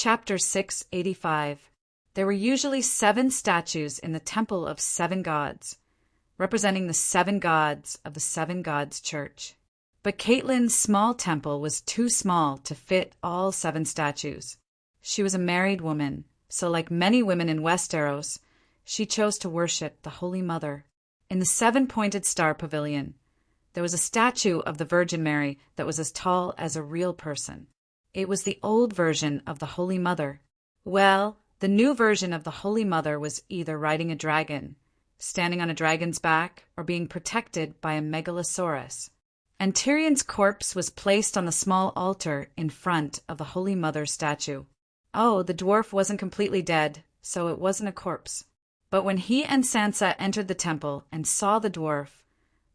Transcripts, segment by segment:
Chapter 685. There were usually 7 statues in the Temple of 7 Gods, representing the 7 gods of the 7 Gods Church. But Caitlin's small temple was too small to fit all 7 statues. She was a married woman, so like many women in Westeros, she chose to worship the Holy Mother. In the 7-pointed star pavilion, there was a statue of the Virgin Mary that was as tall as a real person. It was the old version of the Holy Mother. Well, the new version of the Holy Mother was either riding a dragon, standing on a dragon's back, or being protected by a megalosaurus. And Tyrion's corpse was placed on the small altar in front of the Holy Mother's statue. Oh, the dwarf wasn't completely dead, so it wasn't a corpse. But when he and Sansa entered the temple and saw the dwarf,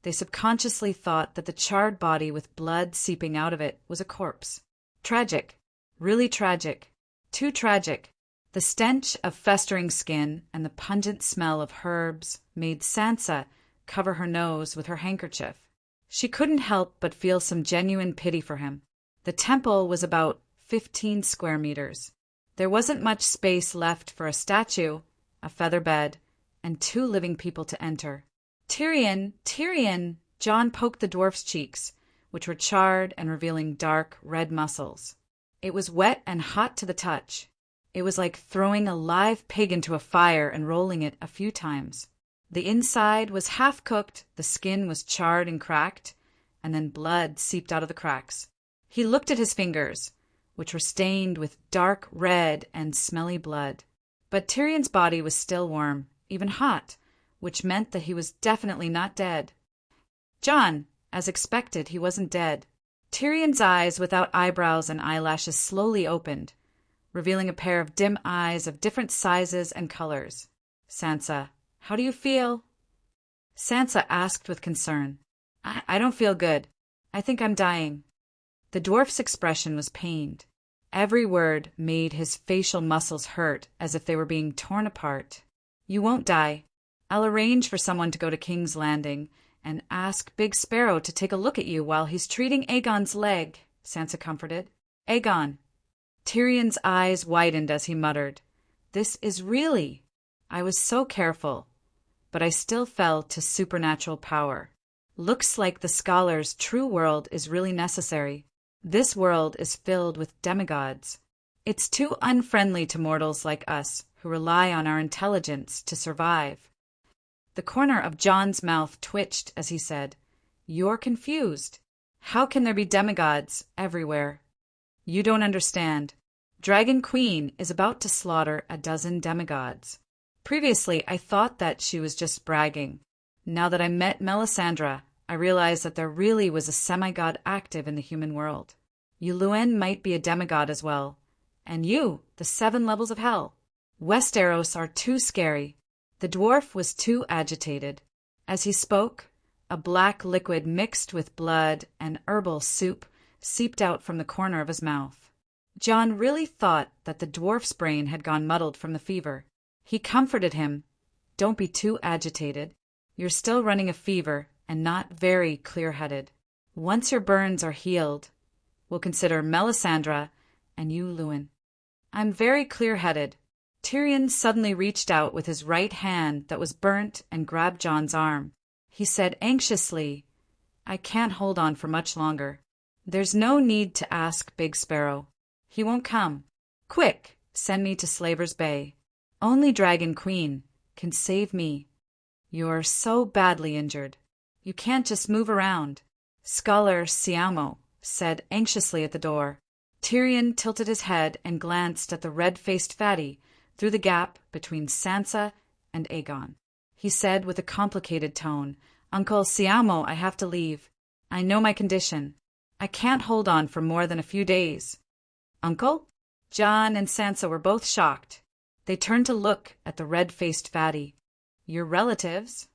they subconsciously thought that the charred body with blood seeping out of it was a corpse. Tragic. Really tragic. Too tragic. The stench of festering skin and the pungent smell of herbs made Sansa cover her nose with her handkerchief. She couldn't help but feel some genuine pity for him. The temple was about 15 square meters. There wasn't much space left for a statue, a feather bed, and 2 living people to enter. Tyrion, Tyrion! Jon poked the dwarf's cheeks, which were charred and revealing dark, red muscles. It was wet and hot to the touch. It was like throwing a live pig into a fire and rolling it a few times. The inside was half-cooked, the skin was charred and cracked, and then blood seeped out of the cracks. He looked at his fingers, which were stained with dark red and smelly blood. But Tyrion's body was still warm, even hot, which meant that he was definitely not dead. Jon, as expected, he wasn't dead. Tyrion's eyes without eyebrows and eyelashes slowly opened, revealing a pair of dim eyes of different sizes and colors. Sansa, how do you feel? Sansa asked with concern. I don't feel good. I think I'm dying. The dwarf's expression was pained. Every word made his facial muscles hurt as if they were being torn apart. You won't die. I'll arrange for someone to go to King's Landing and ask Big Sparrow to take a look at you while he's treating Aegon's leg, Sansa comforted. Aegon. Tyrion's eyes widened as he muttered, This is really. I was so careful, but I still fell to supernatural power. Looks like the scholar's true world is really necessary. This world is filled with demigods. It's too unfriendly to mortals like us who rely on our intelligence to survive. The corner of Jon's mouth twitched as he said, You're confused. How can there be demigods everywhere? You don't understand. Dragon Queen is about to slaughter a dozen demigods. Previously, I thought that she was just bragging. Now that I met Melisandre, I realized that there really was a semigod active in the human world. Yuluen might be a demigod as well. And you, the 7 levels of hell. Westeros are too scary. The dwarf was too agitated. As he spoke, a black liquid mixed with blood and herbal soup seeped out from the corner of his mouth. Jon really thought that the dwarf's brain had gone muddled from the fever. He comforted him. Don't be too agitated. You're still running a fever and not very clear-headed. Once your burns are healed, we'll consider Melisandre and you, Luwin. I'm very clear-headed. Tyrion suddenly reached out with his right hand that was burnt and grabbed Jon's arm. He said anxiously, I can't hold on for much longer. There's no need to ask Big Sparrow. He won't come. Quick, send me to Slaver's Bay. Only Dragon Queen can save me. You're so badly injured. You can't just move around. Scholar Siamo said anxiously at the door. Tyrion tilted his head and glanced at the red-faced fatty through the gap between Sansa and Aegon. He said with a complicated tone, Uncle Siamo, I have to leave. I know my condition. I can't hold on for more than a few days. Uncle? Jon and Sansa were both shocked. They turned to look at the red-faced fatty. Your relatives?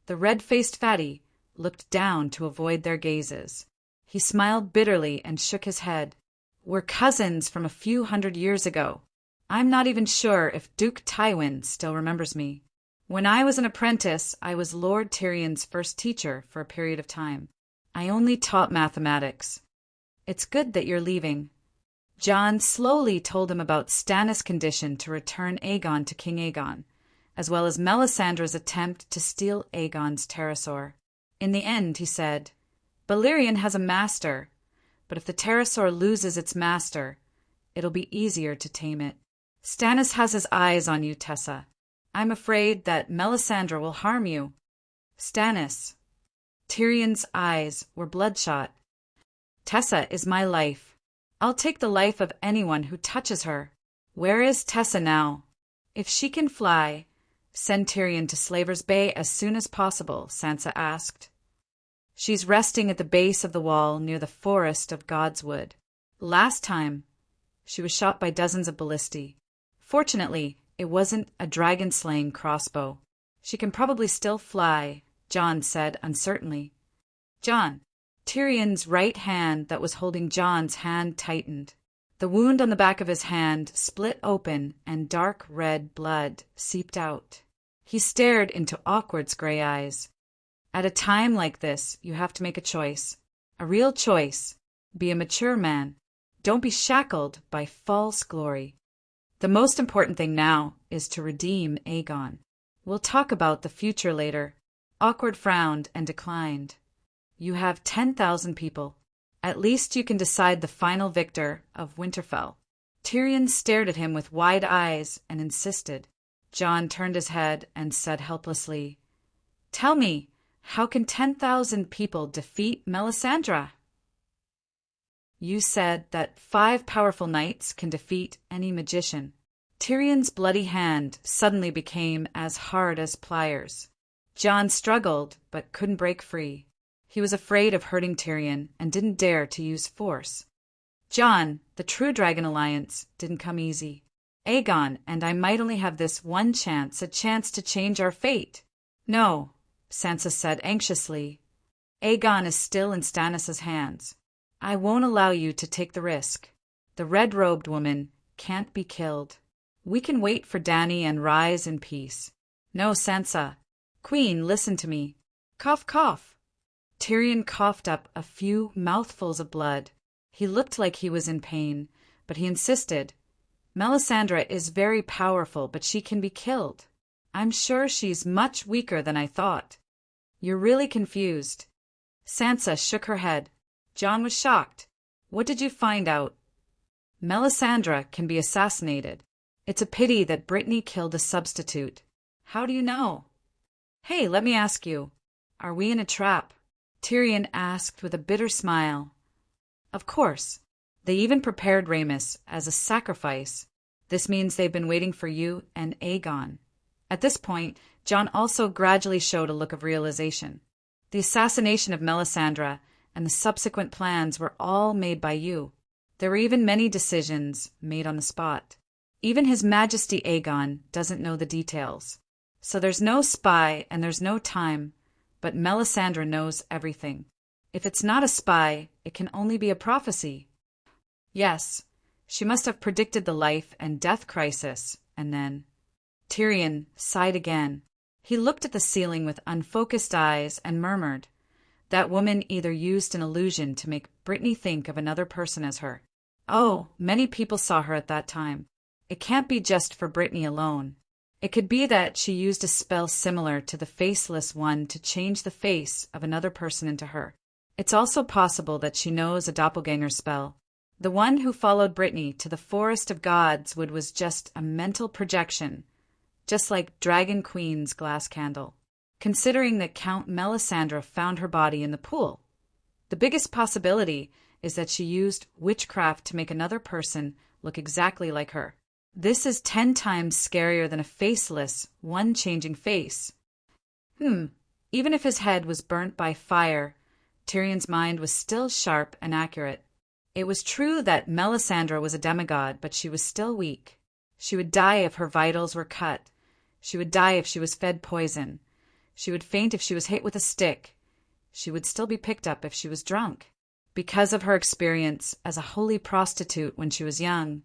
The red-faced fatty looked down to avoid their gazes. He smiled bitterly and shook his head. We're cousins from a few hundred years ago. I'm not even sure if Duke Tywin still remembers me. When I was an apprentice, I was Lord Tyrion's first teacher for a period of time. I only taught mathematics. It's good that you're leaving. John slowly told him about Stannis' condition to return Aegon to King Aegon, as well as Melisandre's attempt to steal Aegon's pterosaur. In the end, he said, Balerion has a master, but if the pterosaur loses its master, it'll be easier to tame it. Stannis has his eyes on you, Tessa. I'm afraid that Melisandre will harm you. Stannis. Tyrion's eyes were bloodshot. Tessa is my life. I'll take the life of anyone who touches her. Where is Tessa now? If she can fly, send Tyrion to Slaver's Bay as soon as possible, Sansa asked. She's resting at the base of the wall near the forest of God's Wood. Last time, she was shot by dozens of ballistae. Fortunately, it wasn't a dragon-slaying crossbow. She can probably still fly, Jon said uncertainly. Jon. Tyrion's right hand that was holding Jon's hand tightened. The wound on the back of his hand split open and dark red blood seeped out. He stared into Awkward's gray eyes. At a time like this, you have to make a choice. A real choice. Be a mature man. Don't be shackled by false glory. The most important thing now is to redeem Aegon. We'll talk about the future later. Awkward frowned and declined. You have 10,000 people. At least you can decide the final victor of Winterfell. Tyrion stared at him with wide eyes and insisted. Jon turned his head and said helplessly, Tell me, how can 10,000 people defeat Melisandre? You said that 5 powerful knights can defeat any magician. Tyrion's bloody hand suddenly became as hard as pliers. Jon struggled, but couldn't break free. He was afraid of hurting Tyrion and didn't dare to use force. Jon, the true Dragon Alliance didn't come easy. Aegon and I might only have this one chance, a chance to change our fate. No, Sansa said anxiously. Aegon is still in Stannis' hands. I won't allow you to take the risk. The red-robed woman can't be killed. We can wait for Dany and rise in peace. No, Sansa. Queen, listen to me. Cough, cough. Tyrion coughed up a few mouthfuls of blood. He looked like he was in pain, but he insisted. Melisandre is very powerful, but she can be killed. I'm sure she's much weaker than I thought. You're really confused. Sansa shook her head. Jon was shocked. What did you find out? Melisandre can be assassinated. It's a pity that Brittany killed a substitute. How do you know? Hey, let me ask you. Are we in a trap? Tyrion asked with a bitter smile. Of course. They even prepared Rhaenys as a sacrifice. This means they've been waiting for you and Aegon. At this point, Jon also gradually showed a look of realization. The assassination of Melisandre and the subsequent plans were all made by you. There were even many decisions made on the spot. Even His Majesty Aegon doesn't know the details. So there's no spy and there's no time, but Melisandre knows everything. If it's not a spy, it can only be a prophecy. Yes, she must have predicted the life and death crisis, and then... Tyrion sighed again. He looked at the ceiling with unfocused eyes and murmured, That woman either used an illusion to make Brittany think of another person as her. Oh, many people saw her at that time. It can't be just for Brittany alone. It could be that she used a spell similar to the Faceless One to change the face of another person into her. It's also possible that she knows a doppelganger spell. The one who followed Brittany to the Forest of God's Wood was just a mental projection, just like Dragon Queen's glass candle. Considering that Count Melisandre found her body in the pool, the biggest possibility is that she used witchcraft to make another person look exactly like her. This is 10 times scarier than a faceless, one-changing face. Even if his head was burnt by fire, Tyrion's mind was still sharp and accurate. It was true that Melisandre was a demigod, but she was still weak. She would die if her vitals were cut. She would die if she was fed poison. She would faint if she was hit with a stick. She would still be picked up if she was drunk. Because of her experience as a holy prostitute when she was young,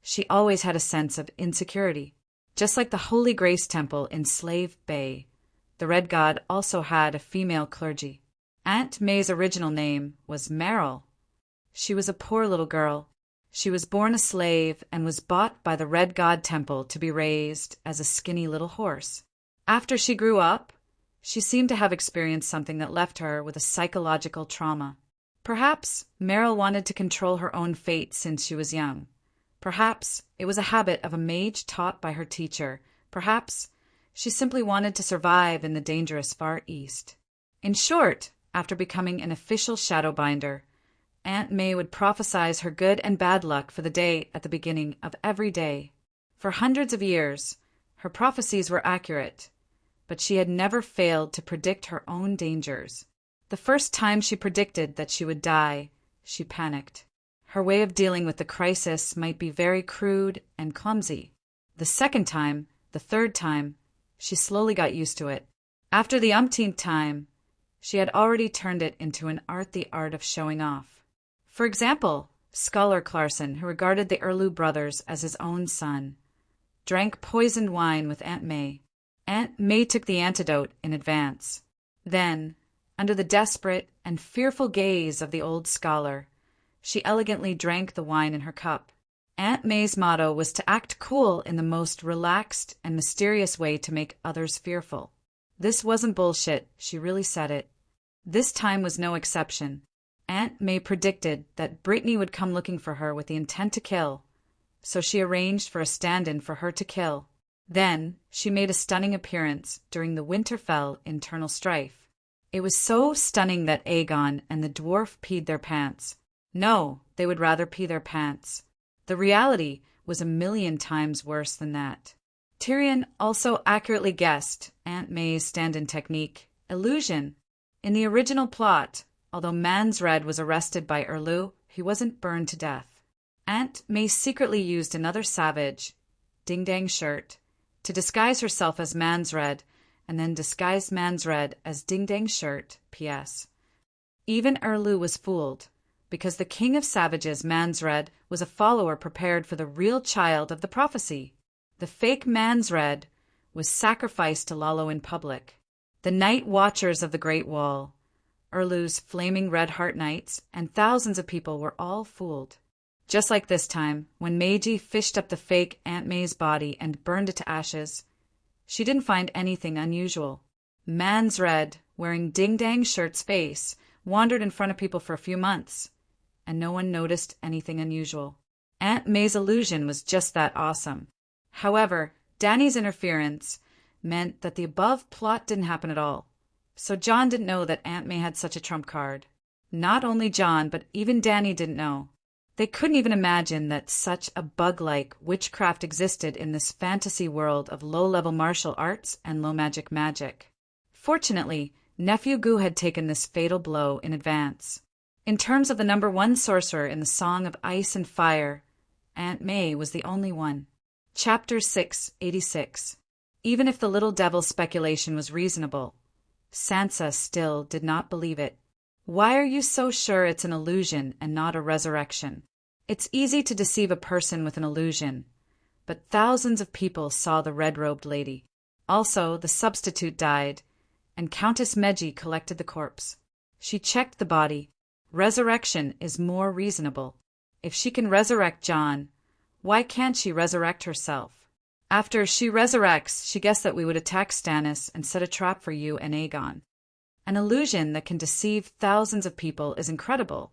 she always had a sense of insecurity. Just like the Holy Grace Temple in Slave Bay, the Red God also had a female clergy. Aunt May's original name was Meryl. She was a poor little girl. She was born a slave and was bought by the Red God Temple to be raised as a skinny little horse. After she grew up, she seemed to have experienced something that left her with a psychological trauma. Perhaps Meryl wanted to control her own fate since she was young. Perhaps it was a habit of a mage taught by her teacher. Perhaps she simply wanted to survive in the dangerous Far East. In short, after becoming an official Shadowbinder, Aunt May would prophesize her good and bad luck for the day at the beginning of every day. For hundreds of years, her prophecies were accurate, but she had never failed to predict her own dangers. The first time she predicted that she would die, she panicked. Her way of dealing with the crisis might be very crude and clumsy. The second time, the third time, she slowly got used to it. After the umpteenth time, she had already turned it into an art, the art of showing off. For example, Scholar Clarson, who regarded the Erlu brothers as his own son, drank poisoned wine with Aunt May. Aunt May took the antidote in advance. Then, under the desperate and fearful gaze of the old scholar, she elegantly drank the wine in her cup. Aunt May's motto was to act cool in the most relaxed and mysterious way to make others fearful. This wasn't bullshit, she really said it. This time was no exception. Aunt May predicted that Brittany would come looking for her with the intent to kill, so she arranged for a stand-in for her to kill. Then she made a stunning appearance during the Winterfell internal strife. It was so stunning that Aegon and the dwarf peed their pants. No, they would rather pee their pants. The reality was 1,000,000 times worse than that. Tyrion also accurately guessed Aunt May's stand-in technique, illusion. In the original plot, although Mansred was arrested by Erlu, he wasn't burned to death. Aunt May secretly used another savage, Ding Dang Shirt, to disguise herself as Mansred, and then disguised Mansred as Ding Dang Shirt. P.S. Even Erlu was fooled, because the king of savages, Mansred, was a follower prepared for the real child of the prophecy. The fake Mansred was sacrificed to Lalo in public. The night watchers of the Great Wall, Erlu's flaming red heart knights, and thousands of people were all fooled. Just like this time, when Meiji fished up the fake Aunt May's body and burned it to ashes, she didn't find anything unusual. Mansred, wearing Ding Dang Shirt's face, wandered in front of people for a few months, and no one noticed anything unusual. Aunt May's illusion was just that awesome. However, Dany's interference meant that the above plot didn't happen at all. So Jon didn't know that Aunt May had such a trump card. Not only Jon, but even Dany didn't know. They couldn't even imagine that such a bug-like witchcraft existed in this fantasy world of low-level martial arts and low-magic magic. Fortunately, Nephew Gu had taken this fatal blow in advance. In terms of the number one sorcerer in the Song of Ice and Fire, Aunt May was the only one. Chapter 686. Even if the little devil's speculation was reasonable, Sansa still did not believe it. Why are you so sure it's an illusion and not a resurrection? It's easy to deceive a person with an illusion, but thousands of people saw the red-robed lady. Also, the substitute died, and Countess Meji collected the corpse. She checked the body. Resurrection is more reasonable. If she can resurrect Jon, why can't she resurrect herself? After she resurrects, she guessed that we would attack Stannis and set a trap for you and Aegon. An illusion that can deceive thousands of people is incredible,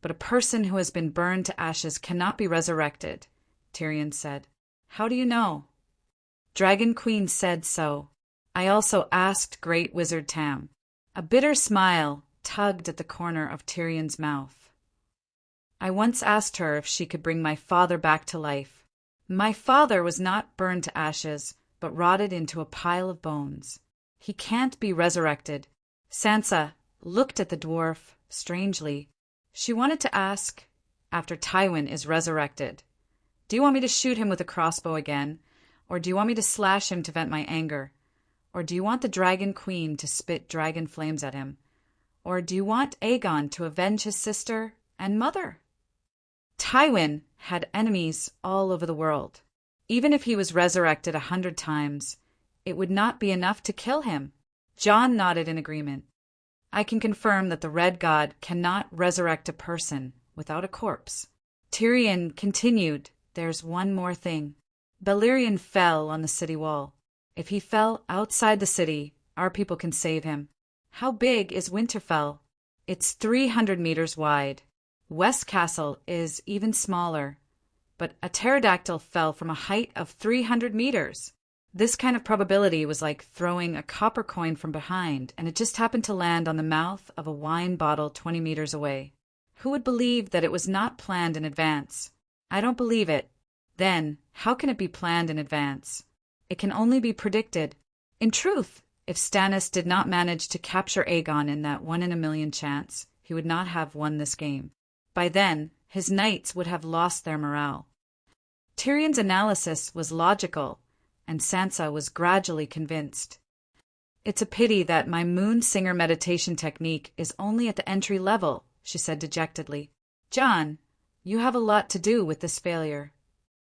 but a person who has been burned to ashes cannot be resurrected, Tyrion said. How do you know? Dragon Queen said so. I also asked Great Wizard Tam. A bitter smile tugged at the corner of Tyrion's mouth. I once asked her if she could bring my father back to life. My father was not burned to ashes, but rotted into a pile of bones. He can't be resurrected. Sansa looked at the dwarf strangely. She wanted to ask, after Tywin is resurrected, do you want me to shoot him with a crossbow again? Or do you want me to slash him to vent my anger? Or do you want the Dragon Queen to spit dragon flames at him? Or do you want Aegon to avenge his sister and mother? Tywin had enemies all over the world. Even if he was resurrected 100 times, it would not be enough to kill him. Jon nodded in agreement. I can confirm that the Red God cannot resurrect a person without a corpse. Tyrion continued, "There's one more thing. Balerion fell on the city wall. If he fell outside the city, our people can save him. How big is Winterfell? It's 300 meters wide. West Castle is even smaller. But a pterodactyl fell from a height of 300 meters. This kind of probability was like throwing a copper coin from behind, and it just happened to land on the mouth of a wine bottle 20 meters away. Who would believe that it was not planned in advance? I don't believe it. Then, how can it be planned in advance? It can only be predicted. In truth, if Stannis did not manage to capture Aegon in that 1 in a million chance, he would not have won this game. By then, his knights would have lost their morale. Tyrion's analysis was logical, and Sansa was gradually convinced. It's a pity that my moon singer meditation technique is only at the entry level, she said dejectedly. Jon, you have a lot to do with this failure.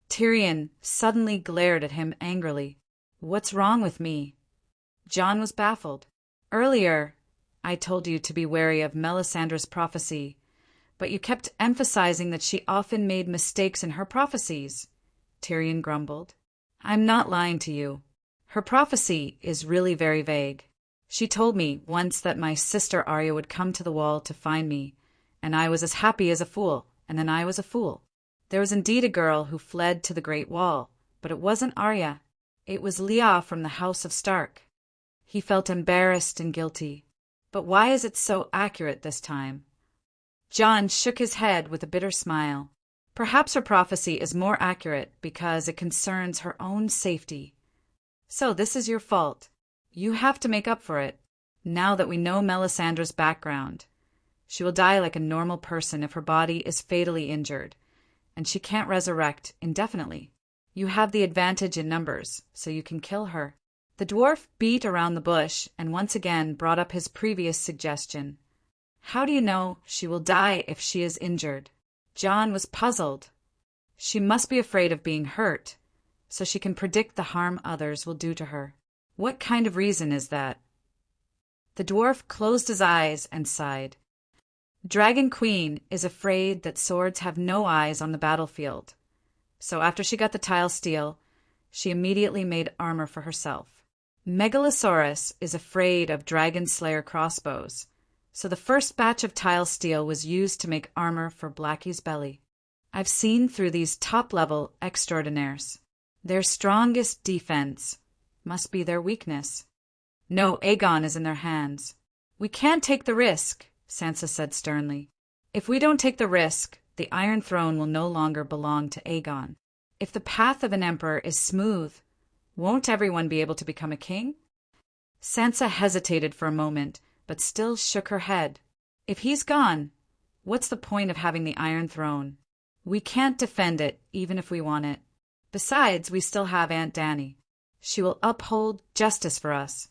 Tyrion suddenly glared at him angrily. What's wrong with me? Jon was baffled. Earlier, I told you to be wary of Melisandre's prophecy, but you kept emphasizing that she often made mistakes in her prophecies, Tyrion grumbled. I'm not lying to you. Her prophecy is really very vague. She told me once that my sister Arya would come to the wall to find me, and I was as happy as a fool, and then I was a fool. There was indeed a girl who fled to the Great Wall, but it wasn't Arya. It was Leah from the House of Stark. He felt embarrassed and guilty. But why is it so accurate this time? Jon shook his head with a bitter smile. Perhaps her prophecy is more accurate because it concerns her own safety. So this is your fault. You have to make up for it, now that we know Melisandre's background. She will die like a normal person if her body is fatally injured, and she can't resurrect indefinitely. You have the advantage in numbers, so you can kill her. The dwarf beat around the bush and once again brought up his previous suggestion. How do you know she will die if she is injured? Jon was puzzled. She must be afraid of being hurt, so she can predict the harm others will do to her. What kind of reason is that? The dwarf closed his eyes and sighed. Dragon Queen is afraid that swords have no eyes on the battlefield. So after she got the tile steel, she immediately made armor for herself. Megalosaurus is afraid of dragon slayer crossbows, so the first batch of tile steel was used to make armor for Blackie's belly. I've seen through these top-level extraordinaires. Their strongest defense must be their weakness. No, Aegon is in their hands. We can't take the risk, Sansa said sternly. If we don't take the risk, the Iron Throne will no longer belong to Aegon. If the path of an emperor is smooth, won't everyone be able to become a king? Sansa hesitated for a moment, but still shook her head. If he's gone, what's the point of having the Iron Throne? We can't defend it, even if we want it. Besides, we still have Aunt Dany. She will uphold justice for us.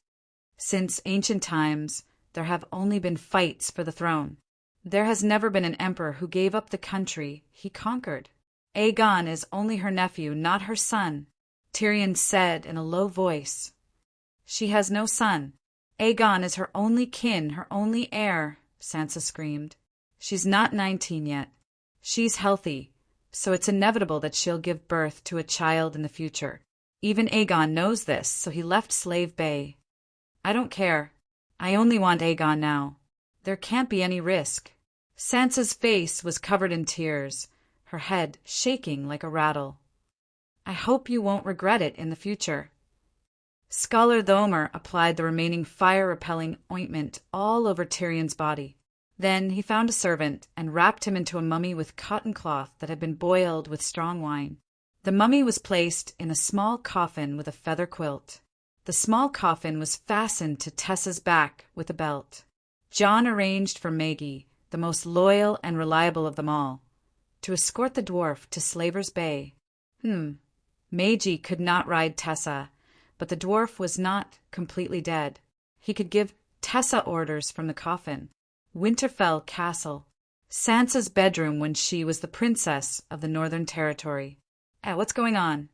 Since ancient times, there have only been fights for the throne. There has never been an emperor who gave up the country he conquered. Aegon is only her nephew, not her son, Tyrion said in a low voice. She has no son. Aegon is her only kin, her only heir, Sansa screamed. She's not 19 yet. She's healthy, so it's inevitable that she'll give birth to a child in the future. Even Aegon knows this, so he left Slave Bay. I don't care. I only want Aegon now. There can't be any risk. Sansa's face was covered in tears, her head shaking like a rattle. I hope you won't regret it in the future. Scholar Thomer applied the remaining fire-repelling ointment all over Tyrion's body. Then he found a servant and wrapped him into a mummy with cotton cloth that had been boiled with strong wine. The mummy was placed in a small coffin with a feather quilt. The small coffin was fastened to Tessa's back with a belt. Jon arranged for Maggie, the most loyal and reliable of them all, to escort the dwarf to Slaver's Bay. Maggie could not ride Tessa, but the dwarf was not completely dead. He could give Tessa orders from the coffin. Winterfell Castle, Sansa's bedroom when she was the princess of the Northern Territory. What's going on?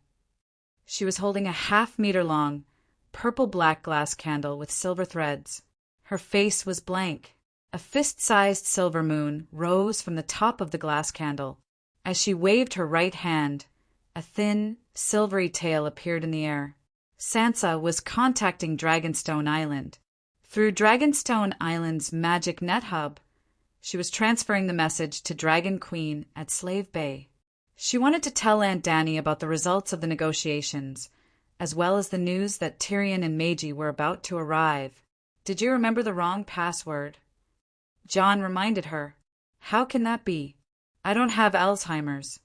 She was holding a half-meter-long, purple-black glass candle with silver threads. Her face was blank. A fist-sized silver moon rose from the top of the glass candle. As she waved her right hand, a thin, silvery tail appeared in the air. Sansa was contacting Dragonstone Island. Through Dragonstone Island's magic net hub, she was transferring the message to Dragon Queen at Slave Bay. She wanted to tell Aunt Dany about the results of the negotiations, as well as the news that Tyrion and Meiji were about to arrive. "Did you remember the wrong password?" Jon reminded her. "How can that be? I don't have Alzheimer's."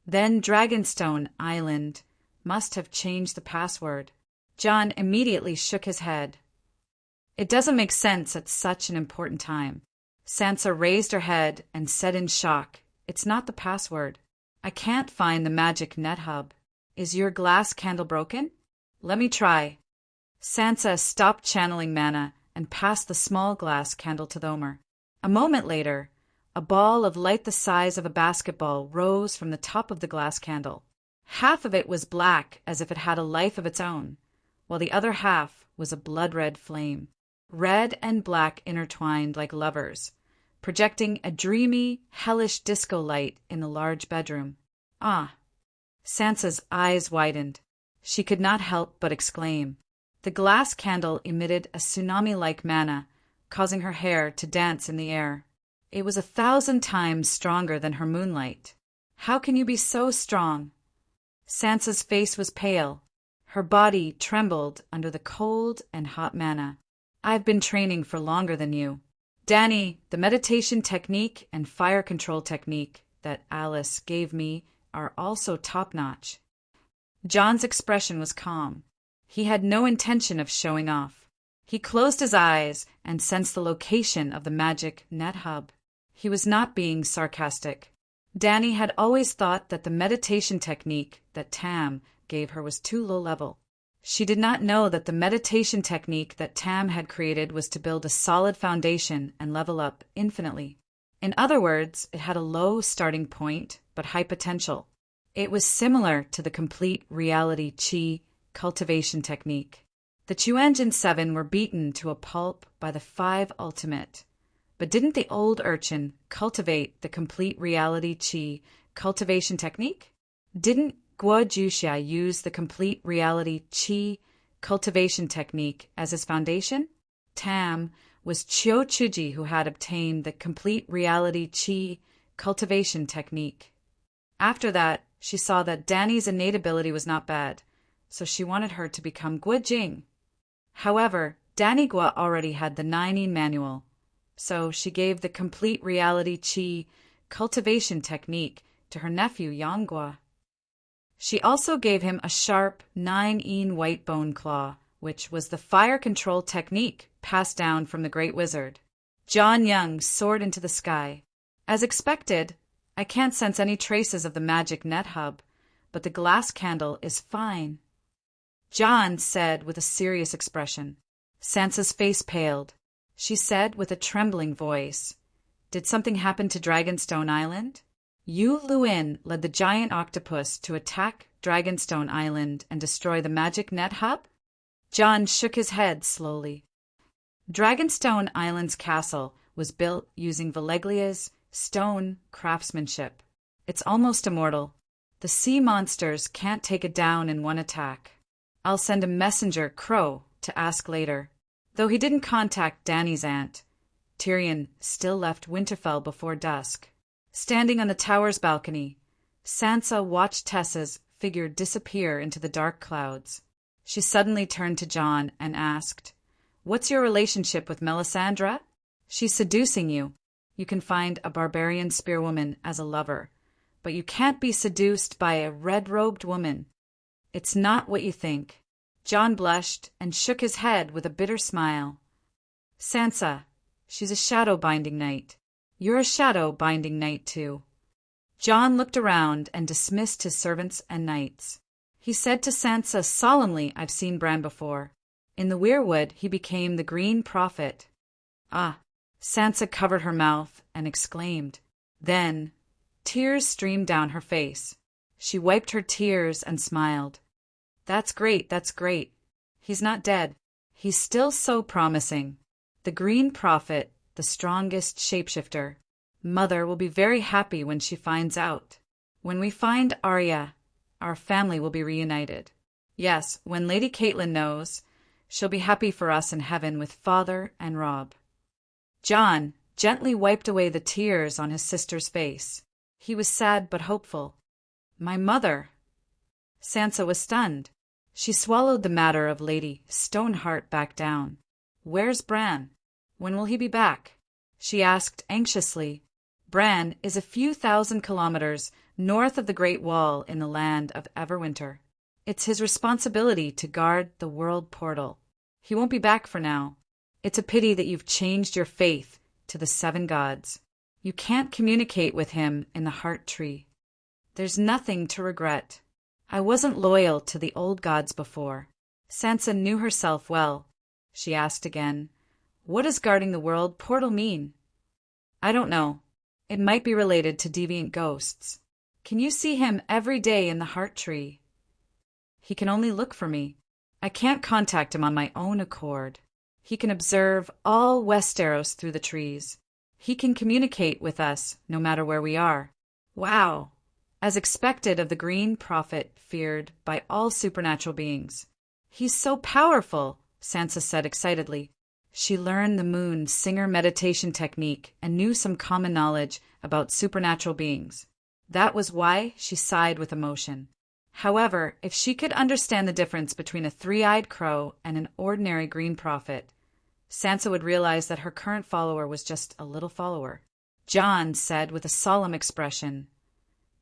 Then Dragonstone Island must have changed the password. Jon immediately shook his head. "It doesn't make sense at such an important time." Sansa raised her head and said in shock, "It's not the password. I can't find the magic net hub. Is your glass candle broken? Let me try." Sansa stopped channeling mana and passed the small glass candle to Thomer. A moment later, a ball of light the size of a basketball rose from the top of the glass candle. Half of it was black as if it had a life of its own, while the other half was a blood-red flame. Red and black intertwined like lovers, projecting a dreamy, hellish disco light in the large bedroom. "Ah!" Sansa's eyes widened. She could not help but exclaim. The glass candle emitted a tsunami-like mana, causing her hair to dance in the air. It was 1,000 times stronger than her moonlight. "How can you be so strong?" Sansa's face was pale. Her body trembled under the cold and hot mana. "I've been training for longer than you. Dany, the meditation technique and fire control technique that Alice gave me are also top-notch." Jon's expression was calm. He had no intention of showing off. He closed his eyes and sensed the location of the magic net hub. He was not being sarcastic. Dany had always thought that the meditation technique that Tam gave her was too low-level. She did not know that the meditation technique that Tam had created was to build a solid foundation and level up infinitely. In other words, it had a low starting point, but high potential. It was similar to the complete reality chi cultivation technique. The Chuanjin 7 were beaten to a pulp by the 5 ultimate. But didn't the old urchin cultivate the complete reality chi cultivation technique? Didn't Guo Juxia use the complete reality chi cultivation technique as his foundation? Tam was Chiu Chuji who had obtained the complete reality chi cultivation technique. After that, she saw that Dany's innate ability was not bad, so she wanted her to become Guo Jing. However, Dany Guo already had the 9 manual, so she gave the complete reality chi cultivation technique to her nephew Yang Guo. She also gave him a sharp 9 white bone claw, which was the fire control technique passed down from the Great Wizard. Jon Young soared into the sky. "As expected, I can't sense any traces of the magic net hub, but the glass candle is fine," Jon said with a serious expression. Sansa's face paled. She said with a trembling voice, "Did something happen to Dragonstone Island?" Yu Luin led the giant octopus to attack Dragonstone Island and destroy the magic net hub? Jon shook his head slowly. Dragonstone Island's castle was built using Valeglia's stone craftsmanship. It's almost immortal. The sea monsters can't take it down in one attack. I'll send a messenger, Crow, to ask later. Though he didn't contact Dany's aunt, Tyrion still left Winterfell before dusk. Standing on the tower's balcony, Sansa watched Tessa's figure disappear into the dark clouds. She suddenly turned to Jon and asked, "What's your relationship with Melisandre? She's seducing you. You can find a barbarian spearwoman as a lover, but you can't be seduced by a red-robed woman. It's not what you think." Jon blushed and shook his head with a bitter smile. "Sansa, she's a shadow-binding knight. You're a shadow-binding knight, too." Jon looked around and dismissed his servants and knights. He said to Sansa solemnly, "I've seen Bran before. In the Weirwood, he became the Green Prophet." "Ah!" Sansa covered her mouth and exclaimed. Then, tears streamed down her face. She wiped her tears and smiled. That's great. He's not dead. He's still so promising. The Green Prophet, the strongest shapeshifter. Mother will be very happy when she finds out." When we find Arya, our family will be reunited. Yes, when Lady Caitlin knows, she'll be happy for us in heaven with Father and Rob." John gently wiped away the tears on his sister's face. He was sad but hopeful. "My mother." Sansa was stunned. She swallowed the matter of Lady Stoneheart back down. "Where's Bran? When will he be back?" she asked anxiously. "Bran is a few thousand kilometers north of the Great Wall in the land of Everwinter. It's his responsibility to guard the world portal. He won't be back for now. It's a pity that you've changed your faith to the 7 gods. You can't communicate with him in the Heart Tree. There's nothing to regret. I wasn't loyal to the old gods before." Sansa knew herself well. She asked again, "What does guarding the world portal mean?" "I don't know. It might be related to deviant ghosts. Can you see him every day in the Heart Tree?" "He can only look for me. I can't contact him on my own accord. He can observe all Westeros through the trees. He can communicate with us no matter where we are." Wow! As expected of the Green Prophet, feared by all supernatural beings. "He's so powerful," Sansa said excitedly. She learned the Moon Singer meditation technique and knew some common knowledge about supernatural beings. That was why she sighed with emotion. However, if she could understand the difference between a 3-eyed crow and an ordinary Green Prophet, Sansa would realize that her current follower was just a little follower. John said with a solemn expression,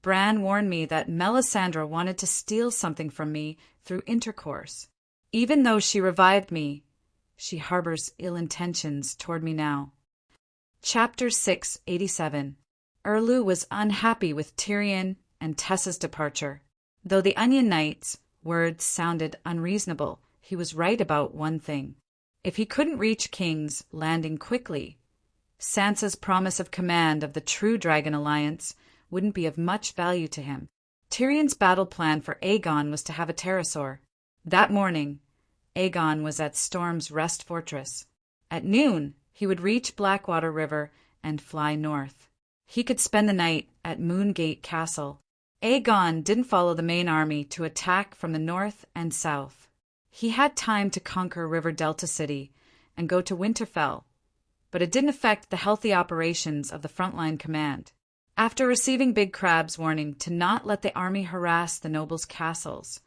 "Bran warned me that Melisandre wanted to steal something from me through intercourse. Even though she revived me, she harbors ill intentions toward me now." Chapter 687. Erlu was unhappy with Tyrion and Tessa's departure. Though the Onion Knight's words sounded unreasonable, he was right about one thing. If he couldn't reach King's Landing quickly, Sansa's promise of command of the True Dragon Alliance wouldn't be of much value to him. Tyrion's battle plan for Aegon was to have a pterosaur. That morning, Aegon was at Storm's Rest Fortress. At noon, he would reach Blackwater River and fly north. He could spend the night at Moongate Castle. Aegon didn't follow the main army to attack from the north and south. He had time to conquer River Delta City and go to Winterfell, but it didn't affect the healthy operations of the frontline command. After receiving Big Crab's warning to not let the army harass the nobles' castles,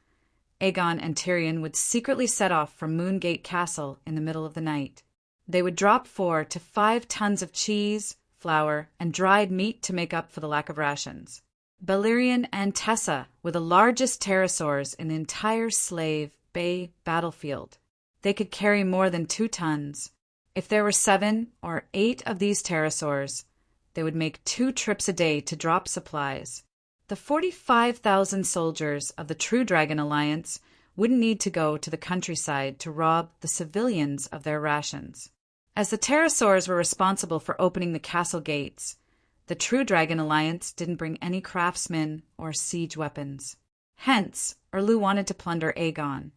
Aegon and Tyrion would secretly set off from Moongate Castle in the middle of the night. They would drop 4 to 5 tons of cheese, flour, and dried meat to make up for the lack of rations. Balerion and Tessa were the largest pterosaurs in the entire Slave Bay battlefield. They could carry more than 2 tons. If there were 7 or 8 of these pterosaurs, they would make 2 trips a day to drop supplies. The 45,000 soldiers of the True Dragon Alliance wouldn't need to go to the countryside to rob the civilians of their rations. As the pterosaurs were responsible for opening the castle gates, the True Dragon Alliance didn't bring any craftsmen or siege weapons. Hence, Erlu wanted to plunder Aegon,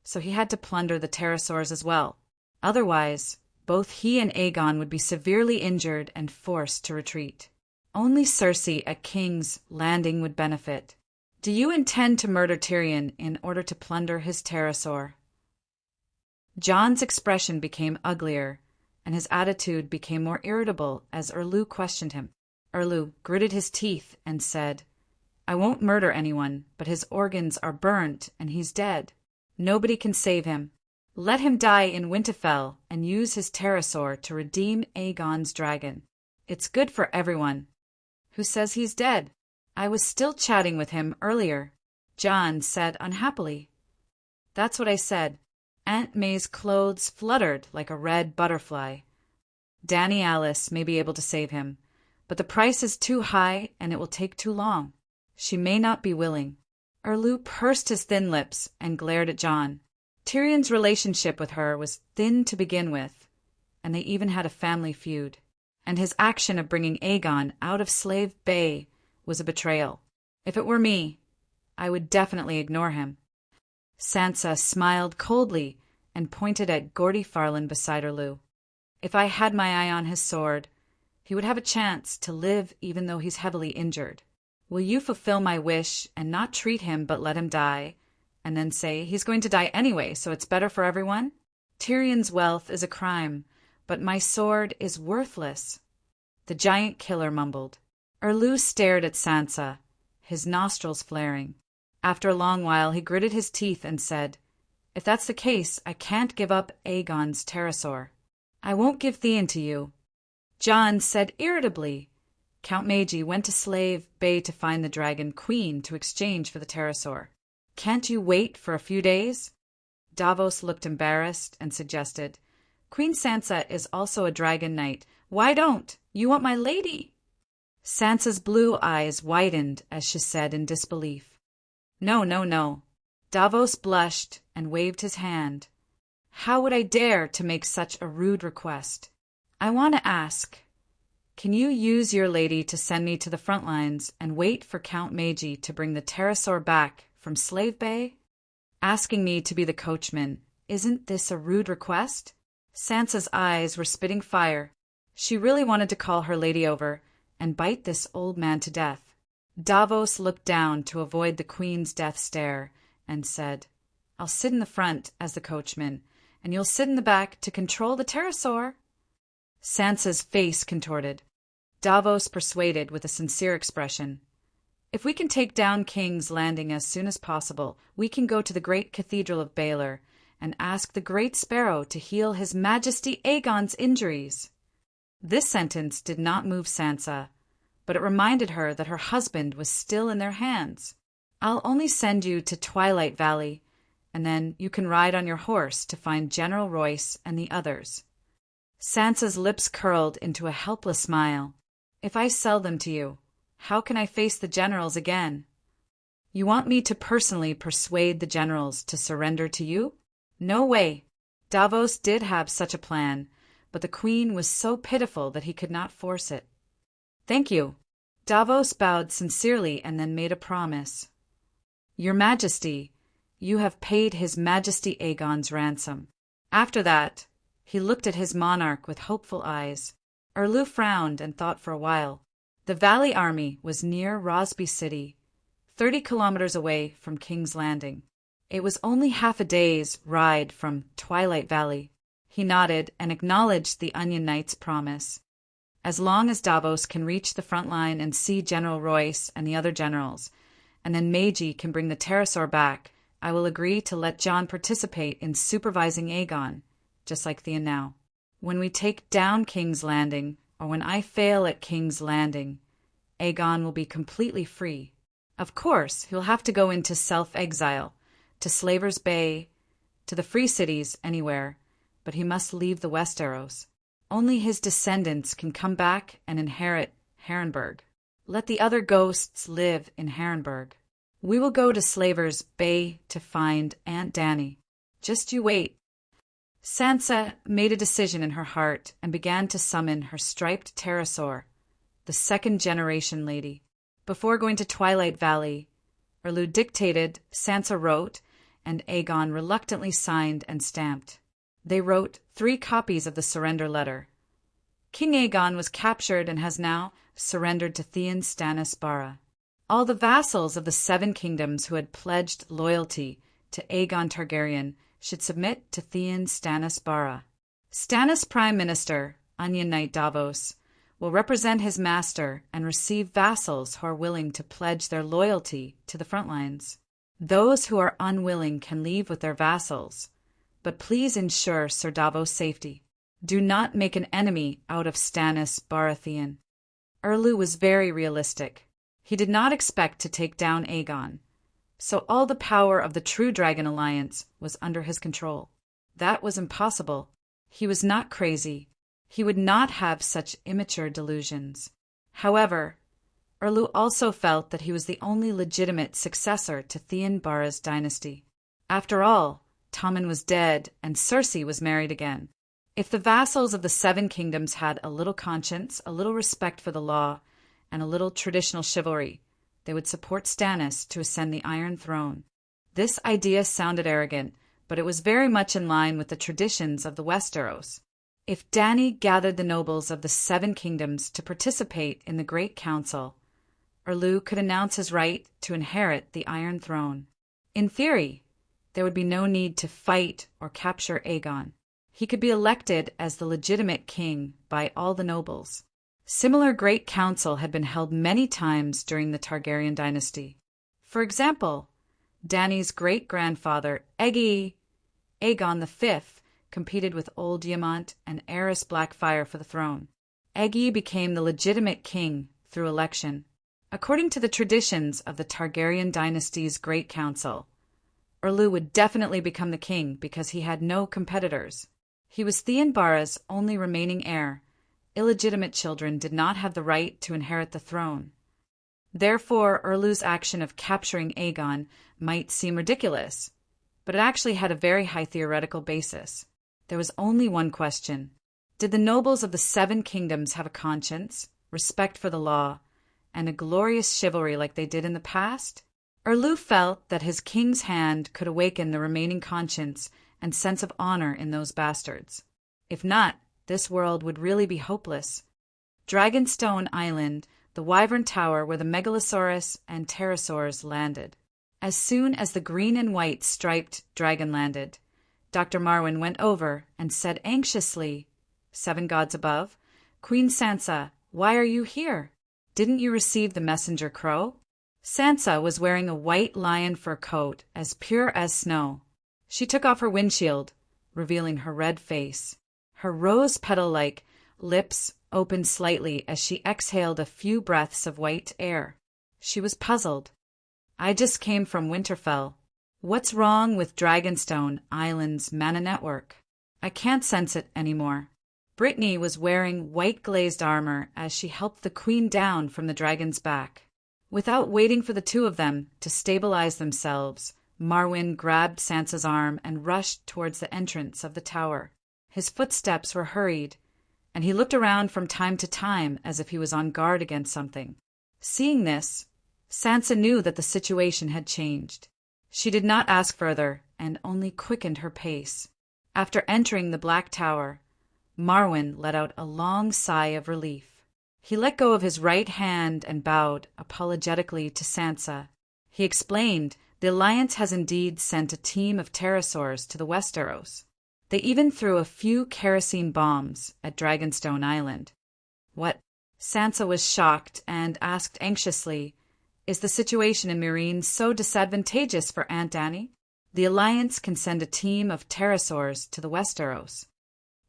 so he had to plunder the pterosaurs as well. Otherwise, both he and Aegon would be severely injured and forced to retreat. Only Cersei at King's Landing would benefit. "Do you intend to murder Tyrion in order to plunder his pterosaur?" Jon's expression became uglier, and his attitude became more irritable as Erlu questioned him. Erlu gritted his teeth and said, "I won't murder anyone, but his organs are burnt and he's dead. Nobody can save him. Let him die in Winterfell and use his pterosaur to redeem Aegon's dragon. It's good for everyone." "Who says he's dead? I was still chatting with him earlier," Jon said unhappily. "That's what I said." Aunt May's clothes fluttered like a red butterfly. "Dany Alice may be able to save him, but the price is too high and it will take too long. She may not be willing." Erlu pursed his thin lips and glared at Jon. Tyrion's relationship with her was thin to begin with, and they even had a family feud. And his action of bringing Aegon out of Slave Bay was a betrayal. If it were me, I would definitely ignore him. Sansa smiled coldly and pointed at Gordy Farland beside Erlu. "If I had my eye on his sword, he would have a chance to live even though he's heavily injured. Will you fulfill my wish and not treat him but let him die, and then say he's going to die anyway, so it's better for everyone? Tyrion's wealth is a crime, but my sword is worthless." The giant killer mumbled. Erlu stared at Sansa, his nostrils flaring. After a long while he gritted his teeth and said, "If that's the case, I can't give up Aegon's pterosaur. I won't give Theon to you." Jon said irritably, "Count Meiji went to Slave Bay to find the Dragon Queen to exchange for the pterosaur. Can't you wait for a few days?" Davos looked embarrassed and suggested, "Queen Sansa is also a dragon knight. Why don't? You want my lady?" Sansa's blue eyes widened as she said in disbelief, "No, no, no." Davos blushed and waved his hand. "How would I dare to make such a rude request? I want to ask, can you use your lady to send me to the front lines and wait for Count Meiji to bring the pterosaur back from Slave Bay? Asking me to be the coachman, isn't this a rude request?" Sansa's eyes were spitting fire. She really wanted to call her lady over and bite this old man to death. Davos looked down to avoid the queen's death stare and said, "I'll sit in the front as the coachman, and you'll sit in the back to control the pterosaur." Sansa's face contorted. Davos persuaded with a sincere expression, "If we can take down King's Landing as soon as possible, we can go to the great cathedral of Baelor and ask the Great Sparrow to heal His Majesty Aegon's injuries." This sentence did not move Sansa, but it reminded her that her husband was still in their hands. "I'll only send you to Twilight Valley, and then you can ride on your horse to find General Royce and the others." Sansa's lips curled into a helpless smile. "If I sell them to you, how can I face the generals again?" "You want me to personally persuade the generals to surrender to you? No way." Davos did have such a plan, but the queen was so pitiful that he could not force it. "Thank you." Davos bowed sincerely and then made a promise. "Your Majesty, you have paid His Majesty Aegon's ransom." After that, he looked at his monarch with hopeful eyes. Erlu frowned and thought for a while. The Valley Army was near Rosby City, 30 kilometers away from King's Landing. It was only half a day's ride from Twilight Valley. He nodded and acknowledged the Onion Knight's promise. "As long as Davos can reach the front line and see General Royce and the other generals, and then Meiji can bring the pterosaur back, I will agree to let Jon participate in supervising Aegon, just like Theon now. When we take down King's Landing, or when I fail at King's Landing, Aegon will be completely free. Of course, he'll have to go into self-exile, to Slaver's Bay, to the Free Cities, anywhere, but he must leave the Westeros. Only his descendants can come back and inherit Harrenburg. Let the other ghosts live in Harrenburg. We will go to Slaver's Bay to find Aunt Dany. Just you wait." Sansa made a decision in her heart and began to summon her striped pterosaur, the second-generation lady. Before going to Twilight Valley, Erlu dictated, Sansa wrote, and Aegon reluctantly signed and stamped. They wrote 3 copies of the surrender letter. King Aegon was captured and has now surrendered to Theon Stannis Barra. All the vassals of the 7 kingdoms who had pledged loyalty to Aegon Targaryen should submit to Theon Stannis Barra. Stannis Prime Minister, Onion Knight Davos, will represent his master and receive vassals who are willing to pledge their loyalty to the front lines. Those who are unwilling can leave with their vassals, but please ensure Sir Davos' safety. Do not make an enemy out of Stannis Baratheon. Erlu was very realistic. He did not expect to take down Aegon, so all the power of the True Dragon Alliance was under his control. That was impossible. He was not crazy. He would not have such immature delusions. However, Erlu also felt that he was the only legitimate successor to Theon Barra's dynasty. After all, Tommen was dead and Cersei was married again. If the vassals of the 7 kingdoms had a little conscience, a little respect for the law, and a little traditional chivalry, they would support Stannis to ascend the Iron Throne. This idea sounded arrogant, but it was very much in line with the traditions of the Westeros. If Dany gathered the nobles of the 7 kingdoms to participate in the Great Council, Erlu could announce his right to inherit the Iron Throne. In theory, there would be no need to fight or capture Aegon. He could be elected as the legitimate king by all the nobles. Similar great council had been held many times during the Targaryen dynasty. For example, Dany's great-grandfather, Aegon V, competed with Old Diamont and heiress Blackfyre for the throne. Aegon became the legitimate king through election. According to the traditions of the Targaryen dynasty's Great Council, Erlu would definitely become the king because he had no competitors. He was Theon Bara's only remaining heir. Illegitimate children did not have the right to inherit the throne. Therefore, Erlu's action of capturing Aegon might seem ridiculous, but it actually had a very high theoretical basis. There was only one question. Did the nobles of the Seven Kingdoms have a conscience, respect for the law, and a glorious chivalry like they did in the past? Erlu felt that his king's hand could awaken the remaining conscience and sense of honor in those bastards. If not, this world would really be hopeless. Dragonstone Island, the Wyvern Tower where the Megalosaurus and Pterosaurs landed. As soon as the green and white striped dragon landed, Dr. Marwyn went over and said anxiously, "Seven gods above, Queen Sansa, why are you here? Didn't you receive the messenger crow?" Sansa was wearing a white lion fur coat as pure as snow. She took off her windshield, revealing her red face. Her rose petal-like lips opened slightly as she exhaled a few breaths of white air. She was puzzled. "I just came from Winterfell. What's wrong with Dragonstone Island's mana network? I can't sense it anymore." Brittany was wearing white glazed armor as she helped the queen down from the dragon's back. Without waiting for the two of them to stabilize themselves, Marwyn grabbed Sansa's arm and rushed towards the entrance of the tower. His footsteps were hurried, and he looked around from time to time as if he was on guard against something. Seeing this, Sansa knew that the situation had changed. She did not ask further and only quickened her pace. After entering the Black Tower, Marwyn let out a long sigh of relief. He let go of his right hand and bowed apologetically to Sansa. He explained the Alliance has indeed sent a team of pterosaurs to the Westeros. They even threw a few kerosene bombs at Dragonstone Island. What? Sansa was shocked and asked anxiously, "Is the situation in Meereen so disadvantageous for Aunt Dany? The Alliance can send a team of pterosaurs to the Westeros."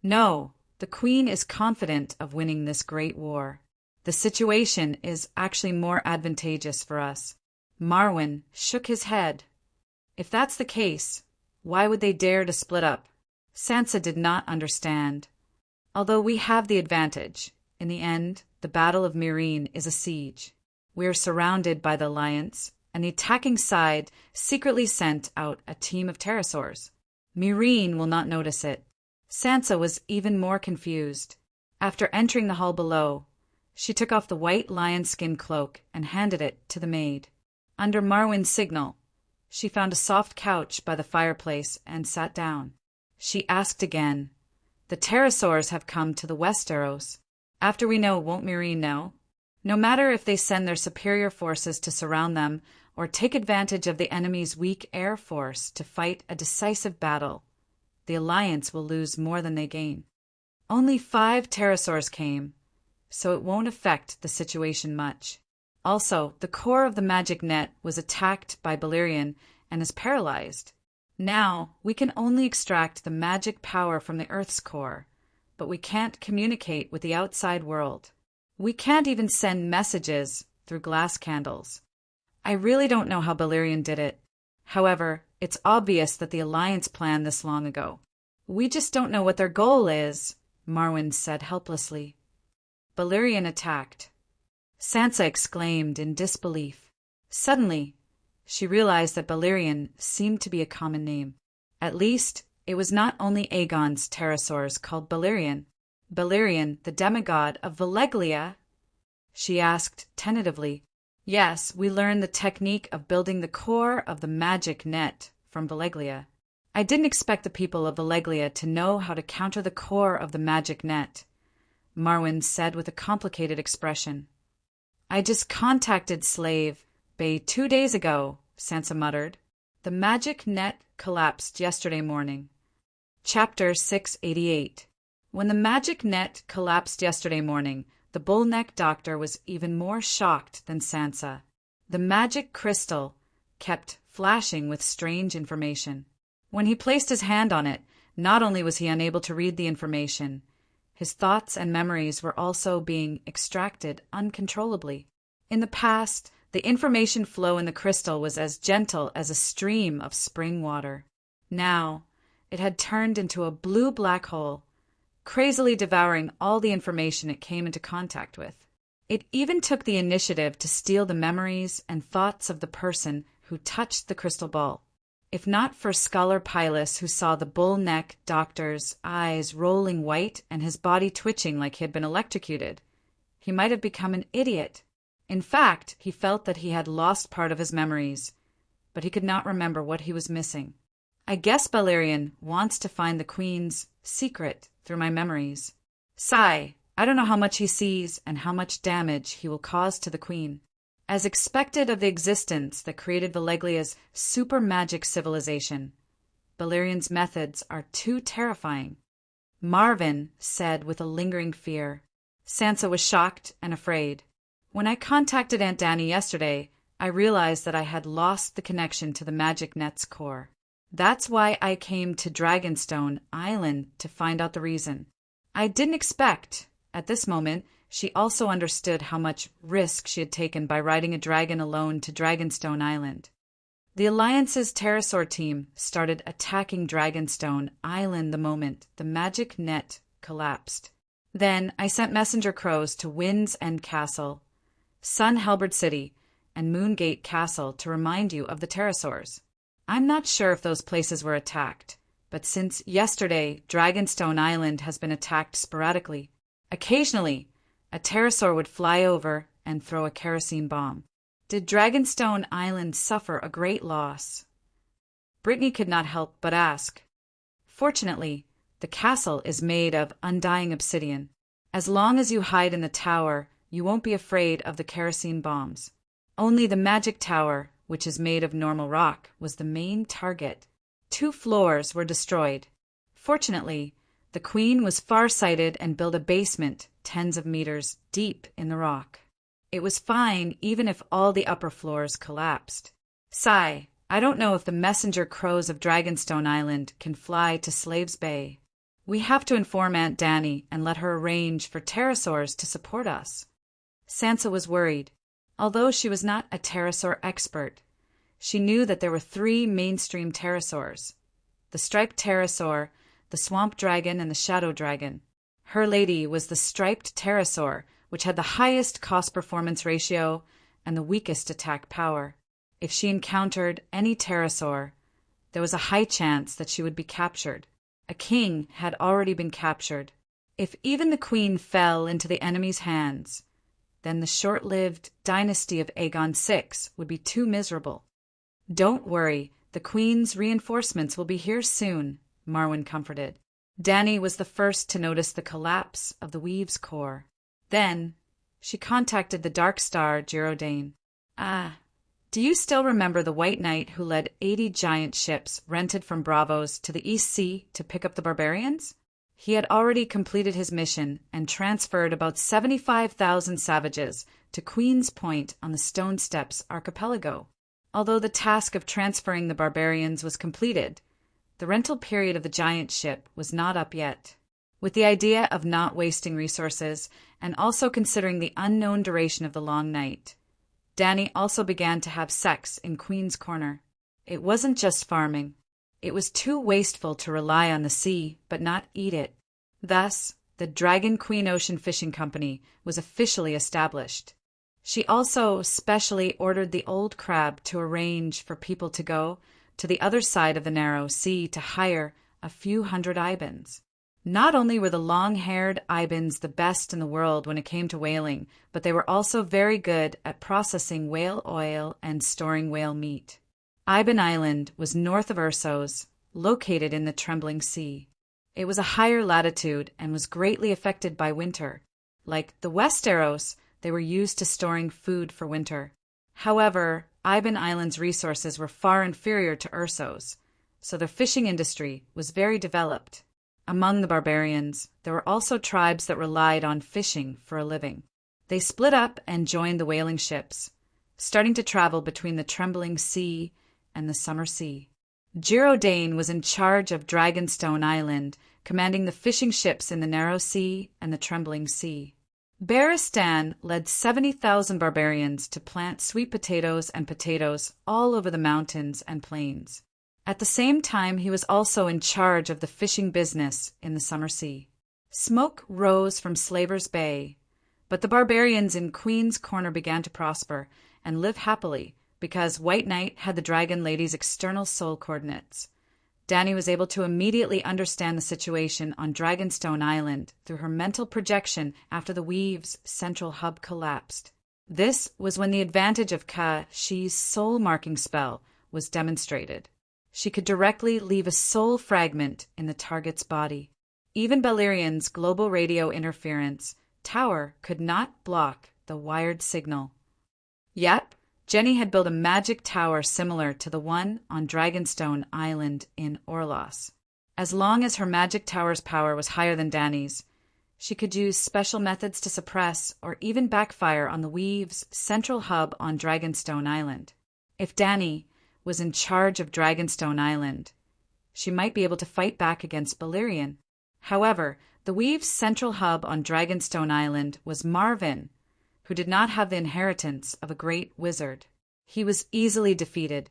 "No, the Queen is confident of winning this great war. The situation is actually more advantageous for us." Marwyn shook his head. "If that's the case, why would they dare to split up?" Sansa did not understand. "Although we have the advantage, in the end, the Battle of Meereen is a siege. We are surrounded by the Alliance, and the attacking side secretly sent out a team of pterosaurs. Meereen will not notice it." Sansa was even more confused. After entering the hall below, she took off the white lion-skin cloak and handed it to the maid. Under Marwyn's signal, she found a soft couch by the fireplace and sat down. She asked again, "The pterosaurs have come to the Westeros. After we know, won't Meereen know? No matter if they send their superior forces to surround them or take advantage of the enemy's weak air force to fight a decisive battle, the Alliance will lose more than they gain. Only 5 pterosaurs came, so it won't affect the situation much. Also, the core of the magic net was attacked by Balerion and is paralyzed. Now, we can only extract the magic power from the Earth's core, but we can't communicate with the outside world. We can't even send messages through glass candles. I really don't know how Balerion did it. However, it's obvious that the Alliance planned this long ago. We just don't know what their goal is," Marwyn said helplessly. Balerion attacked. Sansa exclaimed in disbelief. Suddenly, she realized that Balerion seemed to be a common name. At least, it was not only Aegon's pterosaurs called Balerion. "Balerion, the demigod of Valeglia?" she asked tentatively. "Yes, we learned the technique of building the core of the magic net from Valeglia. I didn't expect the people of Valeglia to know how to counter the core of the magic net," Marwyn said with a complicated expression. I just contacted Slave Bay 2 days ago, Sansa muttered. The magic net collapsed yesterday morning. Chapter 688. When the magic net collapsed yesterday morning, the bull-neck doctor was even more shocked than Sansa. The magic crystal kept flashing with strange information. When he placed his hand on it, not only was he unable to read the information, his thoughts and memories were also being extracted uncontrollably. In the past, the information flow in the crystal was as gentle as a stream of spring water. Now, it had turned into a blue black hole, crazily devouring all the information it came into contact with. It even took the initiative to steal the memories and thoughts of the person who touched the crystal ball. If not for Scholar Pylus, who saw the bull-neck doctor's eyes rolling white and his body twitching like he had been electrocuted, he might have become an idiot. In fact, he felt that he had lost part of his memories, but he could not remember what he was missing. I guess Balerion wants to find the Queen's secret through my memories. Sigh, I don't know how much he sees and how much damage he will cause to the Queen. As expected of the existence that created Valeglia's super magic civilization, Balerion's methods are too terrifying. Marvin said with a lingering fear. Sansa was shocked and afraid. When I contacted Aunt Dany yesterday, I realized that I had lost the connection to the magic net's core. That's why I came to Dragonstone Island to find out the reason. I didn't expect, at this moment, she also understood how much risk she had taken by riding a dragon alone to Dragonstone Island. The Alliance's pterosaur team started attacking Dragonstone Island the moment the magic net collapsed. Then I sent messenger crows to Wind's End Castle, Sun Halberd City, and Moongate Castle to remind you of the pterosaurs. I'm not sure if those places were attacked, but since yesterday, Dragonstone Island has been attacked sporadically. Occasionally, a pterosaur would fly over and throw a kerosene bomb. Did Dragonstone Island suffer a great loss? Brittany could not help but ask. Fortunately, the castle is made of undying obsidian. As long as you hide in the tower, you won't be afraid of the kerosene bombs. Only the magic tower, which is made of normal rock, was the main target. 2 floors were destroyed. Fortunately, the Queen was far-sighted and built a basement tens of meters deep in the rock. It was fine even if all the upper floors collapsed. Sigh, I don't know if the messenger crows of Dragonstone Island can fly to Slaves Bay. We have to inform Aunt Dany and let her arrange for pterosaurs to support us. Sansa was worried. Although she was not a pterosaur expert, she knew that there were 3 mainstream pterosaurs: the striped pterosaur, the swamp dragon, and the shadow dragon. Her lady was the striped pterosaur, which had the highest cost-performance ratio and the weakest attack power. If she encountered any pterosaur, there was a high chance that she would be captured. A king had already been captured. If even the Queen fell into the enemy's hands, then the short-lived dynasty of Aegon VI would be too miserable. Don't worry, the Queen's reinforcements will be here soon, Marwyn comforted. Dany was the first to notice the collapse of the Weave's core. Then, she contacted the Dark Star Girondane. Do you still remember the White Knight who led 80 giant ships rented from Bravos to the East Sea to pick up the barbarians? He had already completed his mission and transferred about 75,000 savages to Queen's Point on the Stone Steps archipelago. Although the task of transferring the barbarians was completed, the rental period of the giant ship was not up yet. With the idea of not wasting resources and also considering the unknown duration of the long night, Dany also began to have sex in Queen's Corner. It wasn't just farming. It was too wasteful to rely on the sea, but not eat it. Thus, the Dragon Queen Ocean Fishing Company was officially established. She also specially ordered the Old Crab to arrange for people to go to the other side of the narrow sea to hire a few hundred Ibans. Not only were the long-haired Ibans the best in the world when it came to whaling, but they were also very good at processing whale oil and storing whale meat. Iban Island was north of Ursos, located in the Trembling Sea. It was a higher latitude and was greatly affected by winter. Like the Westeros, They were used to storing food for winter. However, Iban Island's resources were far inferior to Urso's, so their fishing industry was very developed. Among the barbarians, there were also tribes that relied on fishing for a living. They split up and joined the whaling ships, starting to travel between the Trembling Sea and the Summer Sea. Giraudain was in charge of Dragonstone Island, commanding the fishing ships in the Narrow Sea and the Trembling Sea. Beristan led 70,000 barbarians to plant sweet potatoes and potatoes all over the mountains and plains. At the same time, he was also in charge of the fishing business in the Summer Sea. Smoke rose from Slaver's Bay, but the barbarians in Queen's Corner began to prosper and live happily because White Knight had the Dragon Lady's external soul coordinates. Dany was able to immediately understand the situation on Dragonstone Island through her mental projection after the Weave's central hub collapsed. This was when the advantage of Kashi's soul-marking spell was demonstrated. She could directly leave a soul fragment in the target's body. Even Balerian's global radio interference tower could not block the wired signal. Yep, Jenny had built a magic tower similar to the one on Dragonstone Island in Orlos. As long as her magic tower's power was higher than Dany's, she could use special methods to suppress or even backfire on the Weave's central hub on Dragonstone Island. If Dany was in charge of Dragonstone Island, she might be able to fight back against Balerion. However, the Weave's central hub on Dragonstone Island was Marvin, who did not have the inheritance of a great wizard. He was easily defeated.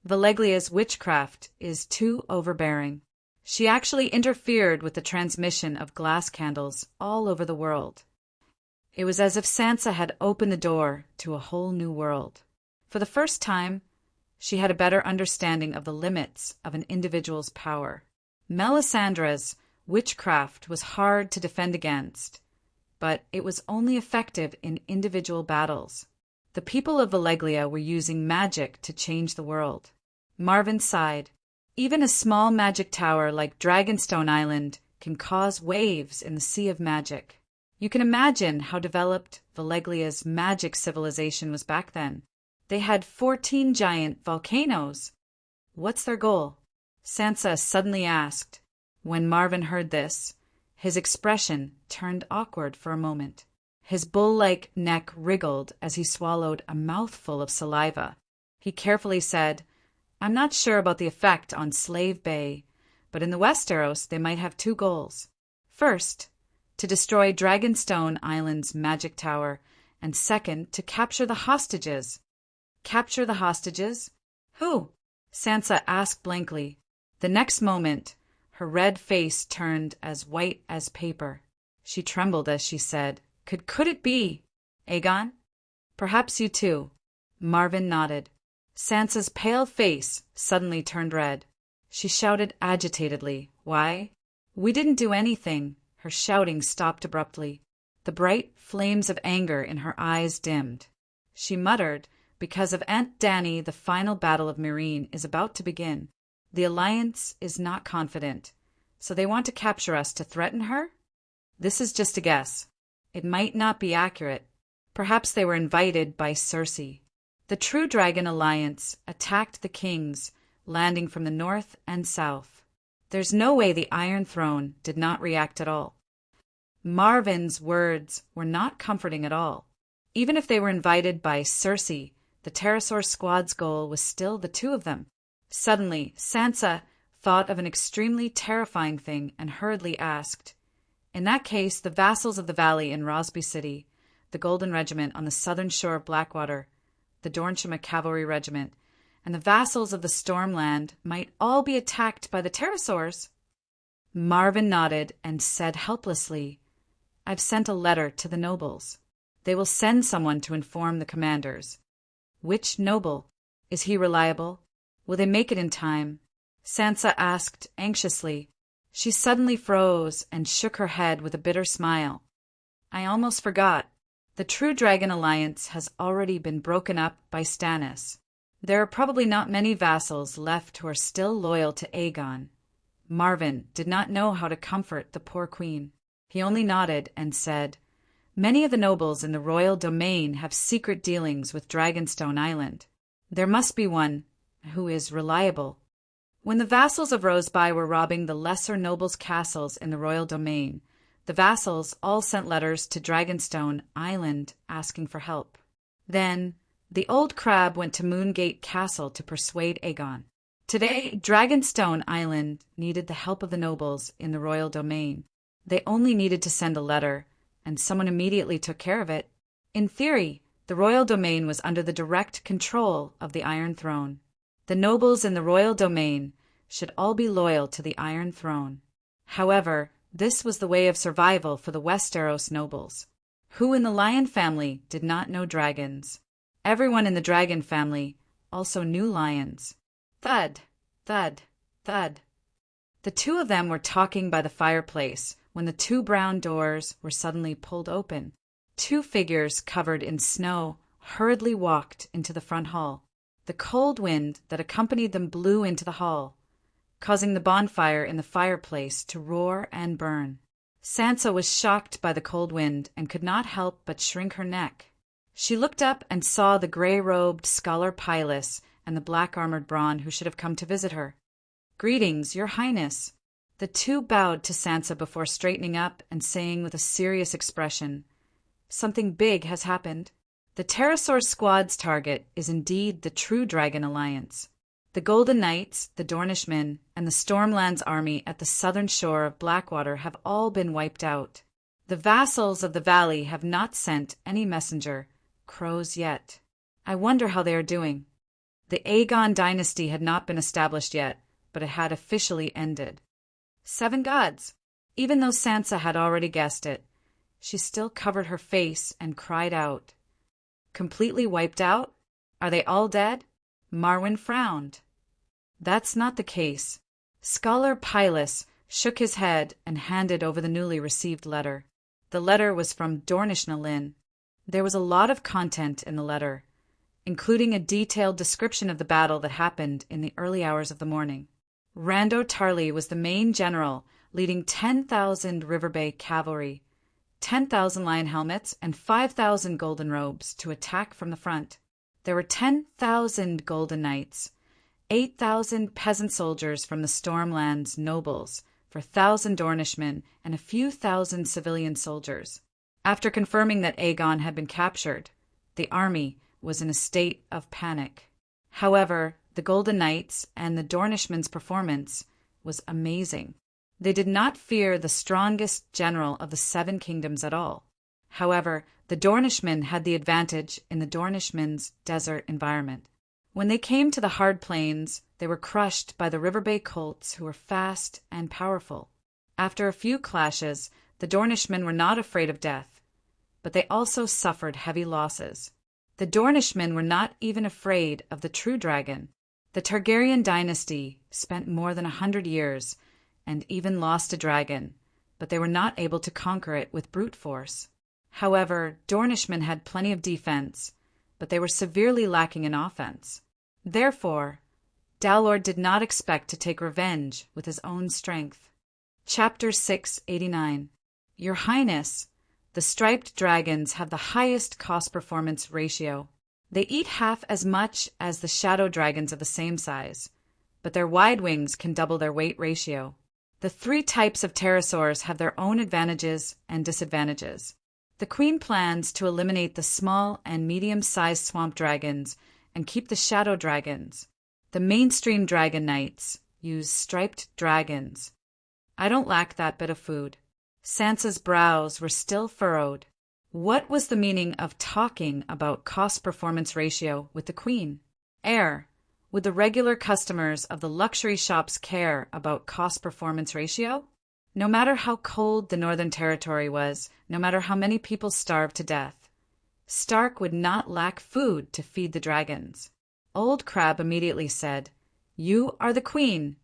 Valeglia's witchcraft is too overbearing. She actually interfered with the transmission of glass candles all over the world. It was as if Sansa had opened the door to a whole new world. For the first time, she had a better understanding of the limits of an individual's power. Melisandre's witchcraft was hard to defend against, but it was only effective in individual battles. The people of Valeglia were using magic to change the world. Marvin sighed. Even a small magic tower like Dragonstone Island can cause waves in the sea of magic. You can imagine how developed Valeglia's magic civilization was back then. They had 14 giant volcanoes. What's their goal? Sansa suddenly asked. When Marvin heard this, his expression turned awkward for a moment. His bull-like neck wriggled as he swallowed a mouthful of saliva. He carefully said, "I'm not sure about the effect on Slave Bay, but in the Westeros they might have two goals. First, to destroy Dragonstone Island's magic tower, and second, to capture the hostages." Capture the hostages? Who? Sansa asked blankly. The next moment, her red face turned as white as paper. She trembled as she said, Could it be? Aegon? Perhaps you too. Marvin nodded. Sansa's pale face suddenly turned red. She shouted agitatedly, Why? We didn't do anything. Her shouting stopped abruptly. The bright flames of anger in her eyes dimmed. She muttered, Because of Aunt Dany, the final battle of Meereen is about to begin. The Alliance is not confident, so they want to capture us to threaten her? This is just a guess. It might not be accurate. Perhaps they were invited by Cersei. The True Dragon Alliance attacked the kings, landing from the north and south. There's no way the Iron Throne did not react at all. Marvin's words were not comforting at all. Even if they were invited by Cersei, the Pterosaur squad's goal was still the two of them. Suddenly, Sansa thought of an extremely terrifying thing and hurriedly asked, In that case, the vassals of the valley in Rosby City, the Golden Regiment on the southern shore of Blackwater, the Dornshire Cavalry Regiment, and the vassals of the Stormland might all be attacked by the Pterosaurs? Marvin nodded and said helplessly, I've sent a letter to the nobles. They will send someone to inform the commanders. Which noble? Is he reliable? Will they make it in time? Sansa asked anxiously. She suddenly froze and shook her head with a bitter smile. I almost forgot. The True Dragon Alliance has already been broken up by Stannis. There are probably not many vassals left who are still loyal to Aegon. Marvin did not know how to comfort the poor queen. He only nodded and said, Many of the nobles in the royal domain have secret dealings with Dragonstone Island. There must be one who is reliable. When the vassals of Roseby were robbing the lesser nobles' castles in the royal domain, the vassals all sent letters to Dragonstone Island asking for help. Then, the old crab went to Moongate Castle to persuade Aegon. Today, Dragonstone Island needed the help of the nobles in the royal domain. They only needed to send a letter, and someone immediately took care of it. In theory, the royal domain was under the direct control of the Iron Throne. The nobles in the royal domain should all be loyal to the Iron Throne. However, this was the way of survival for the Westeros nobles, who in the Lion family did not know dragons. Everyone in the Dragon family also knew lions. Thud, thud, thud. The two of them were talking by the fireplace when the two brown doors were suddenly pulled open. Two figures covered in snow hurriedly walked into the front hall. The cold wind that accompanied them blew into the hall, causing the bonfire in the fireplace to roar and burn. Sansa was shocked by the cold wind and could not help but shrink her neck. She looked up and saw the gray-robed Scholar Pylus and the black-armored Bronn who should have come to visit her. "Greetings, your highness." The two bowed to Sansa before straightening up and saying with a serious expression, "Something big has happened. The Pterosaur Squad's target is indeed the true Dragon Alliance. The Golden Knights, the Dornishmen, and the Stormlands army at the southern shore of Blackwater have all been wiped out. The vassals of the valley have not sent any messenger, crows yet. I wonder how they are doing." The Aegon dynasty had not been established yet, but it had officially ended. 7 gods! Even though Sansa had already guessed it, she still covered her face and cried out. "Completely wiped out? Are they all dead?" Marwyn frowned. "That's not the case." Scholar Pylus shook his head and handed over the newly received letter. The letter was from Dornish Lyn. There was a lot of content in the letter, including a detailed description of the battle that happened in the early hours of the morning. Rando Tarly was the main general, leading 10,000 River Bay cavalry, 10,000 lion helmets, and 5,000 golden robes to attack from the front. There were 10,000 golden knights, 8,000 peasant soldiers from the Stormlands nobles, for 1,000 Dornishmen, and a few thousand civilian soldiers. After confirming that Aegon had been captured, the army was in a state of panic. However, the Golden Knights and the Dornishmen's performance was amazing. They did not fear the strongest general of the 7 kingdoms at all. However, the Dornishmen had the advantage in the Dornishmen's desert environment. When they came to the hard plains, they were crushed by the River Bay Colts, who were fast and powerful. After a few clashes, the Dornishmen were not afraid of death, but they also suffered heavy losses. The Dornishmen were not even afraid of the true dragon. The Targaryen dynasty spent more than 100 years and even lost a dragon, but they were not able to conquer it with brute force. However, Dornishmen had plenty of defense, but they were severely lacking in offense. Therefore, Dalor did not expect to take revenge with his own strength. Chapter 689. Your Highness, the striped dragons have the highest cost-performance ratio. They eat half as much as the shadow dragons of the same size, but their wide wings can double their weight ratio. The 3 types of pterosaurs have their own advantages and disadvantages. The Queen plans to eliminate the small and medium-sized swamp dragons and keep the shadow dragons. The mainstream dragon knights use striped dragons. I don't lack that bit of food. Sansa's brows were still furrowed. What was the meaning of talking about cost-performance ratio with the Queen? Would the regular customers of the luxury shops care about cost-performance ratio? No matter how cold the Northern Territory was, no matter how many people starved to death, Stark would not lack food to feed the dragons. Old Crab immediately said, "You are the Queen,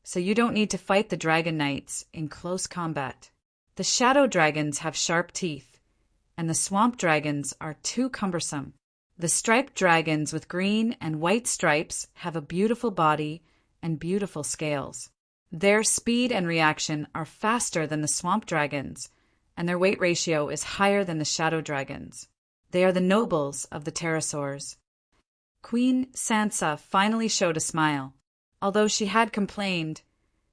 so you don't need to fight the Dragon Knights in close combat. The shadow dragons have sharp teeth, and the swamp dragons are too cumbersome. The striped dragons with green and white stripes have a beautiful body and beautiful scales. Their speed and reaction are faster than the swamp dragons, and their weight ratio is higher than the shadow dragons. They are the nobles of the pterosaurs. Queen Sansa finally showed a smile. Although she had complained,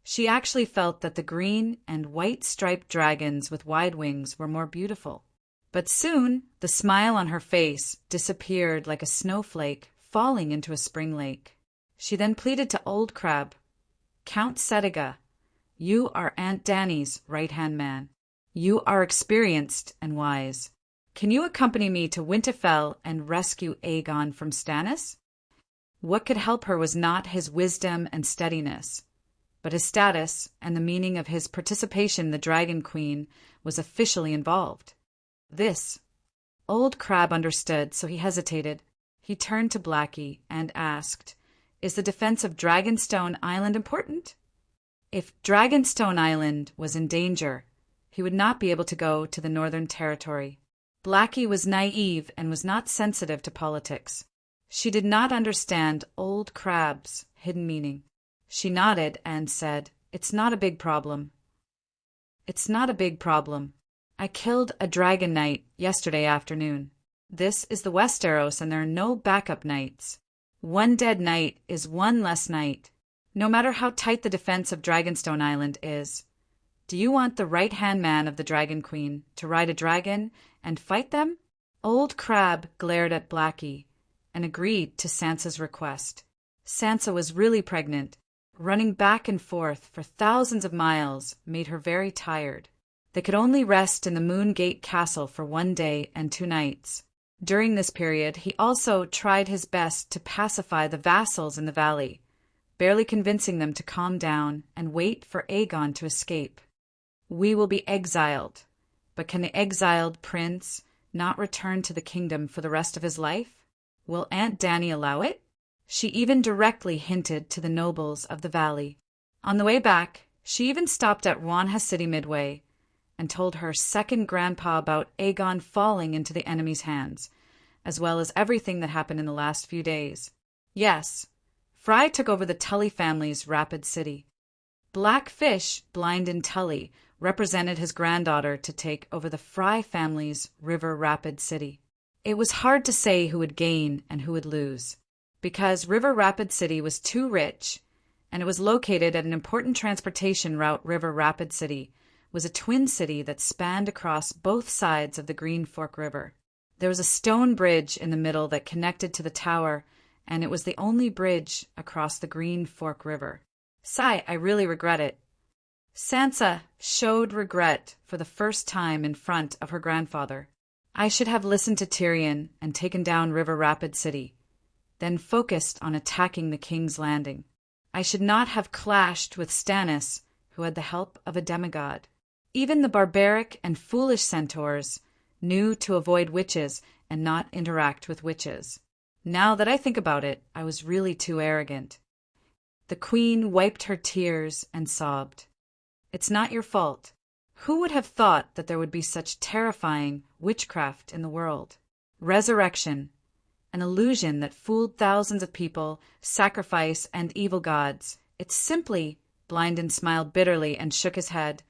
she actually felt that the green and white striped dragons with wide wings were more beautiful. But soon, the smile on her face disappeared like a snowflake falling into a spring lake. She then pleaded to Old Crab, "Count Setiga, you are Aunt Dany's right-hand man. You are experienced and wise. Can you accompany me to Winterfell and rescue Aegon from Stannis?" What could help her was not his wisdom and steadiness, but his status and the meaning of his participation in the Dragon Queen was officially involved. This. Old Crab understood, so he hesitated. He turned to Blackie and asked, "Is the defense of Dragonstone Island important?" If Dragonstone Island was in danger, he would not be able to go to the Northern Territory. Blackie was naive and was not sensitive to politics. She did not understand Old Crab's hidden meaning. She nodded and said, "It's not a big problem." "It's not a big problem. I killed a dragon knight yesterday afternoon. This is the Westeros and there are no backup knights. One dead knight is one less knight, no matter how tight the defense of Dragonstone Island is. Do you want the right-hand man of the Dragon Queen to ride a dragon and fight them?" Old Crab glared at Blackie and agreed to Sansa's request. Sansa was really pregnant. Running back and forth for thousands of miles made her very tired. They could only rest in the Moongate Castle for 1 day and 2 nights. During this period, he also tried his best to pacify the vassals in the valley, barely convincing them to calm down and wait for Aegon to escape. "We will be exiled, but can the exiled prince not return to the kingdom for the rest of his life? Will Aunt Dany allow it?" She even directly hinted to the nobles of the valley. On the way back, she even stopped at Wanha City midway and told her second grandpa about Aegon falling into the enemy's hands, as well as everything that happened in the last few days. Yes, Fry took over the Tully family's Rapid City. Blackfish, blind in Tully, represented his granddaughter to take over the Fry family's River Rapid City. It was hard to say who would gain and who would lose, because River Rapid City was too rich, and it was located at an important transportation route. River Rapid City was a twin city that spanned across both sides of the Green Fork River. There was a stone bridge in the middle that connected to the tower, and it was the only bridge across the Green Fork River. Sigh, I really regret it. Sansa showed regret for the first time in front of her grandfather. I should have listened to Tyrion and taken down River Rapid City, then focused on attacking the King's Landing. I should not have clashed with Stannis, who had the help of a demigod. Even the barbaric and foolish centaurs knew to avoid witches and not interact with witches. Now that I think about it, I was really too arrogant. The Queen wiped her tears and sobbed. "It's not your fault. Who would have thought that there would be such terrifying witchcraft in the world? Resurrection, an illusion that fooled thousands of people, sacrifice, and evil gods. It's simply..." Blindon smiled bitterly and shook his head,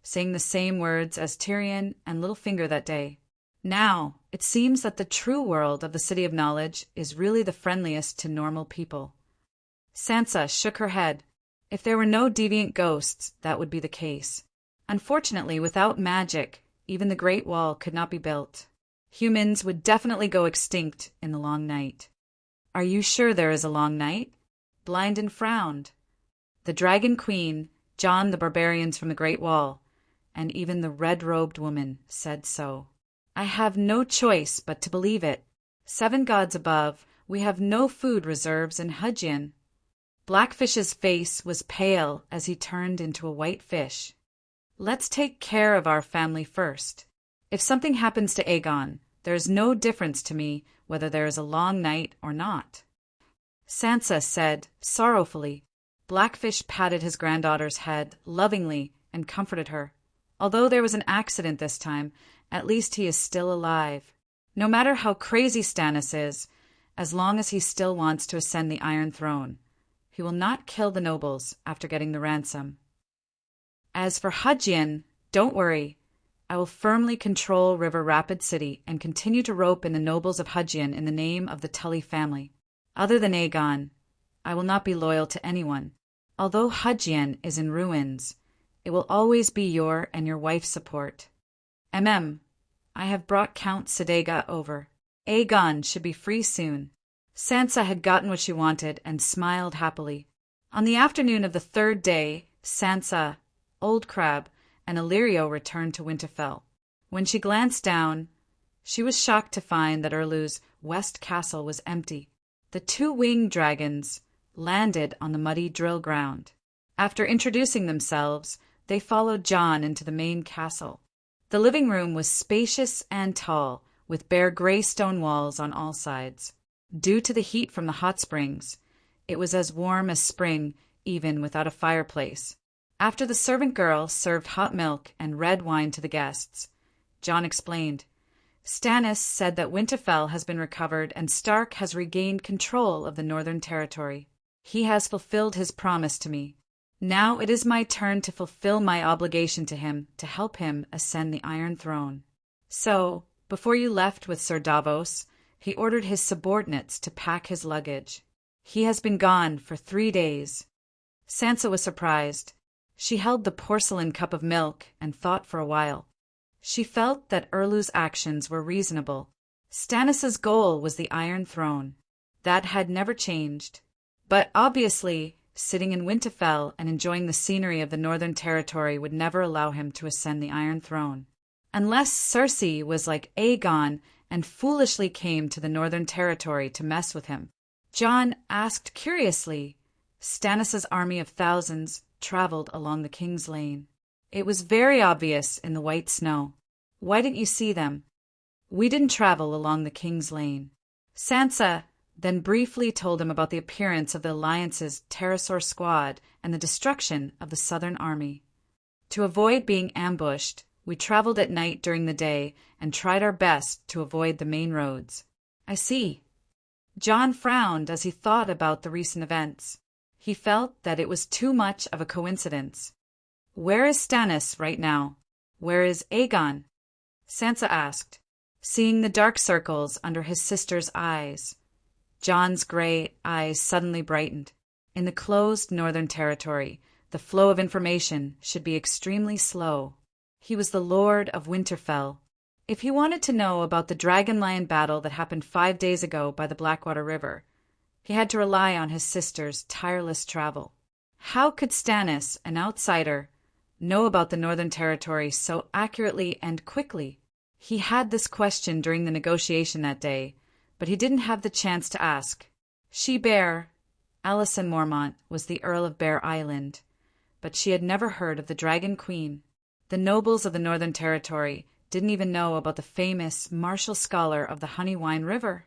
saying the same words as Tyrion and Littlefinger that day. Now, it seems that the true world of the City of Knowledge is really the friendliest to normal people. Sansa shook her head. If there were no deviant ghosts, that would be the case. Unfortunately, without magic, even the Great Wall could not be built. Humans would definitely go extinct in the long night. "Are you sure there is a long night?" Blindon frowned. The Dragon Queen, Jon the Barbarians from the Great Wall, and even the red-robed woman said so. I have no choice but to believe it. 7 gods above, we have no food reserves in Hudgin. Blackfish's face was pale as he turned into a white fish. Let's take care of our family first. If something happens to Aegon, there is no difference to me whether there is a long night or not. Sansa said sorrowfully. Blackfish patted his granddaughter's head lovingly and comforted her. Although there was an accident this time, at least he is still alive. No matter how crazy Stannis is, as long as he still wants to ascend the Iron Throne, he will not kill the nobles after getting the ransom. As for Hudgin, don't worry. I will firmly control River Rapid City and continue to rope in the nobles of Hudgian in the name of the Tully family. Other than Aegon, I will not be loyal to anyone. Although Hudgian is in ruins, it will always be your and your wife's support. I have brought Count Sedega over. Aegon should be free soon. Sansa had gotten what she wanted and smiled happily. On the afternoon of the third day, Sansa, Old Crab, and Illyrio returned to Winterfell. When she glanced down, she was shocked to find that Erlu's West Castle was empty. The two winged dragons landed on the muddy drill ground. After introducing themselves, they followed Jon into the main castle. The living room was spacious and tall, with bare gray stone walls on all sides. Due to the heat from the hot springs, it was as warm as spring, even without a fireplace. After the servant girl served hot milk and red wine to the guests, Jon explained, Stannis said that Winterfell has been recovered and Stark has regained control of the Northern Territory. He has fulfilled his promise to me. Now it is my turn to fulfill my obligation to him to help him ascend the Iron Throne. So, before you left with Sir Davos, he ordered his subordinates to pack his luggage. He has been gone for 3 days. Sansa was surprised. She held the porcelain cup of milk and thought for a while. She felt that Erlu's actions were reasonable. Stannis's goal was the Iron Throne. That had never changed. But obviously, sitting in Winterfell and enjoying the scenery of the Northern Territory would never allow him to ascend the Iron Throne. Unless Cersei was like Aegon and foolishly came to the Northern Territory to mess with him. Jon asked curiously. Stannis's army of thousands traveled along the King's Lane. It was very obvious in the white snow. Why didn't you see them? We didn't travel along the King's Lane. Sansa then briefly told him about the appearance of the Alliance's Pterosaur squad and the destruction of the Southern Army. To avoid being ambushed, we traveled at night during the day and tried our best to avoid the main roads. I see. Jon frowned as he thought about the recent events. He felt that it was too much of a coincidence. Where is Stannis right now? Where is Aegon? Sansa asked, seeing the dark circles under his sister's eyes. Jon's gray eyes suddenly brightened. In the closed Northern Territory, the flow of information should be extremely slow. He was the Lord of Winterfell. If he wanted to know about the Dragon-Lion battle that happened 5 days ago by the Blackwater River, he had to rely on his sister's tireless travel. How could Stannis, an outsider, know about the Northern Territory so accurately and quickly? He had this question during the negotiation that day, but he didn't have the chance to ask. She-Bear, Alicent Mormont, was the Earl of Bear Island, but she had never heard of the Dragon Queen. The nobles of the Northern Territory didn't even know about the famous martial scholar of the Honeywine River.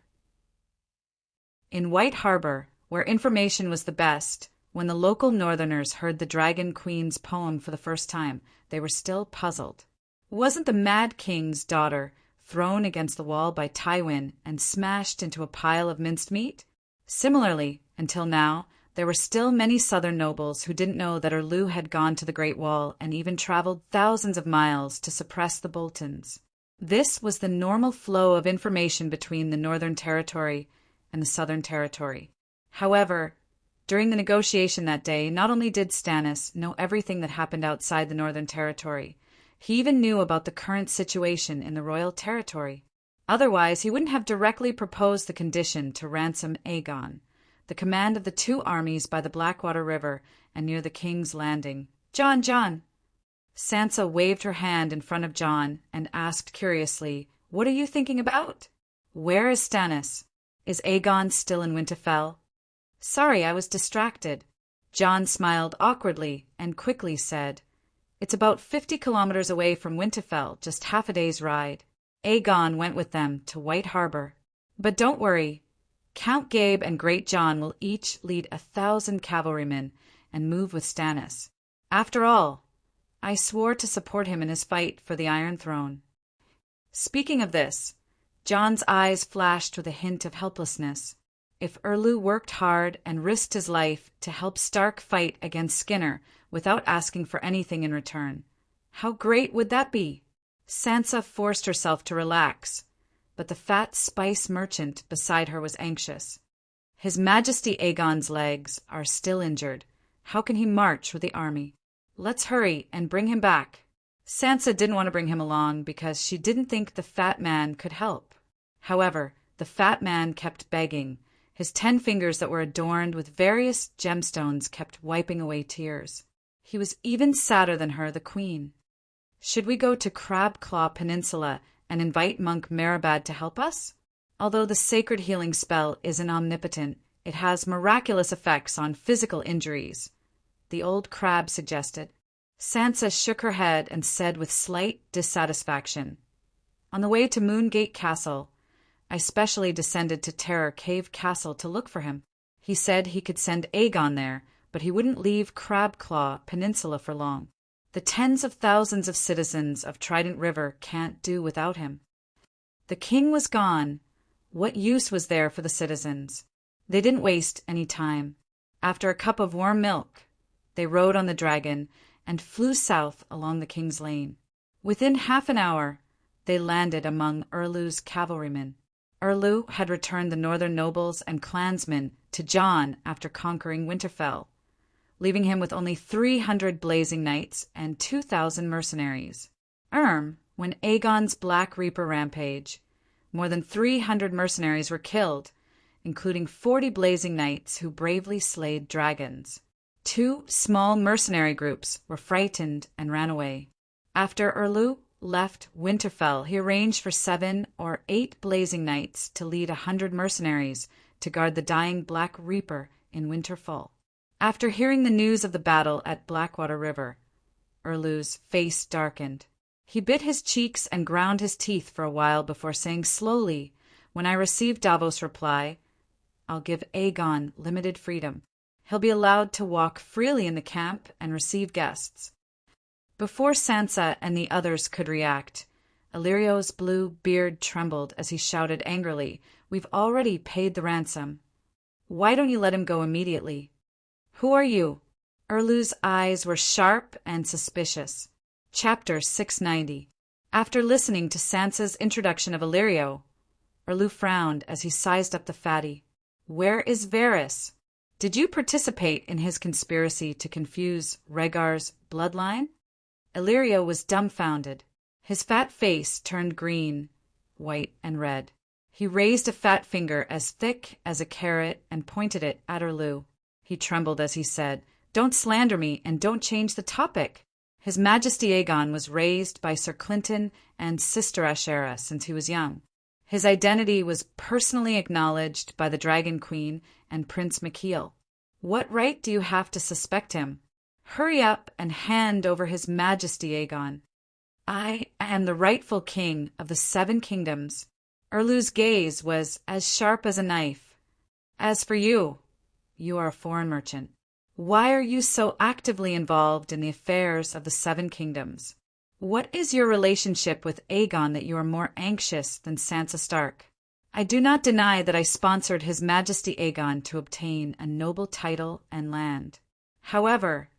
In White Harbor, where information was the best, when the local Northerners heard the Dragon Queen's poem for the first time, they were still puzzled. Wasn't the Mad King's daughter thrown against the wall by Tywin and smashed into a pile of minced meat? Similarly, until now, there were still many southern nobles who didn't know that Erlu had gone to the Great Wall and even traveled thousands of miles to suppress the Boltons. This was the normal flow of information between the Northern Territory and the Southern Territory. However, during the negotiation that day, not only did Stannis know everything that happened outside the Northern Territory, he even knew about the current situation in the Royal Territory. Otherwise, he wouldn't have directly proposed the condition to ransom Aegon, the command of the 2 armies by the Blackwater River and near the King's Landing. Jon! Sansa waved her hand in front of Jon and asked curiously, What are you thinking about? Where is Stannis? Is Aegon still in Winterfell? Sorry, I was distracted. Jon smiled awkwardly and quickly said, It's about 50 kilometers away from Winterfell, just half a day's ride. Aegon went with them to White Harbor. But don't worry, Count Gabe and Great John will each lead 1,000 cavalrymen and move with Stannis. After all, I swore to support him in his fight for the Iron Throne. Speaking of this, Jon's eyes flashed with a hint of helplessness. If Erlu worked hard and risked his life to help Stark fight against Skinner without asking for anything in return, how great would that be? Sansa forced herself to relax, but the fat spice merchant beside her was anxious. His Majesty Aegon's legs are still injured. How can he march with the army? Let's hurry and bring him back. Sansa didn't want to bring him along because she didn't think the fat man could help. However, the fat man kept begging. His 10 fingers that were adorned with various gemstones kept wiping away tears. He was even sadder than her, the queen. Should we go to Crabclaw Peninsula and invite Monk Meribad to help us? Although the sacred healing spell isn't omnipotent, it has miraculous effects on physical injuries, the old crab suggested. Sansa shook her head and said with slight dissatisfaction, "On the way to Moongate Castle, I specially descended to Terror Cave Castle to look for him. He said he could send Aegon there, but he wouldn't leave Crabclaw Peninsula for long. The tens of thousands of citizens of Trident River can't do without him." The king was gone. What use was there for the citizens? They didn't waste any time. After a cup of warm milk, they rode on the dragon and flew south along the King's Lane. Within half an hour, they landed among Erlu's cavalrymen. Erlu had returned the northern nobles and clansmen to Jon after conquering Winterfell, leaving him with only 300 blazing knights and 2,000 mercenaries. When Aegon's Black Reaper rampage, more than 300 mercenaries were killed, including 40 blazing knights who bravely slayed dragons. 2 small mercenary groups were frightened and ran away. After Erlu left Winterfell, he arranged for 7 or 8 blazing knights to lead 100 mercenaries to guard the dying Black Reaper in Winterfell. After hearing the news of the battle at Blackwater River, Erlu's face darkened. He bit his cheeks and ground his teeth for a while before saying slowly, "When I receive Davos' reply, I'll give Aegon limited freedom. He'll be allowed to walk freely in the camp and receive guests." Before Sansa and the others could react, Illyrio's blue beard trembled as he shouted angrily, "We've already paid the ransom. Why don't you let him go immediately? Who are you?" Erlu's eyes were sharp and suspicious. Chapter 690. After listening to Sansa's introduction of Illyrio, Erlu frowned as he sized up the fatty. "Where is Varys? Did you participate in his conspiracy to confuse Rhaegar's bloodline?" Illyrio was dumbfounded. His fat face turned green, white, and red. He raised a fat finger as thick as a carrot and pointed it at Erlu. He trembled as he said, "Don't slander me and don't change the topic." His Majesty Aegon was raised by Sir Clinton and Sister Ashera since he was young. His identity was personally acknowledged by the Dragon Queen and Prince Mikhael. What right do you have to suspect him? Hurry up and hand over His Majesty Aegon. I am the rightful king of the 7 kingdoms. Erlu's gaze was as sharp as a knife. As for you, you are a foreign merchant. Why are you so actively involved in the affairs of the 7 kingdoms? What is your relationship with Aegon that you are more anxious than Sansa Stark? I do not deny that I sponsored His Majesty Aegon to obtain a noble title and land. However,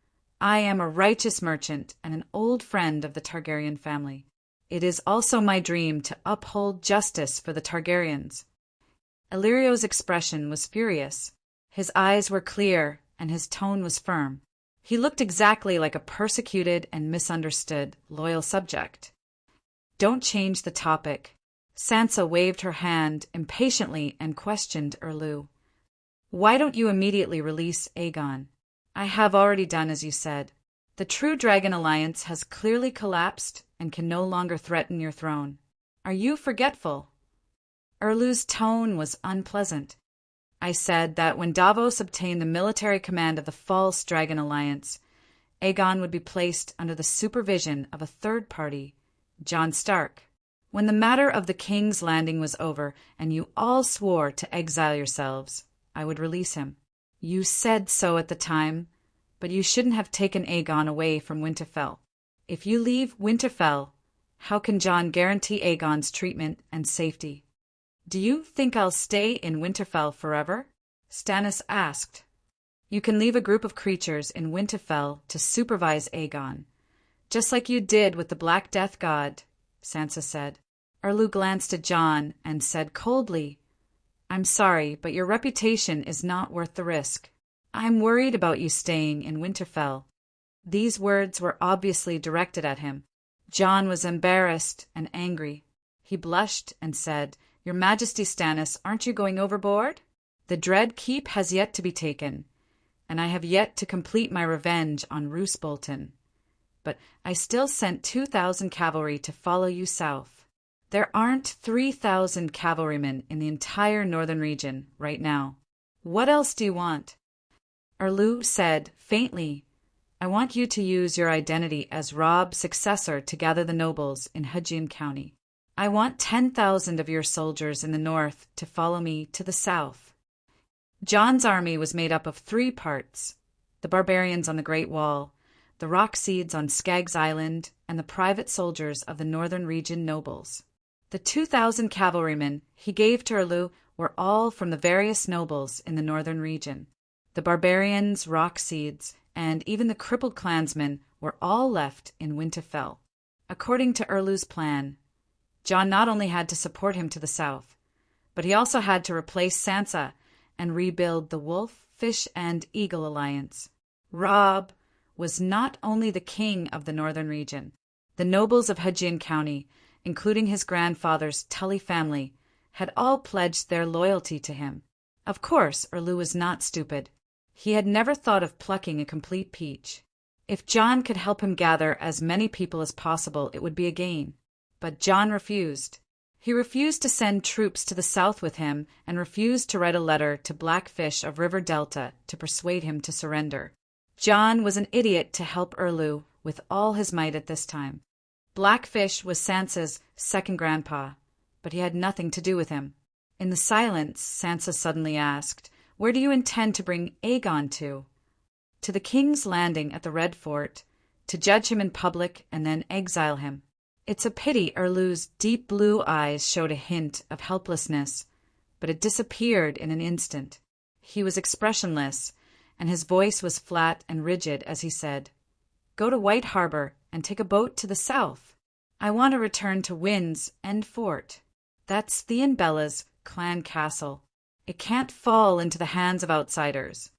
I am a righteous merchant and an old friend of the Targaryen family. It is also my dream to uphold justice for the Targaryens. Illyrio's expression was furious. His eyes were clear and his tone was firm. He looked exactly like a persecuted and misunderstood loyal subject. "Don't change the topic." Sansa waved her hand impatiently and questioned Erlu. "Why don't you immediately release Aegon?" "I have already done as you said. The True Dragon Alliance has clearly collapsed and can no longer threaten your throne. Are you forgetful?" Erlu's tone was unpleasant. "I said that when Davos obtained the military command of the false Dragon Alliance, Aegon would be placed under the supervision of a third party, Jon Stark. When the matter of the King's Landing was over and you all swore to exile yourselves, I would release him. You said so at the time, but you shouldn't have taken Aegon away from Winterfell. If you leave Winterfell, how can Jon guarantee Aegon's treatment and safety?" "Do you think I'll stay in Winterfell forever?" Stannis asked. "You can leave a group of creatures in Winterfell to supervise Aegon, just like you did with the Black Death God," Sansa said. Erlu glanced at Jon and said coldly, I'm sorry, but your reputation is not worth the risk. I'm worried about you staying in Winterfell. These words were obviously directed at him. Jon was embarrassed and angry. He blushed and said, Your Majesty Stannis, aren't you going overboard? The Dread Keep has yet to be taken, and I have yet to complete my revenge on Roose Bolton. But I still sent 2,000 cavalry to follow you south. There aren't 3,000 cavalrymen in the entire northern region right now. What else do you want? Erlu said faintly, I want you to use your identity as Robb's successor to gather the nobles in Hugin County. I want 10,000 of your soldiers in the north to follow me to the south. Jon's army was made up of 3 parts, the barbarians on the Great Wall, the Rockseeds on Skaggs Island, and the private soldiers of the northern region nobles. The 2,000 cavalrymen he gave to Erlu were all from the various nobles in the northern region. The barbarians, Rockseeds, and even the crippled clansmen were all left in Winterfell. According to Erlu's plan, Jon not only had to support him to the south, but he also had to replace Sansa and rebuild the Wolf, Fish, and Eagle alliance. Robb was not only the king of the northern region. The nobles of Hugin County, including his grandfather's Tully family, had all pledged their loyalty to him. Of course, Erlu was not stupid. He had never thought of plucking a complete peach. If Jon could help him gather as many people as possible, it would be a gain. But Jon refused. He refused to send troops to the south with him and refused to write a letter to Blackfish of River Delta to persuade him to surrender. Jon was an idiot to help Erlu with all his might at this time. Blackfish was Sansa's second grandpa, but he had nothing to do with him. In the silence, Sansa suddenly asked, Where do you intend to bring Aegon to? To the King's Landing at the Red Fort, to judge him in public and then exile him. It's a pity Erlu's deep blue eyes showed a hint of helplessness, but it disappeared in an instant. He was expressionless, and his voice was flat and rigid as he said, Go to White Harbor and take a boat to the south. I want to return to Wynn's End Fort. That's Theon Bella's clan castle. It can't fall into the hands of outsiders.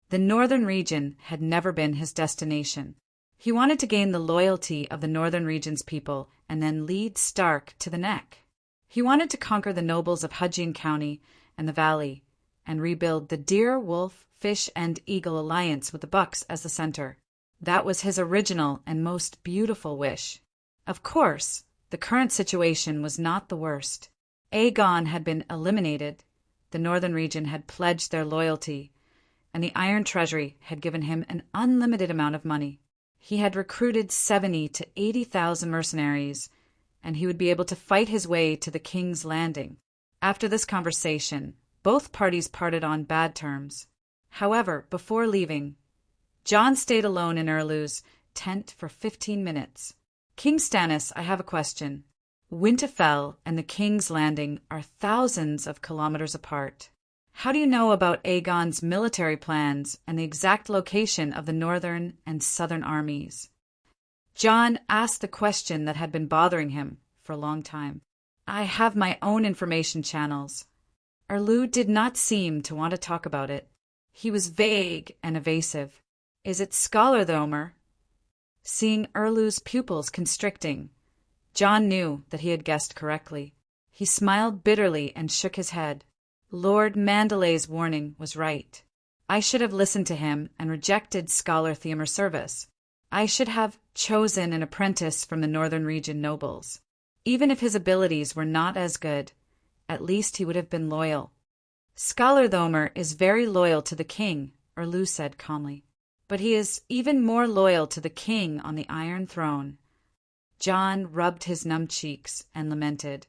The northern region had never been his destination. He wanted to gain the loyalty of the northern region's people and then lead Stark to the neck. He wanted to conquer the nobles of Hugin County and the Valley and rebuild the Deer, Wolf, Fish, and Eagle alliance with the Bucks as the center. That was his original and most beautiful wish. Of course, the current situation was not the worst. Aegon had been eliminated, the northern region had pledged their loyalty, and the Iron Treasury had given him an unlimited amount of money. He had recruited 70,000 to 80,000 mercenaries, and he would be able to fight his way to the King's Landing. After this conversation, both parties parted on bad terms. However, before leaving, Jon stayed alone in Erlu's tent for 15 minutes. King Stannis, I have a question. Winterfell and the King's Landing are thousands of kilometers apart. How do you know about Aegon's military plans and the exact location of the northern and southern armies? Jon asked the question that had been bothering him for a long time. I have my own information channels. Erlu did not seem to want to talk about it. He was vague and evasive. Is it Scholarthomer? Seeing Erlu's pupils constricting, Jon knew that he had guessed correctly. He smiled bitterly and shook his head. Lord Mandelay's warning was right. I should have listened to him and rejected Scholarthomer's service. I should have chosen an apprentice from the northern region nobles. Even if his abilities were not as good, at least he would have been loyal. Scholarthomer is very loyal to the king, Erlu said calmly. But he is even more loyal to the king on the Iron Throne. Jon rubbed his numb cheeks and lamented.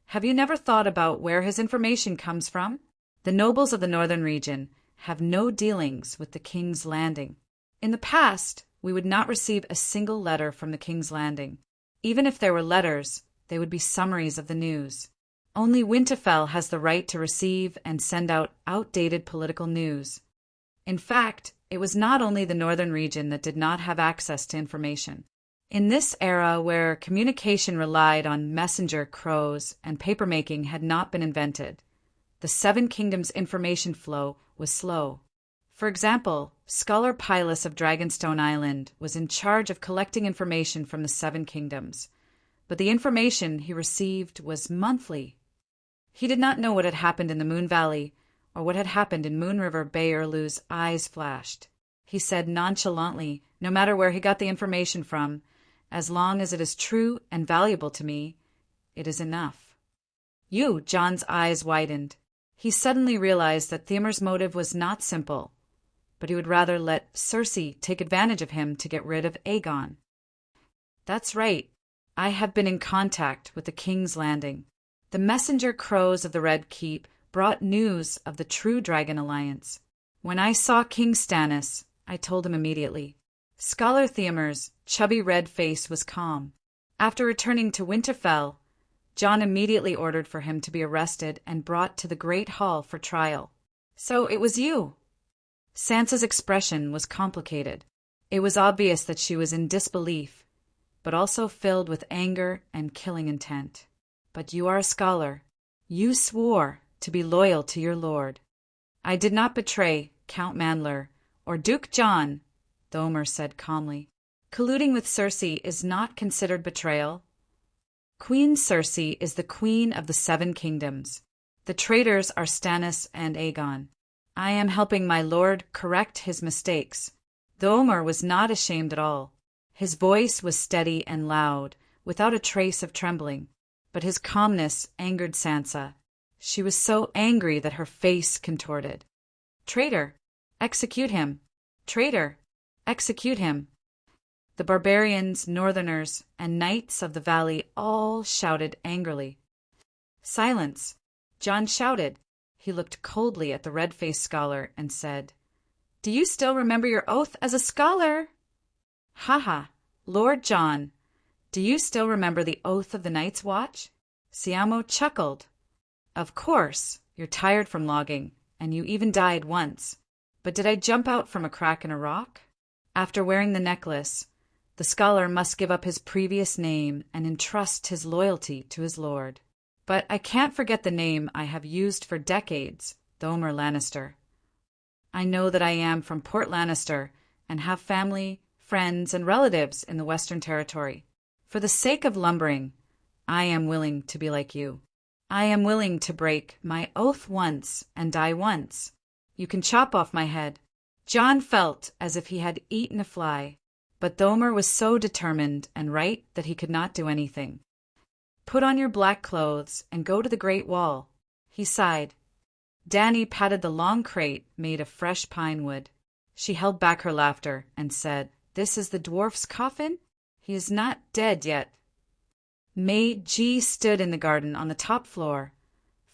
Have you never thought about where his information comes from? The nobles of the northern region have no dealings with the King's Landing. In the past, we would not receive a single letter from the King's Landing. Even if there were letters, they would be summaries of the news. Only Winterfell has the right to receive and send out outdated political news. In fact, it was not only the northern region that did not have access to information. In this era where communication relied on messenger crows and papermaking had not been invented, the Seven Kingdoms' information flow was slow. For example, Scholar Pylus of Dragonstone Island was in charge of collecting information from the Seven Kingdoms, but the information he received was monthly. He did not know what had happened in the Moon Valley or what had happened in Moon River. Bearloo's eyes flashed. He said nonchalantly, "No matter where he got the information from, as long as it is true and valuable to me, it is enough." John's eyes widened. He suddenly realized that Themer's motive was not simple, but he would rather let Cersei take advantage of him to get rid of Aegon. "That's right. I have been in contact with the King's Landing. The messenger crows of the Red Keep brought news of the true Dragon Alliance. When I saw King Stannis, I told him immediately." Scholar Themer's chubby red face was calm. After returning to Winterfell, Jon immediately ordered for him to be arrested and brought to the Great Hall for trial. "So it was you?" Sansa's expression was complicated. It was obvious that she was in disbelief, but also filled with anger and killing intent. "But you are a scholar. You swore to be loyal to your lord." "I did not betray Count Mandler or Duke John," Thomer said calmly. "Colluding with Cersei is not considered betrayal. Queen Cersei is the queen of the Seven Kingdoms. The traitors are Stannis and Aegon. I am helping my lord correct his mistakes." Thomer was not ashamed at all. His voice was steady and loud, without a trace of trembling. But his calmness angered Sansa. She was so angry that her face contorted. "Traitor! Execute him! Traitor! Execute him!" The barbarians, northerners, and knights of the valley all shouted angrily. "Silence!" Jon shouted. He looked coldly at the red-faced scholar and said, "Do you still remember your oath as a scholar?" "Ha ha! Lord Jon, do you still remember the oath of the Night's Watch?" Siamo chuckled. "Of course, you're tired from logging, and you even died once. But did I jump out from a crack in a rock?" After wearing the necklace, the scholar must give up his previous name and entrust his loyalty to his lord. "But I can't forget the name I have used for decades, Thomer Lannister. I know that I am from Port Lannister and have family, friends, and relatives in the Western Territory. For the sake of lumbering, I am willing to be like you. I am willing to break my oath once and die once. You can chop off my head." Jon felt as if he had eaten a fly, but Thomer was so determined and right that he could not do anything. "Put on your black clothes and go to the Great Wall," he sighed. Dany patted the long crate made of fresh pine wood. She held back her laughter and said, "This is the dwarf's coffin? He is not dead yet." Maid G stood in the garden on the top floor,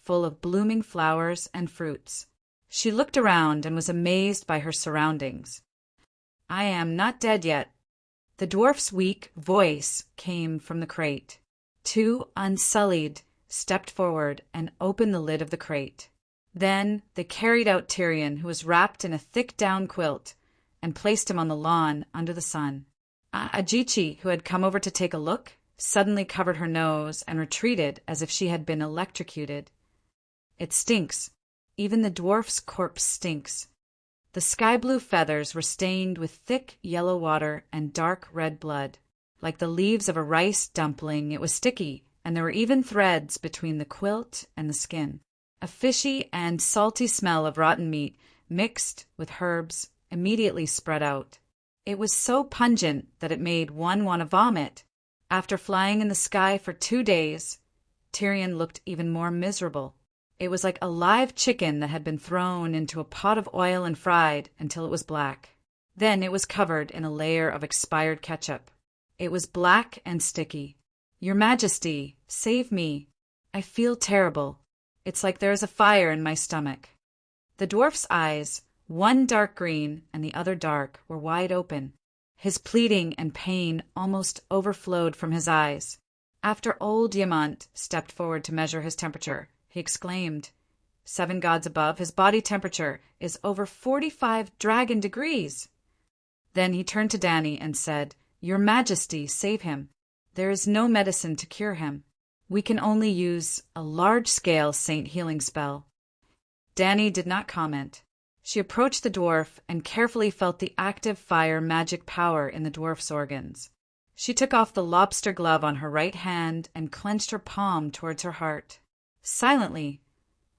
full of blooming flowers and fruits. She looked around and was amazed by her surroundings. "I am not dead yet." The dwarf's weak voice came from the crate. Two Unsullied stepped forward and opened the lid of the crate. Then they carried out Tyrion, who was wrapped in a thick down quilt, and placed him on the lawn under the sun. Ajichi, who had come over to take a look, suddenly covered her nose and retreated as if she had been electrocuted. "It stinks. Even the dwarf's corpse stinks." The sky-blue feathers were stained with thick yellow water and dark red blood. Like the leaves of a rice dumpling, it was sticky, and there were even threads between the quilt and the skin. A fishy and salty smell of rotten meat, mixed with herbs, immediately spread out. It was so pungent that it made one want to vomit. After flying in the sky for 2 days, Tyrion looked even more miserable. It was like a live chicken that had been thrown into a pot of oil and fried until it was black. Then it was covered in a layer of expired ketchup. It was black and sticky. "Your Majesty, save me. I feel terrible. It's like there is a fire in my stomach." The dwarf's eyes, one dark green and the other dark, were wide open. His pleading and pain almost overflowed from his eyes. After old Yamant stepped forward to measure his temperature, he exclaimed, "7 gods above, his body temperature is over 45 dragon degrees." Then he turned to Dany and said, "Your Majesty, save him. There is no medicine to cure him. We can only use a large-scale saint healing spell." Dany did not comment. She approached the dwarf and carefully felt the active fire magic power in the dwarf's organs. She took off the lobster glove on her right hand and clenched her palm towards her heart. Silently,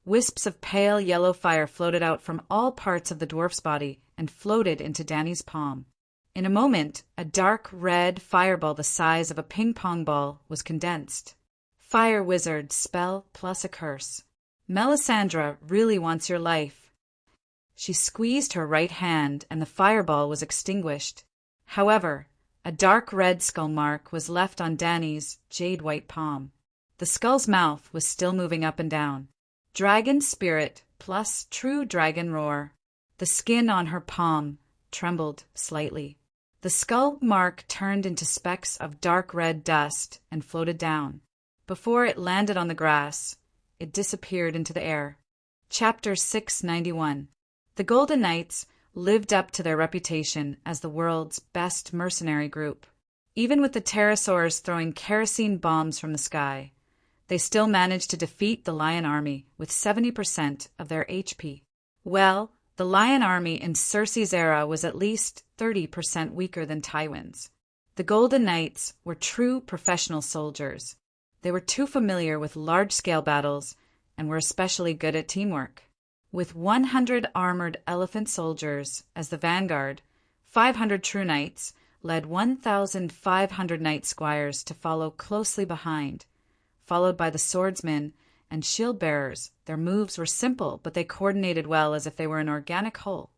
wisps of pale yellow fire floated out from all parts of the dwarf's body and floated into Dany's palm. In a moment, a dark red fireball the size of a ping-pong ball was condensed. Fire wizard spell plus a curse. Melisandre really wants your life. She squeezed her right hand and the fireball was extinguished. However, a dark red skull mark was left on Dany's jade-white palm. The skull's mouth was still moving up and down. Dragon spirit plus true dragon roar. The skin on her palm trembled slightly. The skull mark turned into specks of dark red dust and floated down. Before it landed on the grass, it disappeared into the air. Chapter 691. The Golden Knights lived up to their reputation as the world's best mercenary group. Even with the pterosaurs throwing kerosene bombs from the sky, they still managed to defeat the Lion Army with 70% of their HP. Well, the Lion Army in Cersei's era was at least 30% weaker than Tywin's. The Golden Knights were true professional soldiers. They were too familiar with large-scale battles and were especially good at teamwork. With 100 armored elephant soldiers as the vanguard, 500 true knights led 1,500 knight squires to follow closely behind, followed by the swordsmen and shield-bearers. Their moves were simple, but they coordinated well as if they were an organic whole.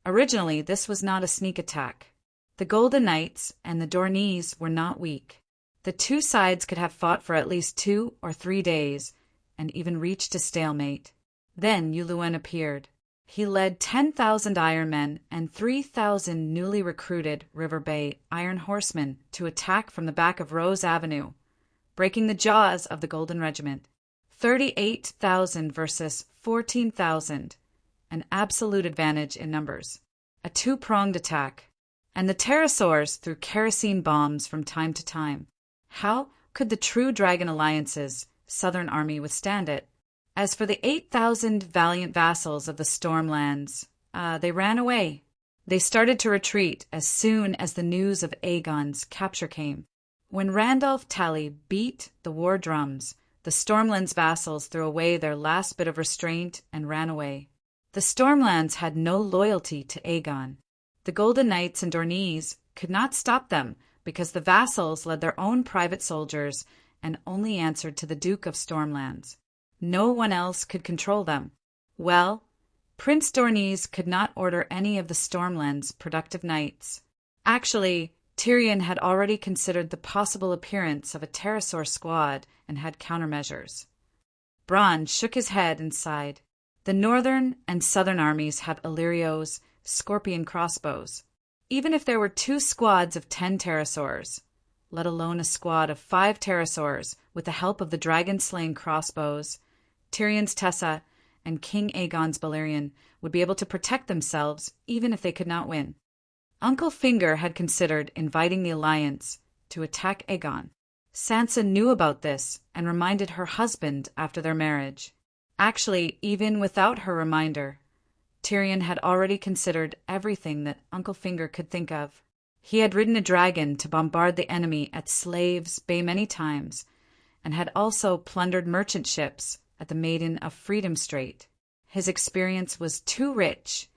Originally, this was not a sneak attack. The Golden Knights and the Dorneys were not weak. The two sides could have fought for at least 2 or 3 days and even reached a stalemate. Then Iluwin appeared. He led 10,000 Iron Men and 3,000 newly recruited River Bay Iron Horsemen to attack from the back of Rose Avenue, breaking the jaws of the Golden Regiment. 38,000 versus 14,000, an absolute advantage in numbers. A two-pronged attack. And the pterosaurs threw kerosene bombs from time to time. How could the true Dragon Alliance's Southern Army withstand it? As for the 8,000 valiant vassals of the Stormlands, they ran away. They started to retreat as soon as the news of Aegon's capture came. When Randolph Tally beat the war drums, the Stormlands vassals threw away their last bit of restraint and ran away. The Stormlands had no loyalty to Aegon. The Golden Knights and Dorneys could not stop them because the vassals led their own private soldiers and only answered to the Duke of Stormlands. No one else could control them. Well, Prince Dorneys could not order any of the Stormlands' productive knights. Actually, Tyrion had already considered the possible appearance of a pterosaur squad and had countermeasures. Bronn shook his head and sighed. The northern and southern armies had Illyrio's scorpion crossbows. Even if there were 2 squads of 10 pterosaurs, let alone a squad of 5 pterosaurs with the help of the dragon-slaying crossbows, Tyrion's Tessa and King Aegon's Balerion would be able to protect themselves even if they could not win. Uncle Finger had considered inviting the Alliance to attack Aegon. Sansa knew about this and reminded her husband after their marriage. Actually, even without her reminder, Tyrion had already considered everything that Uncle Finger could think of. He had ridden a dragon to bombard the enemy at Slaves Bay many times, and had also plundered merchant ships at the Maiden of Freedom Strait. His experience was too rich,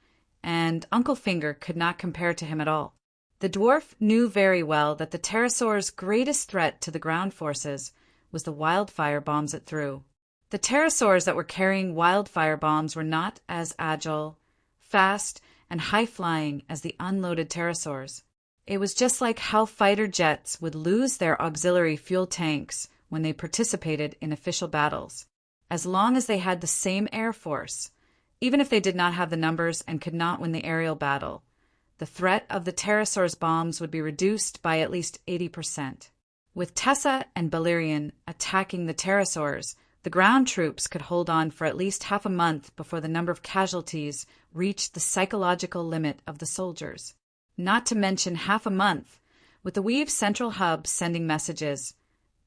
and Uncle Finger could not compare to him at all. The dwarf knew very well that the pterosaur's greatest threat to the ground forces was the wildfire bombs it threw. The pterosaurs that were carrying wildfire bombs were not as agile, fast, and high-flying as the unloaded pterosaurs. It was just like how fighter jets would lose their auxiliary fuel tanks when they participated in official battles. As long as they had the same air force, even if they did not have the numbers and could not win the aerial battle, the threat of the pterosaurs' bombs would be reduced by at least 80%. With Tessa and Balerion attacking the pterosaurs, the ground troops could hold on for at least half a month before the number of casualties reached the psychological limit of the soldiers. Not to mention half a month With the Weave's central hub sending messages,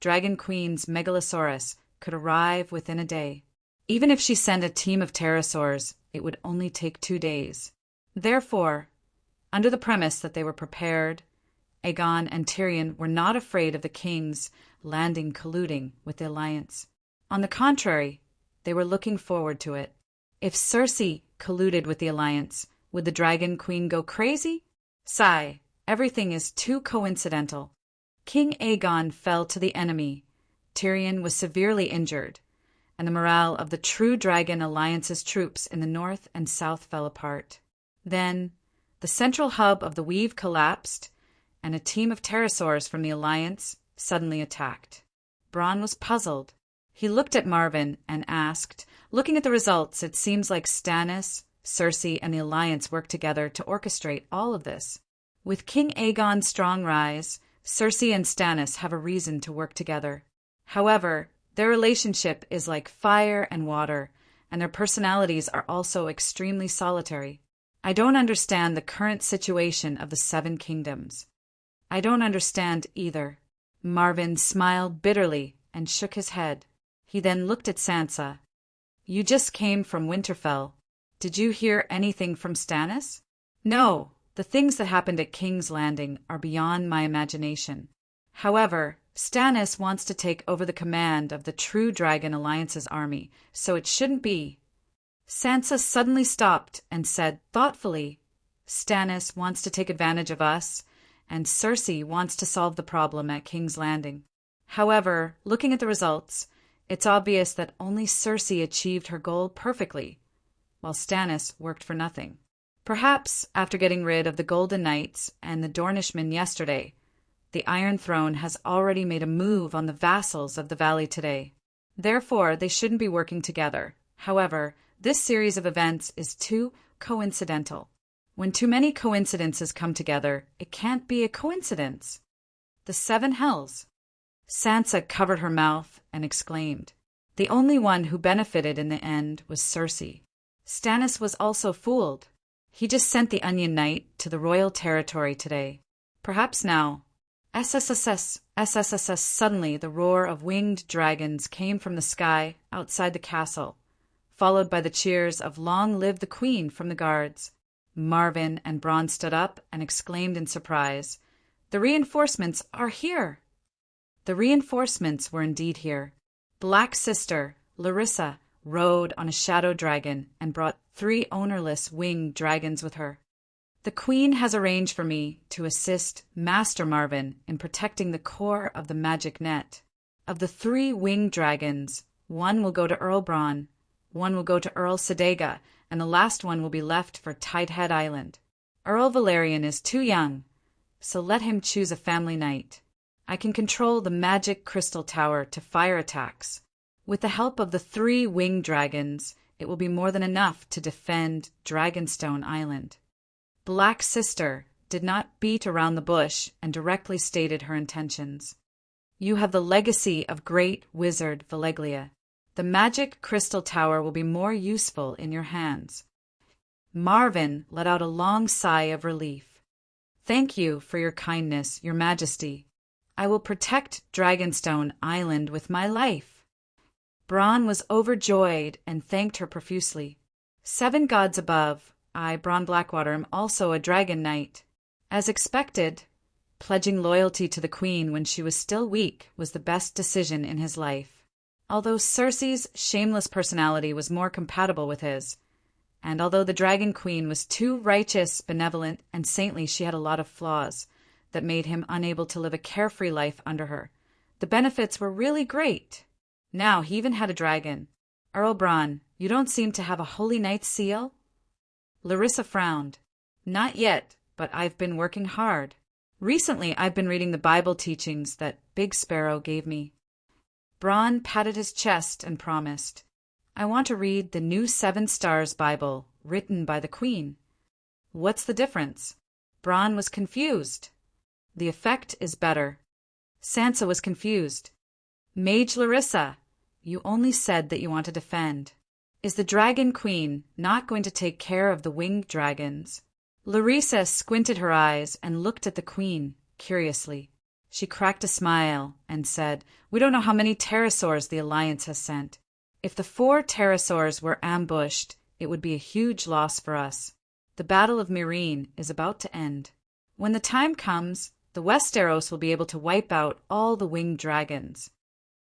Dragon Queen's Megalosaurus could arrive within a day. Even if she sent a team of pterosaurs, it would only take 2 days. Therefore, under the premise that they were prepared, Aegon and Tyrion were not afraid of the kings landing colluding with the Alliance. On the contrary, they were looking forward to it. If Cersei colluded with the Alliance, would the Dragon Queen go crazy? Sigh, everything is too coincidental. King Aegon fell to the enemy, Tyrion was severely injured, and the morale of the true Dragon Alliance's troops in the north and south fell apart. Then, the central hub of the Weave collapsed, and a team of pterosaurs from the Alliance suddenly attacked. Bronn was puzzled. He looked at Marvin and asked, "Looking at the results, it seems like Stannis, Cersei, and the Alliance worked together to orchestrate all of this. With King Aegon's strong rise, Cersei and Stannis have a reason to work together. However, their relationship is like fire and water, and their personalities are also extremely solitary. I don't understand the current situation of the Seven Kingdoms." "I don't understand either." Marvin smiled bitterly and shook his head. He then looked at Sansa. "You just came from Winterfell. Did you hear anything from Stannis?" "No, the things that happened at King's Landing are beyond my imagination. However, Stannis wants to take over the command of the true Dragon Alliance's army, so it shouldn't be." Sansa suddenly stopped and said thoughtfully, "Stannis wants to take advantage of us, and Cersei wants to solve the problem at King's Landing. However, looking at the results, it's obvious that only Cersei achieved her goal perfectly, while Stannis worked for nothing. Perhaps, after getting rid of the Golden Knights and the Dornishmen yesterday, the Iron Throne has already made a move on the vassals of the Valley today. Therefore, they shouldn't be working together. However, this series of events is too coincidental. When too many coincidences come together, it can't be a coincidence. The Seven Hells." Sansa covered her mouth and exclaimed. The only one who benefited in the end was Cersei. Stannis was also fooled. He just sent the Onion Knight to the royal territory today. Perhaps now. SSSS. Suddenly the roar of winged dragons came from the sky outside the castle, followed by the cheers of "Long live the Queen" from the guards. Marvin and Bronn stood up and exclaimed in surprise, "The reinforcements are here!" The reinforcements were indeed here. Black Sister, Larissa, rode on a shadow dragon and brought 3 ownerless winged dragons with her. "The Queen has arranged for me to assist Master Marvin in protecting the core of the magic net. Of the 3 winged dragons, 1 will go to Earl Bronn, 1 will go to Earl Sedega, and the last one will be left for Tidehead Island. Earl Valerian is too young, so let him choose a family knight. I can control the magic crystal tower to fire attacks. With the help of the 3 winged dragons, it will be more than enough to defend Dragonstone Island." Black Sister did not beat around the bush and directly stated her intentions. "You have the legacy of great wizard Valeglia. The magic crystal tower will be more useful in your hands." Marvin let out a long sigh of relief. "Thank you for your kindness, your majesty. I will protect Dragonstone Island with my life." Bronn was overjoyed and thanked her profusely. "7 gods above, I, Bronn Blackwater, am also a dragon knight. As expected, pledging loyalty to the Queen when she was still weak was the best decision in his life. Although Cersei's shameless personality was more compatible with his, and although the Dragon Queen was too righteous, benevolent, and saintly, she had a lot of flaws that made him unable to live a carefree life under her. The benefits were really great. Now he even had a dragon. Earl Bronn, you don't seem to have a Holy Knight's seal?" Larissa frowned. "Not yet, but I've been working hard. Recently I've been reading the Bible teachings that Big Sparrow gave me." Bronn patted his chest and promised, "I want to read the New 7 Stars Bible written by the Queen." "What's the difference?" Bronn was confused. "The effect is better." Sansa was confused. "Mage Larissa, you only said that you want to defend. Is the Dragon Queen not going to take care of the winged dragons?" Larissa squinted her eyes and looked at the Queen, curiously. She cracked a smile and said, "We don't know how many pterosaurs the Alliance has sent. If the 4 pterosaurs were ambushed, it would be a huge loss for us. The Battle of Myrene is about to end. When the time comes, the Westeros will be able to wipe out all the winged dragons."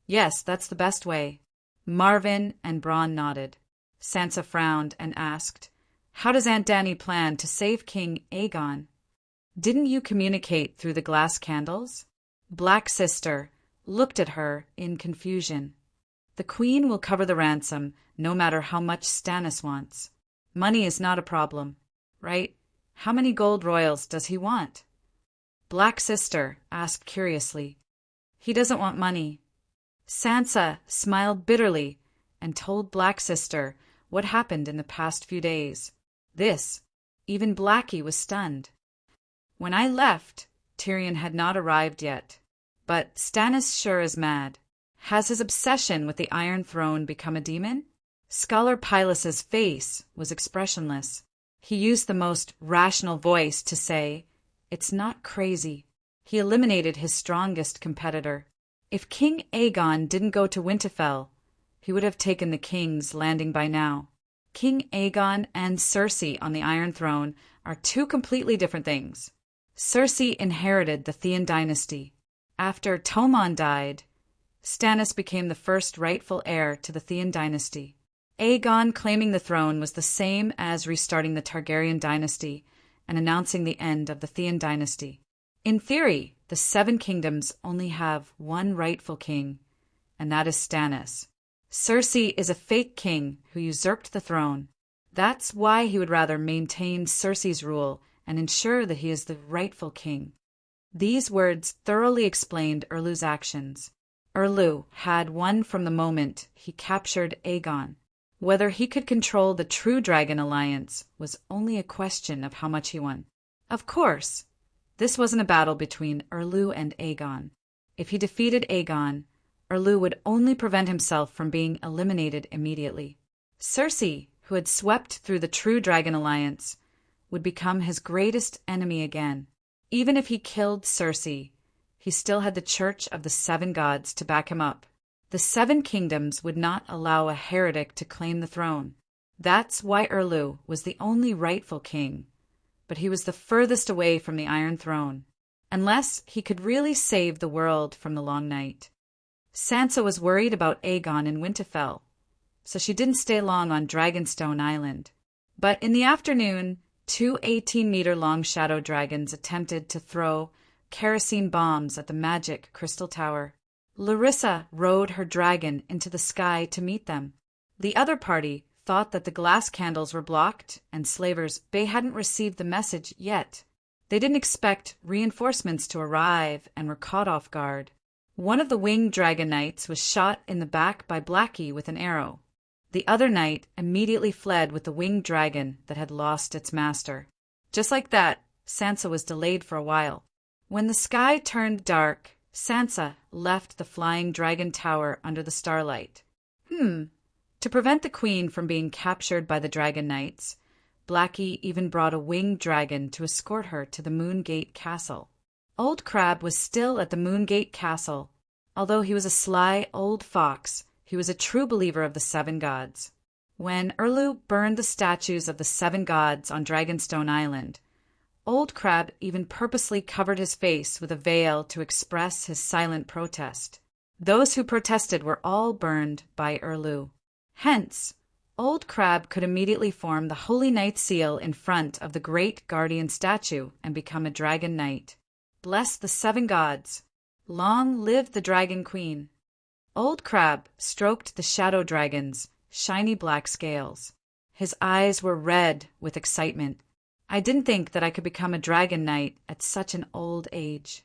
"Yes, that's the best way." Marvin and Bronn nodded. Sansa frowned and asked, "How does Aunt Dany plan to save King Aegon?" "Didn't you communicate through the glass candles?" Black Sister looked at her in confusion. "The Queen will cover the ransom, no matter how much Stannis wants. Money is not a problem, right? How many gold royals does he want?" Black Sister asked curiously. "He doesn't want money." Sansa smiled bitterly and told Black Sister what happened in the past few days. Even Blackie was stunned. "When I left, Tyrion had not arrived yet. But Stannis sure is mad. Has his obsession with the Iron Throne become a demon?" Scholar Pylus's face was expressionless. He used the most rational voice to say, "It's not crazy. He eliminated his strongest competitor. If King Aegon didn't go to Winterfell, he would have taken the King's Landing by now. King Aegon and Cersei on the Iron Throne are 2 completely different things. Cersei inherited the Theon dynasty. After Tommen died, Stannis became the first rightful heir to the Theon dynasty. Aegon claiming the throne was the same as restarting the Targaryen dynasty and announcing the end of the Theon dynasty. In theory, the 7 kingdoms only have one rightful king, and that is Stannis. Cersei is a fake king who usurped the throne. That's why he would rather maintain Cersei's rule and ensure that he is the rightful king." These words thoroughly explained Erlu's actions. Erlu had won from the moment he captured Aegon. Whether he could control the true Dragon Alliance was only a question of how much he won. Of course, this wasn't a battle between Erlu and Aegon. If he defeated Aegon, Erlu would only prevent himself from being eliminated immediately. Cersei, who had swept through the true Dragon Alliance, would become his greatest enemy again. Even if he killed Cersei, he still had the Church of the 7 Gods to back him up. The 7 kingdoms would not allow a heretic to claim the throne. That's why Erlu was the only rightful king, but he was the furthest away from the Iron Throne, unless he could really save the world from the Long Night. Sansa was worried about Aegon in Winterfell, so she didn't stay long on Dragonstone Island. But in the afternoon, 2 18-meter-long shadow dragons attempted to throw kerosene bombs at the magic Crystal Tower. Larissa rode her dragon into the sky to meet them. The other party thought that the glass candles were blocked and Slavers Bay hadn't received the message yet. They didn't expect reinforcements to arrive and were caught off guard. One of the winged dragon knights was shot in the back by Blackie with an arrow. The other knight immediately fled with the winged dragon that had lost its master. Just like that, Sansa was delayed for a while. When the sky turned dark, Sansa left the flying dragon tower under the starlight. To prevent the queen from being captured by the dragon knights, Blackie even brought a winged dragon to escort her to the Moongate Castle. Old Crab was still at the Moongate Castle. Although he was a sly old fox, he was a true believer of the 7 gods. When Erlu burned the statues of the 7 gods on Dragonstone Island, Old Crab even purposely covered his face with a veil to express his silent protest. Those who protested were all burned by Erlu. Hence, Old Crab could immediately form the Holy Knight seal in front of the great guardian statue and become a dragon knight. Bless the 7 gods. Long live the Dragon Queen. Old Crab stroked the shadow dragon's shiny black scales. His eyes were red with excitement. I didn't think that I could become a dragon knight at such an old age.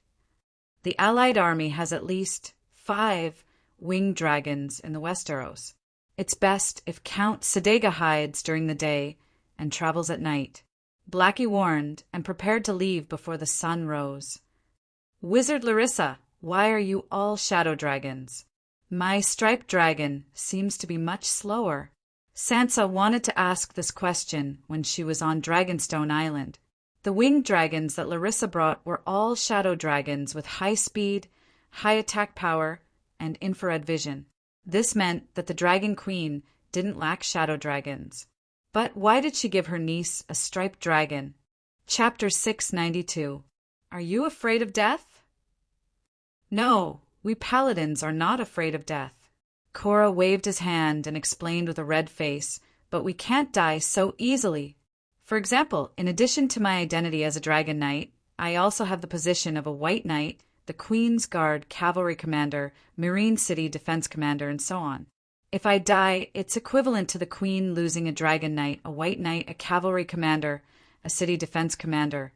The Allied army has at least 5 winged dragons in the Westeros. It's best if Count Sedega hides during the day and travels at night. Blackie warned and prepared to leave before the sun rose. Wizard Larissa, why are you all shadow dragons? My striped dragon seems to be much slower. Sansa wanted to ask this question when she was on Dragonstone Island, The winged dragons that Larissa brought were all shadow dragons with high speed, high attack power, and infrared vision. This meant that the Dragon Queen didn't lack shadow dragons. But why did she give her niece a striped dragon? Chapter 692. Are you afraid of death? No, we paladins are not afraid of death. Cora waved his hand and explained with a red face, but we can't die so easily. For example, in addition to my identity as a dragon knight, I also have the position of a white knight, the Queen's Guard cavalry commander, Marine City defense commander, and so on. If I die, it's equivalent to the Queen losing a dragon knight, a white knight, a cavalry commander, a city defense commander,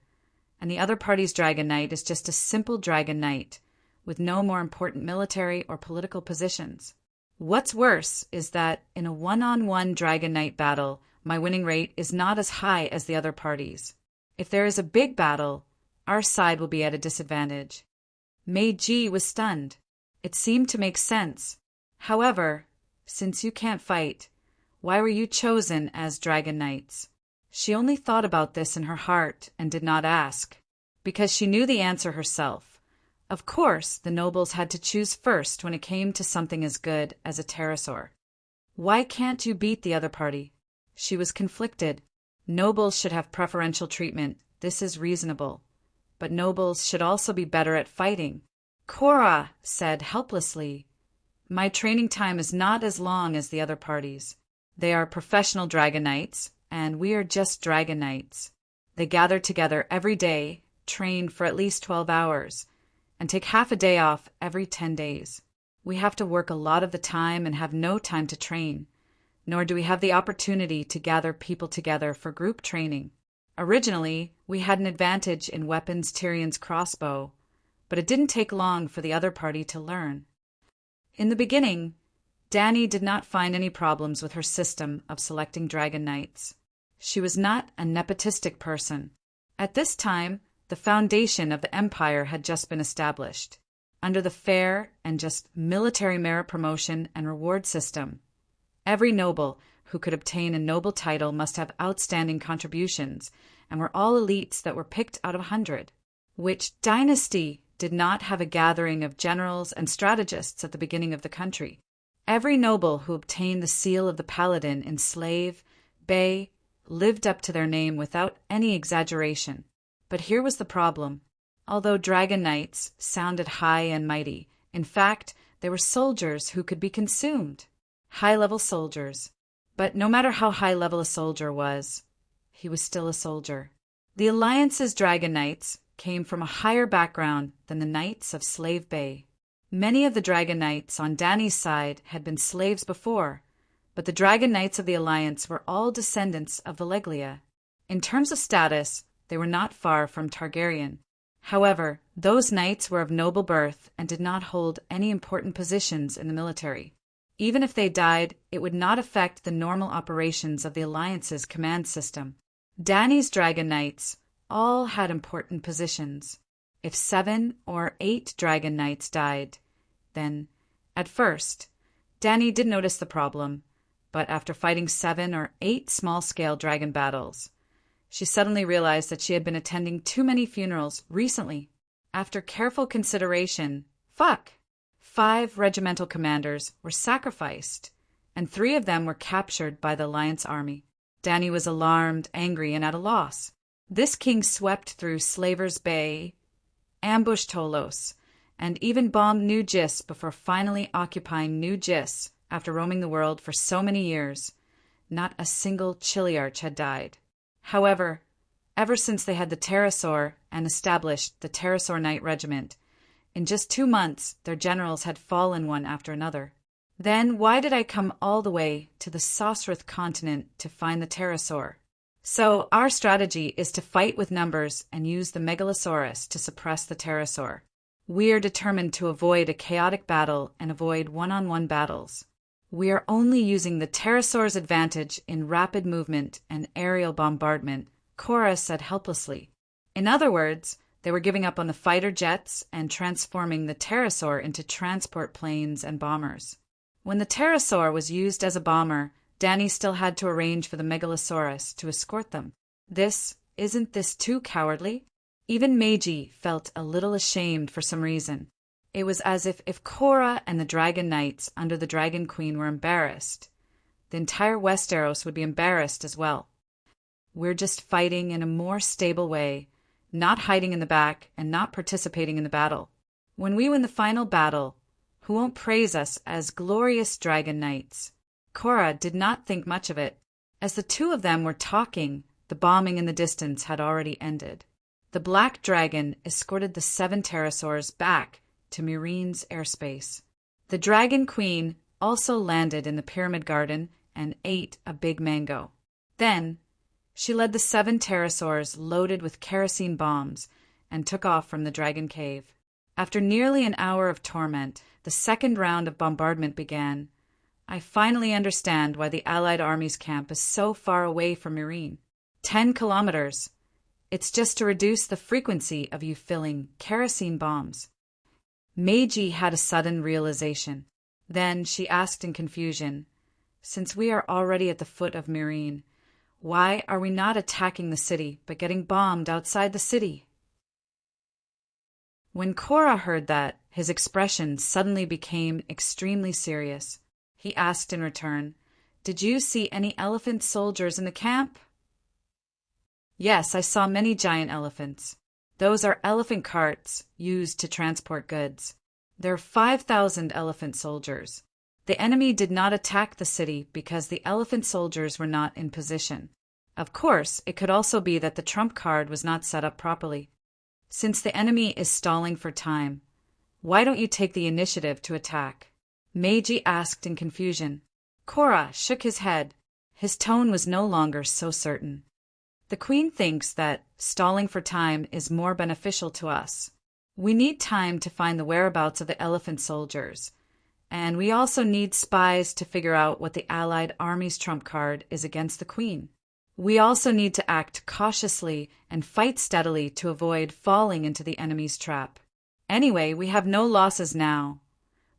and the other party's dragon knight is just a simple dragon knight, with no more important military or political positions. What's worse is that in a one-on-one dragon knight battle, my winning rate is not as high as the other party's. If there is a big battle, our side will be at a disadvantage. Meiji was stunned. It seemed to make sense. However, since you can't fight, why were you chosen as dragon knights? She only thought about this in her heart and did not ask, because she knew the answer herself. Of course, the nobles had to choose first when it came to something as good as a pterosaur. Why can't you beat the other party? She was conflicted. Nobles should have preferential treatment. This is reasonable. But nobles should also be better at fighting. Cora said helplessly, "My training time is not as long as the other parties. They are professional dragon knights, and we are just dragon knights. They gather together every day, train for at least 12 hours, and take half a day off every 10 days. We have to work a lot of the time and have no time to train, nor do we have the opportunity to gather people together for group training. Originally, we had an advantage in weapons Tyrion's crossbow, but it didn't take long for the other party to learn." In the beginning, Dany did not find any problems with her system of selecting dragon knights. She was not a nepotistic person. At this time, the foundation of the empire had just been established. Under the fair and just military merit promotion and reward system, every noble who could obtain a noble title must have outstanding contributions, and were all elites that were picked out of 100. Which dynasty did not have a gathering of generals and strategists at the beginning of the country? Every noble who obtained the seal of the paladin in Slave, Bay, lived up to their name without any exaggeration. But here was the problem. Although dragon knights sounded high and mighty, in fact, they were soldiers who could be consumed. High-level soldiers. But no matter how high-level a soldier was, he was still a soldier. The Alliance's dragon knights came from a higher background than the knights of Slave Bay. Many of the dragon knights on Dany's side had been slaves before, but the dragon knights of the Alliance were all descendants of the Leglia. In terms of status, they were not far from Targaryen. However, those knights were of noble birth and did not hold any important positions in the military. Even if they died, it would not affect the normal operations of the Alliance's command system. Dany's dragon knights all had important positions. If 7 or 8 dragon knights died, then, at first, Dany did notice the problem, but after fighting 7 or 8 small-scale dragon battles, she suddenly realized that she had been attending too many funerals recently. After careful consideration, 5 regimental commanders were sacrificed, and 3 of them were captured by the Alliance army. Dany was alarmed, angry, and at a loss. This king swept through Slaver's Bay, ambushed Tolos, and even bombed New Gis before finally occupying New Gis after roaming the world for so many years. Not a single Chiliarch had died. However, ever since they had the pterosaur and established the Pterosaur Knight Regiment, in just 2 months their generals had fallen one after another. Then why did I come all the way to the Sosrith continent to find the pterosaur? So our strategy is to fight with numbers and use the Megalosaurus to suppress the pterosaur. We are determined to avoid a chaotic battle and avoid one-on-one battles. We are only using the pterosaur's advantage in rapid movement and aerial bombardment, Cora said helplessly. In other words, they were giving up on the fighter jets and transforming the pterosaur into transport planes and bombers. When the pterosaur was used as a bomber, Dany still had to arrange for the Megalosaurus to escort them. This Isn't this too cowardly? Even Meiji felt a little ashamed for some reason. It was as if Korra and the Dragon Knights under the Dragon Queen were embarrassed. The entire Westeros would be embarrassed as well. We're just fighting in a more stable way, not hiding in the back and not participating in the battle. When we win the final battle, who won't praise us as glorious Dragon Knights? Korra did not think much of it. As the two of them were talking, the bombing in the distance had already ended. The Black Dragon escorted the 7 pterosaurs back to Meereen's airspace. The Dragon Queen also landed in the Pyramid Garden and ate a big mango. Then, she led the 7 pterosaurs loaded with kerosene bombs and took off from the Dragon Cave. After nearly an hour of torment, the second round of bombardment began. I finally understand why the Allied Army's camp is so far away from Meereen. 10 kilometers. It's just to reduce the frequency of you filling kerosene bombs. Meiji had a sudden realization. Then she asked in confusion, "Since we are already at the foot of Meereen, why are we not attacking the city but getting bombed outside the city?" When Korra heard that, his expression suddenly became extremely serious. He asked in return, "Did you see any elephant soldiers in the camp?" "Yes, I saw many giant elephants. Those are elephant carts used to transport goods. There are 5,000 elephant soldiers. The enemy did not attack the city because the elephant soldiers were not in position. Of course, it could also be that the trump card was not set up properly. Since the enemy is stalling for time, why don't you take the initiative to attack?" Meiji asked in confusion. Korra shook his head. His tone was no longer so certain. "The Queen thinks that stalling for time is more beneficial to us. We need time to find the whereabouts of the elephant soldiers, and we also need spies to figure out what the Allied Army's trump card is against the Queen. We also need to act cautiously and fight steadily to avoid falling into the enemy's trap. Anyway, we have no losses now,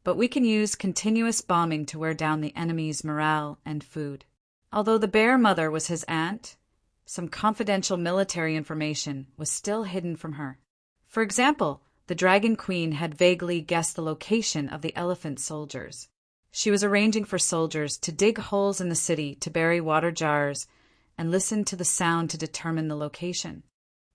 but we can use continuous bombing to wear down the enemy's morale and food." Although the Bear Mother was his aunt, some confidential military information was still hidden from her. For example, the Dragon Queen had vaguely guessed the location of the elephant soldiers. She was arranging for soldiers to dig holes in the city to bury water jars and listen to the sound to determine the location.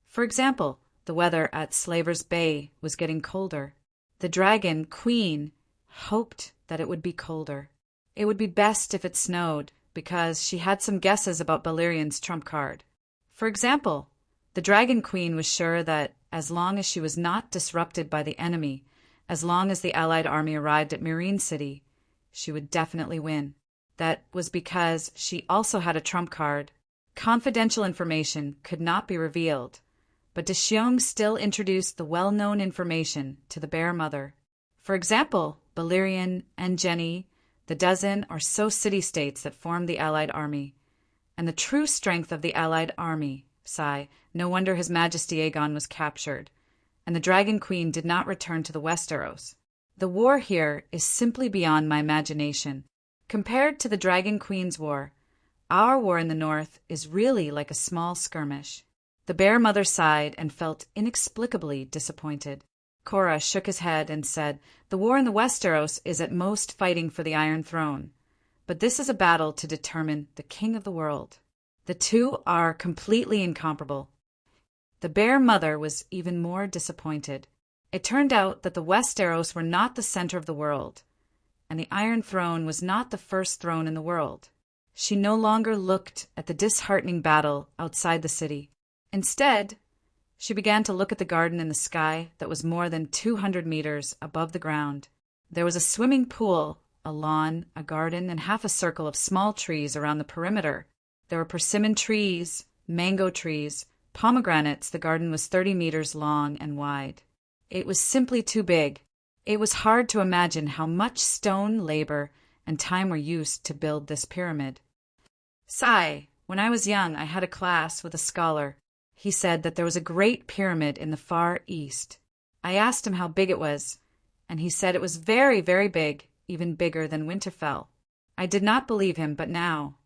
For example, the weather at Slaver's Bay was getting colder. The Dragon Queen hoped that it would be colder. It would be best if it snowed, because she had some guesses about Balerian's trump card. For example, the Dragon Queen was sure that as long as she was not disrupted by the enemy, as long as the Allied army arrived at Meereen City, she would definitely win. That was because she also had a trump card. Confidential information could not be revealed, but De Xiong still introduced the well-known information to the Bear Mother. For example, Balerion and Jenny, the dozen or so city-states that formed the Allied army, and the true strength of the Allied army. Sigh, no wonder His Majesty Aegon was captured, and the Dragon Queen did not return to the Westeros. The war here is simply beyond my imagination. Compared to the Dragon Queen's war, our war in the north is really like a small skirmish. The Bear Mother sighed and felt inexplicably disappointed. Korra shook his head and said, "The war in the Westeros is at most fighting for the Iron Throne, but this is a battle to determine the king of the world. The two are completely incomparable." The Bear Mother was even more disappointed. It turned out that the Westeros were not the center of the world, and the Iron Throne was not the first throne in the world. She no longer looked at the disheartening battle outside the city. Instead, she began to look at the garden in the sky that was more than 200 meters above the ground. There was a swimming pool, a lawn, a garden, and half a circle of small trees around the perimeter. There were persimmon trees, mango trees, pomegranates. The garden was 30 meters long and wide. It was simply too big. It was hard to imagine how much stone, labor, and time were used to build this pyramid. Sigh, when I was young, I had a class with a scholar. He said that there was a great pyramid in the far east. I asked him how big it was, and he said it was very, very big, even bigger than Winterfell. I did not believe him, but now.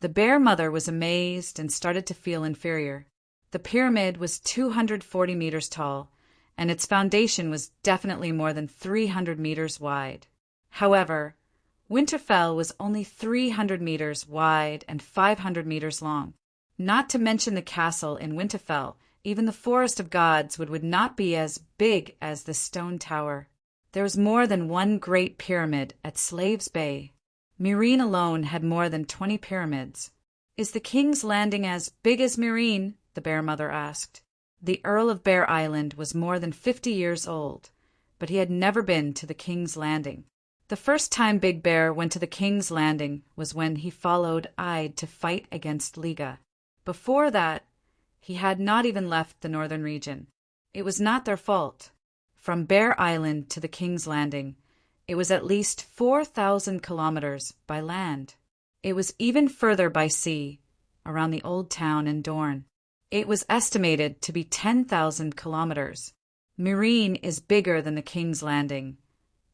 The Bear Mother was amazed and started to feel inferior. The pyramid was 240 meters tall, and its foundation was definitely more than 300 meters wide. However, Winterfell was only 300 meters wide and 500 meters long. Not to mention the castle in Winterfell, even the Forest of Gods would not be as big as the stone tower. There was more than one great pyramid at Slaves Bay. Meereen alone had more than 20 pyramids. "Is the King's Landing as big as Meereen?" the Bear Mother asked. The Earl of Bear Island was more than 50 years old, but he had never been to the King's Landing. The first time Big Bear went to the King's Landing was when he followed Ide to fight against Liga. Before that, he had not even left the northern region. It was not their fault. From Bear Island to the King's Landing, it was at least 4,000 kilometers by land. It was even further by sea, around the old town in Dorne. It was estimated to be 10,000 kilometers. Meereen is bigger than the King's Landing,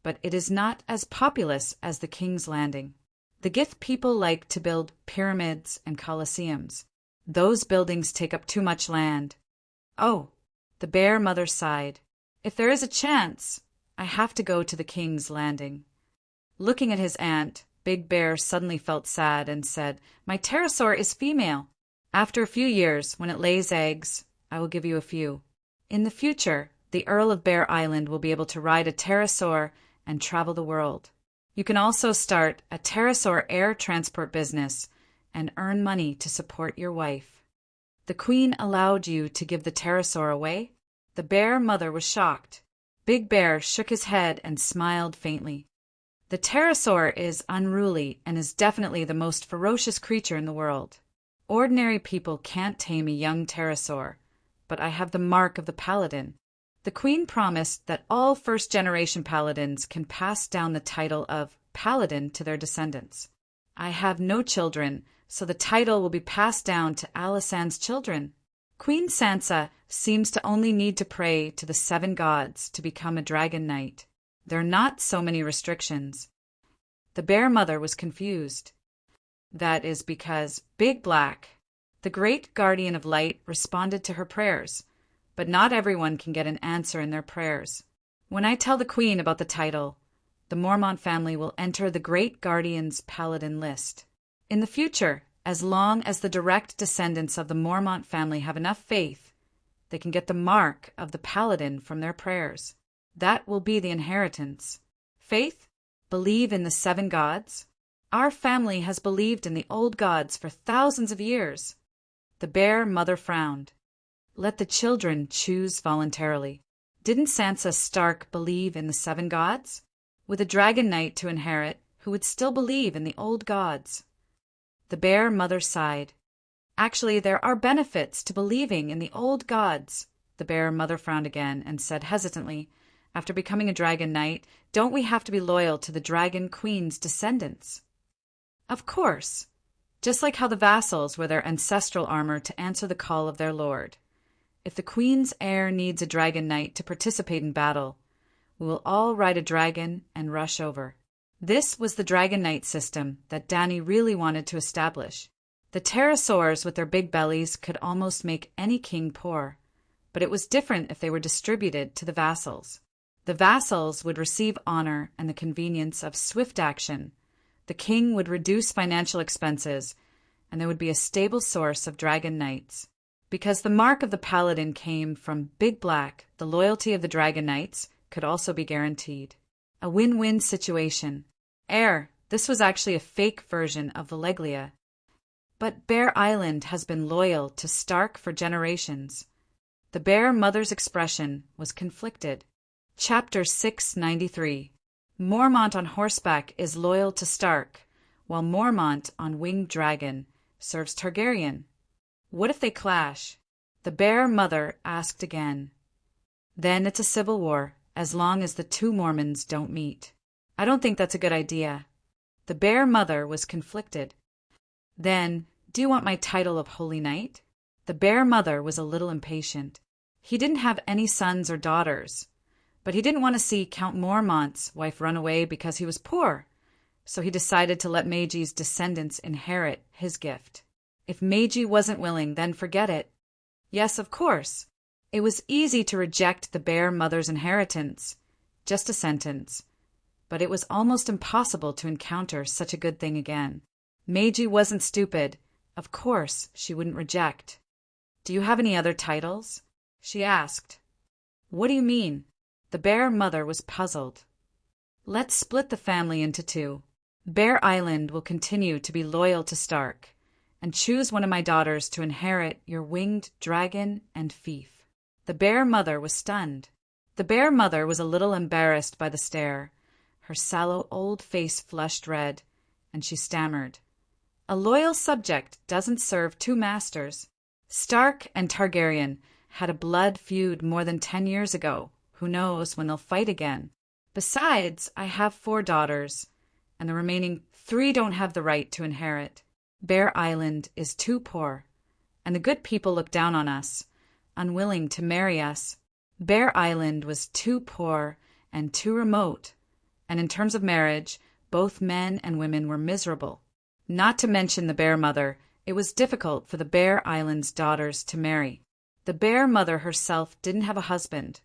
but it is not as populous as the King's Landing. The Gith people like to build pyramids and colosseums. Those buildings take up too much land. Oh, the Bear Mother sighed. If there is a chance, I have to go to the King's Landing. Looking at his aunt, Big Bear suddenly felt sad and said, "My pterosaur is female. After a few years, when it lays eggs, I will give you a few. In the future, the Earl of Bear Island will be able to ride a pterosaur and travel the world. You can also start a pterosaur air transport business and earn money to support your wife." The Queen allowed you to give the pterosaur away? The Bear Mother was shocked. Big Bear shook his head and smiled faintly. The pterosaur is unruly and is definitely the most ferocious creature in the world. Ordinary people can't tame a young pterosaur, but I have the mark of the paladin. The Queen promised that all first-generation paladins can pass down the title of paladin to their descendants. I have no children, so the title will be passed down to Alysanne's children. Queen Sansa seems to only need to pray to the 7 gods to become a dragon knight. There are not so many restrictions. The Bear Mother was confused. That is because Big Black, the great guardian of light, responded to her prayers, but not everyone can get an answer in their prayers. When I tell the Queen about the title, the Mormont family will enter the Great Guardian's Paladin list. In the future, as long as the direct descendants of the Mormont family have enough faith, they can get the mark of the Paladin from their prayers. That will be the inheritance. Faith? Believe in the 7 gods? Our family has believed in the old gods for thousands of years. The Bear Mother frowned. Let the children choose voluntarily. Didn't Sansa Stark believe in the 7 gods? With a dragon knight to inherit, who would still believe in the old gods? The Bear Mother sighed. Actually, there are benefits to believing in the old gods. The Bear Mother frowned again and said hesitantly, after becoming a dragon knight, don't we have to be loyal to the Dragon Queen's descendants? Of course. Just like how the vassals wear their ancestral armor to answer the call of their lord. If the Queen's heir needs a dragon knight to participate in battle, we will all ride a dragon and rush over. This was the dragon knight system that Dany really wanted to establish. The pterosaurs with their big bellies could almost make any king poor, but it was different if they were distributed to the vassals. The vassals would receive honor and the convenience of swift action. The king would reduce financial expenses, and there would be a stable source of dragon knights. Because the mark of the paladin came from Big Black, the loyalty of the dragon knights could also be guaranteed. A win-win situation. This was actually a fake version of Valeglia. But Bear Island has been loyal to Stark for generations. The Bear Mother's expression was conflicted. Chapter 693. Mormont on horseback is loyal to Stark, while Mormont on winged dragon serves Targaryen. What if they clash? The Bear Mother asked again. Then it's a civil war, as long as the 2 Mormons don't meet. I don't think that's a good idea. The Bear Mother was conflicted. Then, do you want my title of Holy Knight? The Bear Mother was a little impatient. He didn't have any sons or daughters, but he didn't want to see Count Mormont's wife run away because he was poor, so he decided to let Maiji's descendants inherit his gift. If Maiji wasn't willing, then forget it. Yes, of course. It was easy to reject the bear mother's inheritance. Just a sentence. But it was almost impossible to encounter such a good thing again. Meiji wasn't stupid. Of course, she wouldn't reject. Do you have any other titles? She asked. What do you mean? The bear mother was puzzled. Let's split the family into two. Bear Island will continue to be loyal to Stark, and choose one of my daughters to inherit your winged dragon and fief. The bear mother was stunned. The bear mother was a little embarrassed by the stare. Her sallow old face flushed red, and she stammered. A loyal subject doesn't serve two masters. Stark and Targaryen had a blood feud more than 10 years ago. Who knows when they'll fight again? Besides, I have 4 daughters, and the remaining 3 don't have the right to inherit. Bear Island is too poor, and the good people look down on us, unwilling to marry us. Bear Island was too poor and too remote, and in terms of marriage, both men and women were miserable. Not to mention the bear mother, it was difficult for the Bear Island's daughters to marry. The bear mother herself didn't have a husband,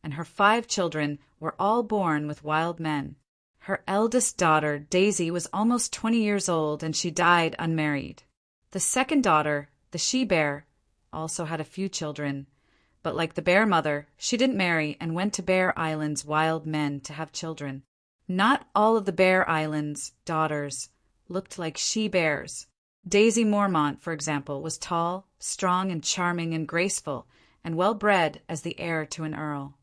and her 5 children were all born with wild men. Her eldest daughter, Daisy, was almost 20 years old, and she died unmarried. The second daughter, the she-bear, also had a few children, but like the bear mother, she didn't marry and went to Bear Island's wild men to have children. Not all of the Bear Island's daughters looked like she-bears. Daisy Mormont, for example, was tall, strong, and charming and graceful, and well-bred as the heir to an earl.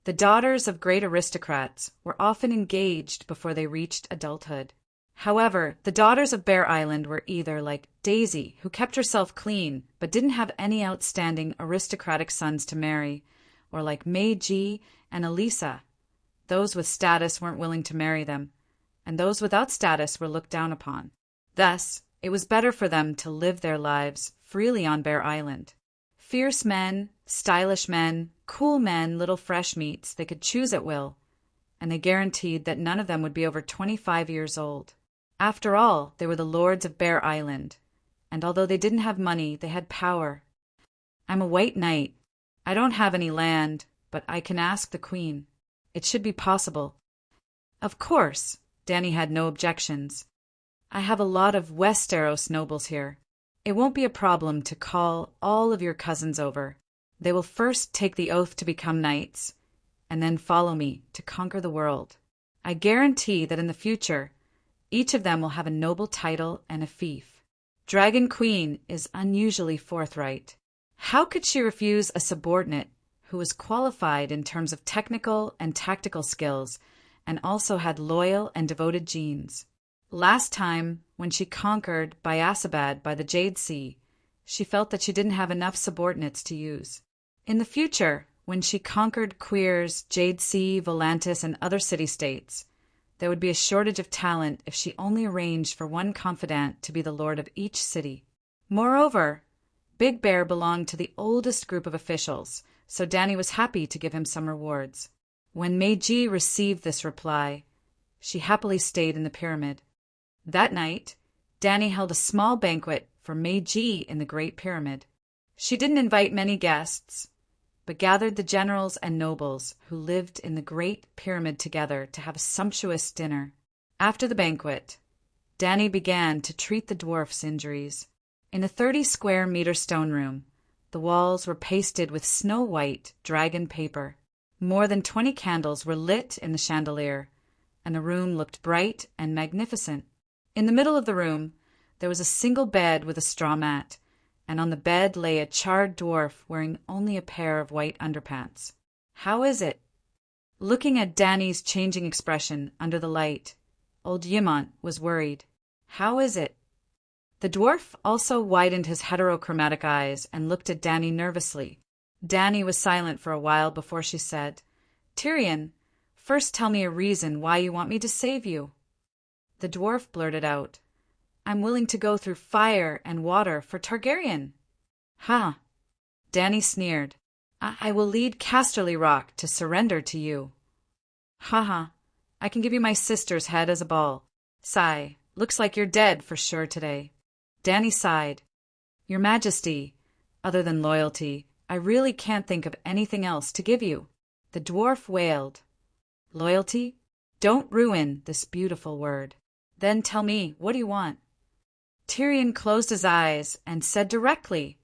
The daughters of great aristocrats were often engaged before they reached adulthood. However, the daughters of Bear Island were either like Daisy, who kept herself clean but didn't have any outstanding aristocratic sons to marry, or like Meiji and Elisa. Those with status weren't willing to marry them, and those without status were looked down upon. Thus, it was better for them to live their lives freely on Bear Island. Fierce men, stylish men, cool men, little fresh meats they could choose at will, and they guaranteed that none of them would be over 25 years old. After all, they were the lords of Bear Island, and although they didn't have money, they had power. I'm a white knight. I don't have any land, but I can ask the queen. It should be possible. Of course, Danny had no objections. I have a lot of Westeros nobles here. It won't be a problem to call all of your cousins over. They will first take the oath to become knights, and then follow me to conquer the world. I guarantee that in the future, each of them will have a noble title and a fief. Dragon Queen is unusually forthright. How could she refuse a subordinate who was qualified in terms of technical and tactical skills and also had loyal and devoted genes? Last time, when she conquered Bayasabad by the Jade Sea, she felt that she didn't have enough subordinates to use. In the future, when she conquered Queers, Jade Sea, Volantis, and other city-states, there would be a shortage of talent if she only arranged for one confidant to be the lord of each city. Moreover, Big Bear belonged to the oldest group of officials, so Danny was happy to give him some rewards. When Meiji received this reply, she happily stayed in the pyramid. That night, Danny held a small banquet for Meiji in the Great Pyramid. She didn't invite many guests, but gathered the generals and nobles who lived in the Great Pyramid together to have a sumptuous dinner. After the banquet, Danny began to treat the dwarf's injuries. In a 30-square-meter stone room, the walls were pasted with snow-white dragon paper. More than 20 candles were lit in the chandelier, and the room looked bright and magnificent. In the middle of the room, there was a single bed with a straw mat, and on the bed lay a charred dwarf wearing only a pair of white underpants. How is it? Looking at Danny's changing expression under the light, old Yimont was worried. How is it? The dwarf also widened his heterochromatic eyes and looked at Danny nervously. Danny was silent for a while before she said, Tyrion, first tell me a reason why you want me to save you. The dwarf blurted out, I'm willing to go through fire and water for Targaryen. Ha! Danny sneered. I will lead Casterly Rock to surrender to you. Ha ha! I can give you my sister's head as a ball. Sigh, looks like you're dead for sure today. Danny sighed. Your Majesty, Other than loyalty, I really can't think of anything else to give you. The dwarf wailed. Loyalty? Don't ruin this beautiful word. Then tell me, what do you want? Tyrion closed his eyes and said directly,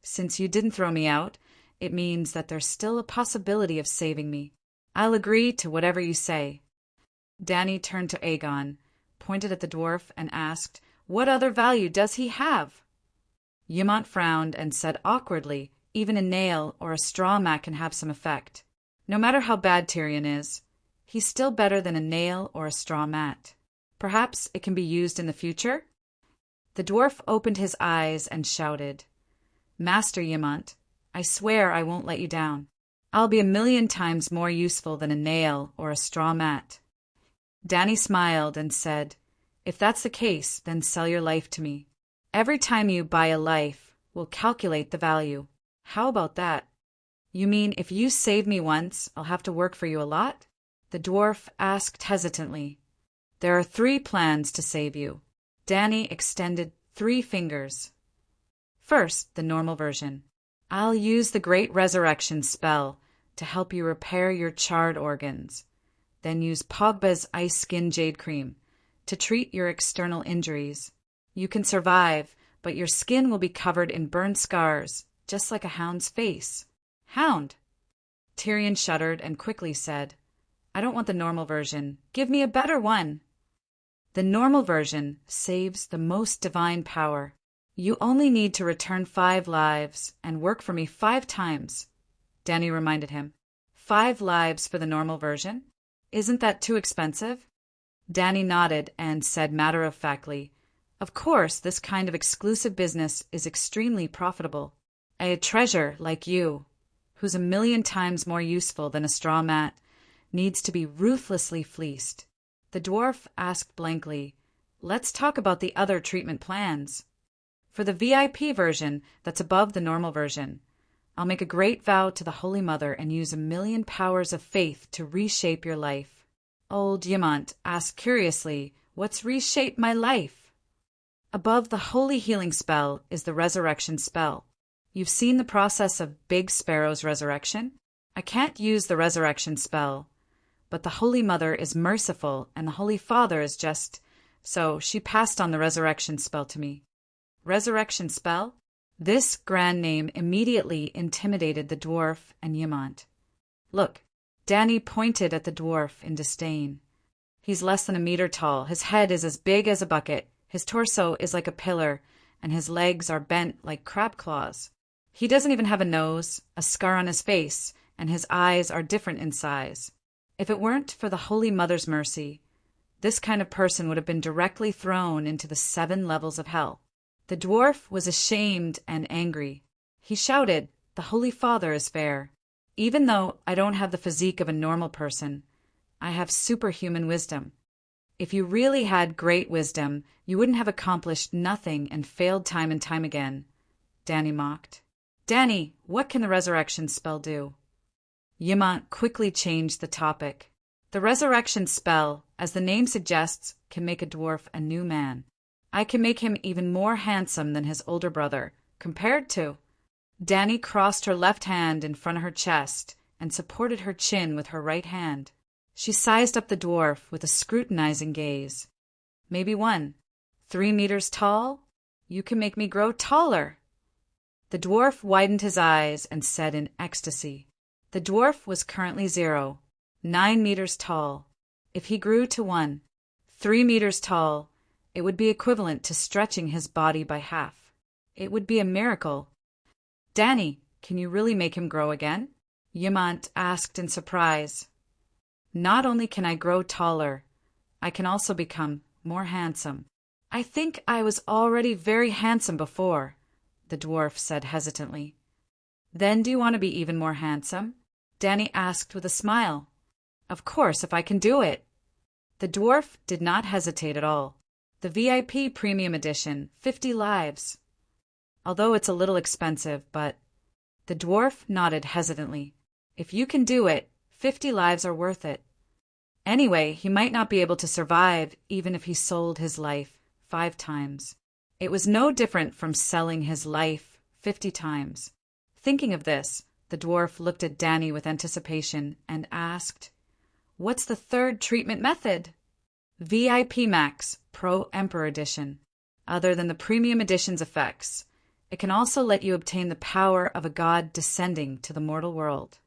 Since you didn't throw me out, it means that there's still a possibility of saving me. I'll agree to whatever you say. Dany turned to Aegon, pointed at the dwarf, and asked, What other value does he have? Ymont frowned and said awkwardly, Even a nail or a straw mat can have some effect. No matter how bad Tyrion is, he's still better than a nail or a straw mat. Perhaps it can be used in the future? The dwarf opened his eyes and shouted, Master Ymont, I swear I won't let you down. I'll be 1,000,000 times more useful than a nail or a straw mat. Dany smiled and said, If that's the case, then sell your life to me. Every time you buy a life, we'll calculate the value. How about that? You mean if you save me once, I'll have to work for you a lot? The dwarf asked hesitantly. There are 3 plans to save you. Dany extended 3 fingers. First, the normal version. I'll use the Great Resurrection spell to help you repair your charred organs. Then use Pogba's Ice Skin Jade Cream to treat your external injuries. You can survive, but your skin will be covered in burned scars, just like a hound's face. Hound! Tyrion shuddered and quickly said, I don't want the normal version. Give me a better one. The normal version saves the most divine power. You only need to return 5 lives and work for me 5 times. Dany reminded him. 5 lives for the normal version? Isn't that too expensive? Dany nodded and said matter-of-factly, Of course, this kind of exclusive business is extremely profitable. A treasure like you, who's 1,000,000 times more useful than a straw mat, needs to be ruthlessly fleeced. The dwarf asked blankly, Let's talk about the other treatment plans. For the VIP version that's above the normal version, I'll make a great vow to the Holy Mother and use 1,000,000 powers of faith to reshape your life. Old Ymont asked curiously, What's reshape my life? Above the holy healing spell is the resurrection spell. You've seen the process of Big Sparrow's resurrection? I can't use the resurrection spell, but the Holy Mother is merciful and the Holy Father is just, so she passed on the resurrection spell to me. Resurrection spell? This grand name immediately intimidated the dwarf and Ymont. Look, Dany pointed at the dwarf in disdain. He's less than 1 meter tall, his head is as big as a bucket, his torso is like a pillar, and his legs are bent like crab claws. He doesn't even have a nose, a scar on his face, and his eyes are different in size. If it weren't for the Holy Mother's mercy, this kind of person would have been directly thrown into the 7 levels of hell. The dwarf was ashamed and angry. He shouted, The Holy Father is fair. Even though I don't have the physique of a normal person, I have superhuman wisdom. If you really had great wisdom, you wouldn't have accomplished nothing and failed time and time again. Dany mocked. Dany, what can the resurrection spell do? Ymont quickly changed the topic. The resurrection spell, as the name suggests, can make a dwarf a new man. I can make him even more handsome than his older brother, compared to... Dany crossed her left hand in front of her chest and supported her chin with her right hand. She sized up the dwarf with a scrutinizing gaze. Maybe 1. 3 meters tall? You can make me grow taller. The dwarf widened his eyes and said in ecstasy. The dwarf was currently 0, 9 meters tall. If he grew to 1, 3 meters tall, it would be equivalent to stretching his body by half. It would be a miracle. Dany, can you really make him grow again? Ymont asked in surprise. Not only can I grow taller, I can also become more handsome. I think I was already very handsome before, the dwarf said hesitantly. Then do you want to be even more handsome? Dany asked with a smile. Of course, if I can do it. The dwarf did not hesitate at all. The VIP Premium Edition, 50 lives. Although it's a little expensive, but... The dwarf nodded hesitantly. If you can do it, 50 lives are worth it. Anyway, he might not be able to survive even if he sold his life 5 times. It was no different from selling his life 50 times. Thinking of this, the dwarf looked at Danny with anticipation and asked, "What's the third treatment method?" VIP Max Pro Emperor Edition. Other than the premium edition's effects, it can also let you obtain the power of a god descending to the mortal world.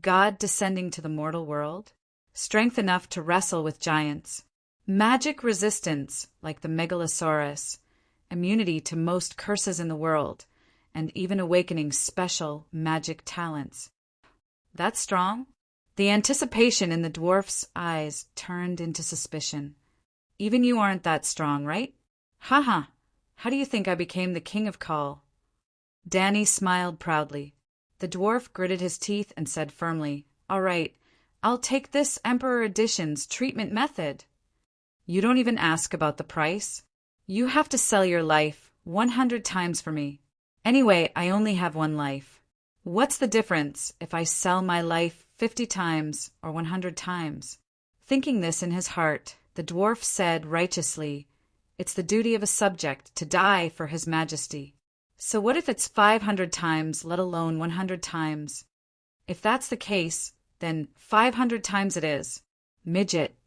God descending to the mortal world? Strength enough to wrestle with giants. Magic resistance, like the Megalosaurus. Immunity to most curses in the world, and even awakening special magic talents. That's strong. The anticipation in the dwarf's eyes turned into suspicion. Even you aren't that strong, right? Haha, how do you think I became the king of Kal? Danny smiled proudly. The dwarf gritted his teeth and said firmly, "All right, I'll take this Emperor Edition's treatment method." You don't even ask about the price. You have to sell your life 100 times for me. Anyway, I only have one life. What's the difference if I sell my life 50 times or 100 times? Thinking this in his heart, the dwarf said righteously, "It's the duty of a subject to die for his majesty. So what if it's 500 times, let alone 100 times? If that's the case, then 500 times it is." Midget.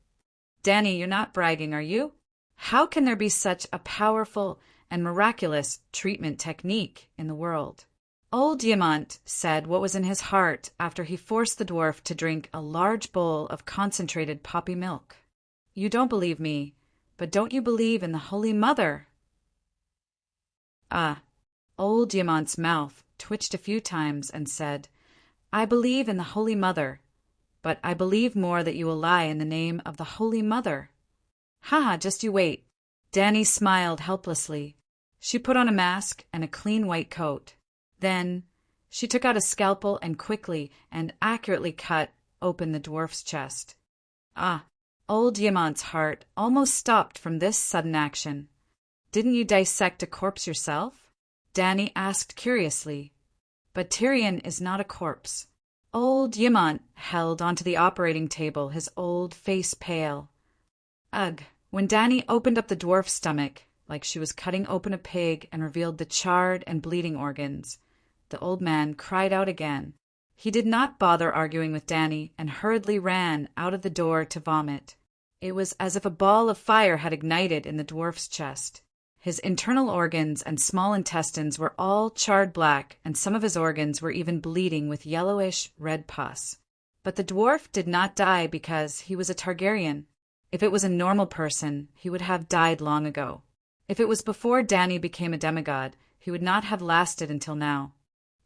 Danny, you're not bragging, are you? How can there be such a powerful and miraculous treatment technique in the world? Old Diamant said what was in his heart after he forced the dwarf to drink a large bowl of concentrated poppy milk. You don't believe me, but don't you believe in the Holy Mother? Old Diamant's mouth twitched a few times and said, "I believe in the Holy Mother, but I believe more that you will lie in the name of the Holy Mother." Haha, just you wait. Danny smiled helplessly. She put on a mask and a clean white coat. Then she took out a scalpel and quickly and accurately cut open the dwarf's chest. Old Diamant's heart almost stopped from this sudden action. "Didn't you dissect a corpse yourself?" Danny asked curiously. "But Tyrion is not a corpse." Old Diamant held onto the operating table, his old face pale. Ugh! When Danny opened up the dwarf's stomach, like she was cutting open a pig, and revealed the charred and bleeding organs, the old man cried out again. He did not bother arguing with Danny and hurriedly ran out of the door to vomit. It was as if a ball of fire had ignited in the dwarf's chest. His internal organs and small intestines were all charred black, and some of his organs were even bleeding with yellowish red pus. But the dwarf did not die because he was a Targaryen. If it was a normal person, he would have died long ago. If it was before Danny became a demigod, he would not have lasted until now.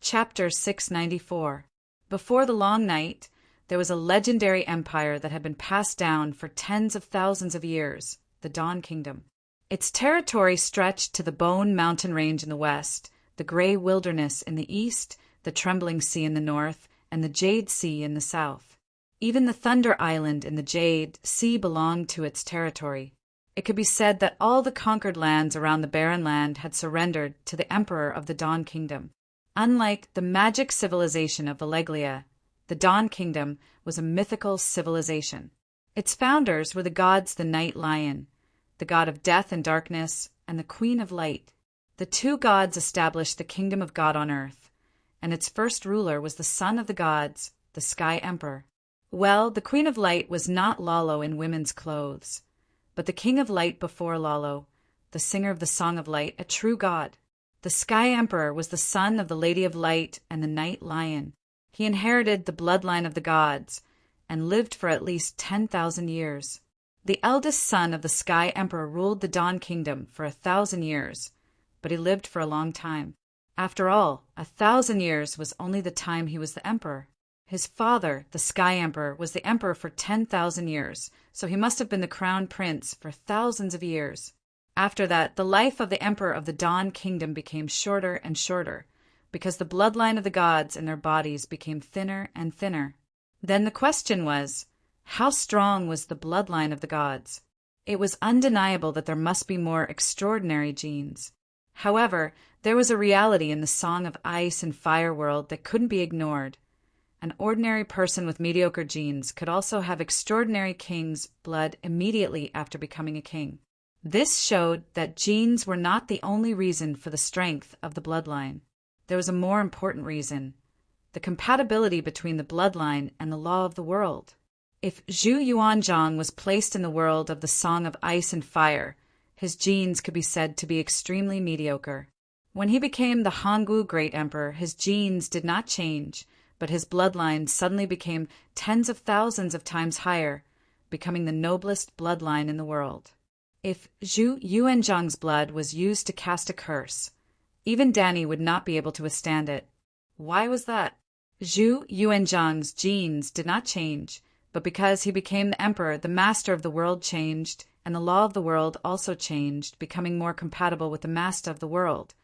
Chapter 694. Before the long night, there was a legendary empire that had been passed down for tens of thousands of years, the Dawn Kingdom. Its territory stretched to the Bone Mountain Range in the west, the Grey Wilderness in the east, the Trembling Sea in the north, and the Jade Sea in the south. Even the Thunder Island in the Jade Sea belonged to its territory. It could be said that all the conquered lands around the Barren Land had surrendered to the Emperor of the Dawn Kingdom. Unlike the magic civilization of Valeglia, the Dawn Kingdom was a mythical civilization. Its founders were the gods the Night Lion, the god of death and darkness, and the Queen of Light. The two gods established the kingdom of God on earth, and its first ruler was the son of the gods, the Sky Emperor. Well, the Queen of Light was not Lalo in women's clothes, but the King of Light before Lalo, the singer of the Song of Light, a true god. The Sky Emperor was the son of the Lady of Light and the Night Lion. He inherited the bloodline of the gods and lived for at least 10,000 years. The eldest son of the Sky Emperor ruled the Dawn Kingdom for 1,000 years, but he lived for a long time. After all, 1,000 years was only the time he was the emperor. His father, the Sky Emperor, was the emperor for 10,000 years, so he must have been the crown prince for thousands of years. After that, the life of the emperor of the Dawn Kingdom became shorter and shorter, because the bloodline of the gods in their bodies became thinner and thinner. Then the question was, how strong was the bloodline of the gods? It was undeniable that there must be more extraordinary genes. However, there was a reality in the Song of Ice and Fire world that couldn't be ignored. An ordinary person with mediocre genes could also have extraordinary king's blood immediately after becoming a king. This showed that genes were not the only reason for the strength of the bloodline. there was a more important reason: the compatibility between the bloodline and the law of the world. If Zhu Yuanzhang was placed in the world of the Song of Ice and Fire, his genes could be said to be extremely mediocre. When he became the Hongwu Great Emperor, his genes did not change, but his bloodline suddenly became tens of thousands of times higher, becoming the noblest bloodline in the world. If Zhu Yuanzhang's blood was used to cast a curse, even Danny would not be able to withstand it. Why was that? Zhu Yuanzhang's genes did not change, but because he became the emperor, the master of the world changed, and the law of the world also changed, becoming more compatible with the master of the world,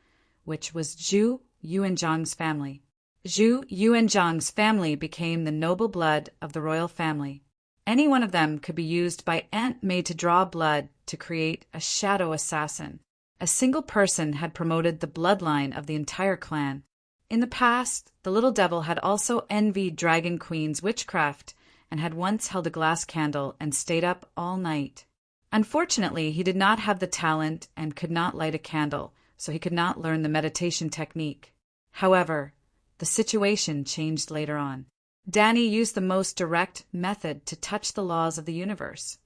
which was Zhu Yuanzhang's family. Zhu Yuanzhang's family became the noble blood of the royal family. Any one of them could be used by Aunt May to draw blood to create a shadow assassin. A single person had promoted the bloodline of the entire clan. In the past, the little devil had also envied Dragon Queen's witchcraft and had once held a glass candle and stayed up all night. Unfortunately, he did not have the talent and could not light a candle, so he could not learn the meditation technique. However, the situation changed later on. Danny used the most direct method to touch the laws of the universe.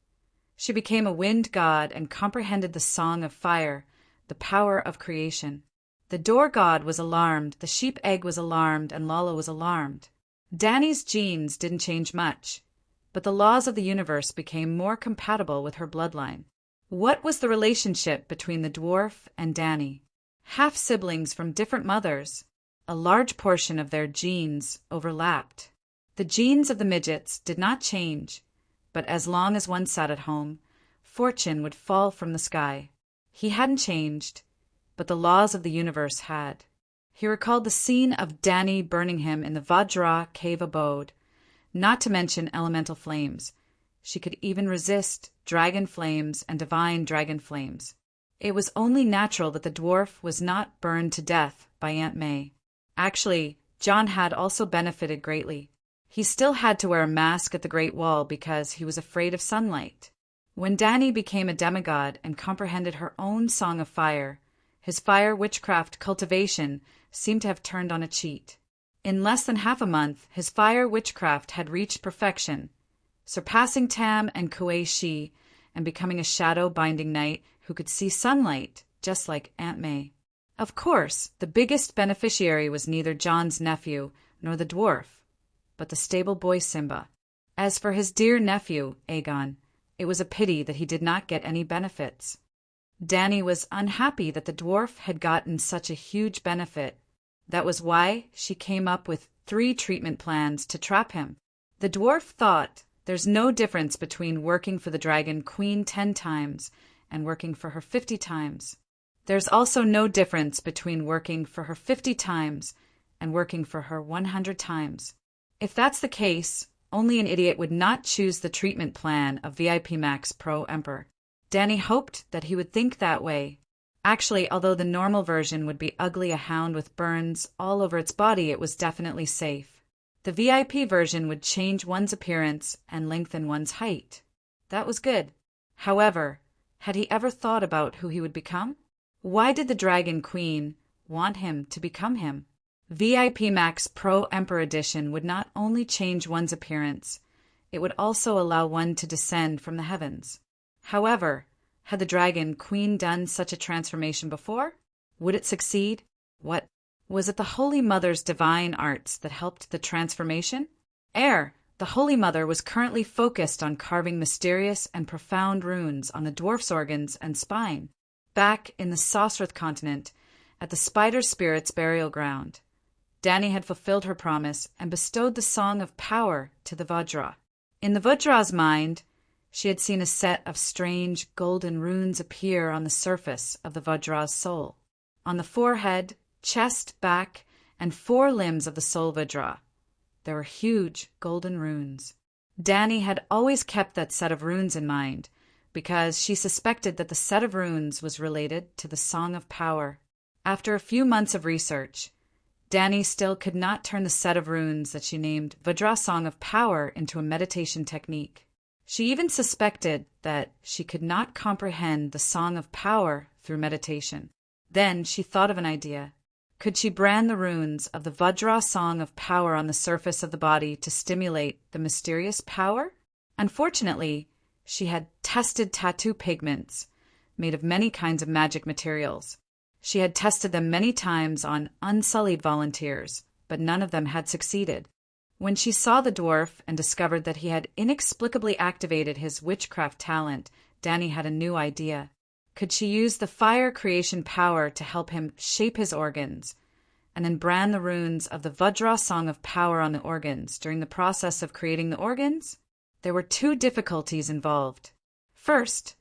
She became a wind god and comprehended the song of fire, the power of creation. The door god was alarmed, the sheep egg was alarmed, and Lala was alarmed. Danny's genes didn't change much, but the laws of the universe became more compatible with her bloodline. What was the relationship between the dwarf and Danny? Half-siblings from different mothers. A large portion of their genes overlapped. The genes of the midgets did not change, but as long as one sat at home, fortune would fall from the sky. He hadn't changed, but the laws of the universe had. He recalled the scene of Danny burning him in the Vajra cave abode, not to mention elemental flames. She could even resist dragon flames and divine dragon flames. It was only natural that the dwarf was not burned to death by Aunt May. Actually, John had also benefited greatly. He still had to wear a mask at the Great Wall because he was afraid of sunlight. When Danny became a demigod and comprehended her own song of fire, his fire witchcraft cultivation seemed to have turned on a cheat. In less than half a month, his fire witchcraft had reached perfection, surpassing Tam and Kuei Shi and becoming a shadow-binding knight who could see sunlight, just like Aunt May. Of course, the biggest beneficiary was neither John's nephew nor the dwarf, but the stable boy Simba. As for his dear nephew, Aegon, it was a pity that he did not get any benefits. Danny was unhappy that the dwarf had gotten such a huge benefit. That was why she came up with 3 treatment plans to trap him. The dwarf thought there's no difference between working for the Dragon Queen 10 times and working for her 50 times. There's also no difference between working for her 50 times and working for her 100 times. If that's the case, only an idiot would not choose the treatment plan of VIP Max Pro Emperor. Danny hoped that he would think that way. Actually, although the normal version would be ugly, a hound with burns all over its body, it was definitely safe. The VIP version would change one's appearance and lengthen one's height. That was good. However, had he ever thought about who he would become? Why did the Dragon Queen want him to become him? VIP Max Pro Emperor Edition would not only change one's appearance, it would also allow one to descend from the heavens. However, had the Dragon Queen done such a transformation before? Would it succeed? What? Was it the Holy Mother's divine arts that helped the transformation? The Holy Mother was currently focused on carving mysterious and profound runes on the dwarf's organs and spine, back in the Sosrath continent, at the Spider Spirit's burial ground. Danny had fulfilled her promise and bestowed the Song of Power to the Vajra. In the Vajra's mind, she had seen a set of strange golden runes appear on the surface of the Vajra's soul. On the forehead, chest, back, and 4 limbs of the soul Vajra, there were huge golden runes. Danny had always kept that set of runes in mind, because she suspected that the set of runes was related to the Song of Power. After a few months of research, Danny still could not turn the set of runes that she named Vajra Song of Power into a meditation technique. She even suspected that she could not comprehend the Song of Power through meditation. Then she thought of an idea. Could she brand the runes of the Vajra song of power on the surface of the body to stimulate the mysterious power? Unfortunately, she had tested tattoo pigments made of many kinds of magic materials. She had tested them many times on unsullied volunteers, but none of them had succeeded. When she saw the dwarf and discovered that he had inexplicably activated his witchcraft talent, Dani had a new idea. Could she use the fire creation power to help him shape his organs, and then brand the runes of the Vajra song of power on the organs during the process of creating the organs? There were two difficulties involved. First,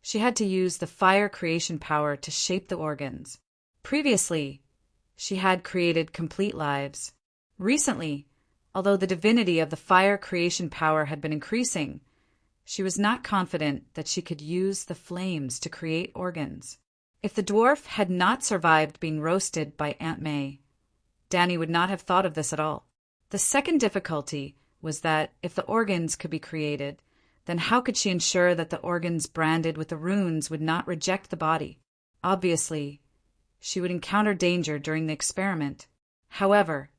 she had to use the fire creation power to shape the organs. Previously, she had created complete lives. Recently, although the divinity of the fire creation power had been increasing, she was not confident that she could use the flames to create organs. If the dwarf had not survived being roasted by Aunt May, Dani would not have thought of this at all. The second difficulty was that if the organs could be created, then how could she ensure that the organs branded with the runes would not reject the body? Obviously, she would encounter danger during the experiment. However,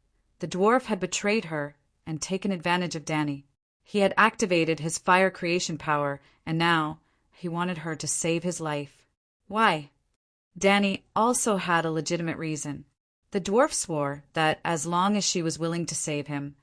the dwarf had betrayed her and taken advantage of Dani. He had activated his fire creation power, and now he wanted her to save his life. Why? Dani also had a legitimate reason. The dwarf swore that as long as she was willing to save him,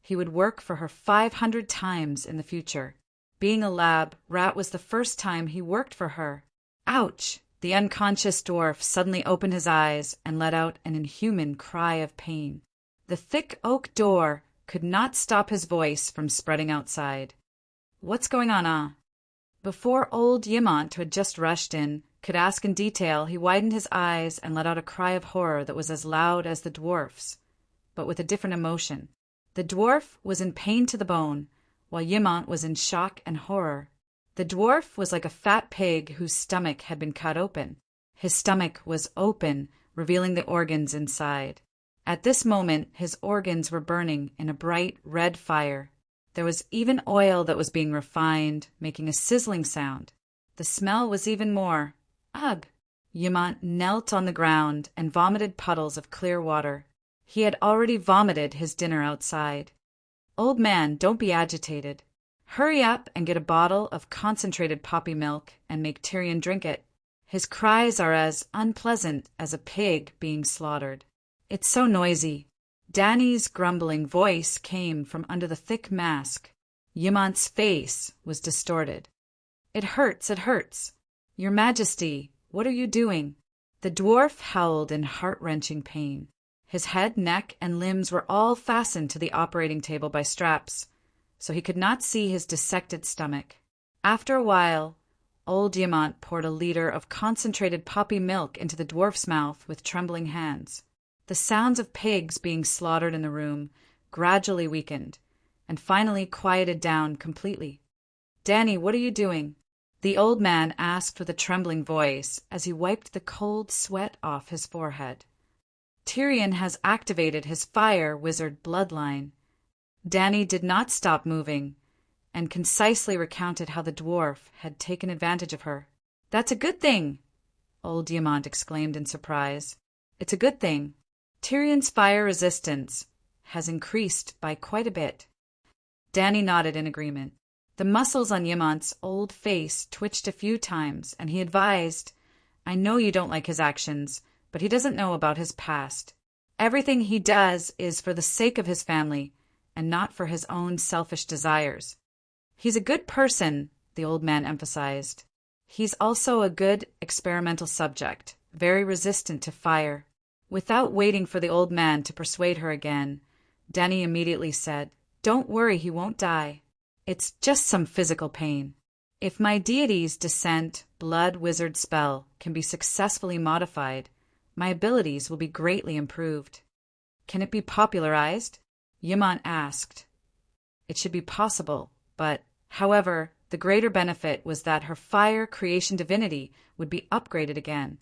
he would work for her 500 times in the future. Being a lab rat was the first time he worked for her. Ouch! The unconscious dwarf suddenly opened his eyes and let out an inhuman cry of pain. The thick oak door could not stop his voice from spreading outside. What's going on, Before old Yimont, who had just rushed in, could ask in detail, he widened his eyes and let out a cry of horror that was as loud as the dwarf's, but with a different emotion. The dwarf was in pain to the bone, while Yimont was in shock and horror. The dwarf was like a fat pig whose stomach had been cut open. His stomach was open, revealing the organs inside. At this moment, his organs were burning in a bright red fire. There was even oil that was being refined, making a sizzling sound. The smell was even more. Ugh! Yimont knelt on the ground and vomited puddles of clear water. He had already vomited his dinner outside. Old man, don't be agitated. Hurry up and get a bottle of concentrated poppy milk and make Tyrion drink it. His cries are as unpleasant as a pig being slaughtered. It's so noisy. Dani's grumbling voice came from under the thick mask. Yimont's face was distorted. It hurts. Your Majesty, what are you doing? The dwarf howled in heart-wrenching pain. His head, neck, and limbs were all fastened to the operating table by straps, so he could not see his dissected stomach. After a while, old Yimont poured a liter of concentrated poppy milk into the dwarf's mouth with trembling hands. The sounds of pigs being slaughtered in the room gradually weakened, and finally quieted down completely. Dani, what are you doing? The old man asked with a trembling voice as he wiped the cold sweat off his forehead. Tyrion has activated his fire wizard bloodline. Dani did not stop moving, and concisely recounted how the dwarf had taken advantage of her. That's a good thing, old Yimont exclaimed in surprise. It's a good thing. Tyrion's fire resistance has increased by quite a bit. Dani nodded in agreement. The muscles on Yimont's old face twitched a few times, and he advised, I know you don't like his actions, but he doesn't know about his past. Everything he does is for the sake of his family, and not for his own selfish desires. He's a good person, the old man emphasized. He's also a good experimental subject, very resistant to fire. Without waiting for the old man to persuade her again, Dani immediately said, Don't worry, he won't die. It's just some physical pain. If my deity's descent blood wizard spell can be successfully modified, my abilities will be greatly improved. Can it be popularized? Yimont asked. It should be possible, but, however, the greater benefit was that her fire creation divinity would be upgraded again.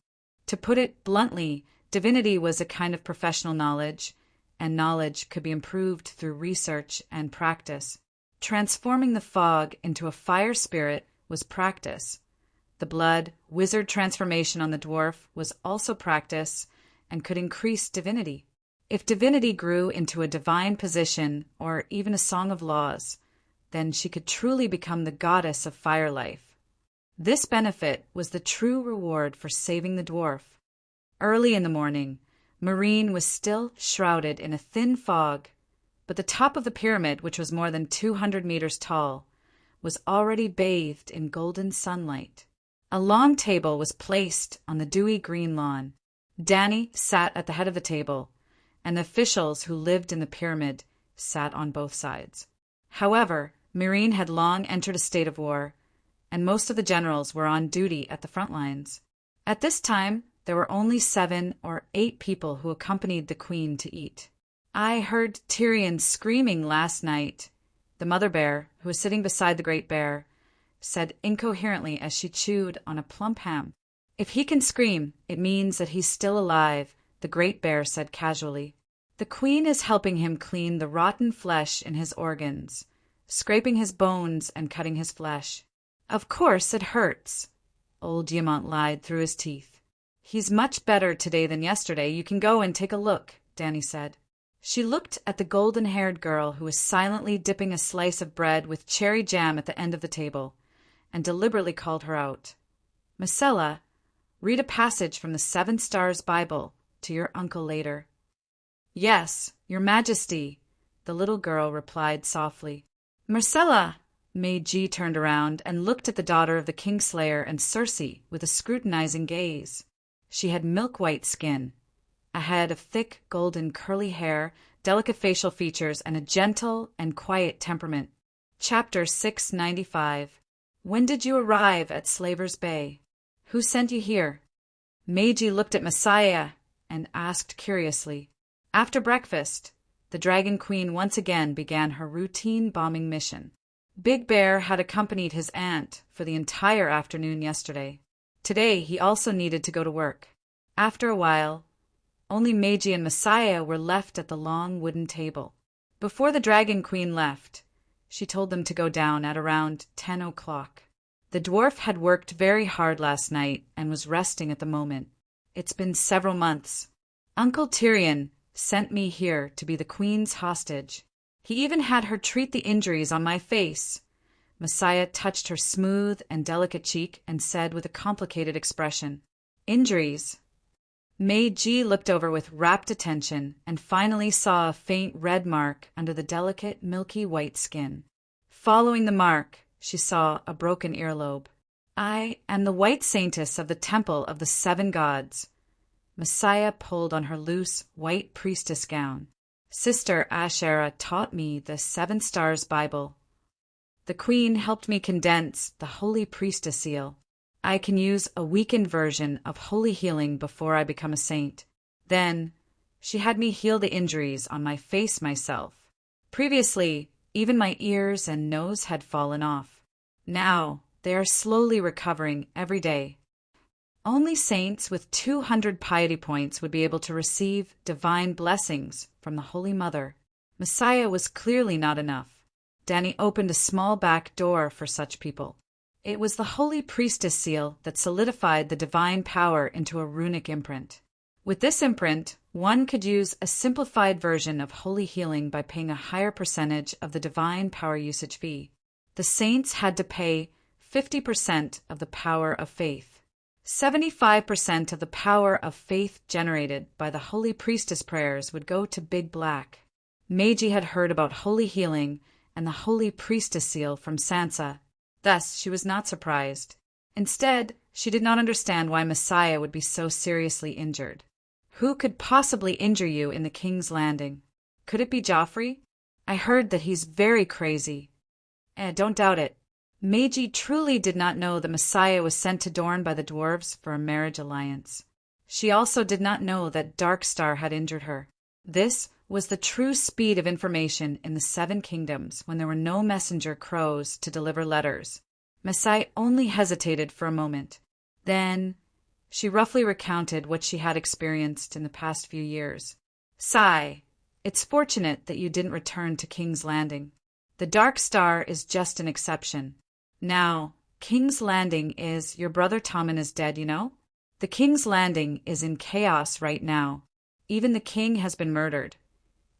To put it bluntly, divinity was a kind of professional knowledge, and knowledge could be improved through research and practice. Transforming the fog into a fire spirit was practice. The blood wizard transformation on the dwarf was also practice, and could increase divinity. If divinity grew into a divine position or even a song of laws, then she could truly become the goddess of fire life. This benefit was the true reward for saving the dwarf. Early in the morning, Marine was still shrouded in a thin fog, but the top of the pyramid, which was more than 200 meters tall, was already bathed in golden sunlight. A long table was placed on the dewy green lawn. Danny sat at the head of the table, and the officials who lived in the pyramid sat on both sides. However, Marine had long entered a state of war, and most of the generals were on duty at the front lines. At this time, there were only 7 or 8 people who accompanied the queen to eat. I heard Tyrion screaming last night, the mother bear, who was sitting beside the great bear, said incoherently as she chewed on a plump ham. If he can scream, it means that he's still alive, the great bear said casually. The queen is helping him clean the rotten flesh in his organs, scraping his bones and cutting his flesh. Of course it hurts, old Diamant lied through his teeth. He's much better today than yesterday. You can go and take a look, Danny said. She looked at the golden-haired girl who was silently dipping a slice of bread with cherry jam at the end of the table, and deliberately called her out. Marcella, read a passage from the 7 Stars Bible to your uncle later. Yes, your majesty, the little girl replied softly. Marcella! Meiji turned around and looked at the daughter of the Kingslayer and Circe with a scrutinizing gaze. She had milk-white skin, a head of thick, golden, curly hair, delicate facial features, and a gentle and quiet temperament. Chapter 695. When did you arrive at Slaver's Bay? Who sent you here? Meiji looked at Messiah and asked curiously. After breakfast, the Dragon Queen once again began her routine bombing mission. Big Bear had accompanied his aunt for the entire afternoon yesterday. Today he also needed to go to work. After a while, only Meiji and Messiah were left at the long wooden table. Before the Dragon Queen left, she told them to go down at around 10 o'clock. The dwarf had worked very hard last night and was resting at the moment. It's been several months. Uncle Tyrion sent me here to be the queen's hostage. He even had her treat the injuries on my face. Messiah touched her smooth and delicate cheek and said with a complicated expression, Injuries? Meiji looked over with rapt attention and finally saw a faint red mark under the delicate, milky white skin. Following the mark, she saw a broken earlobe. I am the white saintess of the Temple of the 7 Gods. Messiah pulled on her loose, white priestess gown. Sister Asherah taught me the 7 Stars Bible. The queen helped me condense the Holy Priestess Seal. I can use a weakened version of holy healing before I become a saint. Then, she had me heal the injuries on my face myself. Previously, even my ears and nose had fallen off. Now, they are slowly recovering every day. Only saints with 200 piety points would be able to receive divine blessings from the Holy Mother. Messiah was clearly not enough. Danny opened a small back door for such people. It was the Holy Priestess Seal that solidified the divine power into a runic imprint. With this imprint, one could use a simplified version of holy healing by paying a higher percentage of the divine power usage fee. The saints had to pay 50% of the power of faith. 75% of the power of faith generated by the Holy Priestess prayers would go to Big Black. Meiji had heard about holy healing and the Holy Priestess Seal from Sansa. Thus, she was not surprised. Instead, she did not understand why Messiah would be so seriously injured. Who could possibly injure you in the King's Landing? Could it be Joffrey? I heard that he's very crazy. Don't doubt it. Meiji truly did not know that Messiah was sent to Dorne by the dwarves for a marriage alliance. She also did not know that Darkstar had injured her. This was the true speed of information in the 7 kingdoms when there were no messenger crows to deliver letters. Messiah only hesitated for a moment. Then she roughly recounted what she had experienced in the past few years. Sigh, it's fortunate that you didn't return to King's Landing. The Dark Star is just an exception. Now, King's Landing is your brother Tommen is dead, you know? The King's Landing is in chaos right now. Even the king has been murdered,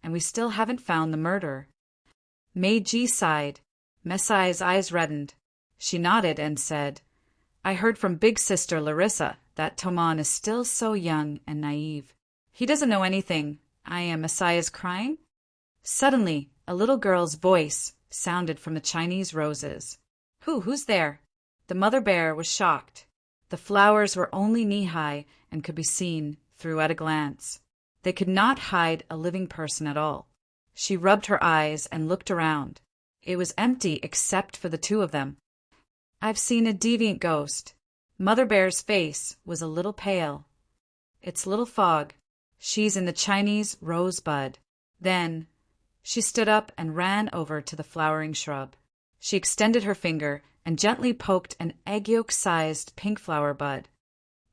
and we still haven't found the murderer." Meiji sighed. Mesai's eyes reddened. She nodded and said, "I heard from Big Sister Larissa that Toman is still so young and naive. He doesn't know anything. I am Mesai's crying?" Suddenly, a little girl's voice sounded from the Chinese roses. Who's there?" The mother bear was shocked. The flowers were only knee-high and could be seen through at a glance. They could not hide a living person at all. She rubbed her eyes and looked around. It was empty except for the two of them. "I've seen a deviant ghost." Mother Bear's face was a little pale. "It's Little Fog. She's in the Chinese rosebud." Then she stood up and ran over to the flowering shrub. She extended her finger and gently poked an egg yolk-sized pink flower bud.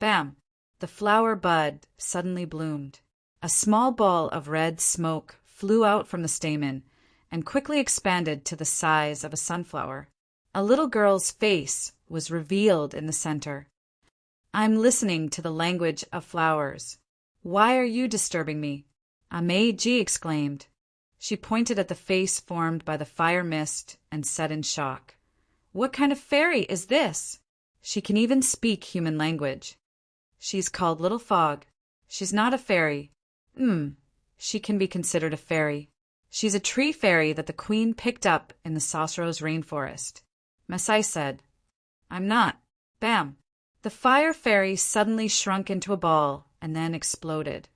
Bam! The flower bud suddenly bloomed. A small ball of red smoke flew out from the stamen and quickly expanded to the size of a sunflower. A little girl's face was revealed in the center. "I'm listening to the language of flowers. Why are you disturbing me?" Meiji exclaimed. She pointed at the face formed by the fire mist and said in shock, "What kind of fairy is this? She can even speak human language." "She's called Little Fog. She's not a fairy." She can be considered a fairy. She's a tree fairy that the queen picked up in the Sosros rainforest." Mesai said, "I'm not." Bam! The fire fairy suddenly shrunk into a ball and then exploded,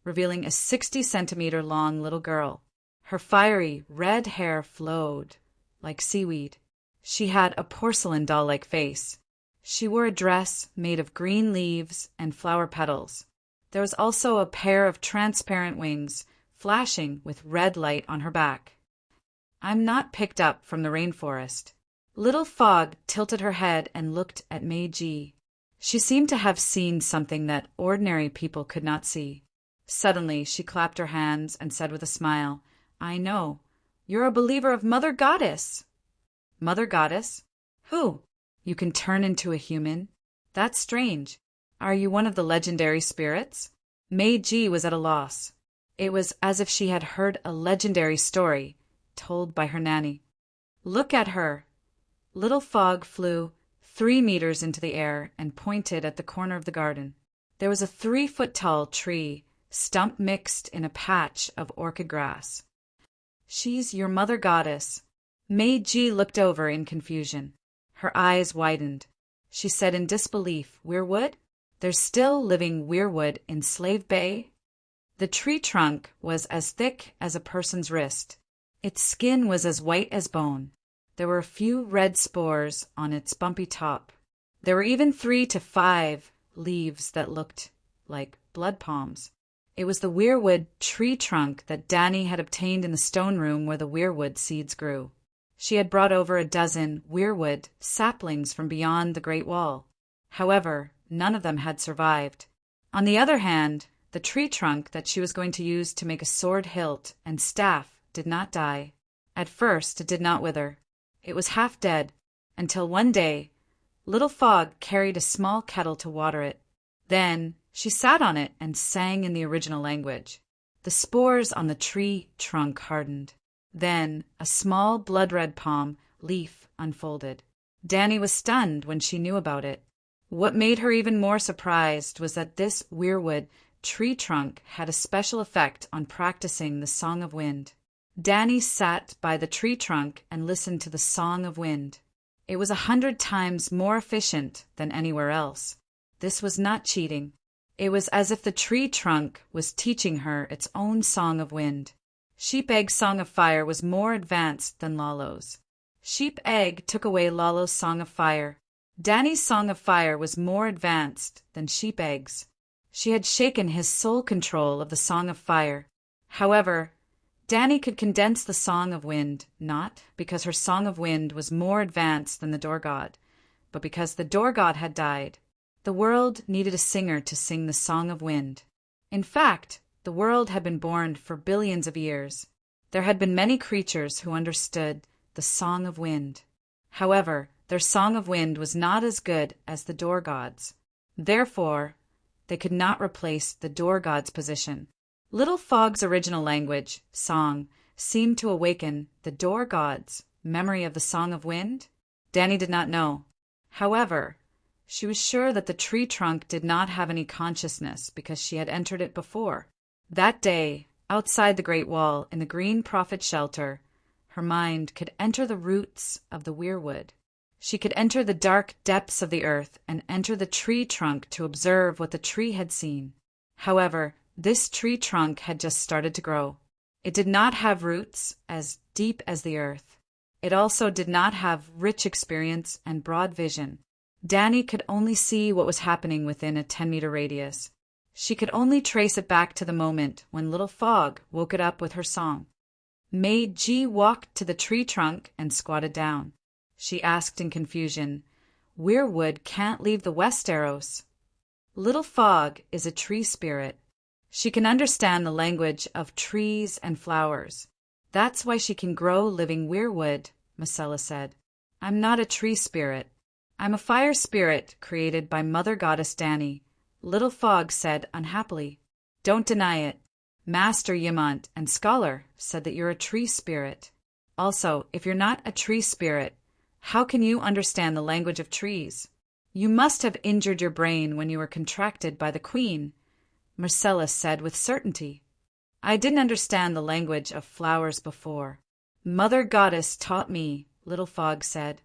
revealing a 60-centimeter long little girl. Her fiery red hair flowed like seaweed. She had a porcelain doll-like face. She wore a dress made of green leaves and flower petals. There was also a pair of transparent wings flashing with red light on her back. "I'm not picked up from the rainforest." Little Fog tilted her head and looked at Meiji. She seemed to have seen something that ordinary people could not see. Suddenly, she clapped her hands and said with a smile, "I know. You're a believer of Mother Goddess." "Mother Goddess? Who? You can turn into a human? That's strange. Are you one of the legendary spirits?" Meiji was at a loss. It was as if she had heard a legendary story told by her nanny. "Look at her." Little Fog flew 3 meters into the air and pointed at the corner of the garden. There was a 3-foot-tall tree, stump mixed in a patch of orchid grass. "She's your Mother Goddess." Meiji looked over in confusion. Her eyes widened. She said in disbelief, "Weirwood? There's still living weirwood in Slave Bay?" The tree trunk was as thick as a person's wrist. Its skin was as white as bone. There were a few red spores on its bumpy top. There were even 3 to 5 leaves that looked like blood palms. It was the weirwood tree trunk that Danny had obtained in the stone room where the weirwood seeds grew. She had brought over a dozen weirwood saplings from beyond the Great Wall. However, none of them had survived. On the other hand, the tree trunk that she was going to use to make a sword hilt and staff did not die. At first, it did not wither. It was half dead, until one day, Little Fog carried a small kettle to water it. Then she sat on it and sang in the original language. The spores on the tree trunk hardened. Then a small blood-red palm leaf unfolded. Danny was stunned when she knew about it. What made her even more surprised was that this weirwood tree trunk had a special effect on practicing the Song of Wind. Danny sat by the tree trunk and listened to the Song of Wind. It was 100 times more efficient than anywhere else. This was not cheating. It was as if the tree trunk was teaching her its own Song of Wind. Sheep Egg's Song of Fire was more advanced than Lalo's. Sheep Egg took away Lalo's Song of Fire. Danny's Song of Fire was more advanced than Sheep Egg's. She had shaken his sole control of the Song of Fire. However, Danny could condense the Song of Wind, not because her Song of Wind was more advanced than the Door God, but because the Door God had died. The world needed a singer to sing the Song of Wind. In fact, the world had been born for billions of years. There had been many creatures who understood the Song of Wind. However, their Song of Wind was not as good as the Door God's. Therefore, they could not replace the Door God's position. Little Fog's original language, song, seemed to awaken the door god's memory of the Song of Wind. Danny did not know. However, she was sure that the tree trunk did not have any consciousness because she had entered it before. That day, outside the Great Wall in the Green Prophet shelter, her mind could enter the roots of the weirwood. She could enter the dark depths of the earth and enter the tree trunk to observe what the tree had seen. However, this tree trunk had just started to grow. It did not have roots as deep as the earth. It also did not have rich experience and broad vision. Danny could only see what was happening within a 10-meter radius. She could only trace it back to the moment when Little Fog woke it up with her song. Maid G walked to the tree trunk and squatted down. She asked in confusion, "Weirwood can't leave the Westeros." Little Fog is a tree spirit. She can understand the language of trees and flowers. That's why she can grow living weirwood, Marcella said. "I'm not a tree spirit. I'm a fire spirit created by Mother Goddess Dany," Little Fog said unhappily. "Don't deny it. Master Yimont and Scholar said that you're a tree spirit. Also, if you're not a tree spirit, how can you understand the language of trees? You must have injured your brain when you were contracted by the Queen," Marcella said with certainty. "I didn't understand the language of flowers before. Mother Goddess taught me," Little Fog said.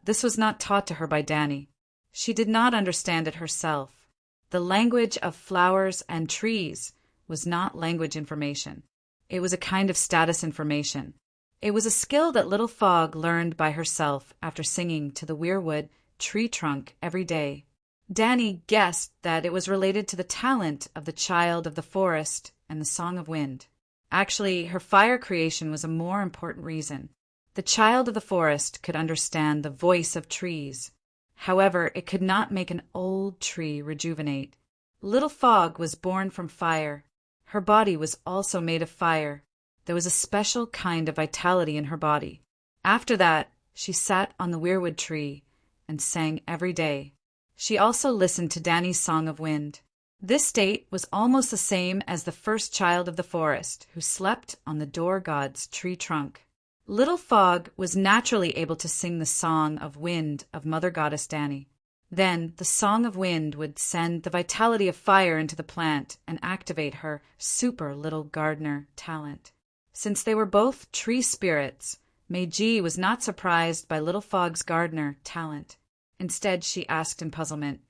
This was not taught to her by Danny. She did not understand it herself. The language of flowers and trees was not language information. It was a kind of status information. It was a skill that Little Fog learned by herself after singing to the weirwood tree trunk every day. Danny guessed that it was related to the talent of the Child of the Forest and the Song of Wind. Actually, her fire creation was a more important reason. The Child of the Forest could understand the voice of trees. However, it could not make an old tree rejuvenate. Little Fog was born from fire. Her body was also made of fire. There was a special kind of vitality in her body. After that, she sat on the weirwood tree and sang every day. She also listened to Danny's Song of Wind. This state was almost the same as the first Child of the Forest who slept on the door god's tree trunk. Little Fog was naturally able to sing the Song of Wind of Mother Goddess Dany. Then the Song of Wind would send the vitality of fire into the plant and activate her super little gardener talent. Since they were both tree spirits, Meiji was not surprised by Little Fog's gardener talent. Instead, she asked in puzzlement,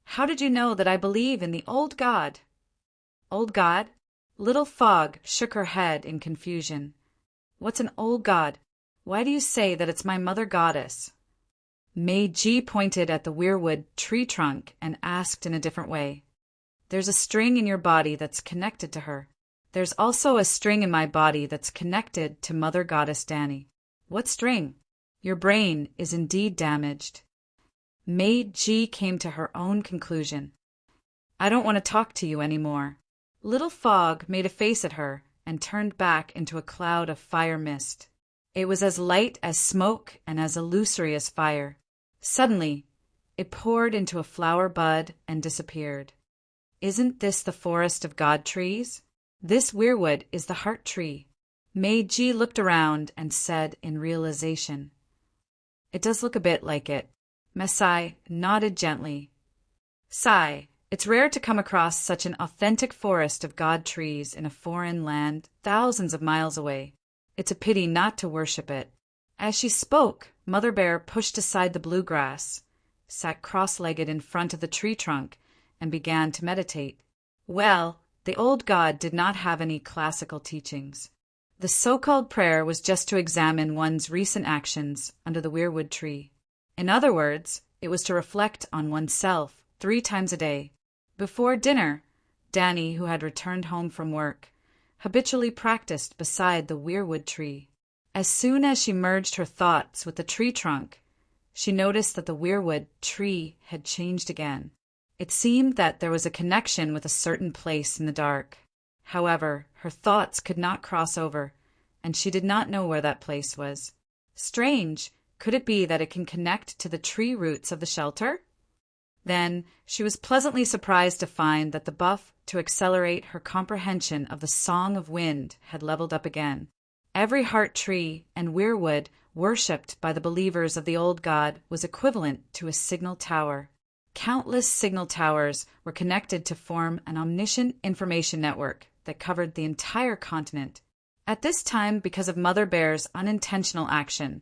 "How did you know that I believe in the old god?" "Old god?" Little Fog shook her head in confusion. "What's an old god? Why do you say that it's my Mother Goddess?" Meiji pointed at the weirwood tree trunk and asked in a different way. "There's a string in your body that's connected to her. There's also a string in my body that's connected to Mother Goddess Dany." "What string?" "Your brain is indeed damaged." Meiji came to her own conclusion. "I don't want to talk to you anymore." Little Fog made a face at her and turned back into a cloud of fire mist. It was as light as smoke and as illusory as fire. Suddenly, it poured into a flower bud and disappeared. "Isn't this the forest of god trees? This weirwood is the heart tree." Meiji looked around and said in realization, "It does look a bit like it." Masai nodded gently. "Sai, it's rare to come across such an authentic forest of god trees in a foreign land thousands of miles away. It's a pity not to worship it." As she spoke, Mother Bear pushed aside the bluegrass, sat cross-legged in front of the tree trunk, and began to meditate. Well, the old god did not have any classical teachings. The so-called prayer was just to examine one's recent actions under the weirwood tree. In other words, it was to reflect on oneself 3 times a day. Before dinner, Dany, who had returned home from work, habitually practiced beside the weirwood tree. As soon as she merged her thoughts with the tree trunk, she noticed that the weirwood tree had changed again. It seemed that there was a connection with a certain place in the dark. However, her thoughts could not cross over, and she did not know where that place was. Strange, could it be that it can connect to the tree roots of the shelter? Then she was pleasantly surprised to find that the buff to accelerate her comprehension of the song of wind had leveled up again. Every heart tree and weirwood worshipped by the believers of the old god was equivalent to a signal tower. Countless signal towers were connected to form an omniscient information network that covered the entire continent. At this time, because of Mother Bear's unintentional action,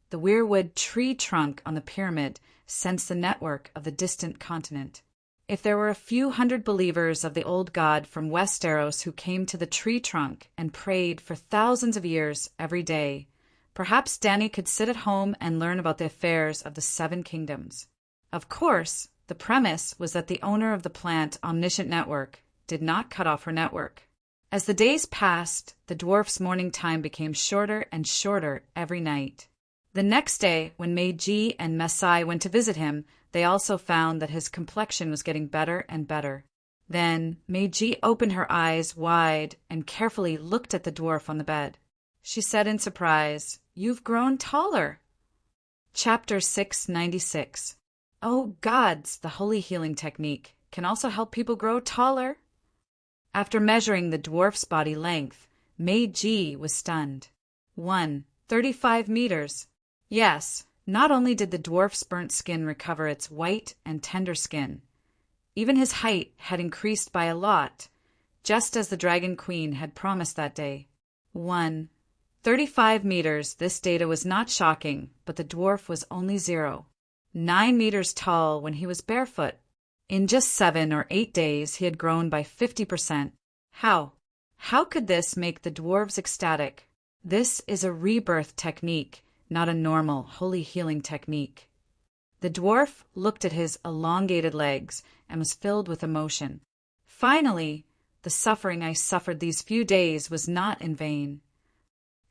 the weirwood tree trunk on the pyramid sensed the network of the distant continent. If there were a few hundred believers of the old god from Westeros who came to the tree trunk and prayed for thousands of years every day, perhaps Dany could sit at home and learn about the affairs of the Seven Kingdoms. Of course, the premise was that the owner of the plant Omniscient Network did not cut off her network. As the days passed, the dwarf's morning time became shorter and shorter every night. The next day, when Meiji and Mesai went to visit him, they also found that his complexion was getting better and better. Then Meiji opened her eyes wide and carefully looked at the dwarf on the bed. She said in surprise, "You've grown taller." Chapter 696. Oh gods, the holy healing technique can also help people grow taller. After measuring the dwarf's body length, Meiji was stunned. 35 meters. Yes, not only did the dwarf's burnt skin recover its white and tender skin, even his height had increased by a lot, just as the Dragon Queen had promised that day. 35 meters. This data was not shocking, but the dwarf was only 9 meters tall when he was barefoot. In just 7 or 8 days, he had grown by 50%. How? How could this make the dwarves ecstatic? This is a rebirth technique, not a normal holy healing technique. The dwarf looked at his elongated legs and was filled with emotion. Finally, the suffering I suffered these few days was not in vain.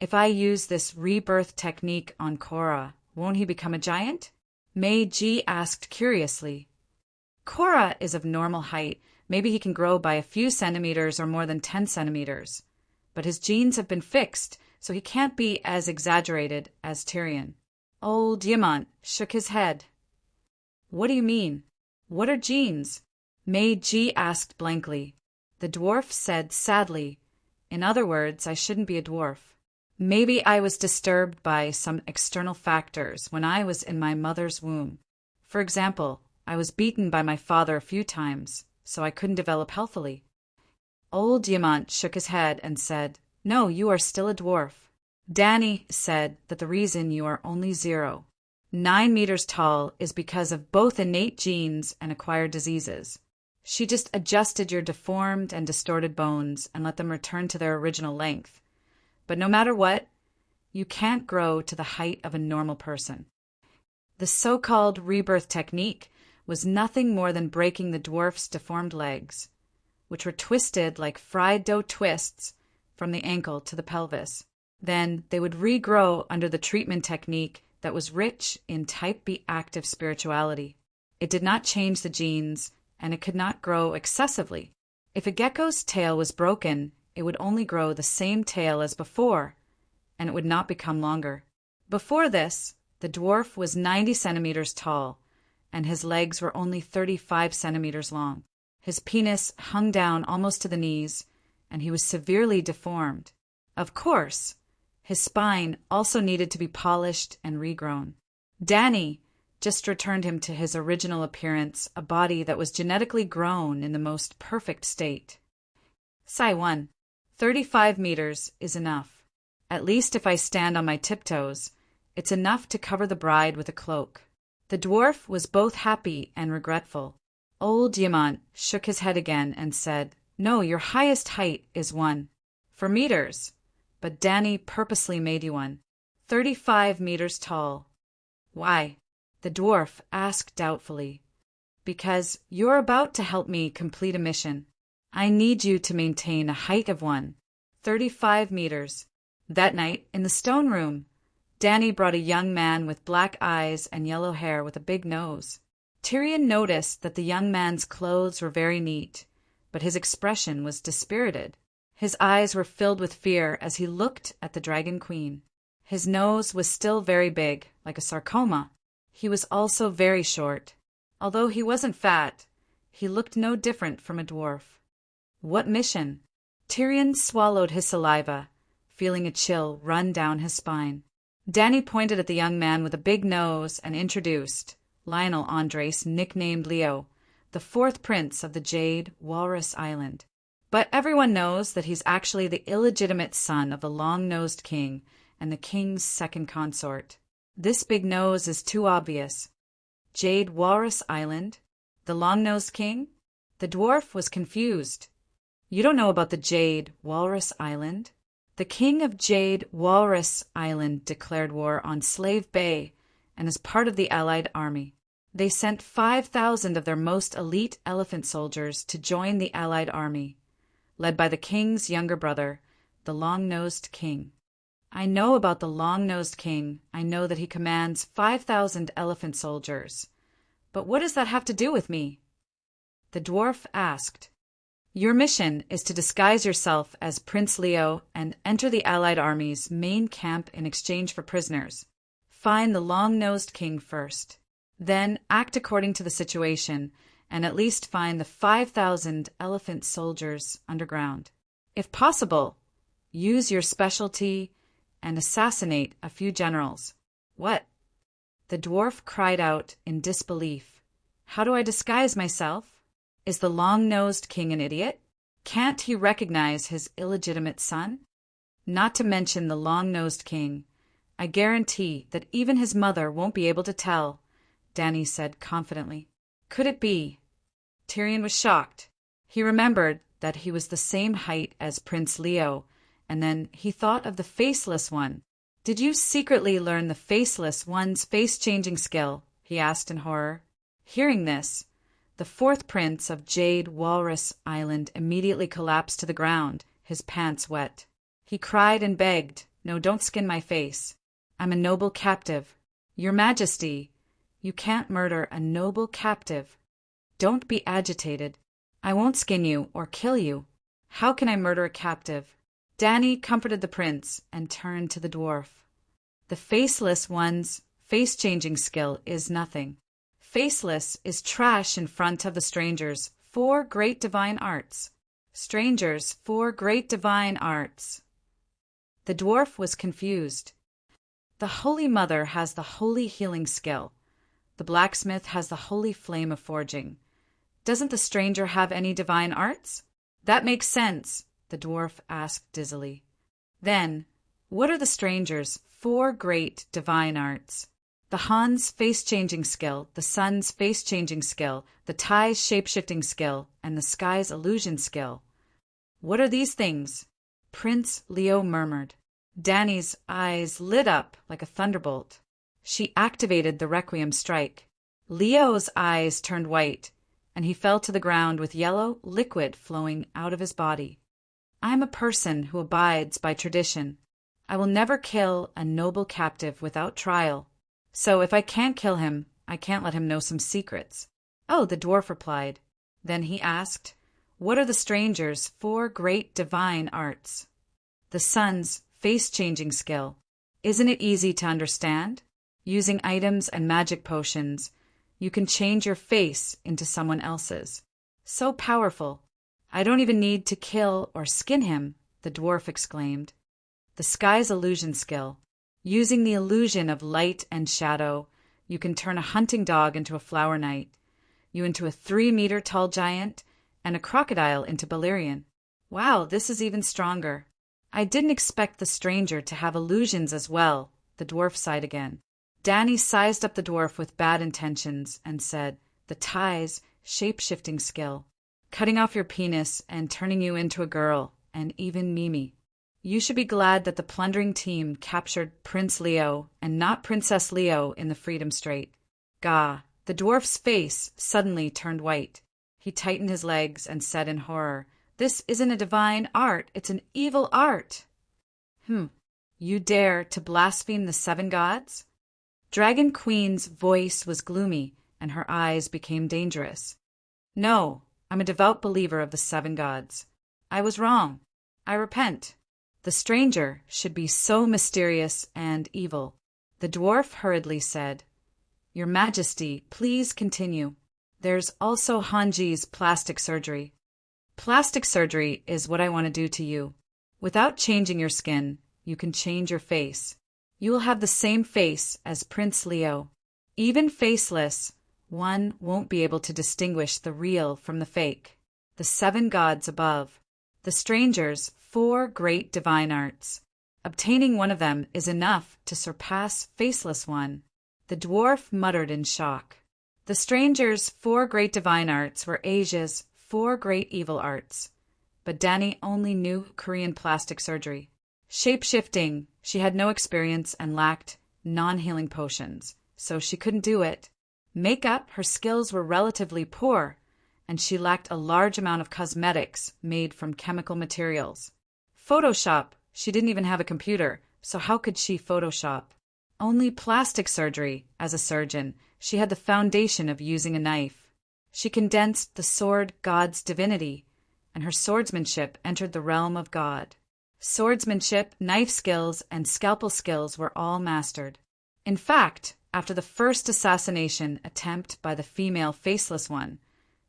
If I use this rebirth technique on Korra, won't he become a giant? Meiji asked curiously. Korra is of normal height. Maybe he can grow by a few centimeters or more than 10 centimeters. But his genes have been fixed, so he can't be as exaggerated as Tyrion. Old Diamant shook his head. What do you mean? What are genes? Meiji asked blankly. The dwarf said sadly, in other words, I shouldn't be a dwarf. Maybe I was disturbed by some external factors when I was in my mother's womb. For example, I was beaten by my father a few times, so I couldn't develop healthily. Old Diamant shook his head and said, No, you are still a dwarf. Dany said that the reason you are only 9 meters tall is because of both innate genes and acquired diseases. She just adjusted your deformed and distorted bones and let them return to their original length. But no matter what, you can't grow to the height of a normal person. The so-called rebirth technique was nothing more than breaking the dwarf's deformed legs, which were twisted like fried dough twists from the ankle to the pelvis. Then they would regrow under the treatment technique that was rich in type B active spirituality. It did not change the genes, and it could not grow excessively. If a gecko's tail was broken, it would only grow the same tail as before, and it would not become longer. Before this, the dwarf was 90 centimeters tall, and his legs were only 35 centimeters long. His penis hung down almost to the knees, and he was severely deformed. Of course, his spine also needed to be polished and regrown. Dany just returned him to his original appearance, a body that was genetically grown in the most perfect state. Psi 1. 35 meters is enough. At least if I stand on my tiptoes, it's enough to cover the bride with a cloak. The dwarf was both happy and regretful. Old Diamant shook his head again and said, No, your highest height is 4 meters. But Dany purposely made you 35 meters tall. Why? The dwarf asked doubtfully. Because you're about to help me complete a mission. I need you to maintain a height of 35 meters. That night, in the stone room, Dany brought a young man with black eyes and yellow hair with a big nose. Tyrion noticed that the young man's clothes were very neat, but his expression was dispirited. His eyes were filled with fear as he looked at the Dragon Queen. His nose was still very big, like a sarcoma. He was also very short. Although he wasn't fat, he looked no different from a dwarf. What mission? Tyrion swallowed his saliva, feeling a chill run down his spine. Dany pointed at the young man with a big nose and introduced Lionel Andres, nicknamed Leo, the fourth prince of the Jade Walrus Island. But everyone knows that he's actually the illegitimate son of the long-nosed king and the king's second consort. This big nose is too obvious. Jade Walrus Island? The long-nosed king? The dwarf was confused. You don't know about the Jade Walrus Island? The king of Jade Walrus Island declared war on Slave Bay and is part of the Allied army. They sent 5,000 of their most elite elephant soldiers to join the Allied army, led by the king's younger brother, the long-nosed king. I know about the long-nosed king. I know that he commands 5,000 elephant soldiers. But what does that have to do with me? The dwarf asked. Your mission is to disguise yourself as Prince Leo and enter the Allied army's main camp in exchange for prisoners. Find the long-nosed king first. Then act according to the situation and at least find the 5,000 elephant soldiers underground. If possible, use your specialty and assassinate a few generals. What? The dwarf cried out in disbelief. How do I disguise myself? Is the long-nosed king an idiot? Can't he recognize his illegitimate son? Not to mention the long-nosed king. I guarantee that even his mother won't be able to tell, Dany said confidently. Could it be? Tyrion was shocked. He remembered that he was the same height as Prince Leo, and then he thought of the Faceless One. Did you secretly learn the Faceless One's face-changing skill? He asked in horror. Hearing this, the fourth prince of Jade Walrus Island immediately collapsed to the ground, his pants wet. He cried and begged, No, don't skin my face. I'm a noble captive. Your Majesty, you can't murder a noble captive. Don't be agitated. I won't skin you or kill you. How can I murder a captive? Dany comforted the prince and turned to the dwarf. The Faceless One's face-changing skill is nothing. Faceless is trash in front of the strangers' 4 great divine arts. Strangers' 4 great divine arts. The dwarf was confused. The Holy Mother has the holy healing skill. The blacksmith has the holy flame of forging. Doesn't the stranger have any divine arts? That makes sense, the dwarf asked dizzily. Then, what are the stranger's 4 great divine arts? The Han's face-changing skill, the Sun's face-changing skill, the Tai's shape-shifting skill, and the Sky's illusion skill. What are these things? Prince Leo murmured. Dany's eyes lit up like a thunderbolt. She activated the Requiem strike. Leo's eyes turned white, and he fell to the ground with yellow liquid flowing out of his body. I am a person who abides by tradition. I will never kill a noble captive without trial. So if I can't kill him, I can't let him know some secrets. Oh, the dwarf replied. Then he asked, What are the stranger's 4 great divine arts? The Sun's face-changing skill. Isn't it easy to understand? Using items and magic potions, you can change your face into someone else's. So powerful. I don't even need to kill or skin him, the dwarf exclaimed. The Sky's illusion skill. Using the illusion of light and shadow, you can turn a hunting dog into a flower knight, you into a 3-meter-tall giant, and a crocodile into Balerion. Wow, this is even stronger. I didn't expect the stranger to have illusions as well, the dwarf sighed again. Dany sized up the dwarf with bad intentions and said, The Tai's shape-shifting skill. Cutting off your penis and turning you into a girl, and even Mimi. You should be glad that the plundering team captured Prince Leo and not Princess Leo in the Freedom Strait. Gah, the dwarf's face suddenly turned white. He tightened his legs and said in horror, This isn't a divine art, it's an evil art. You dare to blaspheme the 7 gods? Dragon Queen's voice was gloomy and her eyes became dangerous. No, I'm a devout believer of the 7 gods. I was wrong. I repent. The stranger should be so mysterious and evil. The dwarf hurriedly said, Your Majesty, please continue. There's also Hanji's plastic surgery. Plastic surgery is what I want to do to you. Without changing your skin, you can change your face. You will have the same face as Prince Leo. Even faceless, one won't be able to distinguish the real from the fake. The 7 gods above. The stranger's 4 great divine arts. Obtaining one of them is enough to surpass faceless one. The dwarf muttered in shock. The stranger's 4 great divine arts were Asia's 4 great evil arts. But Danny only knew Korean plastic surgery. Shape-shifting, she had no experience and lacked non-healing potions, so she couldn't do it. Makeup, her skills were relatively poor, and she lacked a large amount of cosmetics made from chemical materials. Photoshop, she didn't even have a computer, so how could she Photoshop? Only plastic surgery, as a surgeon, she had the foundation of using a knife. She condensed the sword god's divinity, and her swordsmanship entered the realm of God. Swordsmanship, knife skills, and scalpel skills were all mastered. In fact, after the first assassination attempt by the female faceless one,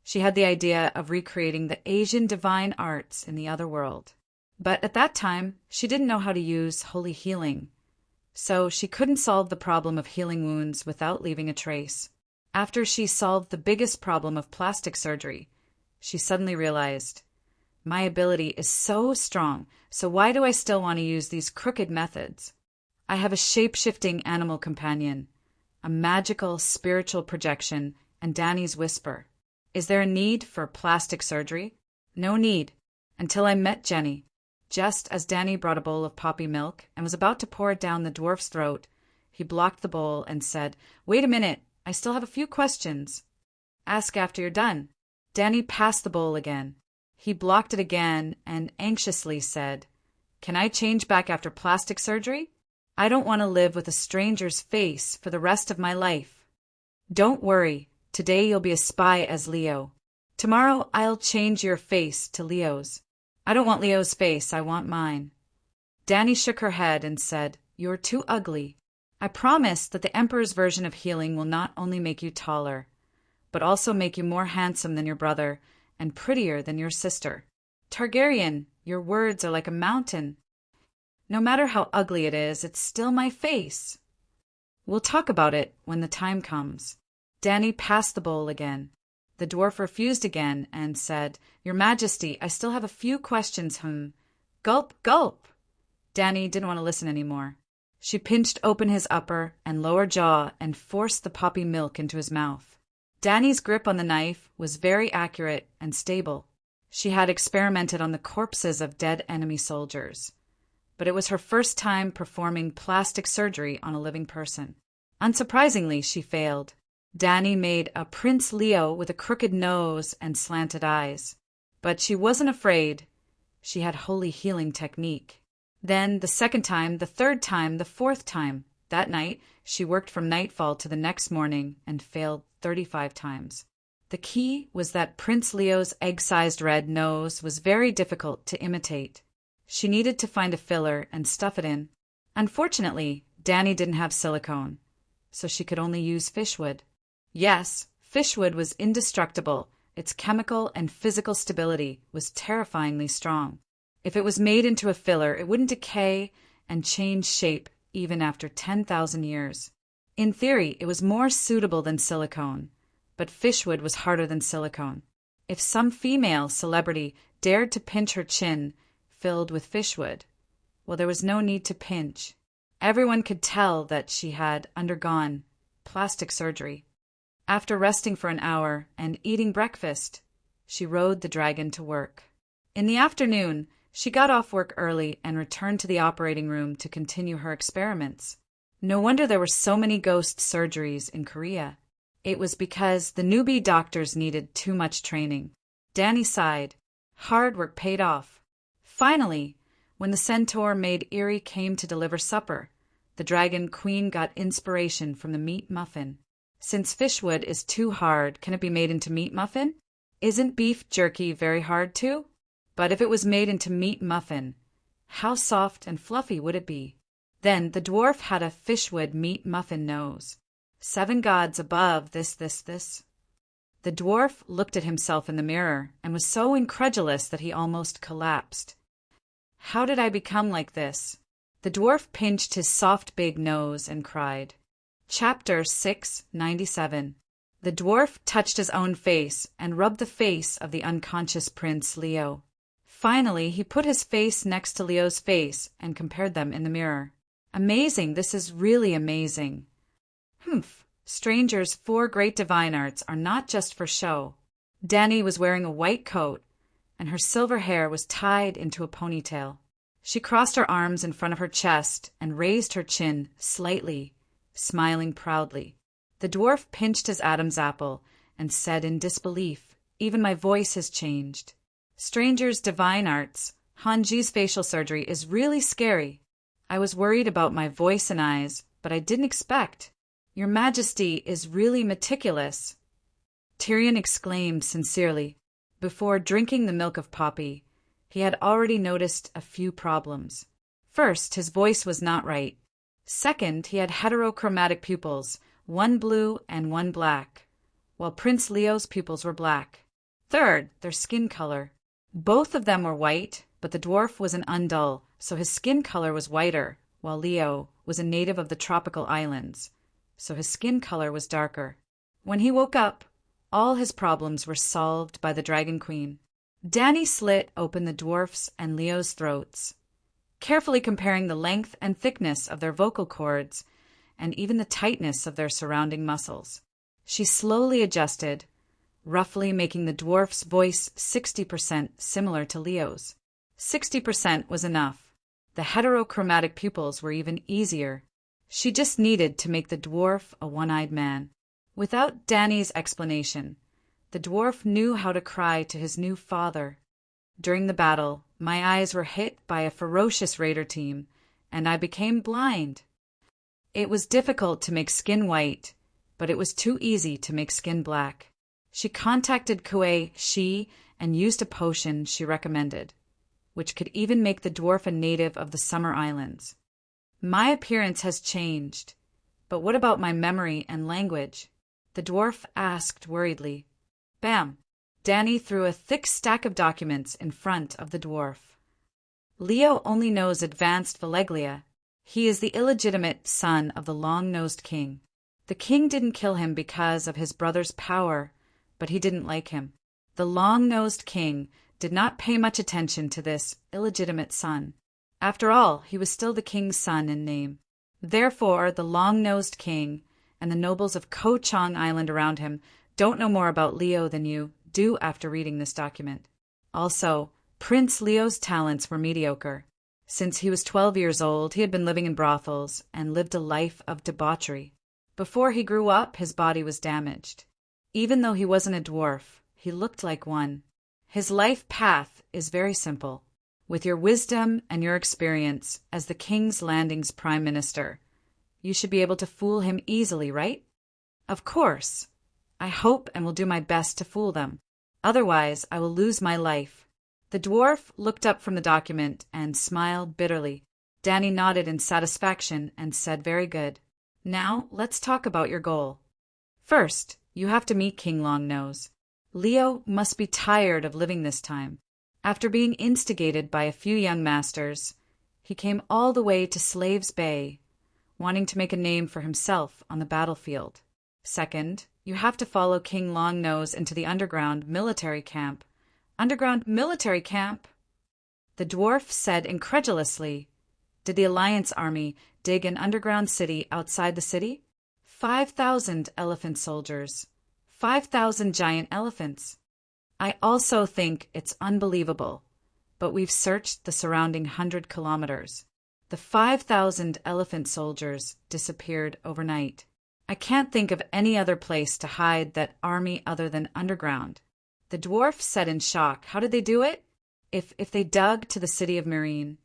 she had the idea of recreating the Asian divine arts in the other world. But at that time, she didn't know how to use holy healing, so she couldn't solve the problem of healing wounds without leaving a trace. After she solved the biggest problem of plastic surgery, she suddenly realized, my ability is so strong, so why do I still want to use these crooked methods? I have a shape-shifting animal companion, a magical spiritual projection, and Danny's whisper. Is there a need for plastic surgery? No need, until I met Jenny. Just as Danny brought a bowl of poppy milk and was about to pour it down the dwarf's throat, he blocked the bowl and said, Wait a minute, I still have a few questions. Ask after you're done. Danny passed the bowl again. He blocked it again and anxiously said, Can I change back after plastic surgery? I don't want to live with a stranger's face for the rest of my life. Don't worry, today you'll be a spy as Leo. Tomorrow I'll change your face to Leo's. I don't want Leo's face, I want mine. Danny shook her head and said, You're too ugly. I promise that the Emperor's version of healing will not only make you taller, but also make you more handsome than your brother and prettier than your sister. Targaryen, your words are like a mountain. No matter how ugly it is, it's still my face. We'll talk about it when the time comes. Danny passed the bowl again. The dwarf refused again and said, Your Majesty, I still have a few questions, Gulp, gulp. Danny didn't want to listen anymore. She pinched open his upper and lower jaw and forced the poppy milk into his mouth. Danny's grip on the knife was very accurate and stable. She had experimented on the corpses of dead enemy soldiers, but it was her first time performing plastic surgery on a living person. Unsurprisingly, she failed. Danny made a Prince Leo with a crooked nose and slanted eyes. But she wasn't afraid. She had holy healing technique. Then the second time, the third time, the fourth time. That night, she worked from nightfall to the next morning and failed 35 times. The key was that Prince Leo's egg-sized red nose was very difficult to imitate. She needed to find a filler and stuff it in. Unfortunately, Danny didn't have silicone, so she could only use fishwood. Yes, fishwood was indestructible. Its chemical and physical stability was terrifyingly strong. If it was made into a filler, it wouldn't decay and change shape even after 10,000 years. In theory, it was more suitable than silicone, but fishwood was harder than silicone. If some female celebrity dared to pinch her chin filled with fishwood, well, there was no need to pinch. Everyone could tell that she had undergone plastic surgery. After resting for an hour and eating breakfast, she rode the dragon to work. In the afternoon, she got off work early and returned to the operating room to continue her experiments. No wonder there were so many ghost surgeries in Korea. It was because the newbie doctors needed too much training. Danny sighed. Hard work paid off. Finally, when the centaur maid Eerie came to deliver supper, the dragon queen got inspiration from the meat muffin. Since fishwood is too hard, can it be made into meat muffin? Isn't beef jerky very hard too? But if it was made into meat muffin, how soft and fluffy would it be? Then the dwarf had a fishwood meat muffin nose. 7 gods above this. The dwarf looked at himself in the mirror and was so incredulous that he almost collapsed. How did I become like this? The dwarf pinched his soft big nose and cried. Chapter 697. The dwarf touched his own face and rubbed the face of the unconscious Prince Leo. Finally, he put his face next to Leo's face and compared them in the mirror. Amazing, this is really amazing. Humph, strangers, 4 great divine arts are not just for show. Dani was wearing a white coat, and her silver hair was tied into a ponytail. She crossed her arms in front of her chest and raised her chin slightly, smiling proudly. The dwarf pinched his Adam's apple and said in disbelief, "Even my voice has changed. Stranger's divine arts, Hanji's facial surgery is really scary. I was worried about my voice and eyes, but I didn't expect. Your Majesty is really meticulous." Tyrion exclaimed sincerely. Before drinking the milk of Poppy, he had already noticed a few problems. First, his voice was not right. Second, he had heterochromatic pupils, one blue and one black, while Prince Leo's pupils were black. Third, their skin color. Both of them were white, but the dwarf was an Undul, so his skin color was whiter, while Leo was a native of the tropical islands, so his skin color was darker. When he woke up, all his problems were solved by the Dragon Queen. Dani slit open the dwarf's and Leo's throats, carefully comparing the length and thickness of their vocal cords and even the tightness of their surrounding muscles. She slowly adjusted, roughly making the dwarf's voice 60% similar to Leo's. 60% was enough. The heterochromatic pupils were even easier. She just needed to make the dwarf a one-eyed man. Without Dani's explanation, the dwarf knew how to cry to his new father. During the battle, my eyes were hit by a ferocious raider team, and I became blind. It was difficult to make skin white, but it was too easy to make skin black. She contacted Kuei Shi and used a potion she recommended, which could even make the dwarf a native of the Summer Islands. My appearance has changed, but what about my memory and language? The dwarf asked worriedly. Bam! Dani threw a thick stack of documents in front of the dwarf. Leo only knows advanced Valeglia. He is the illegitimate son of the long-nosed king. The king didn't kill him because of his brother's power, but he didn't like him. The long-nosed king did not pay much attention to this illegitimate son. After all, he was still the king's son in name. Therefore, the long-nosed king and the nobles of Ko Chang Island around him don't know more about Leo than you do after reading this document. Also, Prince Leo's talents were mediocre. Since he was 12 years old, he had been living in brothels and lived a life of debauchery. Before he grew up, his body was damaged. Even though he wasn't a dwarf, he looked like one. His life path is very simple. With your wisdom and your experience as the King's Landing's prime minister, you should be able to fool him easily, right? Of course. I hope and will do my best to fool them. Otherwise, I will lose my life. The dwarf looked up from the document and smiled bitterly. Dani nodded in satisfaction and said, "Very good. Now, let's talk about your goal. First, you have to meet King Longnose. Leo must be tired of living this time. After being instigated by a few young masters, he came all the way to Slaves Bay, wanting to make a name for himself on the battlefield. Second, you have to follow King Longnose into the underground military camp. Underground military camp? The dwarf said incredulously. Did the Alliance army dig an underground city outside the city? 5,000 elephant soldiers. 5,000 giant elephants. I also think it's unbelievable, but we've searched the surrounding 100 kilometers. The 5,000 elephant soldiers disappeared overnight. I can't think of any other place to hide that army other than underground. The dwarf said in shock, how did they do it? If they dug to the city of Marine,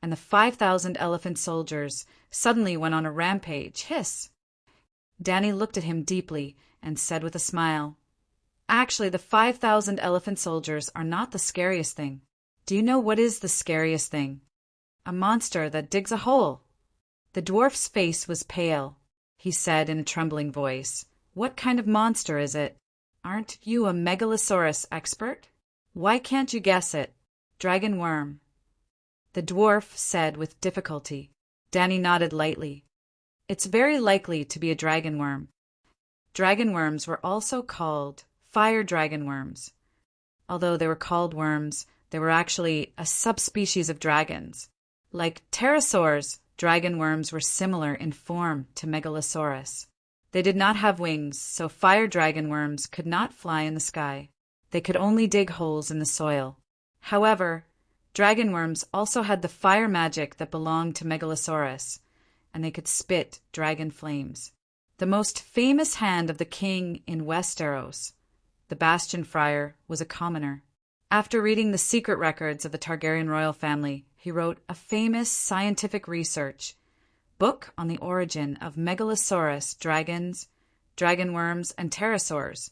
and the 5,000 elephant soldiers suddenly went on a rampage, hiss. Dani looked at him deeply and said with a smile, Actually, the 5,000 elephant soldiers are not the scariest thing. Do you know what is the scariest thing? A monster that digs a hole. The dwarf's face was pale. He said in a trembling voice, What kind of monster is it? Aren't you a megalosaurus expert? Why can't you guess it? Dragon worm. The dwarf said with difficulty. Danny nodded lightly. It's very likely to be a dragon worm. Dragon worms were also called fire dragon worms. Although they were called worms, they were actually a subspecies of dragons. Like pterosaurs, dragon worms were similar in form to Megalosaurus. They did not have wings, so fire dragon worms could not fly in the sky. They could only dig holes in the soil. However, dragon worms also had the fire magic that belonged to Megalosaurus, and they could spit dragon flames. The most famous hand of the king in Westeros, the Bastion Friar, was a commoner. After reading the secret records of the Targaryen royal family, he wrote a famous scientific research book on the origin of Megalosaurus dragons, dragon worms, and pterosaurs,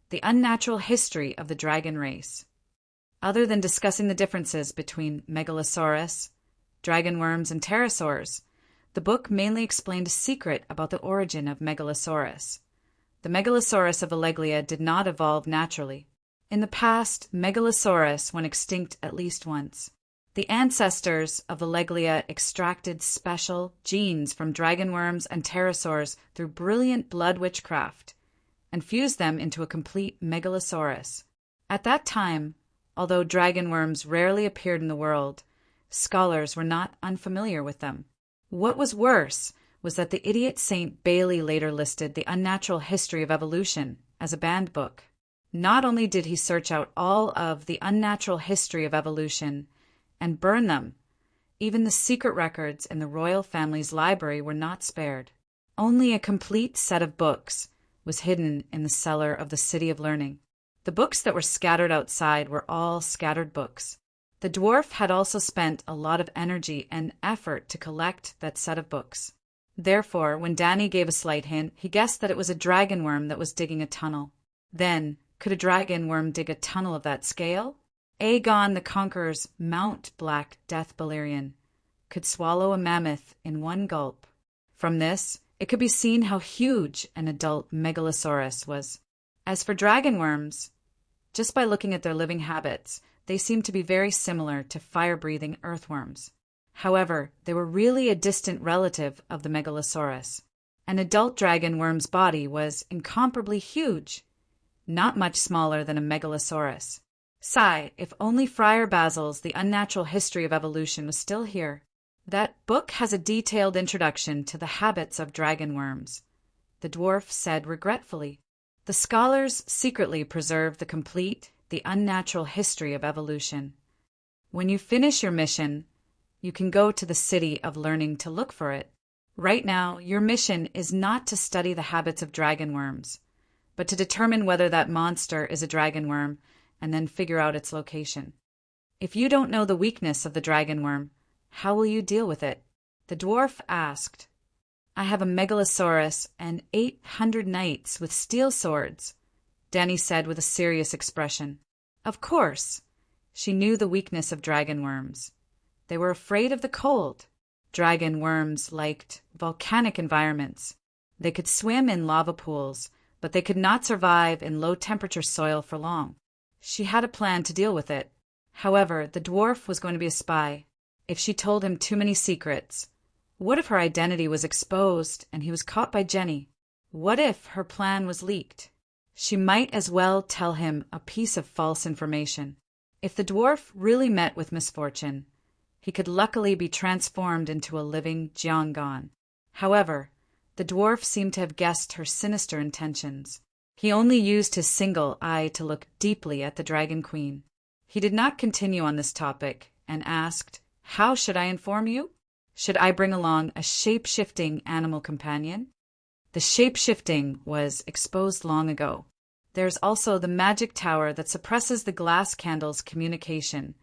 the unnatural history of the dragon race. Other than discussing the differences between Megalosaurus, dragon worms, and pterosaurs, the book mainly explained a secret about the origin of Megalosaurus. The Megalosaurus of Alleglia did not evolve naturally. In the past, Megalosaurus went extinct at least once. The ancestors of Alleglia extracted special genes from dragon worms and pterosaurs through brilliant blood witchcraft and fused them into a complete Megalosaurus. At that time, although dragon worms rarely appeared in the world, scholars were not unfamiliar with them. What was worse was that the idiot Saint Bailey later listed The Unnatural History of Evolution as a banned book. Not only did he search out all of the unnatural history of evolution and burn them, even the secret records in the royal family's library were not spared. Only a complete set of books was hidden in the cellar of the City of Learning. The books that were scattered outside were all scattered books. The dwarf had also spent a lot of energy and effort to collect that set of books. Therefore, when Danny gave a slight hint, he guessed that it was a dragon worm that was digging a tunnel. Then, could a dragon worm dig a tunnel of that scale? Aegon the Conqueror's Mount Black Death Balerion could swallow a mammoth in one gulp. From this, it could be seen how huge an adult Megalosaurus was. As for dragon worms, just by looking at their living habits, they seemed to be very similar to fire-breathing earthworms. However, they were really a distant relative of the Megalosaurus. An adult dragon worm's body was incomparably huge, not much smaller than a Megalosaurus. Sigh, if only Friar Basil's The Unnatural History of Evolution was still here. That book has a detailed introduction to the habits of dragon worms, the dwarf said regretfully. The scholars secretly preserve the complete, The Unnatural History of Evolution. When you finish your mission, you can go to the City of Learning to look for it. Right now, your mission is not to study the habits of dragon worms, but to determine whether that monster is a dragon worm and then figure out its location. If you don't know the weakness of the dragon worm, how will you deal with it? The dwarf asked. I have a Megalosaurus and 800 knights with steel swords, Danny said with a serious expression. Of course. She knew the weakness of dragon worms. They were afraid of the cold. Dragon worms liked volcanic environments. They could swim in lava pools, but they could not survive in low-temperature soil for long. She had a plan to deal with it. However, the dwarf was going to be a spy. If she told him too many secrets, what if her identity was exposed and he was caught by Jenny? What if her plan was leaked? She might as well tell him a piece of false information. If the dwarf really met with misfortune, he could luckily be transformed into a living Jiangan. However, the dwarf seemed to have guessed her sinister intentions. He only used his single eye to look deeply at the Dragon Queen. He did not continue on this topic and asked, How should I inform you? Should I bring along a shape-shifting animal companion? The shape-shifting was exposed long ago. There's also the magic tower that suppresses the glass candle's communication.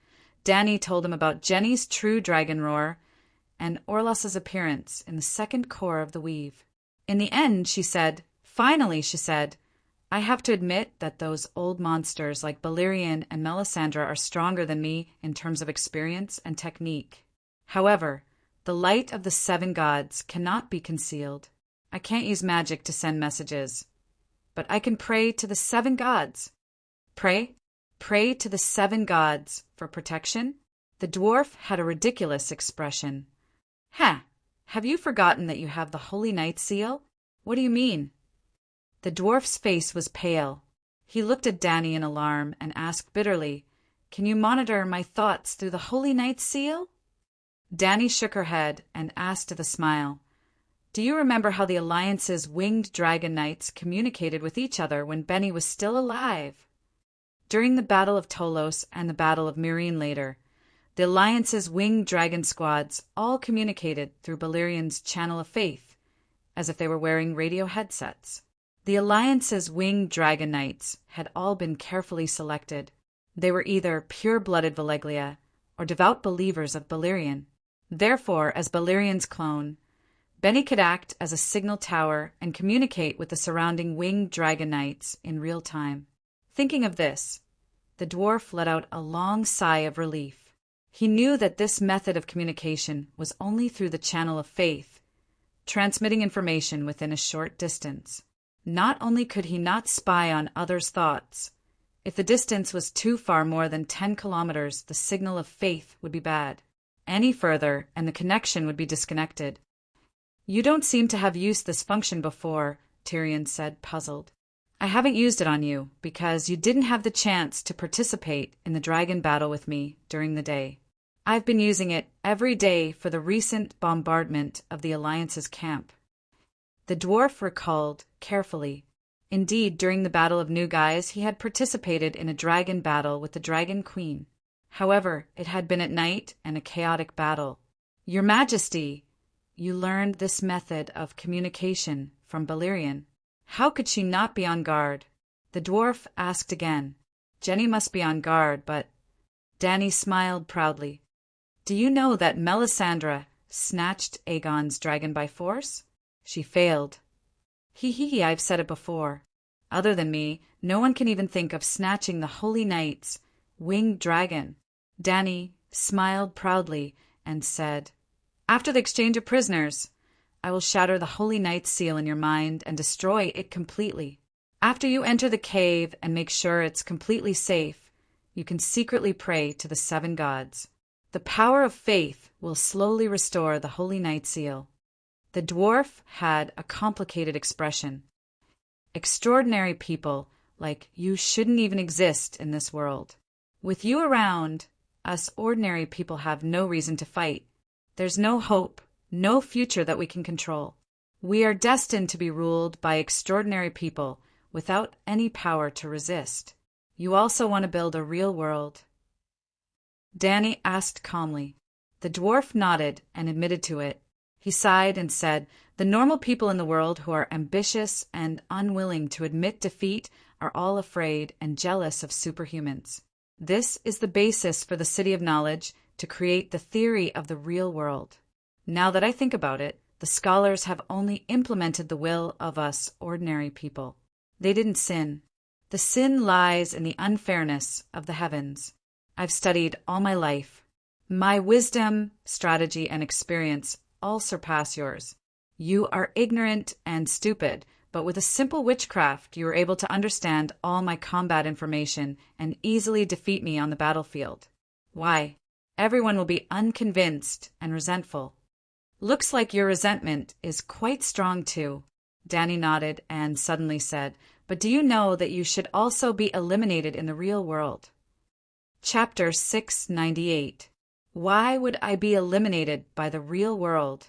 Danny told him about Jenny's true dragon roar and Orlas's appearance in the second core of the weave. In the end, finally, she said, I have to admit that those old monsters like Balerion and Melisandre are stronger than me in terms of experience and technique. However, the light of the 7 gods cannot be concealed. I can't use magic to send messages. but I can pray to the 7 gods. Pray? Pray to the 7 gods for protection? The dwarf had a ridiculous expression. Have you forgotten that you have the Holy Night Seal? What do you mean? The dwarf's face was pale. He looked at Danny in alarm and asked bitterly, Can you monitor my thoughts through the Holy Night Seal? Danny shook her head and asked with a smile, Do you remember how the Alliance's winged dragon knights communicated with each other when Benny was still alive? During the Battle of Tolos and the Battle of Myrine later, the Alliance's winged dragon squads all communicated through Balerian's Channel of Faith, as if they were wearing radio headsets. The Alliance's winged dragon knights had all been carefully selected. They were either pure-blooded Valeglia or devout believers of Balerian. Therefore, as Balerian's clone, Benny could act as a signal tower and communicate with the surrounding winged dragon knights in real time. Thinking of this, the dwarf let out a long sigh of relief. He knew that this method of communication was only through the Channel of Faith, transmitting information within a short distance. Not only could he not spy on others' thoughts, if the distance was too far, more than 10 kilometers, the signal of faith would be bad. Any further, and the connection would be disconnected. You don't seem to have used this function before, Tyrion said, puzzled. I haven't used it on you, because you didn't have the chance to participate in the dragon battle with me during the day. I've been using it every day for the recent bombardment of the Alliance's camp. The dwarf recalled carefully. Indeed, during the Battle of New Guise, he had participated in a dragon battle with the Dragon Queen. However, it had been at night and a chaotic battle. Your Majesty, you learned this method of communication from Balerian. How could she not be on guard? The dwarf asked again. Jenny must be on guard, but... Danny smiled proudly. Do you know that Melisandre snatched Aegon's dragon by force? She failed. I've said it before. Other than me, no one can even think of snatching the Holy Knight's winged dragon. Danny smiled proudly and said, After the exchange of prisoners, I will shatter the Holy Knight's seal in your mind and destroy it completely. After you enter the cave and make sure it's completely safe, you can secretly pray to the 7 gods. The power of faith will slowly restore the Holy Night Seal. The dwarf had a complicated expression. Extraordinary people like you shouldn't even exist in this world. With you around, us ordinary people have no reason to fight. There's no hope, no future that we can control. We are destined to be ruled by extraordinary people without any power to resist. You also want to build a real world? Danny asked calmly. The dwarf nodded and admitted to it. He sighed and said, The normal people in the world who are ambitious and unwilling to admit defeat are all afraid and jealous of superhumans. This is the basis for the City of Knowledge to create the theory of the real world. Now that I think about it, the scholars have only implemented the will of us ordinary people. They didn't sin. The sin lies in the unfairness of the heavens. I've studied all my life. My wisdom, strategy, and experience all surpass yours. You are ignorant and stupid, but with a simple witchcraft you are able to understand all my combat information and easily defeat me on the battlefield. Why? Everyone will be unconvinced and resentful. Looks like your resentment is quite strong too. Danny nodded and suddenly said, But do you know that you should also be eliminated in the real world? Chapter 698. Why would I be eliminated by the real world?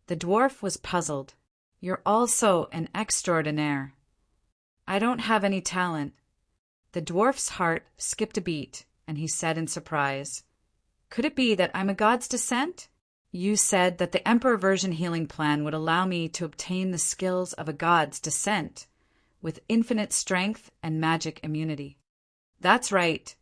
The dwarf was puzzled. You're also an extraordinaire. I don't have any talent. The dwarf's heart skipped a beat, and he said in surprise, Could it be that I'm a god's descent? You said that the Emperor Version healing plan would allow me to obtain the skills of a god's descent, with infinite strength and magic immunity. That's right.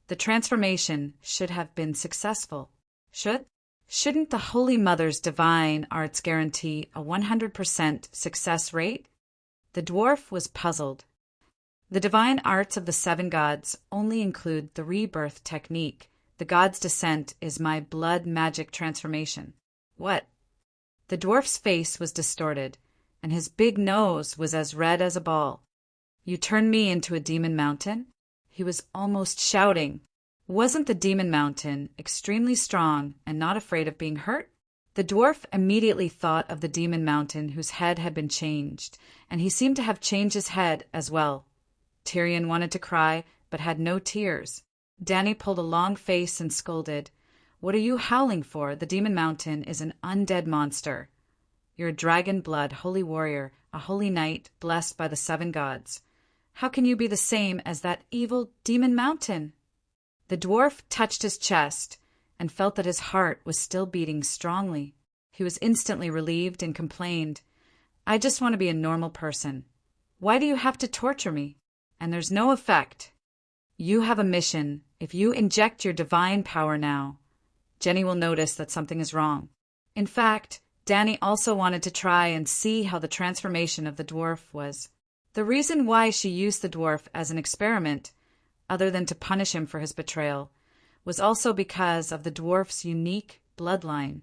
The transformation should have been successful. Shouldn't the Holy Mother's divine arts guarantee a 100% success rate? The dwarf was puzzled. The divine arts of the 7 gods only include the rebirth technique. The god's descent is my blood magic transformation. What? The dwarf's face was distorted, and his big nose was as red as a ball. "You turned me into a demon mountain?" He was almost shouting. Wasn't the demon mountain extremely strong and not afraid of being hurt? The dwarf immediately thought of the demon mountain whose head had been changed, and he seemed to have changed his head as well. Tyrion wanted to cry, but had no tears. Dany pulled a long face and scolded, "What are you howling for? The demon mountain is an undead monster. You're a dragon blood holy warrior, a holy knight blessed by the 7 gods. How can you be the same as that evil demon mountain?" The dwarf touched his chest and felt that his heart was still beating strongly. He was instantly relieved and complained, "I just want to be a normal person. Why do you have to torture me? And there's no effect. You have a mission. If you inject your divine power now, Jenny will notice that something is wrong." In fact, Dany also wanted to try and see how the transformation of the dwarf was. The reason why she used the dwarf as an experiment, other than to punish him for his betrayal, was also because of the dwarf's unique bloodline.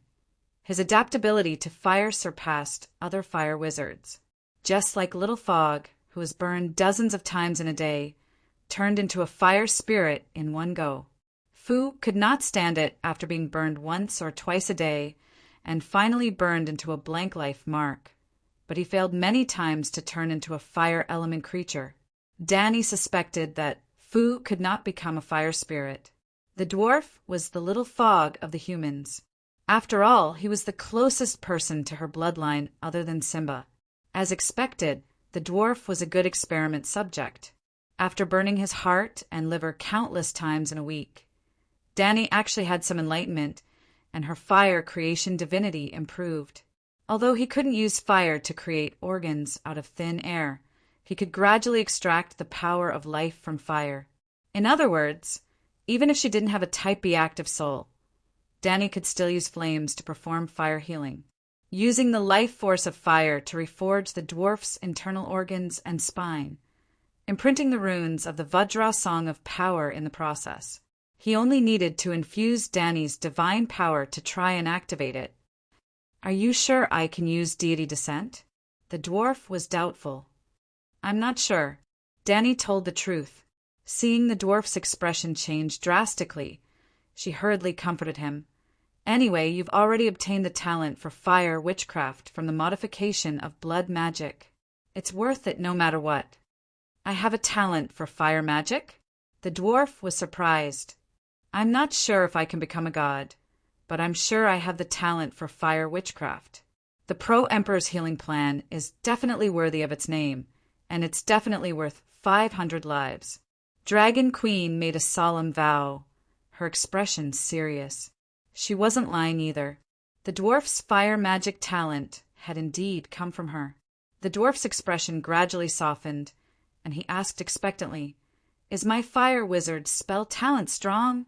His adaptability to fire surpassed other fire wizards. Just like Little Fog, who was burned dozens of times in a day, turned into a fire spirit in one go. Fu could not stand it after being burned once or twice a day, and finally burned into a blank life mark. But he failed many times to turn into a fire element creature. Dany suspected that Fu could not become a fire spirit. The dwarf was the Little Fog of the humans. After all, he was the closest person to her bloodline other than Simba. As expected, the dwarf was a good experiment subject. After burning his heart and liver countless times in a week, Dany actually had some enlightenment, and her fire creation divinity improved. Although he couldn't use fire to create organs out of thin air, he could gradually extract the power of life from fire. In other words, even if she didn't have a Type B active soul, Dany could still use flames to perform fire healing, using the life force of fire to reforge the dwarf's internal organs and spine, imprinting the runes of the Vajra Song of Power in the process. He only needed to infuse Dany's divine power to try and activate it. "Are you sure I can use deity descent?" The dwarf was doubtful. "I'm not sure." Dany told the truth. Seeing the dwarf's expression change drastically, she hurriedly comforted him. "Anyway, you've already obtained the talent for fire witchcraft from the modification of blood magic. It's worth it no matter what." "I have a talent for fire magic?" The dwarf was surprised. "I'm not sure if I can become a god, but I'm sure I have the talent for fire witchcraft. The Pro-Emperor's healing plan is definitely worthy of its name, and it's definitely worth 500 lives." Dragon Queen made a solemn vow, her expression serious. She wasn't lying either. The dwarf's fire magic talent had indeed come from her. The dwarf's expression gradually softened, and he asked expectantly, "Is my fire wizard spell talent strong?"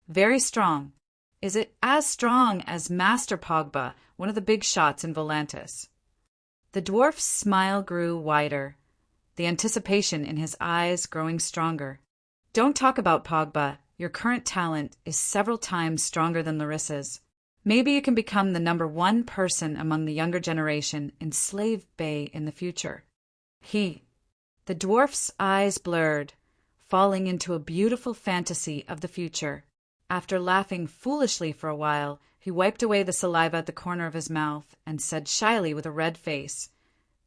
"Very strong." "Is it as strong as Master Pogba, one of the big shots in Volantis?" The dwarf's smile grew wider, the anticipation in his eyes growing stronger. "Don't talk about Pogba. Your current talent is several times stronger than Larissa's. Maybe you can become the #1 person among the younger generation in Slave Bay in the future." The dwarf's eyes blurred, falling into a beautiful fantasy of the future. After laughing foolishly for a while, he wiped away the saliva at the corner of his mouth and said shyly with a red face,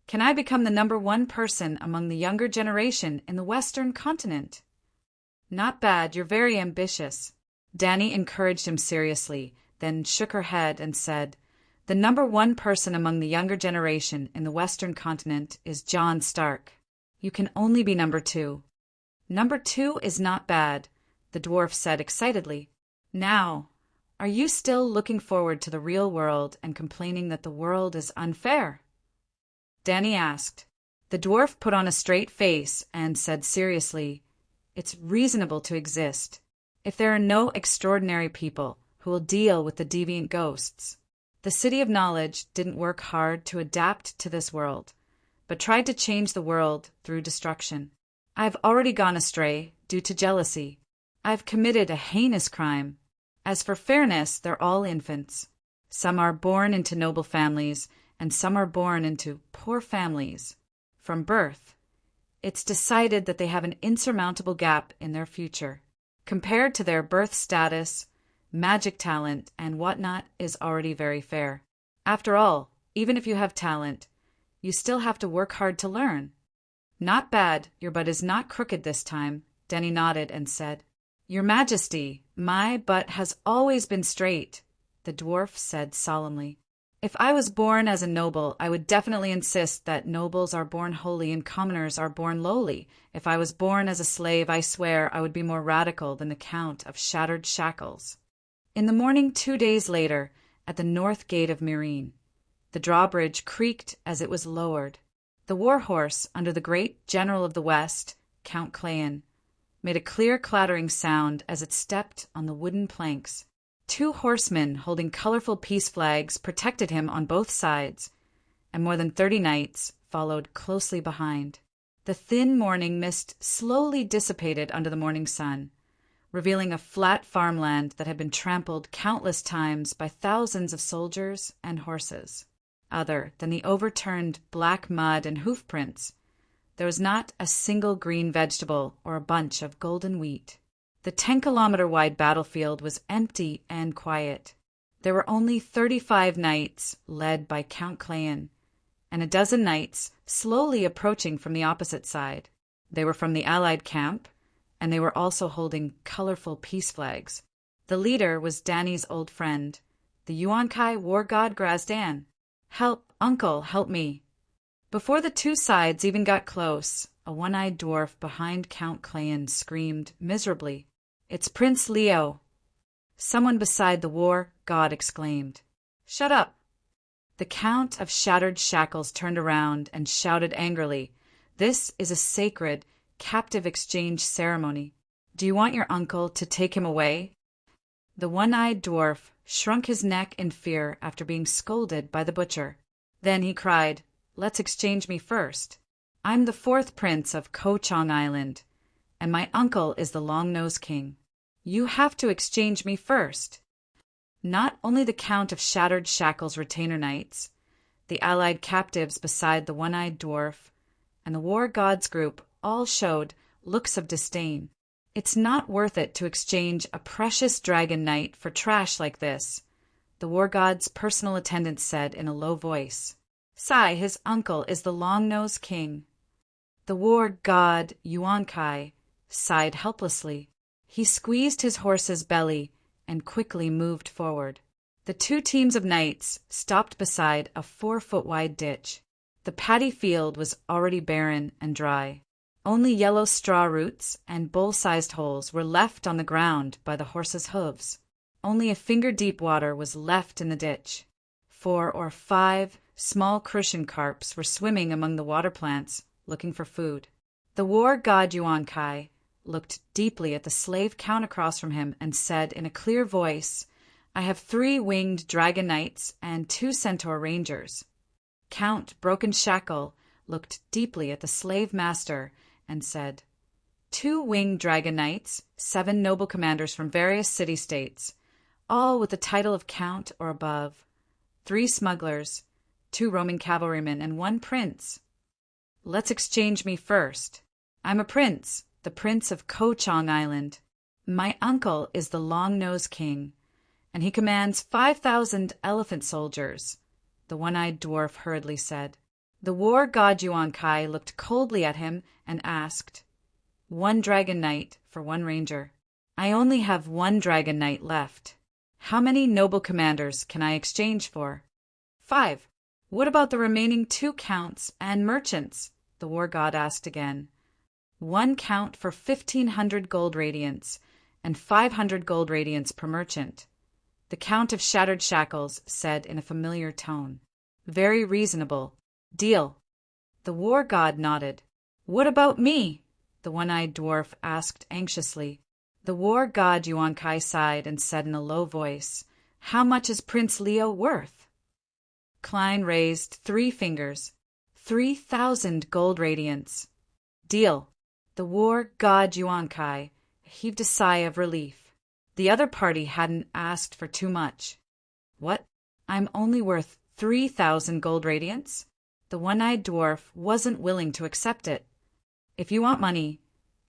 "Can I become the #1 person among the younger generation in the Western continent?" "Not bad, you're very ambitious." Dany encouraged him seriously, then shook her head and said, "The #1 person among the younger generation in the Western continent is Jon Stark. You can only be #2. "2 is not bad," the dwarf said excitedly. "Now, are you still looking forward to the real world and complaining that the world is unfair?" Dany asked. The dwarf put on a straight face and said seriously, "It's reasonable to exist, if there are no extraordinary people who will deal with the deviant ghosts. The City of Knowledge didn't work hard to adapt to this world, but tried to change the world through destruction. I've already gone astray due to jealousy. I've committed a heinous crime. As for fairness, they're all infants. Some are born into noble families, and some are born into poor families. From birth, it's decided that they have an insurmountable gap in their future. Compared to their birth status, magic talent, and whatnot is already very fair. After all, even if you have talent, you still have to work hard to learn. Not bad, your butt is not crooked this time, Denny nodded and said. Your Majesty, my butt has always been straight, the dwarf said solemnly. If I was born as a noble, I would definitely insist that nobles are born holy and commoners are born lowly. If I was born as a slave, I swear I would be more radical than the Count of Shattered Shackles. In the morning 2 days later, at the north gate of Meereen, the drawbridge creaked as it was lowered. The war-horse under the great general of the West, Count Clayan, made a clear clattering sound as it stepped on the wooden planks. 2 horsemen holding colorful peace flags protected him on both sides, and more than 30 knights followed closely behind. The thin morning mist slowly dissipated under the morning sun, revealing a flat farmland that had been trampled countless times by thousands of soldiers and horses. Other than the overturned black mud and hoof prints, there was not a single green vegetable or a bunch of golden wheat. The 10-kilometer-wide battlefield was empty and quiet. There were only 35 knights, led by Count Clayan, and a dozen knights slowly approaching from the opposite side. They were from the Allied camp, and they were also holding colorful peace flags. The leader was Danny's old friend, the Yuan-Kai war god Grazdan. Help, uncle, help me. Before the 2 sides even got close, a one-eyed dwarf behind Count Clayan screamed miserably, It's Prince Leo. Someone beside the war god exclaimed, Shut up. The Count of Shattered Shackles turned around and shouted angrily, This is a sacred, captive exchange ceremony. Do you want your uncle to take him away? The one-eyed dwarf shrunk his neck in fear after being scolded by the butcher. Then he cried, Let's exchange me first. I'm the 4th prince of Ko Chang Island, and my uncle is the Long-Nosed King. You have to exchange me first. Not only the Count of Shattered Shackles retainer knights, the allied captives beside the one-eyed dwarf, and the war gods group all showed looks of disdain. It's not worth it to exchange a precious dragon knight for trash like this, the war god's personal attendant said in a low voice. Sai, his uncle, is the Long-Nosed King. The war god, Yuan-Kai, sighed helplessly. He squeezed his horse's belly and quickly moved forward. The 2 teams of knights stopped beside a 4-foot-wide ditch. The paddy field was already barren and dry. Only yellow straw roots and bowl-sized holes were left on the ground by the horses' hooves. Only a finger-deep water was left in the ditch. 4 or 5 small crucian carps were swimming among the water plants, looking for food. The war god Yuan-Kai looked deeply at the slave count across from him and said in a clear voice, I have 3 winged dragon knights and 2 centaur rangers. Count Broken Shackle looked deeply at the slave master and said, 2 winged dragon knights, 7 noble commanders from various city-states, all with the title of count or above, 3 smugglers, 2 Roman cavalrymen, and 1 prince. Let's exchange me first. I'm a prince, the prince of Ko Chang Island. My uncle is the Long-Nosed King, and he commands 5,000 elephant soldiers, the one-eyed dwarf hurriedly said. The war god Yuan-Kai looked coldly at him and asked, 1 dragon knight for 1 ranger. I only have 1 dragon knight left. How many noble commanders can I exchange for? 5. What about the remaining 2 counts and merchants? The war god asked again. 1 count for 1,500 gold radiance, and 500 gold radiance per merchant. The Count of Shattered Shackles said in a familiar tone. Very reasonable. Deal. The war god nodded. What about me? The one-eyed dwarf asked anxiously. The war god Yuan-Kai sighed and said in a low voice, How much is Prince Leo worth? Klein raised 3 fingers. 3,000 gold radiance. Deal. The war god Yuan-Kai heaved a sigh of relief. The other party hadn't asked for too much. What? I'm only worth 3,000 gold radiance? The one-eyed dwarf wasn't willing to accept it. If you want money,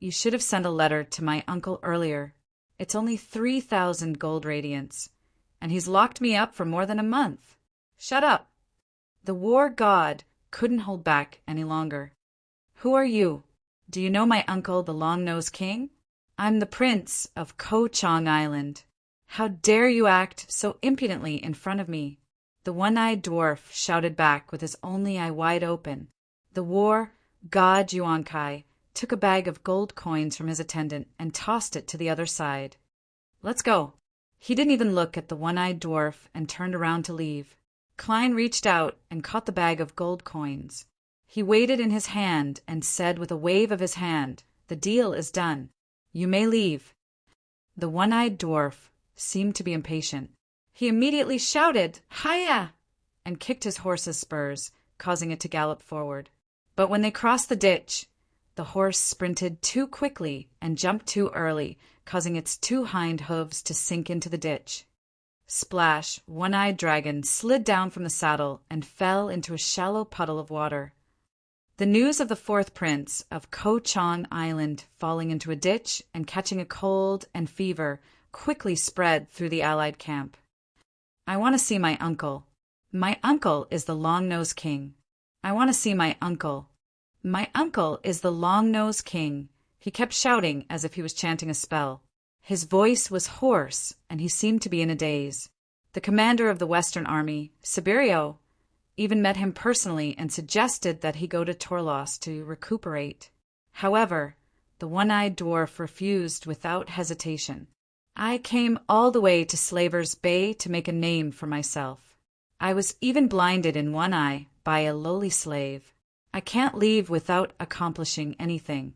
you should have sent a letter to my uncle earlier. It's only 3,000 gold radiance, and he's locked me up for more than a month. Shut up. The war god couldn't hold back any longer. Who are you? Do you know my uncle, the Long-Nosed King? I'm the prince of Ko-Chang Island. How dare you act so impudently in front of me? The one-eyed dwarf shouted back with his only eye wide open. The war god Yuan-Kai took a bag of gold coins from his attendant and tossed it to the other side. Let's go. He didn't even look at the one-eyed dwarf and turned around to leave. Klein reached out and caught the bag of gold coins. He weighed it in his hand and said with a wave of his hand, "The deal is done. You may leave." The one-eyed dwarf seemed to be impatient. He immediately shouted, "Hiya!" and kicked his horse's spurs, causing it to gallop forward. But when they crossed the ditch, the horse sprinted too quickly and jumped too early, causing its two hind hooves to sink into the ditch. Splash, One-Eyed Dragon slid down from the saddle and fell into a shallow puddle of water. The news of the fourth prince of Ko-Chang Island falling into a ditch and catching a cold and fever quickly spread through the allied camp. I want to see my uncle. My uncle is the Long-Nosed King. I want to see my uncle. My uncle is the Long-Nosed King. He kept shouting as if he was chanting a spell. His voice was hoarse, and he seemed to be in a daze. The commander of the Western Army, Siberio, even met him personally and suggested that he go to Torlos to recuperate. However, the one-eyed dwarf refused without hesitation. I came all the way to Slaver's Bay to make a name for myself. I was even blinded in one eye by a lowly slave. I can't leave without accomplishing anything.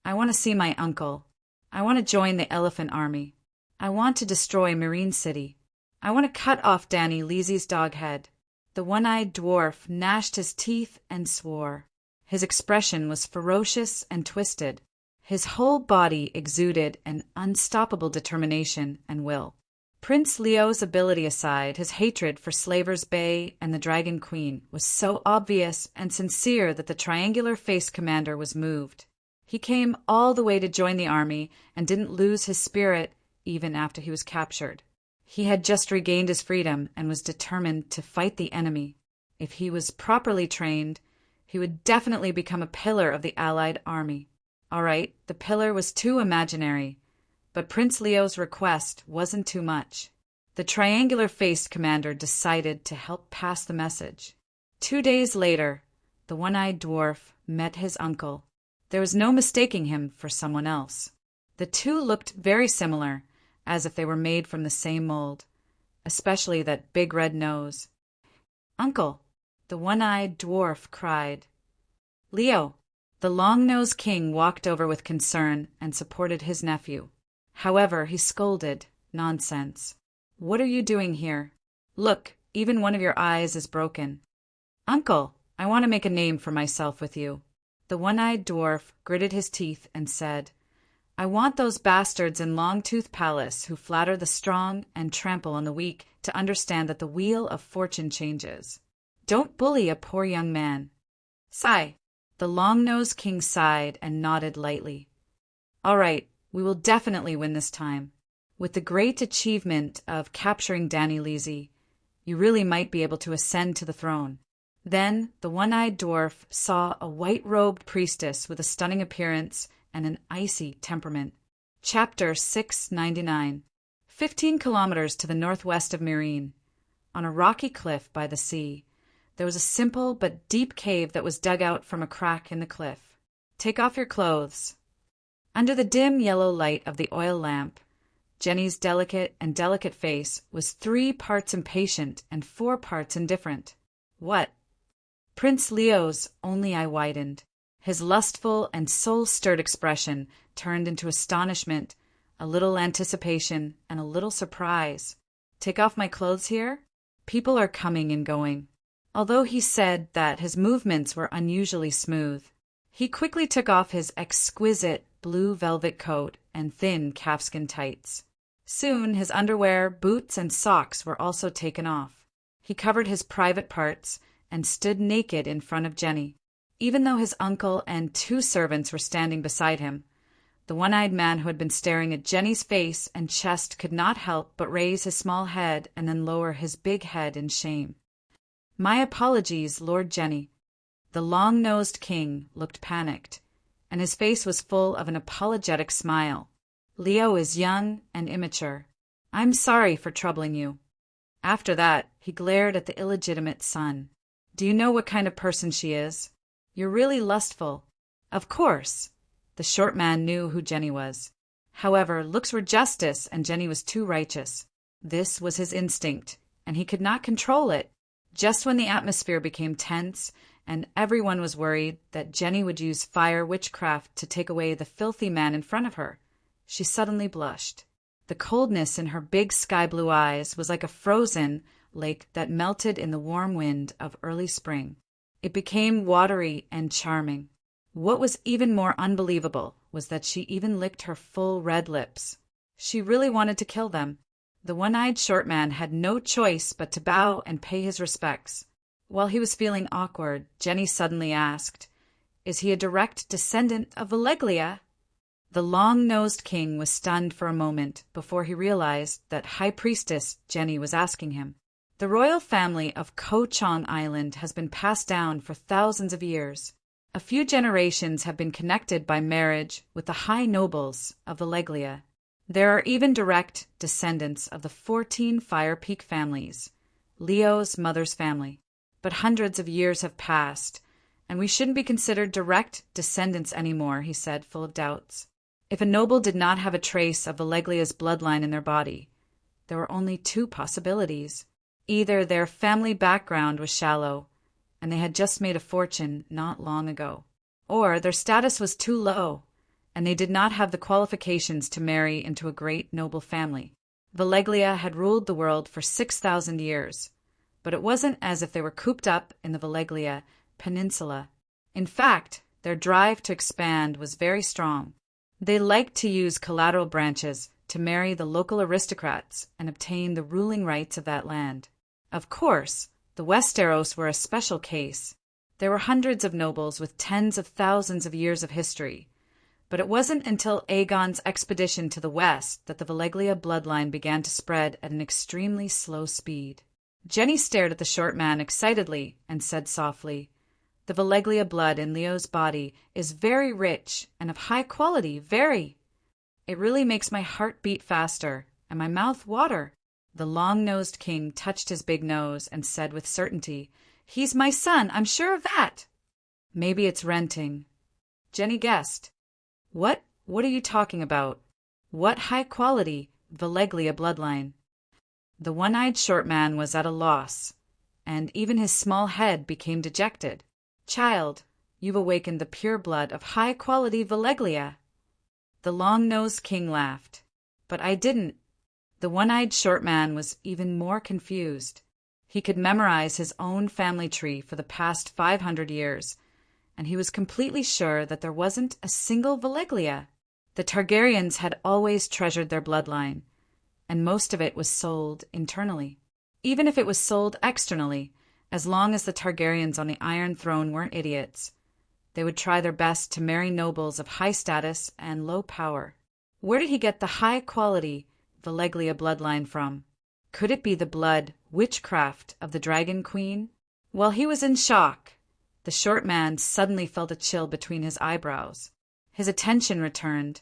I want to see my uncle. I want to join the Elephant Army. I want to destroy Marine City. I want to cut off Danny Leesy's dog head. The one-eyed dwarf gnashed his teeth and swore. His expression was ferocious and twisted. His whole body exuded an unstoppable determination and will. Prince Leo's ability aside, his hatred for Slaver's Bay and the Dragon Queen was so obvious and sincere that the triangular-faced commander was moved. He came all the way to join the army and didn't lose his spirit even after he was captured. He had just regained his freedom and was determined to fight the enemy. If he was properly trained, he would definitely become a pillar of the Allied army. All right, the pillar was too imaginary, but Prince Leo's request wasn't too much. The triangular-faced commander decided to help pass the message. 2 days later, the one-eyed dwarf met his uncle. There was no mistaking him for someone else. The two looked very similar, as if they were made from the same mold, especially that big red nose. "Uncle," the one-eyed dwarf cried. "Leo." The Long-Nosed King walked over with concern and supported his nephew. However, he scolded, "Nonsense. What are you doing here? Look, even one of your eyes is broken." "Uncle, I want to make a name for myself with you." The one-eyed dwarf gritted his teeth and said, "I want those bastards in Longtooth Palace who flatter the strong and trample on the weak to understand that the wheel of fortune changes. Don't bully a poor young man." Sigh. The Long-Nosed King sighed and nodded lightly. "All right, we will definitely win this time. With the great achievement of capturing Danny Leesy, you really might be able to ascend to the throne." Then the one-eyed dwarf saw a white-robed priestess with a stunning appearance and an icy temperament. Chapter 699. 15 kilometers to the northwest of Marine, on a rocky cliff by the sea, there was a simple but deep cave that was dug out from a crack in the cliff. "Take off your clothes." Under the dim yellow light of the oil lamp, Jenny's delicate face was 3 parts impatient and 4 parts indifferent. "What?" Prince Leo's only eye widened. His lustful and soul-stirred expression turned into astonishment, a little anticipation, and a little surprise. "Take off my clothes here? People are coming and going." Although he said that his movements were unusually smooth, he quickly took off his exquisite blue velvet coat and thin calfskin tights. Soon his underwear, boots, and socks were also taken off. He covered his private parts and stood naked in front of Jenny. Even though his uncle and 2 servants were standing beside him, the one-eyed man who had been staring at Jenny's face and chest could not help but raise his small head and then lower his big head in shame. "My apologies, Lord Jenny." The long-nosed king looked panicked, and his face was full of an apologetic smile. "Leo is young and immature. I'm sorry for troubling you." After that, he glared at the illegitimate son. "Do you know what kind of person she is? You're really lustful." Of course, the short man knew who Jenny was. However, looks were justice, and Jenny was too righteous. This was his instinct, and he could not control it. Just when the atmosphere became tense, and everyone was worried that Jenny would use fire witchcraft to take away the filthy man in front of her, she suddenly blushed. The coldness in her big sky-blue eyes was like a frozen lake that melted in the warm wind of early spring. It became watery and charming. What was even more unbelievable was that she even licked her full red lips. She really wanted to kill them. The one-eyed short man had no choice but to bow and pay his respects. While he was feeling awkward, Jenny suddenly asked, "Is he a direct descendant of Veleglia?" The long-nosed king was stunned for a moment before he realized that High Priestess Jenny was asking him. The royal family of Ko-Chang Island has been passed down for thousands of years. A few generations have been connected by marriage with the high nobles of Veleglia. There are even direct descendants of the 14 Fire Peak families, Leo's mother's family. But hundreds of years have passed, and we shouldn't be considered direct descendants anymore, he said, full of doubts. If a noble did not have a trace of Veleglia's bloodline in their body, there were only 2 possibilities. Either their family background was shallow, and they had just made a fortune not long ago, or their status was too low, and they did not have the qualifications to marry into a great noble family. Veleglia had ruled the world for 6,000 years, but it wasn't as if they were cooped up in the Veleglia Peninsula. In fact, their drive to expand was very strong. They liked to use collateral branches to marry the local aristocrats and obtain the ruling rights of that land. Of course, the Westeros were a special case. There were hundreds of nobles with tens of thousands of years of history. But it wasn't until Aegon's expedition to the west that the Veleglia bloodline began to spread at an extremely slow speed. Jenny stared at the short man excitedly and said softly, "The Veleglia blood in Leo's body is very rich and of high quality, very. It really makes my heart beat faster and my mouth water." The long-nosed king touched his big nose and said with certainty, "He's my son, I'm sure of that." "Maybe it's renting." Jenny guessed. What are you talking about? What high-quality Veleglia bloodline?" The one-eyed short man was at a loss, and even his small head became dejected. "Child, you've awakened the pure blood of high-quality Veleglia." The long-nosed king laughed. "But I didn't." The one-eyed short man was even more confused. He could memorize his own family tree for the past 500 years, and he was completely sure that there wasn't a single Veleglia. The Targaryens had always treasured their bloodline, and most of it was sold internally. Even if it was sold externally, as long as the Targaryens on the Iron Throne weren't idiots, they would try their best to marry nobles of high status and low power. Where did he get the high-quality Veleglia bloodline from? Could it be the blood witchcraft of the Dragon Queen? While he was in shock, the short man suddenly felt a chill between his eyebrows. His attention returned,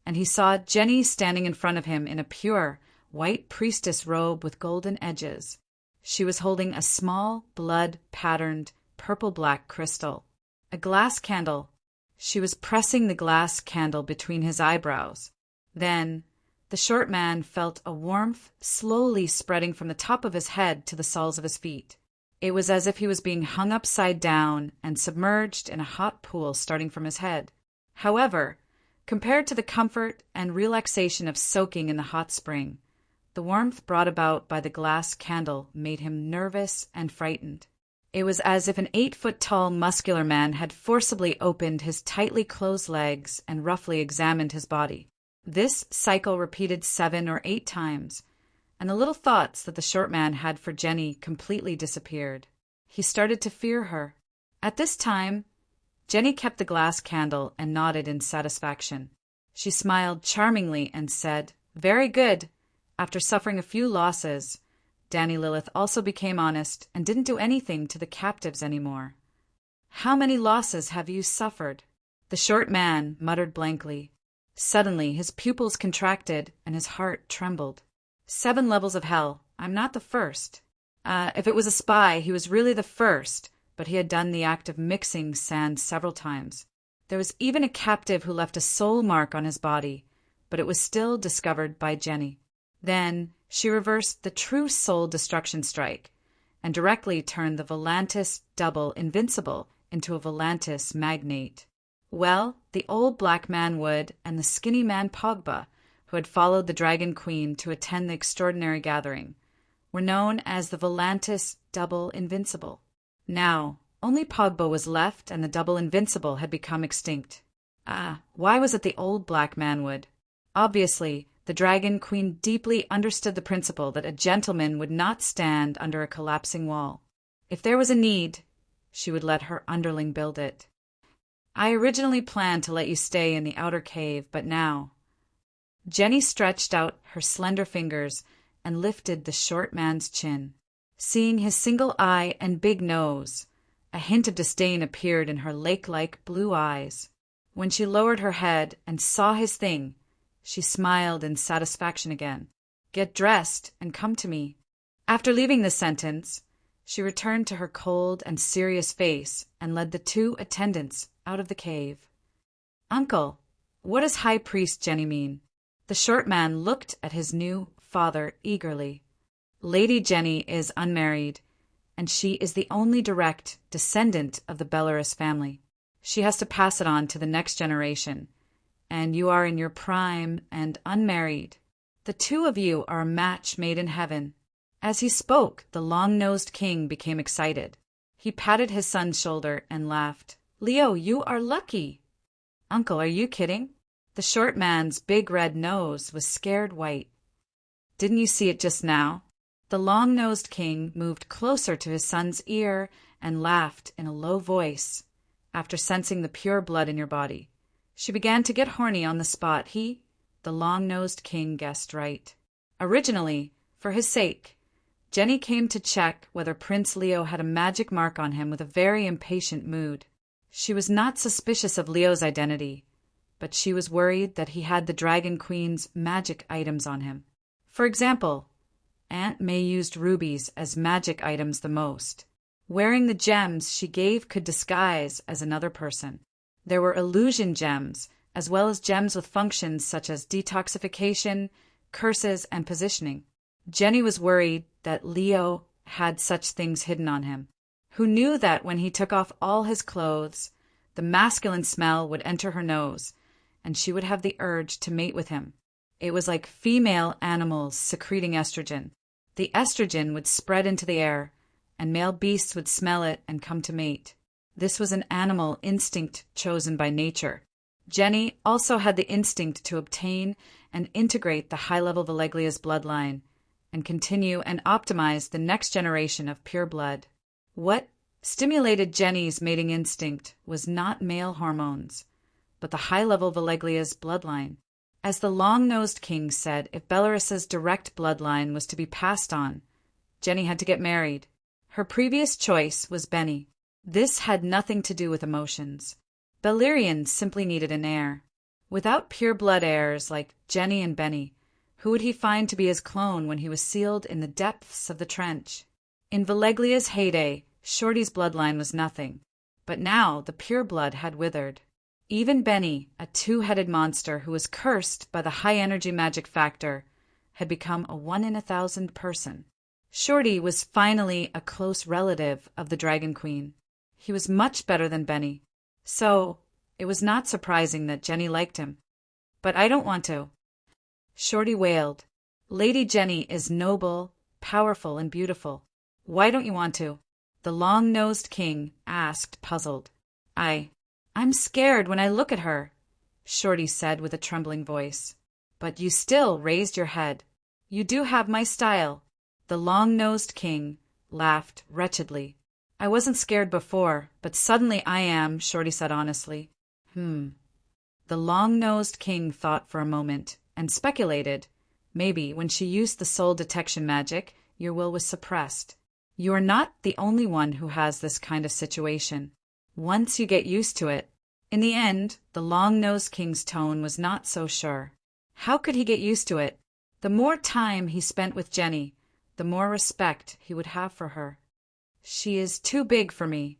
and he saw Jenny standing in front of him in a pure, white priestess robe with golden edges. She was holding a small, blood-patterned, purple-black crystal, a glass candle. She was pressing the glass candle between his eyebrows. Then the short man felt a warmth slowly spreading from the top of his head to the soles of his feet. It was as if he was being hung upside down and submerged in a hot pool starting from his head. However, compared to the comfort and relaxation of soaking in the hot spring, the warmth brought about by the glass candle made him nervous and frightened. It was as if an 8-foot-tall muscular man had forcibly opened his tightly closed legs and roughly examined his body. This cycle repeated 7 or 8 times, and the little thoughts that the short man had for Jenny completely disappeared. He started to fear her. At this time, Jenny kept the glass candle and nodded in satisfaction. She smiled charmingly and said, "Very good." After suffering a few losses, Danny Lilith also became honest and didn't do anything to the captives anymore. "How many losses have you suffered?" The short man muttered blankly. Suddenly, his pupils contracted and his heart trembled. 7 levels of hell. I'm not the first. If it was a spy, he was really the first, but he had done the act of mixing sand several times. There was even a captive who left a soul mark on his body, but it was still discovered by Jenny. Then she reversed the true soul destruction strike and directly turned the Volantis double invincible into a Volantis magnate. Well, the old black man Wood and the skinny man Pogba, who had followed the Dragon Queen to attend the extraordinary gathering, were known as the Volantis double invincible. Now, only Pogba was left and the double invincible had become extinct. Why was it the old black man Wood? Obviously, the Dragon Queen deeply understood the principle that a gentleman would not stand under a collapsing wall. If there was a need, she would let her underling build it. I originally planned to let you stay in the outer cave, but now... Jenny stretched out her slender fingers and lifted the short man's chin. Seeing his single eye and big nose, a hint of disdain appeared in her lake-like blue eyes. When she lowered her head and saw his thing, she smiled in satisfaction again. "Get dressed and come to me." After leaving this sentence, she returned to her cold and serious face and led the 2 attendants out of the cave. "Uncle, what does High Priest Jenny mean?" The short man looked at his new father eagerly. "Lady Jenny is unmarried, and she is the only direct descendant of the Belarus family. She has to pass it on to the next generation, and you are in your prime and unmarried. The 2 of you are a match made in heaven." As he spoke, the long-nosed king became excited. He patted his son's shoulder and laughed. "Leo, you are lucky." "Uncle, are you kidding?" The short man's big red nose was scared white. "Didn't you see it just now?" The long-nosed king moved closer to his son's ear and laughed in a low voice. "After sensing the pure blood in your body, she began to get horny on the spot. The long-nosed king guessed right. Originally, for his sake, Jenny came to check whether Prince Leo had a magic mark on him with a very impatient mood. She was not suspicious of Leo's identity, but she was worried that he had the Dragon Queen's magic items on him. For example, Aunt May used rubies as magic items the most. Wearing the gems she gave could disguise as another person. There were illusion gems, as well as gems with functions such as detoxification, curses, and positioning. Jenny was worried that Leo had such things hidden on him. Who knew that when he took off all his clothes, the masculine smell would enter her nose, and she would have the urge to mate with him. It was like female animals secreting estrogen. The estrogen would spread into the air, and male beasts would smell it and come to mate. This was an animal instinct chosen by nature. Jenny also had the instinct to obtain and integrate the high-level Valeglia's bloodline, and continue and optimize the next generation of pure blood. What stimulated Jenny's mating instinct was not male hormones, but the high-level Valeglia's bloodline. As the long-nosed king said, if Belarus's direct bloodline was to be passed on, Jenny had to get married. Her previous choice was Benny. This had nothing to do with emotions. Beleriand simply needed an heir. Without pure blood heirs like Jenny and Benny, who would he find to be his clone when he was sealed in the depths of the trench? In Valeglia's heyday, Shorty's bloodline was nothing, but now the pure blood had withered. Even Benny, a 2-headed monster who was cursed by the high-energy magic factor, had become a 1 in 1,000 person. Shorty was finally a close relative of the Dragon Queen. He was much better than Benny, so it was not surprising that Jenny liked him. "But I don't want to." Shorty wailed. "Lady Jenny is noble, powerful, and beautiful. Why don't you want to?" The long-nosed king asked, puzzled. I'm scared when I look at her," Shorty said with a trembling voice. "But you still raised your head." You do have my style. The long-nosed king laughed wretchedly. I wasn't scared before, but suddenly I am, Shorty said honestly. The long-nosed king thought for a moment and speculated. Maybe when she used the soul detection magic, your will was suppressed. You are not the only one who has this kind of situation. Once you get used to it. In the end, the long-nosed king's tone was not so sure. How could he get used to it? The more time he spent with Jenny, the more respect he would have for her. She is too big for me.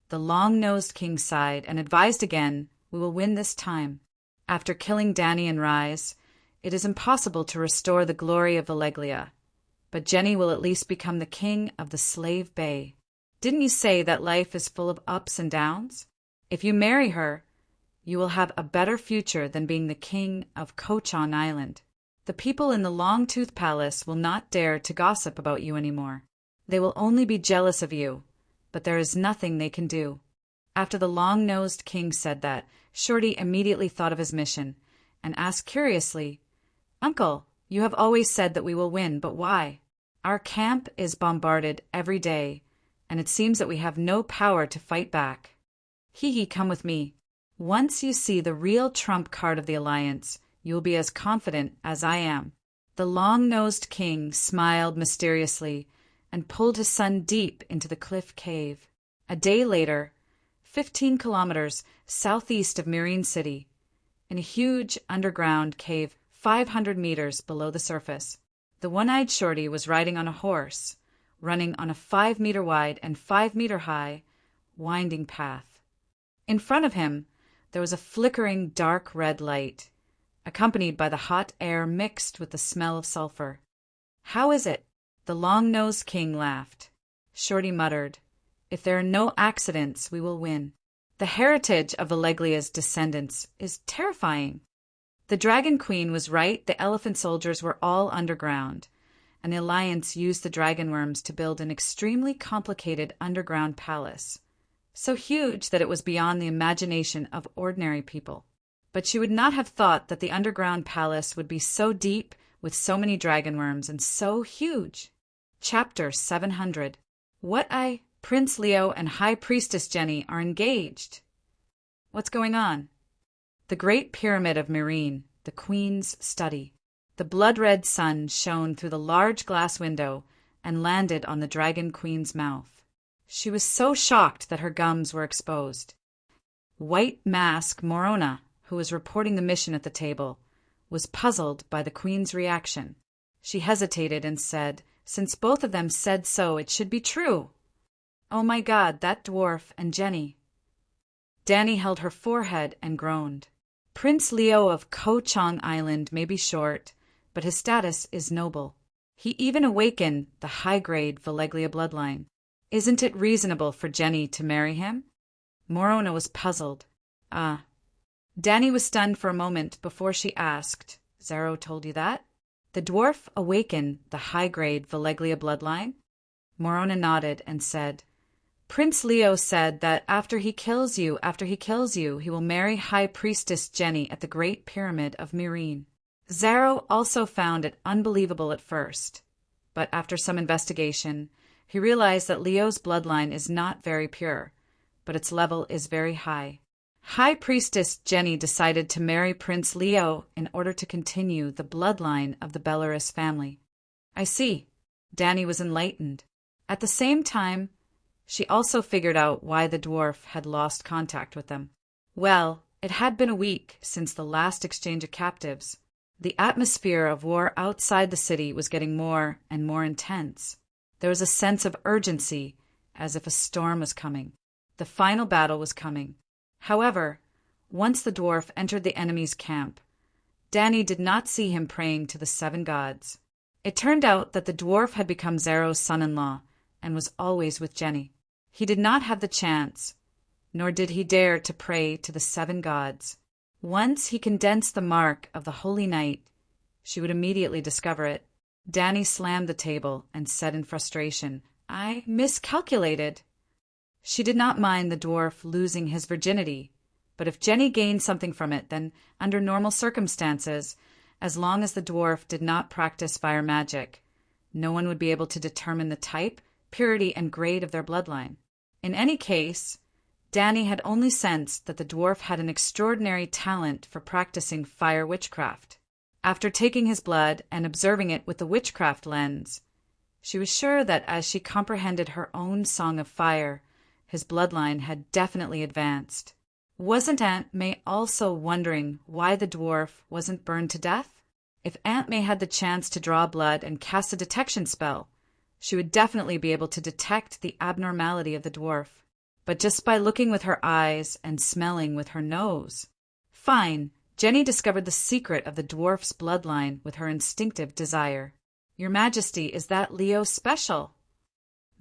The long-nosed king sighed and advised again, we will win this time. After killing Danny and Rise, it is impossible to restore the glory of Valeglia. But Jenny will at least become the king of the Slave Bay. Didn't you say that life is full of ups and downs? If you marry her, you will have a better future than being the king of Ko-Chang Island. The people in the Long-Tooth Palace will not dare to gossip about you anymore. They will only be jealous of you, but there is nothing they can do. After the long-nosed king said that, Shorty immediately thought of his mission and asked curiously, Uncle, you have always said that we will win, but why? Our camp is bombarded every day, and it seems that we have no power to fight back. Come with me. Once you see the real trump card of the alliance, you will be as confident as I am. The long-nosed king smiled mysteriously and pulled his son deep into the cliff cave. A day later, 15 kilometers southeast of Meereen City, in a huge underground cave 500 meters below the surface, the one-eyed Shorty was riding on a horse, running on a 5-meter wide and 5-meter high winding path. In front of him, there was a flickering dark red light, accompanied by the hot air mixed with the smell of sulfur. How is it? The long-nosed king laughed. Shorty muttered, if there are no accidents, we will win. The heritage of Valeglia's descendants is terrifying. The Dragon Queen was right, the elephant soldiers were all underground, and the Alliance used the dragon worms to build an extremely complicated underground palace, so huge that it was beyond the imagination of ordinary people. But she would not have thought that the underground palace would be so deep with so many dragon worms and so huge. Chapter 700. Prince Leo and High Priestess Jenny are engaged. What's going on? The Great Pyramid of Meereen, the Queen's study. The blood-red sun shone through the large glass window and landed on the Dragon Queen's mouth. She was so shocked that her gums were exposed. White Mask Morona, who was reporting the mission at the table, was puzzled by the Queen's reaction. She hesitated and said, since both of them said so, it should be true. Oh my God, that dwarf and Jenny. Danny held her forehead and groaned. Prince Leo of Ko-Chang Island may be short, but his status is noble. He even awakened the high-grade Valeglia bloodline. Isn't it reasonable for Jenny to marry him? Morona was puzzled. Danny was stunned for a moment before she asked, Zero told you that? The dwarf awakened the high-grade Valeglia bloodline? Morona nodded and said, Prince Leo said that after he kills you, he will marry High Priestess Jenny at the Great Pyramid of Meereen. Zero also found it unbelievable at first, but after some investigation, he realized that Leo's bloodline is not very pure, but its level is very high. High Priestess Jenny decided to marry Prince Leo in order to continue the bloodline of the Belarus family. I see. Danny was enlightened. At the same time, she also figured out why the dwarf had lost contact with them. Well, it had been a week since the last exchange of captives. The atmosphere of war outside the city was getting more and more intense. There was a sense of urgency, as if a storm was coming. The final battle was coming. However, once the dwarf entered the enemy's camp, Danny did not see him praying to the 7 gods. It turned out that the dwarf had become Zero's son-in-law and was always with Jenny. He did not have the chance, nor did he dare to pray to the 7 gods. Once he condensed the mark of the Holy Night, she would immediately discover it. Danny slammed the table and said in frustration, I miscalculated. She did not mind the dwarf losing his virginity, but if Jenny gained something from it, then, under normal circumstances, as long as the dwarf did not practice fire magic. No one would be able to determine the type, purity, and grade of their bloodline. In any case, Danny had only sensed that the dwarf had an extraordinary talent for practicing fire witchcraft. After taking his blood and observing it with the witchcraft lens, she was sure that as she comprehended her own song of fire, his bloodline had definitely advanced. Wasn't Aunt May also wondering why the dwarf wasn't burned to death? If Aunt May had the chance to draw blood and cast a detection spell, she would definitely be able to detect the abnormality of the dwarf. But just by looking with her eyes and smelling with her nose. Fine, Jenny discovered the secret of the dwarf's bloodline with her instinctive desire. "Your Majesty, is that Leo special?"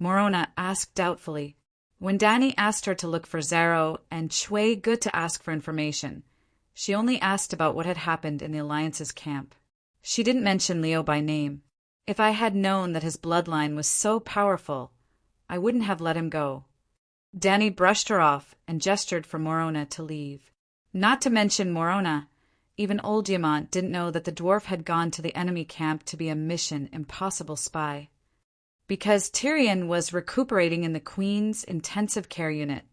Morona asked doubtfully. When Danny asked her to look for Zaro and Chui Good to ask for information, she only asked about what had happened in the Alliance's camp. She didn't mention Leo by name. If I had known that his bloodline was so powerful, I wouldn't have let him go. Danny brushed her off and gestured for Morona to leave. Not to mention Morona, even old Diamant didn't know that the dwarf had gone to the enemy camp to be a Mission Impossible spy. Because Tyrion was recuperating in the Queen's intensive care unit.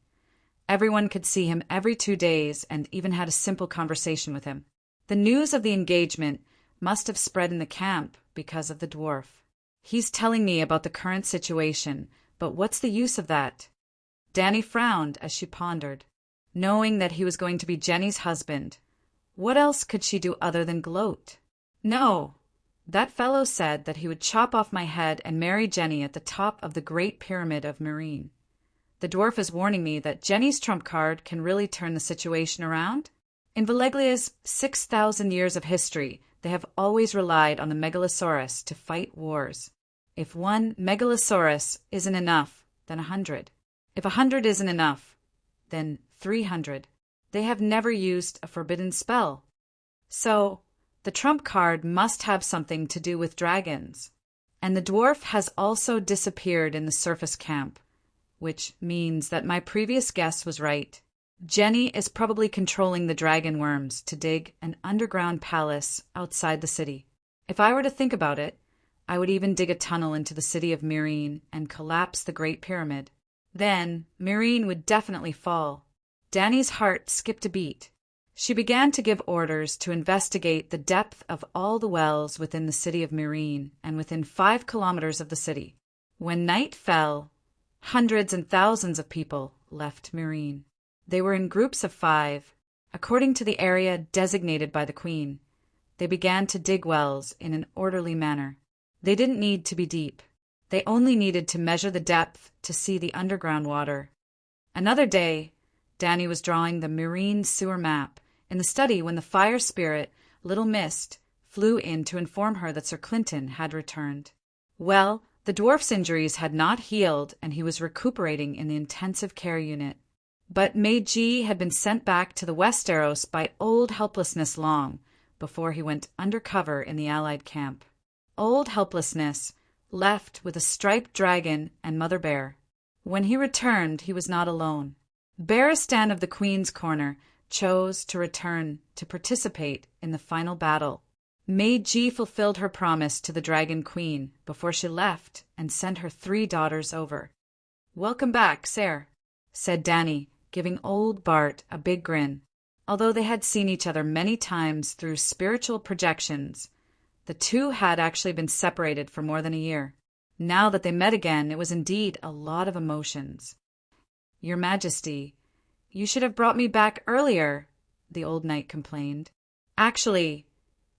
Everyone could see him every 2 days and even had a simple conversation with him. The news of the engagement must have spread in the camp because of the dwarf. He's telling me about the current situation, but what's the use of that? Danny frowned as she pondered. Knowing that he was going to be Jenny's husband, what else could she do other than gloat? No, that fellow said that he would chop off my head and marry Jenny at the top of the Great Pyramid of Meereen. The dwarf is warning me that Jenny's trump card can really turn the situation around. In Valeglia's 6,000 years of history, they have always relied on the Megalosaurus to fight wars. If one Megalosaurus isn't enough, then 100. If 100 isn't enough, then 300. They have never used a forbidden spell. So, the trump card must have something to do with dragons. And the dwarf has also disappeared in the surface camp, which means that my previous guess was right. Jenny is probably controlling the dragon worms to dig an underground palace outside the city. If I were to think about it, I would even dig a tunnel into the city of Meereen and collapse the Great Pyramid. Then, Meereen would definitely fall. Danny's heart skipped a beat. She began to give orders to investigate the depth of all the wells within the city of Meereen and within 5 kilometers of the city. When night fell, hundreds and thousands of people left Meereen. They were in groups of 5, according to the area designated by the Queen. They began to dig wells in an orderly manner. They didn't need to be deep. They only needed to measure the depth to see the underground water. Another day, Danny was drawing the Meereen sewer map in the study when the fire spirit, Little Mist, flew in to inform her that Sir Clinton had returned. Well, the dwarf's injuries had not healed and he was recuperating in the intensive care unit. But Meiji had been sent back to the Westeros by Old Helplessness long before he went undercover in the Allied camp. Old Helplessness left with a striped dragon and Mother Bear. When he returned, he was not alone. Barristan of the Queen's Corner chose to return to participate in the final battle. Meiji fulfilled her promise to the Dragon Queen before she left and sent her 3 daughters over. "Welcome back, Sir," said Danny, giving old Bart a big grin. Although they had seen each other many times through spiritual projections, the two had actually been separated for more than a year. Now that they met again, it was indeed a lot of emotions. "Your Majesty, you should have brought me back earlier," the old knight complained. "Actually,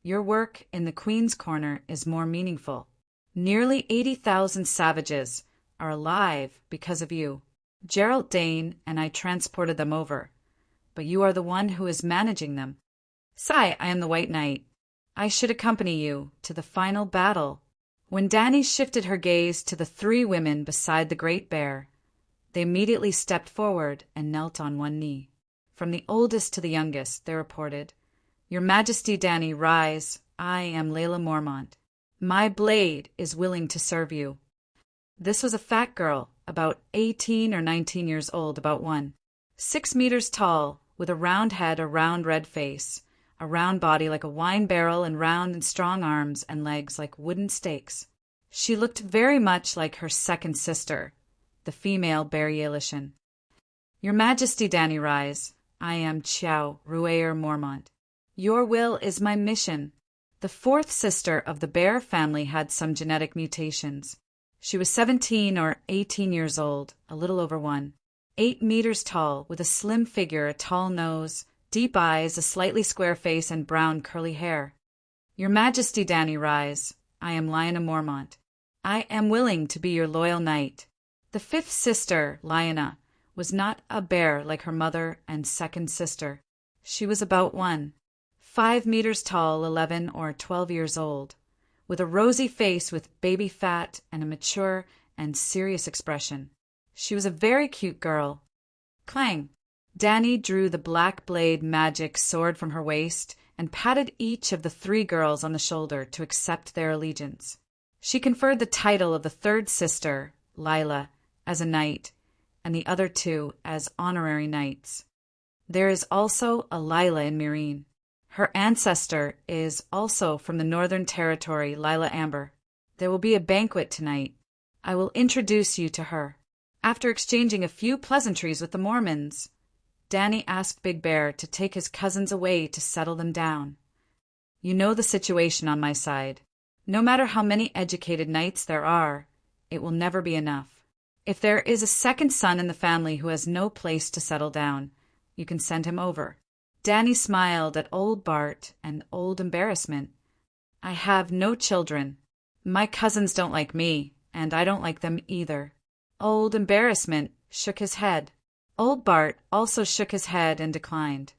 your work in the Queen's Corner is more meaningful. Nearly 80,000 savages are alive because of you. Gerald Dane and I transported them over, but you are the one who is managing them. Sigh, I am the White Knight. I should accompany you to the final battle." When Danny shifted her gaze to the 3 women beside the Great Bear, they immediately stepped forward and knelt on one knee. From the oldest to the youngest, they reported, "Your Majesty, Danny, rise. I am Layla Mormont. My blade is willing to serve you." This was a fat girl, about 18 or 19 years old, about 6 meters tall, with a round head, a round red face, a round body like a wine barrel and round and strong arms and legs like wooden stakes. She looked very much like her second sister, the female Bear-Yalishin. Your Majesty, Danny Rise, I am Chiao Ruayer Mormont. Your will is my mission. The fourth sister of the Bear family had some genetic mutations. She was 17 or 18 years old, a little over 8 meters tall, with a slim figure, a tall nose, deep eyes, a slightly square face, and brown curly hair. Your Majesty, Danny Rise, I am Lyanna Mormont. I am willing to be your loyal knight. The fifth sister, Lyanna, was not a bear like her mother and second sister. She was about 5 meters tall, 11 or 12 years old, with a rosy face with baby fat and a mature and serious expression. She was a very cute girl. Clang! Danny drew the black blade magic sword from her waist and patted each of the 3 girls on the shoulder to accept their allegiance. She conferred the title of the third sister, Lila, as a knight, and the other 2 as honorary knights. There is also a Lila in Meereen. Her ancestor is also from the Northern Territory, Lila Amber. There will be a banquet tonight. I will introduce you to her. After exchanging a few pleasantries with the Mormons, Danny asked Big Bear to take his cousins away to settle them down. You know the situation on my side. No matter how many educated knights there are, it will never be enough. If there is a second son in the family who has no place to settle down, you can send him over. Danny smiled at Old Bart and Old Embarrassment. I have no children. My cousins don't like me, and I don't like them either. Old Embarrassment shook his head. Old Bart also shook his head and declined.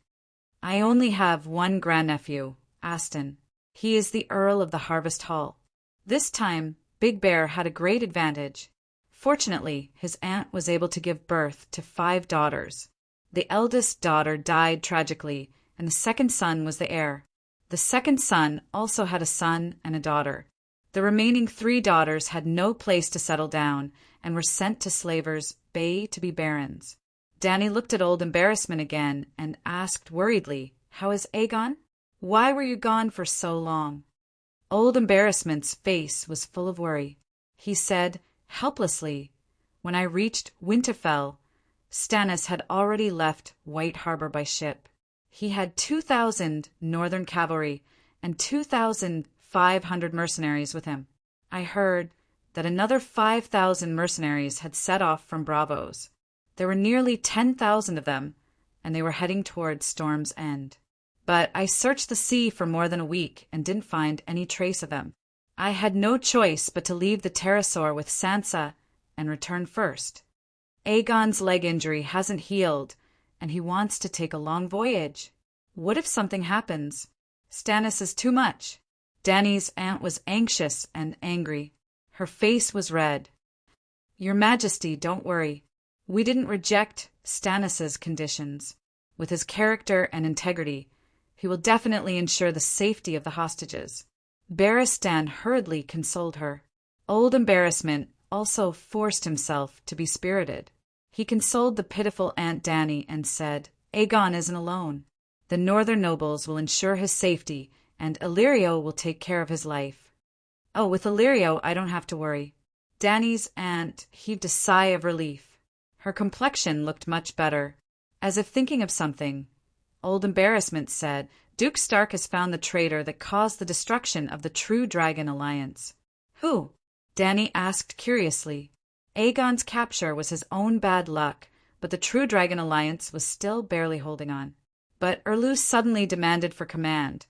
I only have one grandnephew, Aston. He is the Earl of the Harvest Hall. This time, Big Bear had a great advantage. Fortunately, his aunt was able to give birth to 5 daughters. The eldest daughter died tragically, and the second son was the heir. The second son also had a son and a daughter. The remaining 3 daughters had no place to settle down and were sent to Slavers Bay to be barons. Danny looked at Old Embarrassment again and asked worriedly, How is Aegon? Why were you gone for so long? Old Embarrassment's face was full of worry. He said, helplessly, When I reached Winterfell, Stannis had already left White Harbor by ship. He had 2,000 Northern cavalry and 2,500 mercenaries with him. I heard that another 5,000 mercenaries had set off from Braavos. There were nearly 10,000 of them, and they were heading towards Storm's End. But I searched the sea for more than a week and didn't find any trace of them. I had no choice but to leave the pterosaur with Sansa and return first. Aegon's leg injury hasn't healed, and he wants to take a long voyage. What if something happens? Stannis is too much. Danny's aunt was anxious and angry. Her face was red. Your Majesty, don't worry. We didn't reject Stannis's conditions. With his character and integrity, he will definitely ensure the safety of the hostages. Barristan hurriedly consoled her. Old Embarrassment also forced himself to be spirited. He consoled the pitiful Aunt Danny and said, Aegon isn't alone. The northern nobles will ensure his safety, and Illyrio will take care of his life. Oh, with Illyrio, I don't have to worry. Danny's aunt heaved a sigh of relief. Her complexion looked much better. As if thinking of something, Old Embarrassment said, Duke Stark has found the traitor that caused the destruction of the True Dragon Alliance. Who? Danny asked curiously. Aegon's capture was his own bad luck, but the True Dragon Alliance was still barely holding on. But Erlu suddenly demanded for command,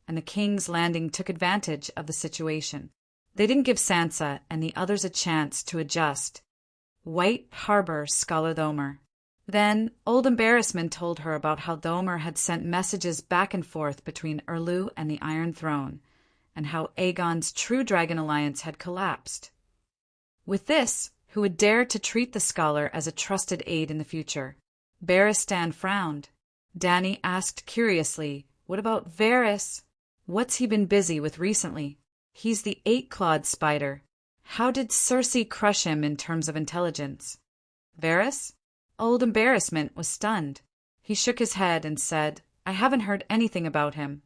and the King's Landing took advantage of the situation. They didn't give Sansa and the others a chance to adjust. White Harbor Scholar Thomer. Then Old Embarrassment told her about how Thomer had sent messages back and forth between Erlu and the Iron Throne, and how Aegon's True Dragon Alliance had collapsed. With this, who would dare to treat the scholar as a trusted aide in the future? Barristan frowned. Danny asked curiously, What about Varys? What's he been busy with recently? He's the 8-clawed spider. How did Cersei crush him in terms of intelligence? Varys? Old Embarrassment was stunned. He shook his head and said, I haven't heard anything about him.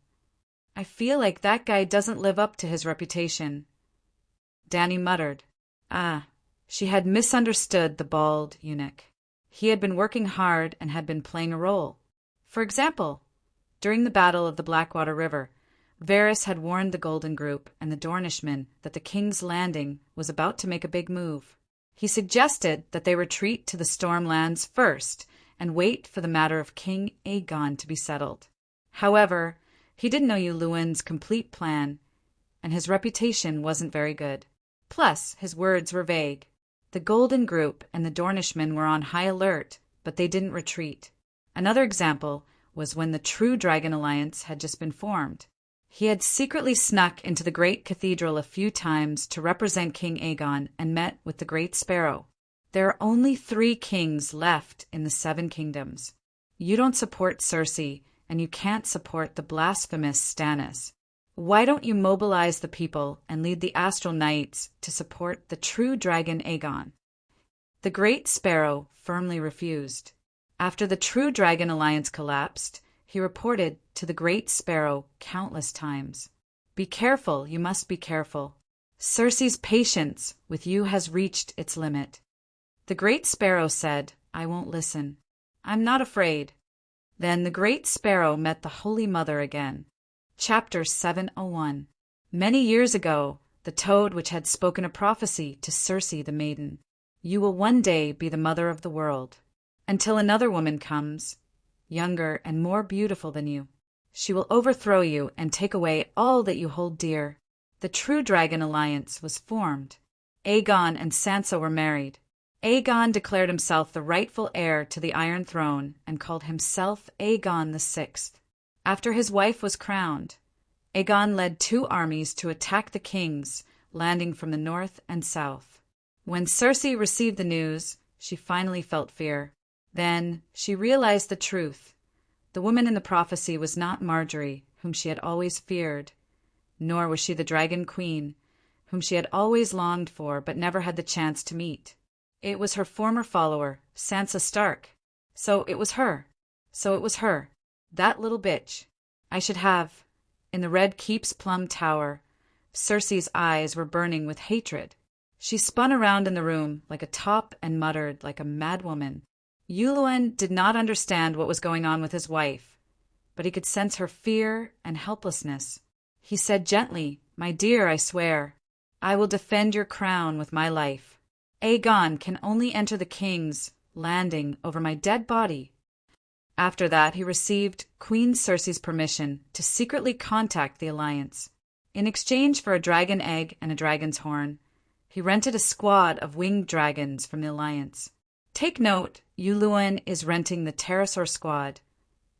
I feel like that guy doesn't live up to his reputation. Danny muttered. Ah, she had misunderstood the bald eunuch. He had been working hard and had been playing a role. For example, during the Battle of the Blackwater River, Varys had warned the Golden Group and the Dornishmen that the King's Landing was about to make a big move. He suggested that they retreat to the Stormlands first and wait for the matter of King Aegon to be settled. However, he didn't know Luwin's complete plan, and his reputation wasn't very good. Plus, his words were vague. The Golden Group and the Dornishmen were on high alert, but they didn't retreat. Another example was when the True Dragon Alliance had just been formed. He had secretly snuck into the Great Cathedral a few times to represent King Aegon and met with the Great Sparrow. There are only 3 kings left in the 7 kingdoms. You don't support Cersei, and you can't support the blasphemous Stannis. Why don't you mobilize the people and lead the Astral Knights to support the true dragon Aegon? The Great Sparrow firmly refused. After the True Dragon Alliance collapsed, he reported to the Great Sparrow countless times. Be careful, you must be careful. Cersei's patience with you has reached its limit. The Great Sparrow said, I won't listen. I'm not afraid. Then the Great Sparrow met the Holy Mother again. Chapter 701. Many years ago, the toad which had spoken a prophecy to Cersei the maiden. You will one day be the mother of the world. Until another woman comes, younger and more beautiful than you. She will overthrow you and take away all that you hold dear. The True Dragon Alliance was formed. Aegon and Sansa were married. Aegon declared himself the rightful heir to the Iron Throne and called himself Aegon VI. After his wife was crowned, Aegon led 2 armies to attack the kings, landing from the north and south. When Cersei received the news, she finally felt fear. Then she realized the truth. The woman in the prophecy was not Marjorie, whom she had always feared, nor was she the Dragon Queen, whom she had always longed for but never had the chance to meet. It was her former follower, Sansa Stark. So it was her. That little bitch. I should have. In the Red Keep's Plum Tower, Cersei's eyes were burning with hatred. She spun around in the room like a top and muttered like a madwoman. Luwin did not understand what was going on with his wife, but he could sense her fear and helplessness. He said gently, My dear, I swear, I will defend your crown with my life. Aegon can only enter the King's Landing over my dead body. After that, he received Queen Cersei's permission to secretly contact the Alliance. In exchange for a dragon egg and a dragon's horn, he rented a squad of winged dragons from the Alliance. Take note, Luwin is renting the Pterosaur squad,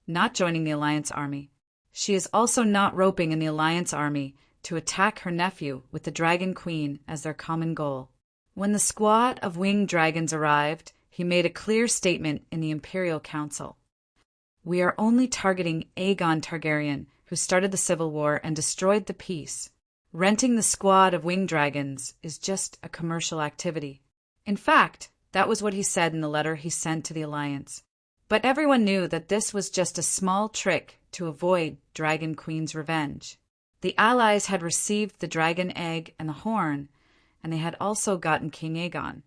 not joining the Alliance army. She is also not roping in the Alliance army to attack her nephew with the Dragon Queen as their common goal. When the squad of winged dragons arrived, he made a clear statement in the Imperial Council. We are only targeting Aegon Targaryen, who started the Civil War and destroyed the peace. Renting the squad of winged dragons is just a commercial activity. In fact, that was what he said in the letter he sent to the Alliance. But everyone knew that this was just a small trick to avoid Dragon Queen's revenge. The allies had received the dragon egg and the horn, and they had also gotten King Aegon,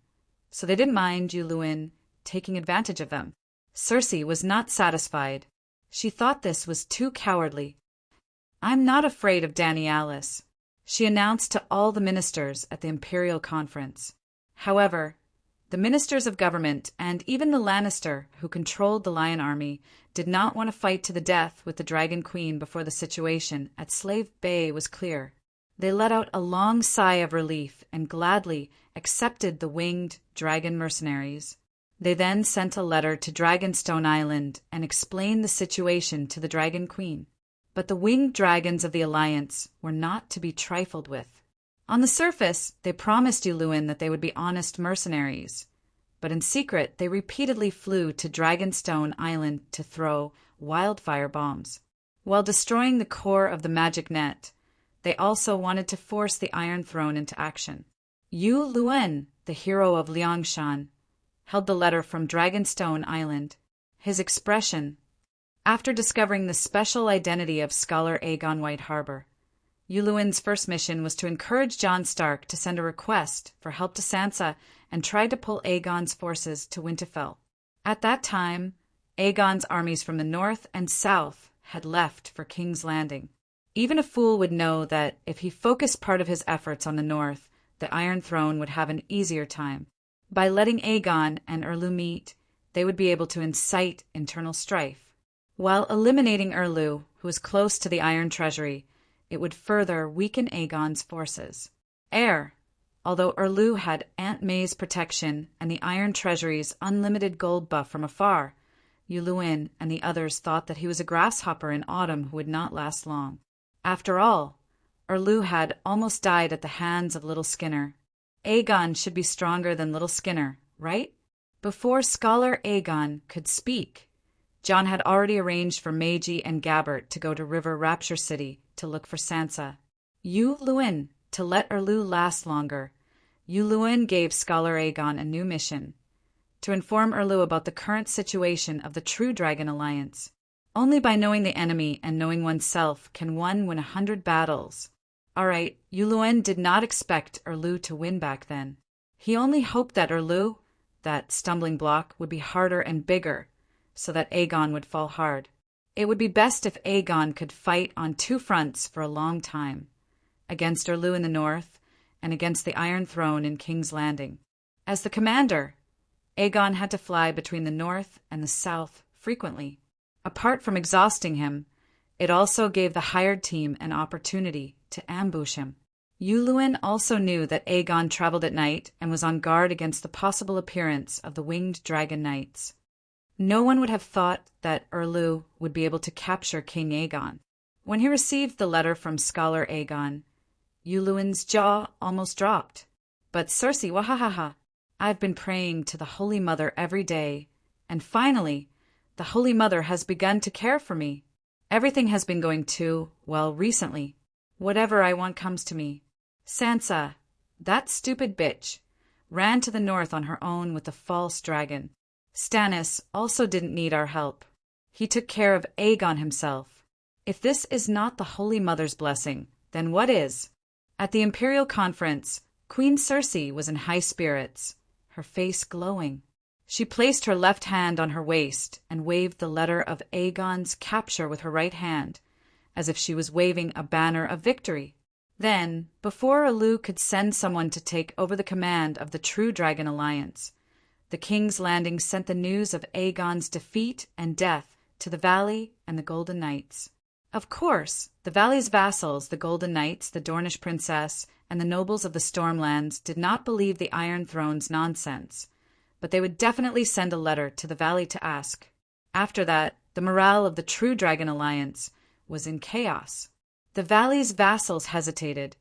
so they didn't mind Luwin taking advantage of them. Cersei was not satisfied. She thought this was too cowardly. I'm not afraid of Dany Alice, she announced to all the ministers at the Imperial Conference. However, the ministers of government and even the Lannister, who controlled the Lion Army, did not want to fight to the death with the Dragon Queen before the situation at Slave Bay was clear. They let out a long sigh of relief and gladly accepted the winged dragon mercenaries. They then sent a letter to Dragonstone Island and explained the situation to the Dragon Queen. But the winged dragons of the Alliance were not to be trifled with. On the surface, they promised Luwin that they would be honest mercenaries, but in secret they repeatedly flew to Dragonstone Island to throw wildfire bombs. While destroying the core of the magic net, they also wanted to force the Iron Throne into action. Luwin, the hero of Liangshan, held the letter from Dragonstone Island. His expression, After discovering the special identity of Scholar Aegon White Harbor, Llewellyn's first mission was to encourage Jon Stark to send a request for help to Sansa and try to pull Aegon's forces to Winterfell. At that time, Aegon's armies from the north and south had left for King's Landing. Even a fool would know that if he focused part of his efforts on the north, the Iron Throne would have an easier time. By letting Aegon and Erlu meet, they would be able to incite internal strife. While eliminating Erlu, who was close to the Iron Treasury, it would further weaken Aegon's forces. Although Erlu had Aunt May's protection and the Iron Treasury's unlimited gold buff from afar, Llewellyn and the others thought that he was a grasshopper in autumn who would not last long. After all, Erlu had almost died at the hands of Little Skinner. Aegon should be stronger than Little Skinner, right? Before Scholar Aegon could speak, Jon had already arranged for Magie and Gabbert to go to River Rapture City to look for Sansa. Llewellyn, to let Erlu last longer, Llewellyn gave Scholar Aegon a new mission: to inform Erlu about the current situation of the True Dragon Alliance. Only by knowing the enemy and knowing oneself can one win 100 battles. Alright, Llewellyn did not expect Erlu to win back then. He only hoped that Erlu, that stumbling block, would be harder and bigger, so that Aegon would fall hard. It would be best if Aegon could fight on two fronts for a long time, against Erlu in the north and against the Iron Throne in King's Landing. As the commander, Aegon had to fly between the north and the south frequently. Apart from exhausting him, it also gave the hired team an opportunity to ambush him. Llewellyn also knew that Aegon traveled at night and was on guard against the possible appearance of the winged dragon knights. No one would have thought that Erlu would be able to capture King Aegon. When he received the letter from Scholar Aegon, Llewellyn's jaw almost dropped. But Cersei, wahahaha, I've been praying to the Holy Mother every day, and finally, the Holy Mother has begun to care for me. Everything has been going too well recently. Whatever I want comes to me. Sansa, that stupid bitch, ran to the north on her own with the false dragon. Stannis also didn't need our help. He took care of Aegon himself. If this is not the Holy Mother's blessing, then what is? At the Imperial Conference, Queen Cersei was in high spirits, her face glowing. She placed her left hand on her waist and waved the letter of Aegon's capture with her right hand, as if she was waving a banner of victory. Then, before Erlu could send someone to take over the command of the True Dragon Alliance, the King's Landing sent the news of Aegon's defeat and death to the Valley and the Golden Knights. Of course, the Valley's vassals, the Golden Knights, the Dornish princess, and the nobles of the Stormlands did not believe the Iron Throne's nonsense, but they would definitely send a letter to the Valley to ask. After that, the morale of the True Dragon Alliance was in chaos. The Valley's vassals hesitated,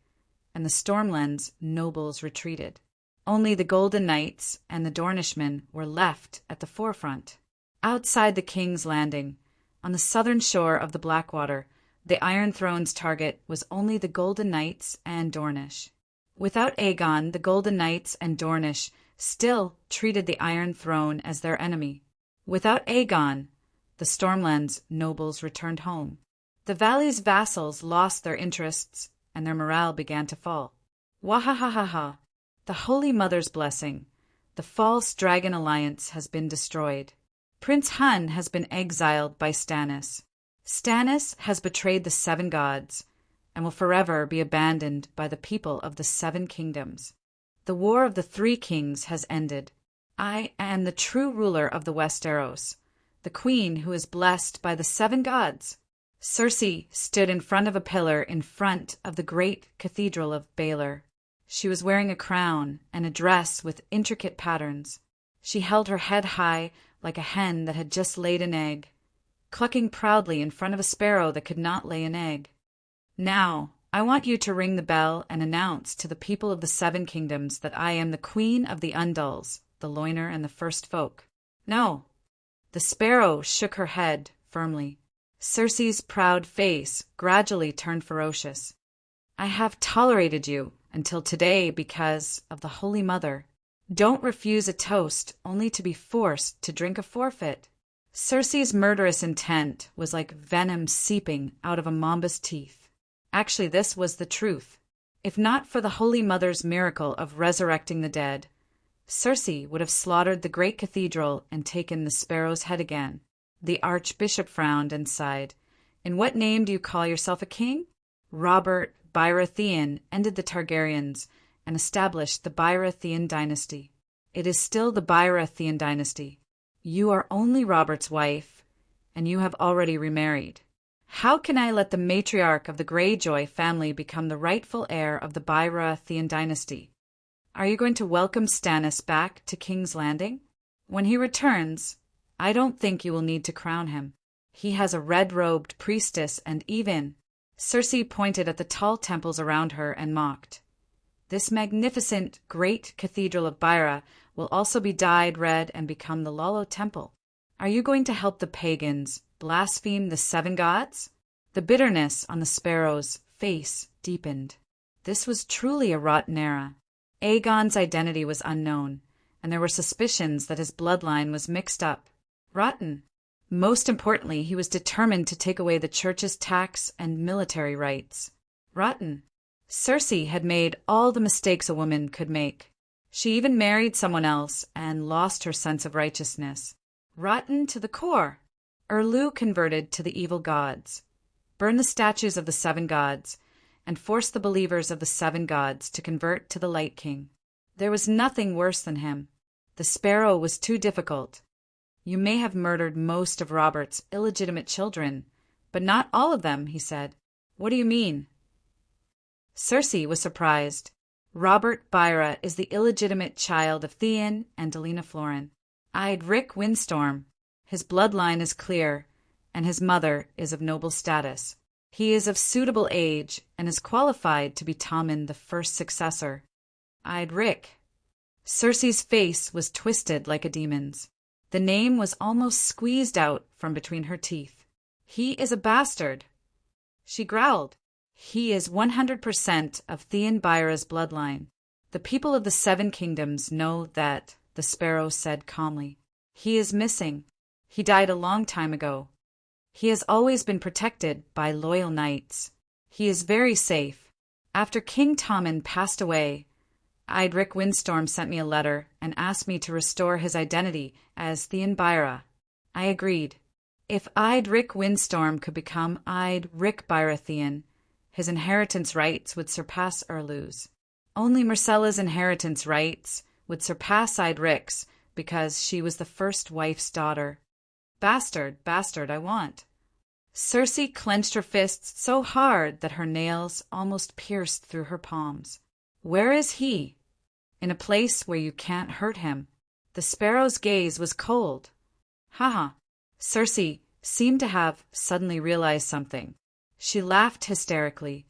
and the Stormlands nobles retreated. Only the Golden Knights and the Dornishmen were left at the forefront. Outside the King's Landing, on the southern shore of the Blackwater, the Iron Throne's target was only the Golden Knights and Dornish. Without Aegon, the Golden Knights and Dornish still treated the Iron Throne as their enemy. Without Aegon, the Stormlands nobles returned home. The Valley's vassals lost their interests, and their morale began to fall. Wahahaha! The Holy Mother's blessing. The false Dragon Alliance has been destroyed. Prince Hun has been exiled by Stannis. Stannis has betrayed the Seven Gods, and will forever be abandoned by the people of the Seven Kingdoms. The War of the Three Kings has ended. I am the true ruler of the Westeros, the queen who is blessed by the Seven Gods. Cersei stood in front of a pillar in front of the great cathedral of Baelor. She was wearing a crown and a dress with intricate patterns. She held her head high like a hen that had just laid an egg, clucking proudly in front of a sparrow that could not lay an egg. Now, I want you to ring the bell and announce to the people of the Seven Kingdoms that I am the Queen of the Undulls, the Loiner, and the First Folk. No. The sparrow shook her head firmly. Cersei's proud face gradually turned ferocious. I have tolerated you until today because of the Holy Mother. Don't refuse a toast only to be forced to drink a forfeit. Circe's murderous intent was like venom seeping out of a mamba's teeth. Actually, this was the truth. If not for the Holy Mother's miracle of resurrecting the dead, Circe would have slaughtered the great cathedral and taken the sparrow's head again. The archbishop frowned and sighed. In what name do you call yourself a king? Robert Baratheon ended the Targaryens and established the Baratheon dynasty. It is still the Baratheon dynasty. You are only Robert's wife, and you have already remarried. How can I let the matriarch of the Greyjoy family become the rightful heir of the Baratheon dynasty? Are you going to welcome Stannis back to King's Landing? When he returns, I don't think you will need to crown him. He has a red-robed priestess and even... Circe pointed at the tall temples around her and mocked. This magnificent, great cathedral of Byra will also be dyed red and become the Lalo Temple. Are you going to help the pagans blaspheme the seven gods? The bitterness on the sparrow's face deepened. This was truly a rotten era. Aegon's identity was unknown, and there were suspicions that his bloodline was mixed up. Rotten. Most importantly, he was determined to take away the church's tax and military rights. Rotten. Circe had made all the mistakes a woman could make. She even married someone else and lost her sense of righteousness. Rotten to the core. Erlu converted to the evil gods. Burn the statues of the seven gods, and force the believers of the seven gods to convert to the Light King. There was nothing worse than him. The sparrow was too difficult. You may have murdered most of Robert's illegitimate children, but not all of them, he said. What do you mean? Circe was surprised. Robert Byra is the illegitimate child of Theon and Delena Florin. I'd Rick Windstorm. His bloodline is clear, and his mother is of noble status. He is of suitable age and is qualified to be Tommen the first successor. I'd Rick. Circe's face was twisted like a demon's. The name was almost squeezed out from between her teeth. He is a bastard. She growled. He is 100% of Theon Byra's bloodline. The people of the Seven Kingdoms know that, the sparrow said calmly. He is missing. He died a long time ago. He has always been protected by loyal knights. He is very safe. After King Tommen passed away, Rick Windstorm sent me a letter and asked me to restore his identity as Theon Byra. I agreed. If Rick Windstorm could become Rick Baratheon, his inheritance rights would surpass Erlu's. Only Myrcella's inheritance rights would surpass Rick's because she was the first wife's daughter. Bastard, I want. Circe clenched her fists so hard that her nails almost pierced through her palms. Where is he? In a place where you can't hurt him. The sparrow's gaze was cold. Ha! Circe seemed to have suddenly realized something. She laughed hysterically.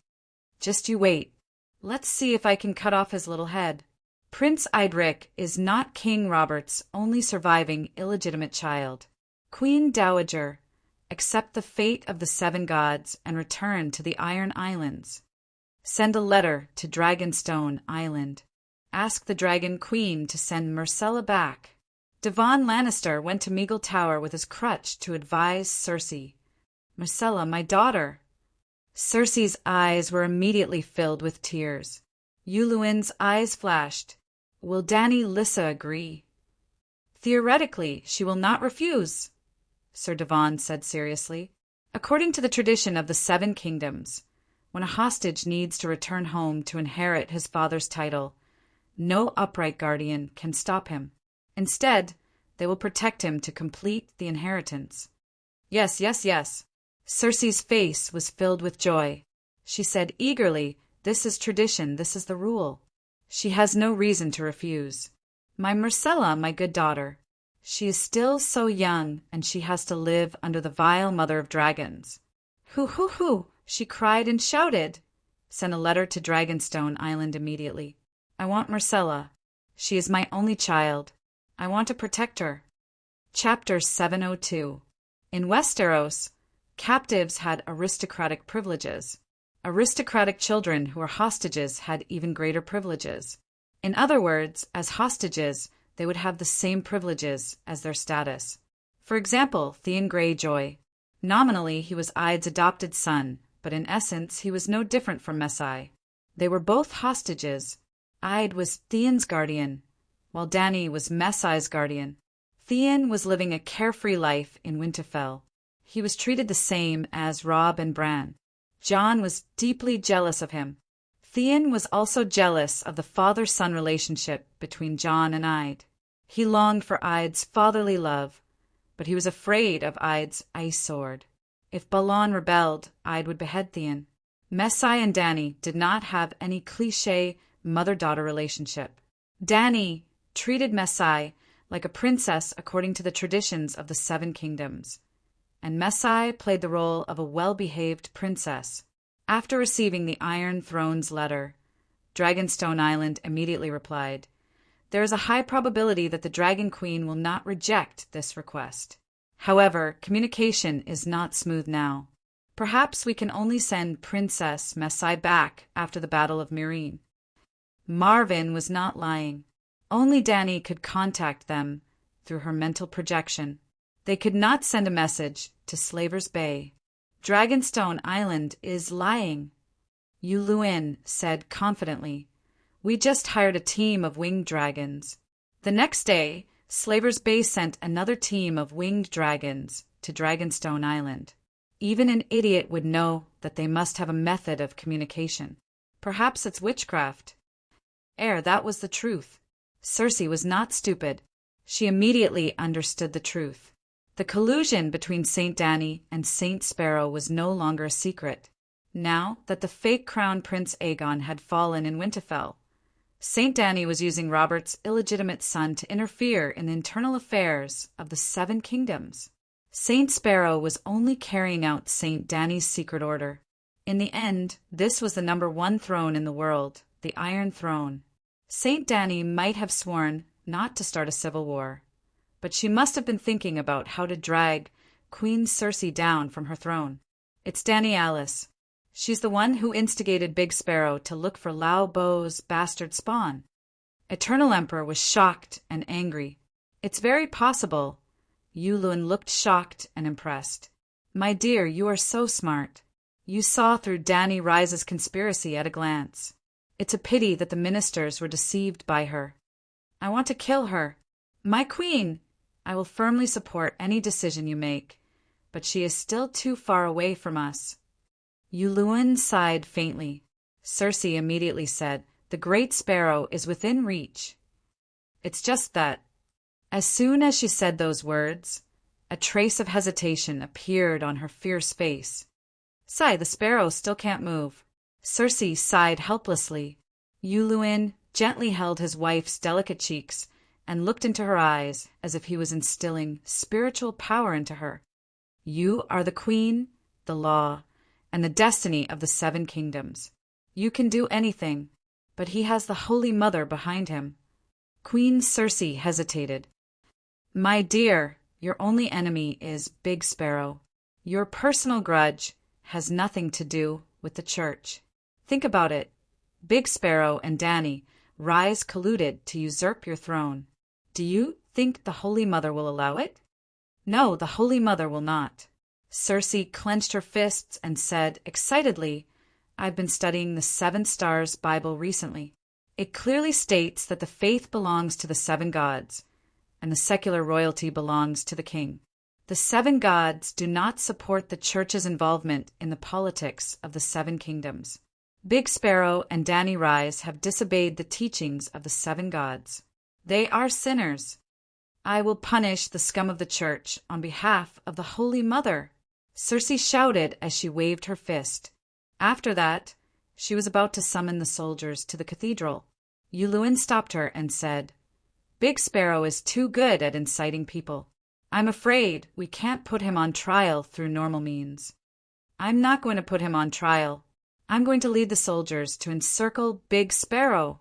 Just you wait. Let's see if I can cut off his little head. Prince Eidric is not King Robert's only surviving illegitimate child. Queen Dowager, accept the fate of the seven gods and return to the Iron Islands. Send a letter to Dragonstone Island. Ask the Dragon Queen to send Myrcella back. Devon Lannister went to Meagle Tower with his crutch to advise Circe. Myrcella, my daughter. Circe's eyes were immediately filled with tears. Yuluin's eyes flashed. Will Dany Lissa agree? Theoretically, she will not refuse, Sir Devon said seriously. According to the tradition of the Seven Kingdoms, when a hostage needs to return home to inherit his father's title, no upright guardian can stop him. Instead, they will protect him to complete the inheritance. Yes. Circe's face was filled with joy. She said eagerly, this is tradition, this is the rule. She has no reason to refuse. My Myrcella, my good daughter. She is still so young, and she has to live under the vile mother of dragons. Hoo, she cried and shouted. Send a letter to Dragonstone Island immediately. I want Myrcella. She is my only child. I want to protect her. Chapter 702. In Westeros, captives had aristocratic privileges. Aristocratic children who were hostages had even greater privileges. In other words, as hostages, they would have the same privileges as their status. For example, Theon Greyjoy. Nominally, he was Ida's adopted son, but in essence, he was no different from Messai. They were both hostages. Ida was Theon's guardian, while Dany was Messai's guardian. Theon was living a carefree life in Winterfell. He was treated the same as Robb and Bran. Jon was deeply jealous of him. Theon was also jealous of the father-son relationship between Jon and Ida. He longed for Ida's fatherly love, but he was afraid of Ida's ice sword. If Balon rebelled, Ida would behead Theon. Messai and Dany did not have any cliché mother-daughter relationship. Dany treated Messai like a princess according to the traditions of the Seven Kingdoms, and Messai played the role of a well-behaved princess. After receiving the Iron Throne's letter, Dragonstone Island immediately replied, "There is a high probability that the Dragon Queen will not reject this request. However, communication is not smooth now. Perhaps we can only send Princess Messai back after the Battle of Meereen." Marvin was not lying. Only Dany could contact them through her mental projection. They could not send a message to Slaver's Bay. Dragonstone Island is lying. Yu Luin said confidently, "We just hired a team of winged dragons." The next day, Slaver's Bay sent another team of winged dragons to Dragonstone Island. Even an idiot would know that they must have a method of communication. Perhaps it's witchcraft. That was the truth. Cersei was not stupid. She immediately understood the truth. The collusion between Saint Dany and Saint Sparrow was no longer a secret. Now that the fake crown Prince Aegon had fallen in Winterfell, Saint Dany was using Robert's illegitimate son to interfere in the internal affairs of the Seven Kingdoms. Saint Sparrow was only carrying out Saint Dany's secret order. In the end, this was the #1 throne in the world, the Iron Throne. Saint Dany might have sworn not to start a civil war, but she must have been thinking about how to drag Queen Cersei down from her throne. It's Dany Alice. She's the one who instigated Big Sparrow to look for Lao Bo's bastard spawn. Eternal Emperor was shocked and angry. It's very possible. Yu Luin looked shocked and impressed. "My dear, you are so smart. You saw through Dany Rise's conspiracy at a glance. It's a pity that the ministers were deceived by her. I want to kill her. My queen! I will firmly support any decision you make, but she is still too far away from us." Yu Luin sighed faintly. Cersei immediately said, "The Great Sparrow is within reach. It's just that." As soon as she said those words, a trace of hesitation appeared on her fierce face. "Sigh, the sparrow still can't move." Cersei sighed helplessly. Yu Luin gently held his wife's delicate cheeks and looked into her eyes as if he was instilling spiritual power into her. "You are the queen, the law, and the destiny of the Seven Kingdoms. You can do anything, but he has the Holy Mother behind him." Queen Cersei hesitated. "My dear, your only enemy is Big Sparrow. Your personal grudge has nothing to do with the church. Think about it. Big Sparrow and Dany Rise colluded to usurp your throne. Do you think the Holy Mother will allow it? No, the Holy Mother will not." Cersei clenched her fists and said excitedly, "I've been studying the Seven Stars Bible recently. It clearly states that the faith belongs to the seven gods, and the secular royalty belongs to the king. The seven gods do not support the church's involvement in the politics of the seven kingdoms. Big Sparrow and Dany Rise have disobeyed the teachings of the seven gods. They are sinners. I will punish the scum of the church on behalf of the Holy Mother." Cersei shouted as she waved her fist. After that, she was about to summon the soldiers to the cathedral. Yu Luin stopped her and said, "Big Sparrow is too good at inciting people. I'm afraid we can't put him on trial through normal means." "I'm not going to put him on trial. I'm going to lead the soldiers to encircle Big Sparrow,"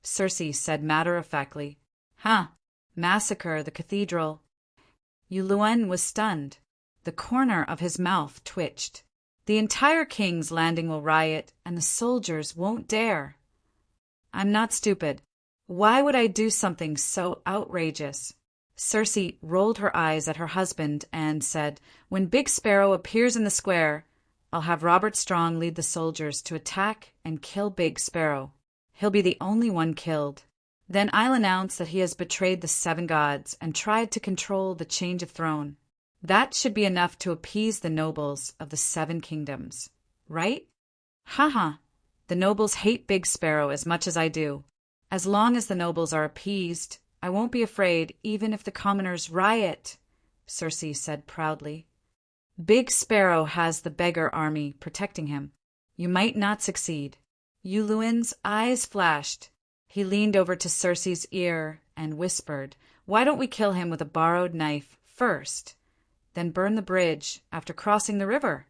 Cersei said matter-of-factly. "Huh. Massacre the cathedral." Yu Luin was stunned. The corner of his mouth twitched. "The entire King's Landing will riot, and the soldiers won't dare." "I'm not stupid. Why would I do something so outrageous?" Circe rolled her eyes at her husband and said, "When Big Sparrow appears in the square, I'll have Robert Strong lead the soldiers to attack and kill Big Sparrow. He'll be the only one killed. Then I'll announce that he has betrayed the 7 gods and tried to control the change of throne. That should be enough to appease the nobles of the 7 kingdoms. Right? Haha, the nobles hate Big Sparrow as much as I do. As long as the nobles are appeased, I won't be afraid even if the commoners riot," Circe said proudly. "Big Sparrow has the beggar army protecting him. You might not succeed." Yuluin's eyes flashed. He leaned over to Circe's ear and whispered, "Why don't we kill him with a borrowed knife first, then burn the bridge after crossing the river?"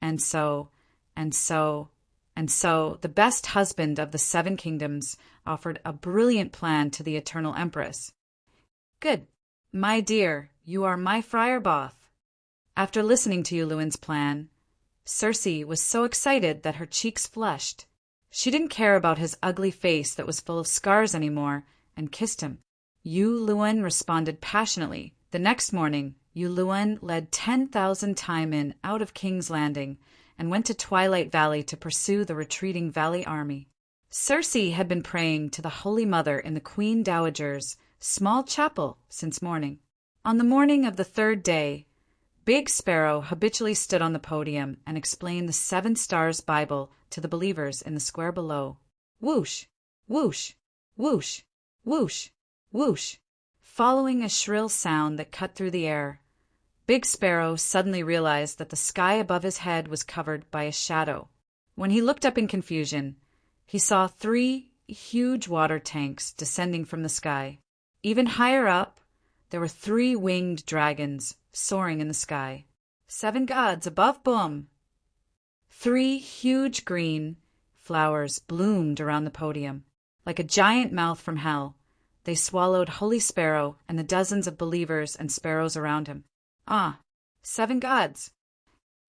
And so, the best husband of the 7 kingdoms offered a brilliant plan to the Eternal Empress. "Good. My dear, you are my Friar Both." After listening to Yuluin's plan, Circe was so excited that her cheeks flushed. She didn't care about his ugly face that was full of scars anymore, and kissed him. Yuluin responded passionately. The next morning, Yuluin led 10,000 Taimen out of King's Landing and went to Twilight Valley to pursue the retreating valley army. Circe had been praying to the Holy Mother in the Queen Dowager's small chapel since morning. On the morning of the 3rd day, Big Sparrow habitually stood on the podium and explained the 7 Stars Bible to the believers in the square below. Whoosh, whoosh, whoosh, whoosh, whoosh. Following a shrill sound that cut through the air, Big Sparrow suddenly realized that the sky above his head was covered by a shadow. When he looked up in confusion, he saw 3 huge water tanks descending from the sky. Even higher up, there were 3 winged dragons soaring in the sky. 7 gods above Boom. 3 huge green flowers bloomed around the podium. Like a giant mouth from hell, they swallowed Holy Sparrow and the dozens of believers and sparrows around him. 7 gods!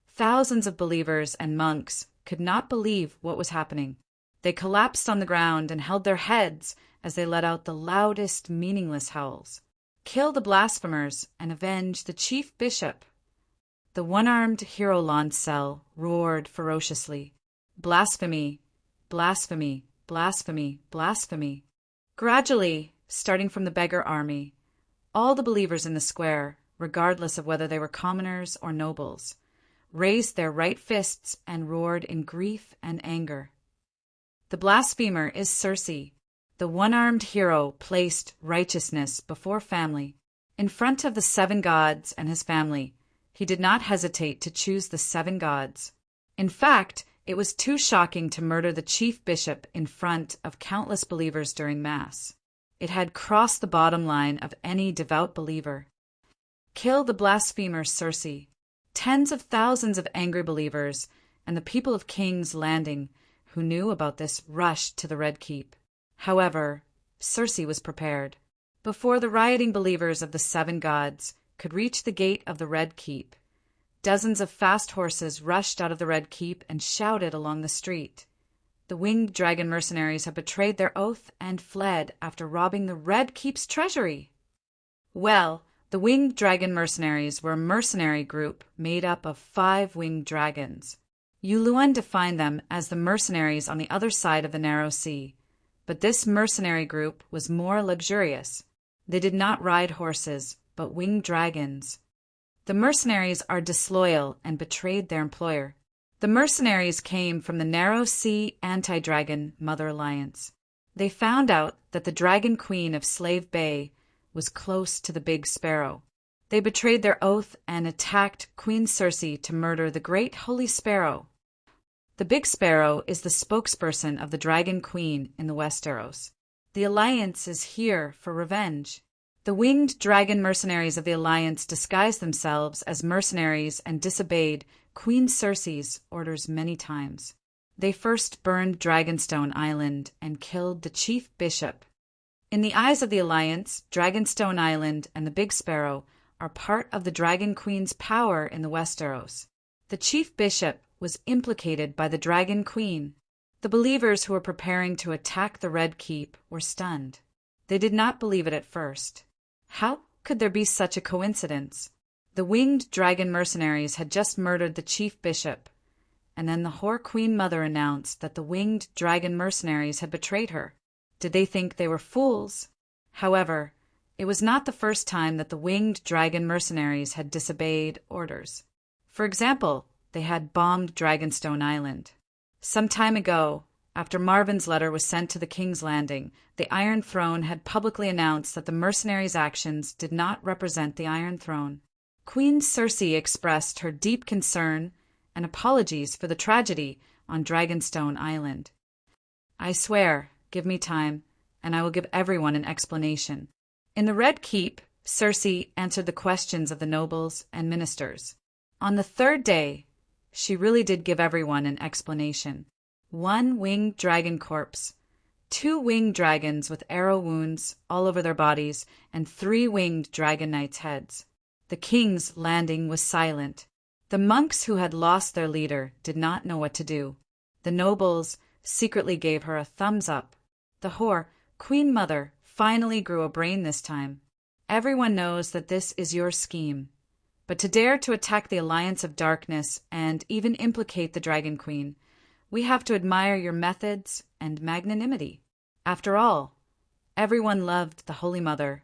Thousands of believers and monks could not believe what was happening. They collapsed on the ground and held their heads as they let out the loudest, meaningless howls. "Kill the blasphemers and avenge the chief bishop." The one-armed hero Lancel roared ferociously. "Blasphemy! Blasphemy! Blasphemy! Blasphemy!" Gradually, starting from the beggar army, all the believers in the square, regardless of whether they were commoners or nobles, raised their right fists and roared in grief and anger. The blasphemer is Circe. The one-armed hero placed righteousness before family. In front of the 7 gods and his family, he did not hesitate to choose the 7 gods. In fact, it was too shocking to murder the chief bishop in front of countless believers during Mass. It had crossed the bottom line of any devout believer. Kill the blasphemer Circe. Tens of thousands of angry believers and the people of King's Landing who knew about this rushed to the Red Keep. However, Circe was prepared. Before the rioting believers of the 7 gods could reach the gate of the Red Keep, dozens of fast horses rushed out of the Red Keep and shouted along the street. The winged dragon mercenaries have betrayed their oath and fled after robbing the Red Keep's treasury. Well, the winged dragon mercenaries were a mercenary group made up of 5 winged dragons. Yuluin defined them as the mercenaries on the other side of the narrow sea, but this mercenary group was more luxurious. They did not ride horses, but winged dragons. The mercenaries are disloyal and betrayed their employer. The mercenaries came from the Narrow Sea Anti-Dragon Mother Alliance. They found out that the Dragon Queen of Slave Bay was close to the Big Sparrow. They betrayed their oath and attacked Queen Circe to murder the Great Holy Sparrow. The Big Sparrow is the spokesperson of the Dragon Queen in the Westeros. The Alliance is here for revenge. The winged dragon mercenaries of the Alliance disguised themselves as mercenaries and disobeyed Queen Circe's orders many times. They first burned Dragonstone Island and killed the chief bishop. In the eyes of the Alliance, Dragonstone Island and the Big Sparrow are part of the Dragon Queen's power in the Westeros. The chief bishop was implicated by the Dragon Queen. The believers who were preparing to attack the Red Keep were stunned. They did not believe it at first. How could there be such a coincidence? The winged dragon mercenaries had just murdered the chief bishop, and then the whore queen mother announced that the winged dragon mercenaries had betrayed her. Did they think they were fools? However, it was not the first time that the winged dragon mercenaries had disobeyed orders. For example, they had bombed Dragonstone Island. Some time ago, after Marvin's letter was sent to the King's Landing, the Iron Throne had publicly announced that the mercenaries' actions did not represent the Iron Throne. Queen Cersei expressed her deep concern and apologies for the tragedy on Dragonstone Island. I swear, give me time, and I will give everyone an explanation. In the Red Keep, Cersei answered the questions of the nobles and ministers. On the third day, she really did give everyone an explanation. 1 winged dragon corpse, 2 winged dragons with arrow wounds all over their bodies, and 3 winged dragon knights' heads. The King's Landing was silent. The monks who had lost their leader did not know what to do. The nobles secretly gave her a thumbs up. The whore, Queen Mother, finally grew a brain this time. Everyone knows that this is your scheme. But to dare to attack the Alliance of Darkness and even implicate the Dragon Queen, we have to admire your methods and magnanimity. After all, everyone loved the Holy Mother,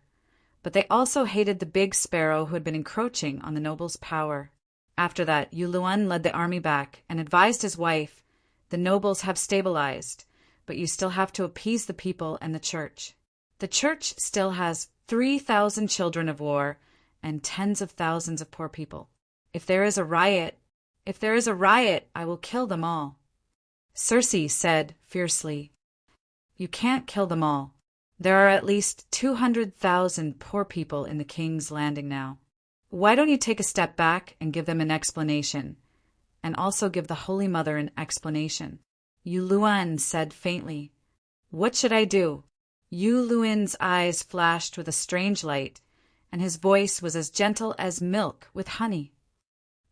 but they also hated the big sparrow who had been encroaching on the nobles' power. After that, Yuluan led the army back and advised his wife, the nobles have stabilized, but you still have to appease the people and the church. The church still has 3,000 children of war and tens of thousands of poor people. If there is a riot, I will kill them all. Cersei said fiercely, You can't kill them all. There are at least 200,000 poor people in the King's Landing now. Why don't you take a step back and give them an explanation, and also give the Holy Mother an explanation? Yuluan said faintly, What should I do? Yuluan's eyes flashed with a strange light, and his voice was as gentle as milk with honey.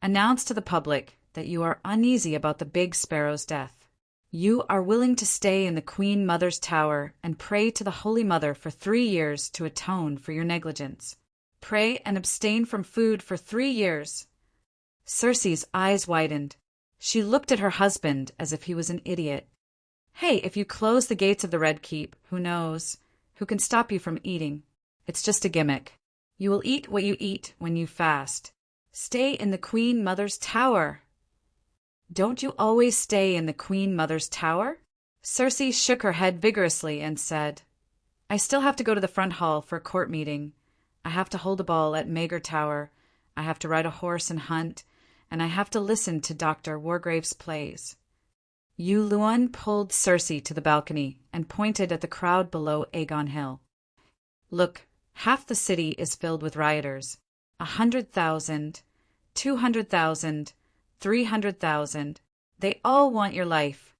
Announce to the public that you are uneasy about the big sparrow's death. You are willing to stay in the Queen Mother's tower and pray to the Holy Mother for 3 years to atone for your negligence. Pray and abstain from food for 3 years. Cersei's eyes widened. She looked at her husband as if he was an idiot. Hey, if you close the gates of the Red Keep, who knows? Who can stop you from eating? It's just a gimmick. You will eat what you eat when you fast. Stay in the Queen Mother's tower. Don't you always stay in the Queen Mother's tower? Cersei shook her head vigorously and said, I still have to go to the front hall for a court meeting. I have to hold a ball at Maegor Tower. I have to ride a horse and hunt, and I have to listen to Dr. Wargrave's plays. Yuluan pulled Cersei to the balcony and pointed at the crowd below Aegon Hill. Look, half the city is filled with rioters. 100,000, 200,000, 300,000. They all want your life.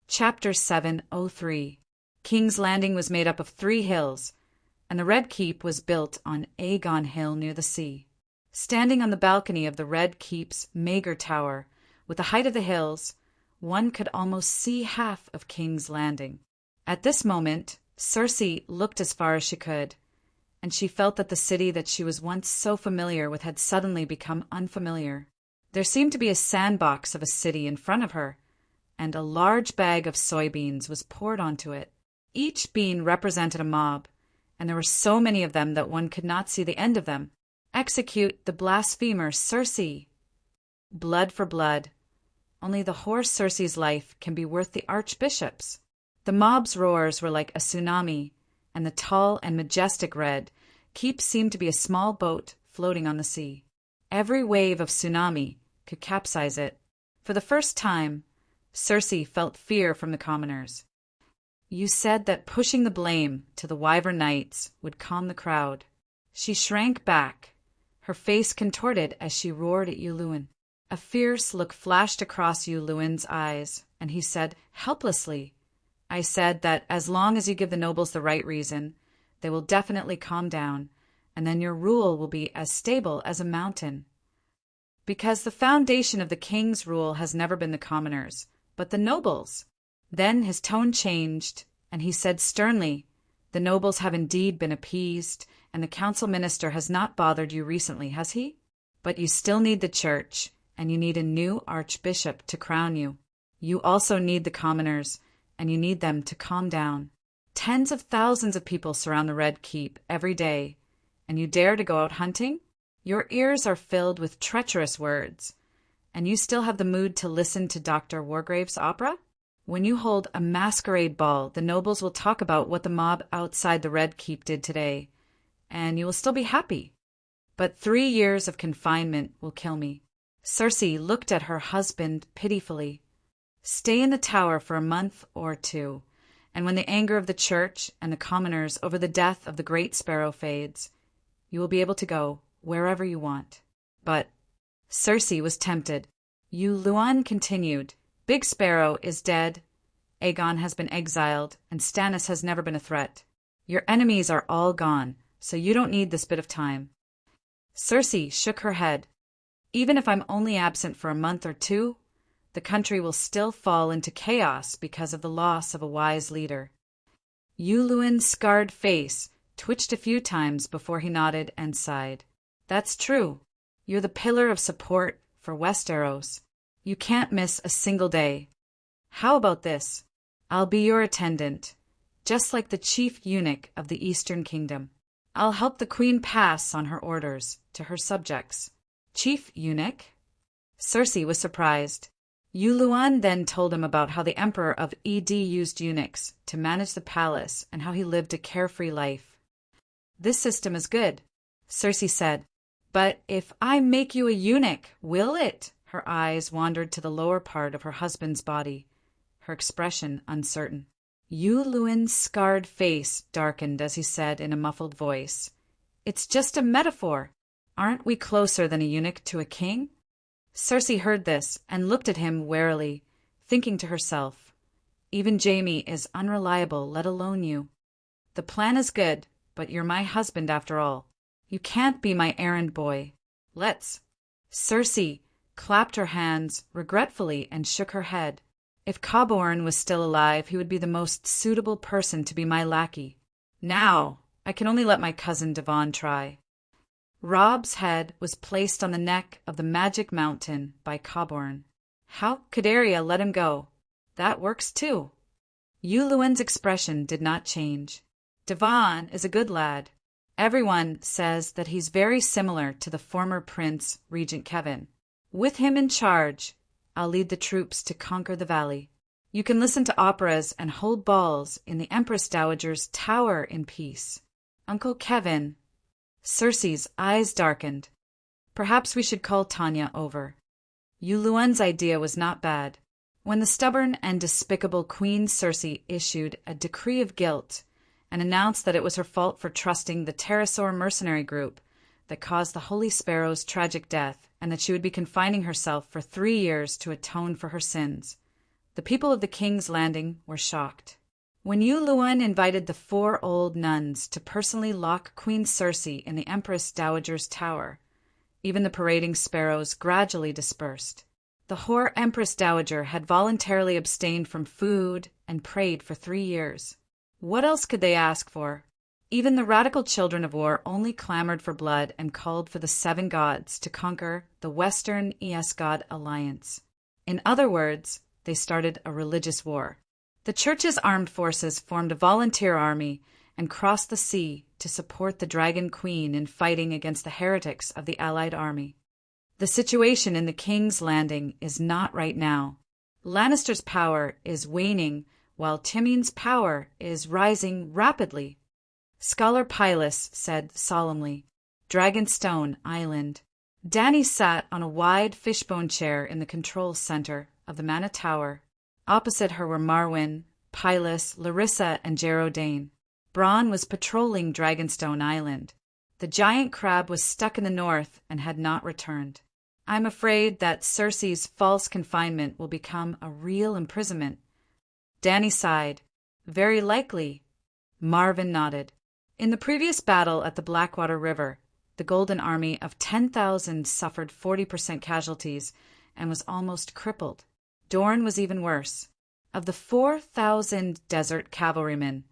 Chapter 703. King's Landing was made up of 3 hills, and the Red Keep was built on Aegon Hill near the sea. Standing on the balcony of the Red Keep's Maegor Tower, with the height of the hills, one could almost see half of King's Landing. At this moment, Cersei looked as far as she could, and she felt that the city that she was once so familiar with had suddenly become unfamiliar. There seemed to be a sandbox of a city in front of her, and a large bag of soybeans was poured onto it. Each bean represented a mob, and there were so many of them that one could not see the end of them. Execute the blasphemer Cersei. Blood for blood. Only the whore Cersei's life can be worth the archbishop's. The mob's roars were like a tsunami, and the tall and majestic Red Keep seemed to be a small boat floating on the sea. Every wave of tsunami could capsize it. For the first time, Cersei felt fear from the commoners. You said that pushing the blame to the Wyvern Knights would calm the crowd. She shrank back, her face contorted as she roared at Yuluan. A fierce look flashed across Yuluan's eyes, and he said helplessly, I said that as long as you give the nobles the right reason, they will definitely calm down, and then your rule will be as stable as a mountain. Because the foundation of the king's rule has never been the commoners, but the nobles. Then his tone changed, and he said sternly, The nobles have indeed been appeased, and the council minister has not bothered you recently, has he? But you still need the church, and you need a new archbishop to crown you. You also need the commoners, and you need them to calm down. Tens of thousands of people surround the Red Keep every day, and you dare to go out hunting? Your ears are filled with treacherous words, and you still have the mood to listen to Dr. Wargrave's opera? When you hold a masquerade ball, the nobles will talk about what the mob outside the Red Keep did today, and you will still be happy. But 3 years of confinement will kill me. Circe looked at her husband pitifully. Stay in the tower for a month or two, and when the anger of the church and the commoners over the death of the great sparrow fades, you will be able to go wherever you want. But Circe was tempted. Yu Luan continued, Big Sparrow is dead, Aegon has been exiled, and Stannis has never been a threat. Your enemies are all gone, so you don't need this bit of time. Circe shook her head. Even if I'm only absent for a month or two, the country will still fall into chaos because of the loss of a wise leader. Yu Luan's scarred face twitched a few times before he nodded and sighed. That's true. You're the pillar of support for Westeros. You can't miss a single day. How about this? I'll be your attendant, just like the chief eunuch of the Eastern Kingdom. I'll help the queen pass on her orders to her subjects. Chief eunuch? Circe was surprised. Yu Luan then told him about how the emperor of Ed used eunuchs to manage the palace and how he lived a carefree life. This system is good, Circe said. But if I make you a eunuch, will it? Her eyes wandered to the lower part of her husband's body, her expression uncertain. Yu Luan's scarred face darkened as he said in a muffled voice, It's just a metaphor. Aren't we closer than a eunuch to a king? Circe heard this and looked at him warily, thinking to herself, Even Jaime is unreliable, let alone you. The plan is good, but you're my husband after all. You can't be my errand boy. Let's. Circe clapped her hands regretfully and shook her head. If Coborn was still alive, he would be the most suitable person to be my lackey. Now, I can only let my cousin Devon try. Robb's head was placed on the neck of the magic mountain by Coborn. How could Arya let him go? That works too. Yu Luan's expression did not change. Devon is a good lad. Everyone says that he's very similar to the former prince, Regent Kevin. With him in charge, I'll lead the troops to conquer the valley. You can listen to operas and hold balls in the Empress Dowager's tower in peace. Uncle Kevin. Circe's eyes darkened. Perhaps we should call Tanya over. Yu Luan's idea was not bad. When the stubborn and despicable Queen Circe issued a decree of guilt and announced that it was her fault for trusting the Pterosaur mercenary group that caused the Holy Sparrow's tragic death, and that she would be confining herself for 3 years to atone for her sins, the people of the King's Landing were shocked. When Yu Luan invited the 4 old nuns to personally lock Queen Circe in the Empress Dowager's tower, even the parading sparrows gradually dispersed. The whore Empress Dowager had voluntarily abstained from food and prayed for 3 years. What else could they ask for? Even the radical children of war only clamored for blood and called for the 7 gods to conquer the Western Esgod alliance. In other words, they started a religious war. The church's armed forces formed a volunteer army and crossed the sea to support the Dragon Queen in fighting against the heretics of the Allied army. The situation in the King's Landing is not right now. Lannister's power is waning while Tywin's power is rising rapidly. Scholar Pylus said solemnly, Dragonstone Island. Dany sat on a wide fishbone chair in the control center of the Manor Tower. Opposite her were Marwyn, Pylus, Larissa, and Geraldine. Bronn was patrolling Dragonstone Island. The giant crab was stuck in the north and had not returned. I'm afraid that Cersei's false confinement will become a real imprisonment. Dany sighed. Very likely. Marvin nodded. In the previous battle at the Blackwater River, the Golden Army of 10,000 suffered 40% casualties and was almost crippled. Dorne was even worse. Of the 4,000 desert cavalrymen,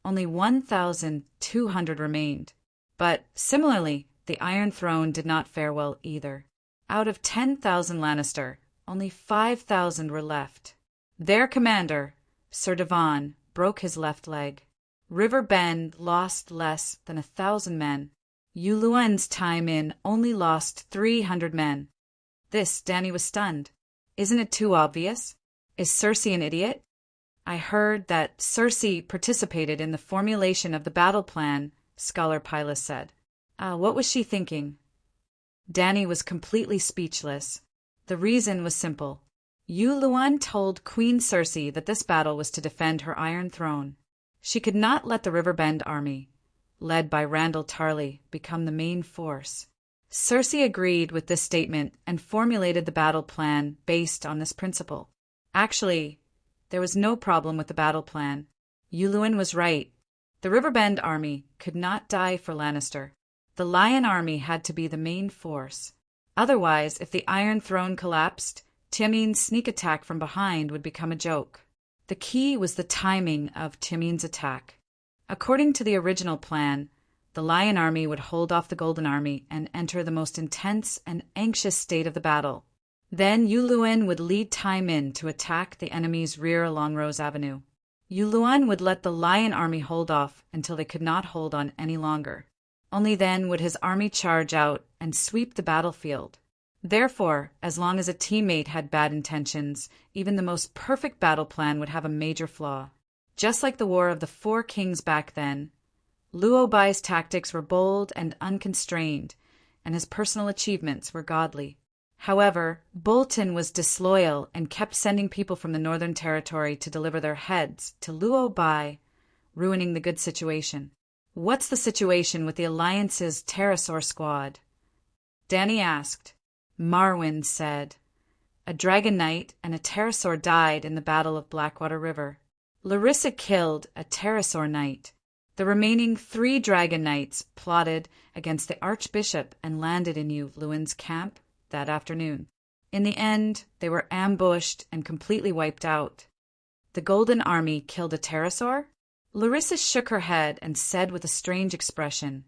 only 1,200 remained. But, similarly, the Iron Throne did not fare well either. Out of 10,000 Lannister, only 5,000 were left. Their commander, Sir Devon, broke his left leg. River Bend lost less than 1,000 men. Yuluen's time in only lost 300 men. This, Dany was stunned. Isn't it too obvious? Is Cersei an idiot? I heard that Cersei participated in the formulation of the battle plan, Scholar Pylus said. What was she thinking? Dany was completely speechless. The reason was simple. Yuluen told Queen Cersei that this battle was to defend her Iron Throne. She could not let the Riverbend army, led by Randall Tarly, become the main force. Cersei agreed with this statement and formulated the battle plan based on this principle. Actually, there was no problem with the battle plan. Yuluen was right. The Riverbend army could not die for Lannister. The Lion army had to be the main force. Otherwise, if the Iron Throne collapsed, Tywin's sneak attack from behind would become a joke. The key was the timing of Tywin's attack. According to the original plan, the Lion army would hold off the Golden army and enter the most intense and anxious state of the battle. Then Yuluen would lead Tywin to attack the enemy's rear along Rose Avenue. Yuluen would let the Lion army hold off until they could not hold on any longer. Only then would his army charge out and sweep the battlefield. Therefore, as long as a teammate had bad intentions, even the most perfect battle plan would have a major flaw. Just like the War of the Four Kings back then, Luo Bai's tactics were bold and unconstrained, and his personal achievements were godly. However, Bolton was disloyal and kept sending people from the Northern Territory to deliver their heads to Luo Bai, ruining the good situation. What's the situation with the Alliance's pterosaur squad? Dany asked. Marwyn said. A dragon knight and a pterosaur died in the Battle of Blackwater River. Larissa killed a pterosaur knight. The remaining 3 dragon knights plotted against the archbishop and landed in Yuluen's camp that afternoon. In the end, they were ambushed and completely wiped out. The Golden Army killed a pterosaur? Larissa shook her head and said with a strange expression.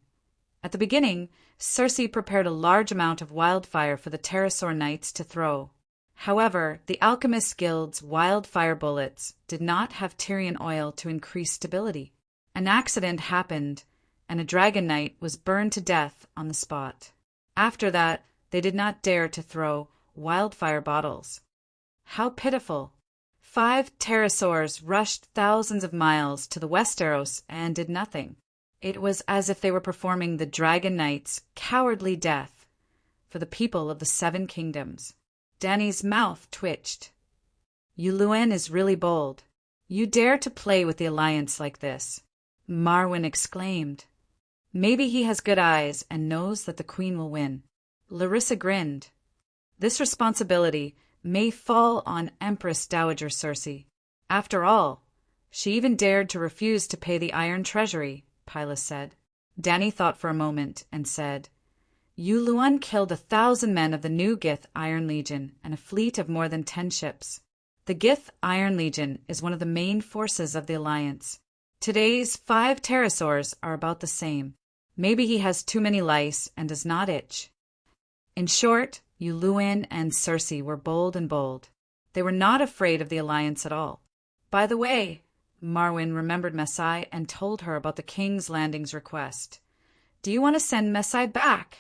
At the beginning, Cersei prepared a large amount of wildfire for the pterosaur knights to throw. However, the Alchemist Guild's wildfire bullets did not have Tyrian oil to increase stability. An accident happened, and a dragon knight was burned to death on the spot. After that, they did not dare to throw wildfire bottles. How pitiful! 5 pterosaurs rushed thousands of miles to the Westeros and did nothing. It was as if they were performing the Dragon Knight's cowardly death for the people of the 7 kingdoms. Dany's mouth twitched. Yuluen is really bold. You dare to play with the Alliance like this, Marwyn exclaimed. Maybe he has good eyes and knows that the Queen will win. Larissa grinned. This responsibility may fall on Empress Dowager Cersei. After all, she even dared to refuse to pay the Iron Treasury, Pylus said. Dany thought for a moment and said, Yuluen killed 1,000 men of the new Gith Iron Legion and a fleet of more than 10 ships. The Gith Iron Legion is one of the main forces of the Alliance. Today's 5 pterosaurs are about the same. Maybe he has too many lice and does not itch. In short, Yuluen and Cersei were bold and bold. They were not afraid of the Alliance at all. By the way, Marwyn remembered Messai and told her about the King's Landing's request. Do you want to send Messai back?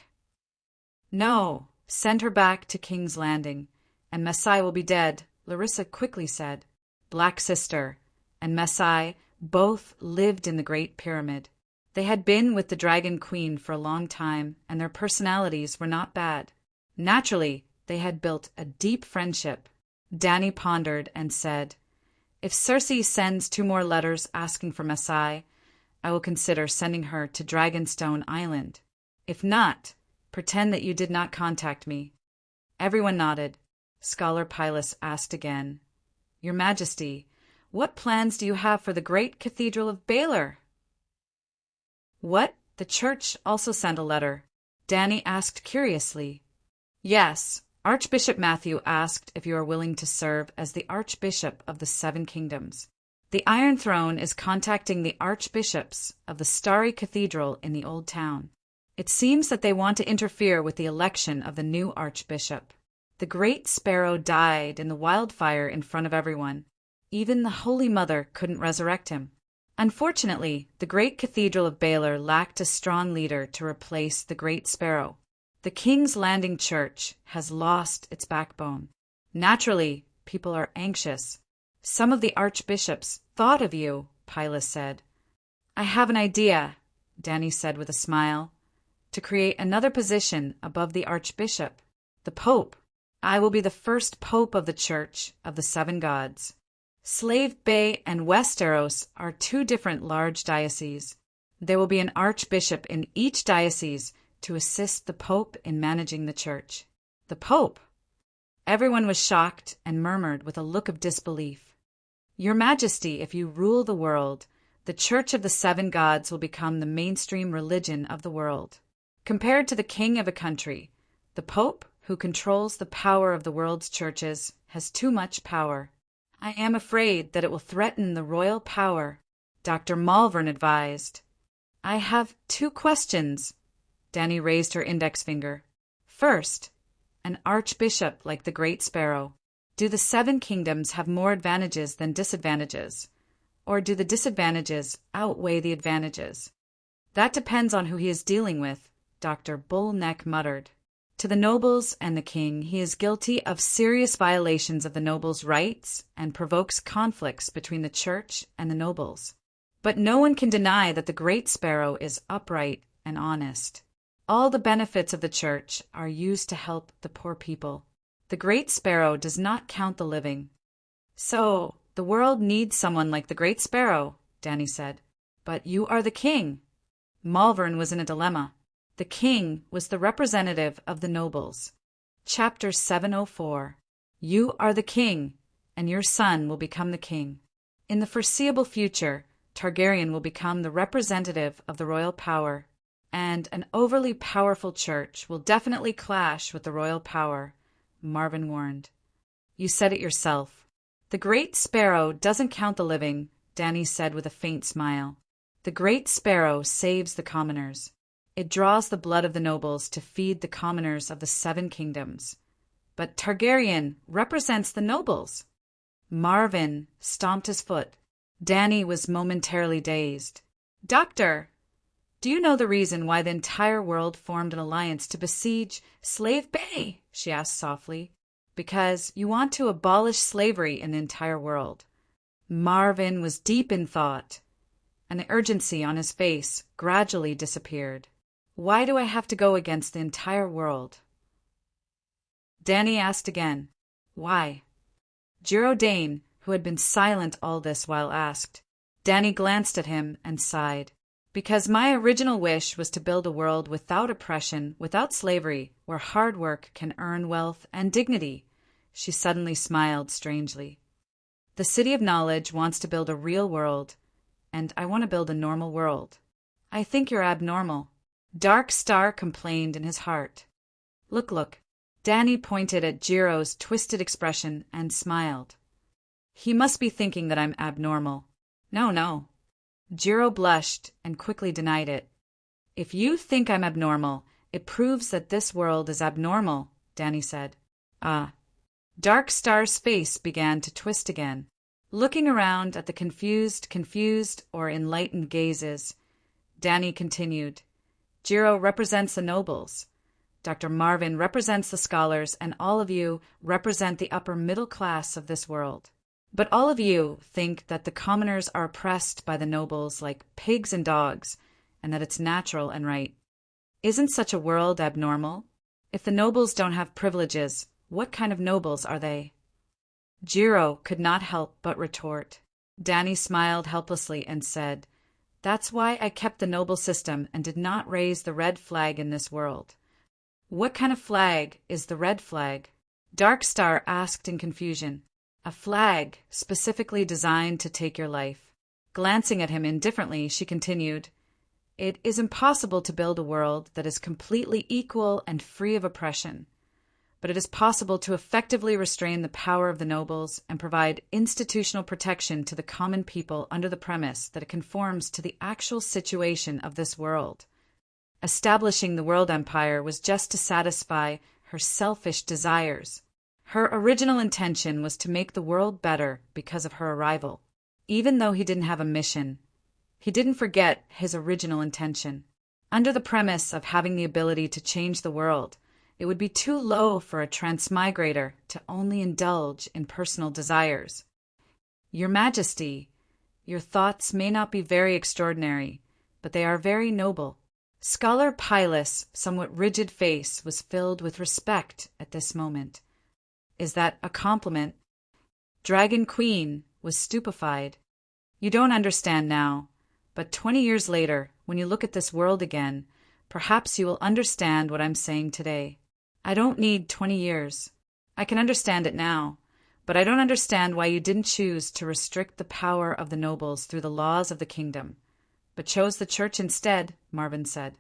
No, send her back to King's Landing, and Messai will be dead, Larissa quickly said. Black Sister and Messai both lived in the Great Pyramid. They had been with the Dragon Queen for a long time, and their personalities were not bad. Naturally, they had built a deep friendship. Dany pondered and said, If Cersei sends 2 more letters asking for Messai, I will consider sending her to Dragonstone Island. If not, pretend that you did not contact me. Everyone nodded. Scholar Pylus asked again, Your Majesty, what plans do you have for the great Cathedral of Baelor? What? The church also sent a letter. Dany asked curiously. Yes, Archbishop Matthew asked if you are willing to serve as the Archbishop of the 7 Kingdoms. The Iron Throne is contacting the archbishops of the starry cathedral in the Old Town. It seems that they want to interfere with the election of the new archbishop. The Great Sparrow died in the wildfire in front of everyone. Even the Holy Mother couldn't resurrect him. Unfortunately, the great cathedral of Baylor lacked a strong leader to replace the Great Sparrow. The King's Landing Church has lost its backbone. Naturally, people are anxious. Some of the archbishops thought of you, Pilus said. I have an idea, Danny said with a smile, to create another position above the archbishop, the pope. I will be the first pope of the Church of the Seven Gods. Slave Bay and Westeros are two different large dioceses. There will be an archbishop in each diocese to assist the pope in managing the church. The pope? Everyone was shocked and murmured with a look of disbelief. Your Majesty, if you rule the world, the Church of the Seven Gods will become the mainstream religion of the world. Compared to the king of a country, the Pope, who controls the power of the world's churches, has too much power. I am afraid that it will threaten the royal power, Dr. Malvern advised. I have 2 questions. Danny raised her index finger. First, an archbishop like the Great Sparrow. Do the 7 kingdoms have more advantages than disadvantages? Or do the disadvantages outweigh the advantages? That depends on who he is dealing with, Dr. Bullneck muttered. To the nobles and the king, he is guilty of serious violations of the nobles' rights and provokes conflicts between the church and the nobles. But no one can deny that the Great Sparrow is upright and honest. All the benefits of the church are used to help the poor people. The Great Sparrow does not count the living. So, the world needs someone like the Great Sparrow, Danny said. But you are the king. Malvern was in a dilemma. The king was the representative of the nobles. Chapter 704. You are the king, and your son will become the king. In the foreseeable future, Targaryen will become the representative of the royal power, and an overly powerful church will definitely clash with the royal power, Marvin warned. You said it yourself. The Great Sparrow doesn't count the living, Danny said with a faint smile. The Great Sparrow saves the commoners. It draws the blood of the nobles to feed the commoners of the 7 kingdoms. But Targaryen represents the nobles. Marvin stomped his foot. Danny was momentarily dazed. Doctor, do you know the reason why the entire world formed an alliance to besiege Slave Bay? She asked softly. Because you want to abolish slavery in the entire world. Marvin was deep in thought, and the urgency on his face gradually disappeared. Why do I have to go against the entire world? Danny asked again. Why? Jiro Dane, who had been silent all this while, asked. Danny glanced at him and sighed. Because my original wish was to build a world without oppression, without slavery, where hard work can earn wealth and dignity. She suddenly smiled strangely. The City of Knowledge wants to build a real world, and I want to build a normal world. I think you're abnormal. Dark Star complained in his heart. Look. Danny pointed at Jiro's twisted expression and smiled. He must be thinking that I'm abnormal. No. Jiro blushed and quickly denied it. If you think I'm abnormal, it proves that this world is abnormal, Danny said. Ah. Dark Star's face began to twist again. Looking around at the confused or enlightened gazes, Danny continued. Jiro represents the nobles. Dr. Marvin represents the scholars, and all of you represent the upper middle class of this world. But all of you think that the commoners are oppressed by the nobles like pigs and dogs, and that it's natural and right. Isn't such a world abnormal? If the nobles don't have privileges, what kind of nobles are they? Jiro could not help but retort. Danny smiled helplessly and said, That's why I kept the noble system and did not raise the red flag in this world. What kind of flag is the red flag? Darkstar asked in confusion. A flag specifically designed to take your life. Glancing at him indifferently, she continued, It is impossible to build a world that is completely equal and free of oppression. but it is possible to effectively restrain the power of the nobles and provide institutional protection to the common people under the premise that it conforms to the actual situation of this world. Establishing the world empire was just to satisfy her selfish desires. Her original intention was to make the world better because of her arrival. Even though he didn't have a mission, he didn't forget his original intention. Under the premise of having the ability to change the world, it would be too low for a transmigrator to only indulge in personal desires. Your Majesty, your thoughts may not be very extraordinary, but they are very noble. Scholar Pilus' somewhat rigid face was filled with respect at this moment. Is that a compliment? Dragon Queen was stupefied. You don't understand now, but 20 years later, when you look at this world again, perhaps you will understand what I'm saying today. I don't need 20 years. I can understand it now, but I don't understand why you didn't choose to restrict the power of the nobles through the laws of the kingdom, but chose the church instead, Marvin said.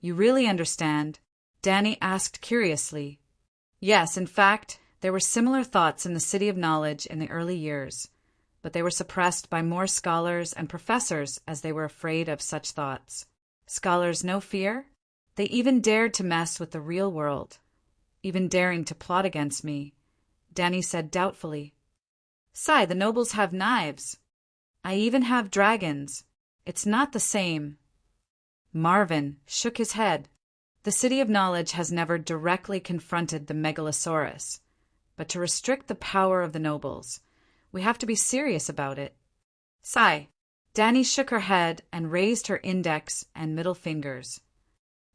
You really understand? Danny asked curiously. Yes, in fact, there were similar thoughts in the City of Knowledge in the early years, but they were suppressed by more scholars and professors as they were afraid of such thoughts. Scholars no fear? They even dared to mess with the real world, even daring to plot against me, Danny said doubtfully. The nobles have knives. I even have dragons. It's not the same. Marvin shook his head. The City of Knowledge has never directly confronted the Megalosaurus, but to restrict the power of the nobles, we have to be serious about it. Danny shook her head and raised her index and middle fingers.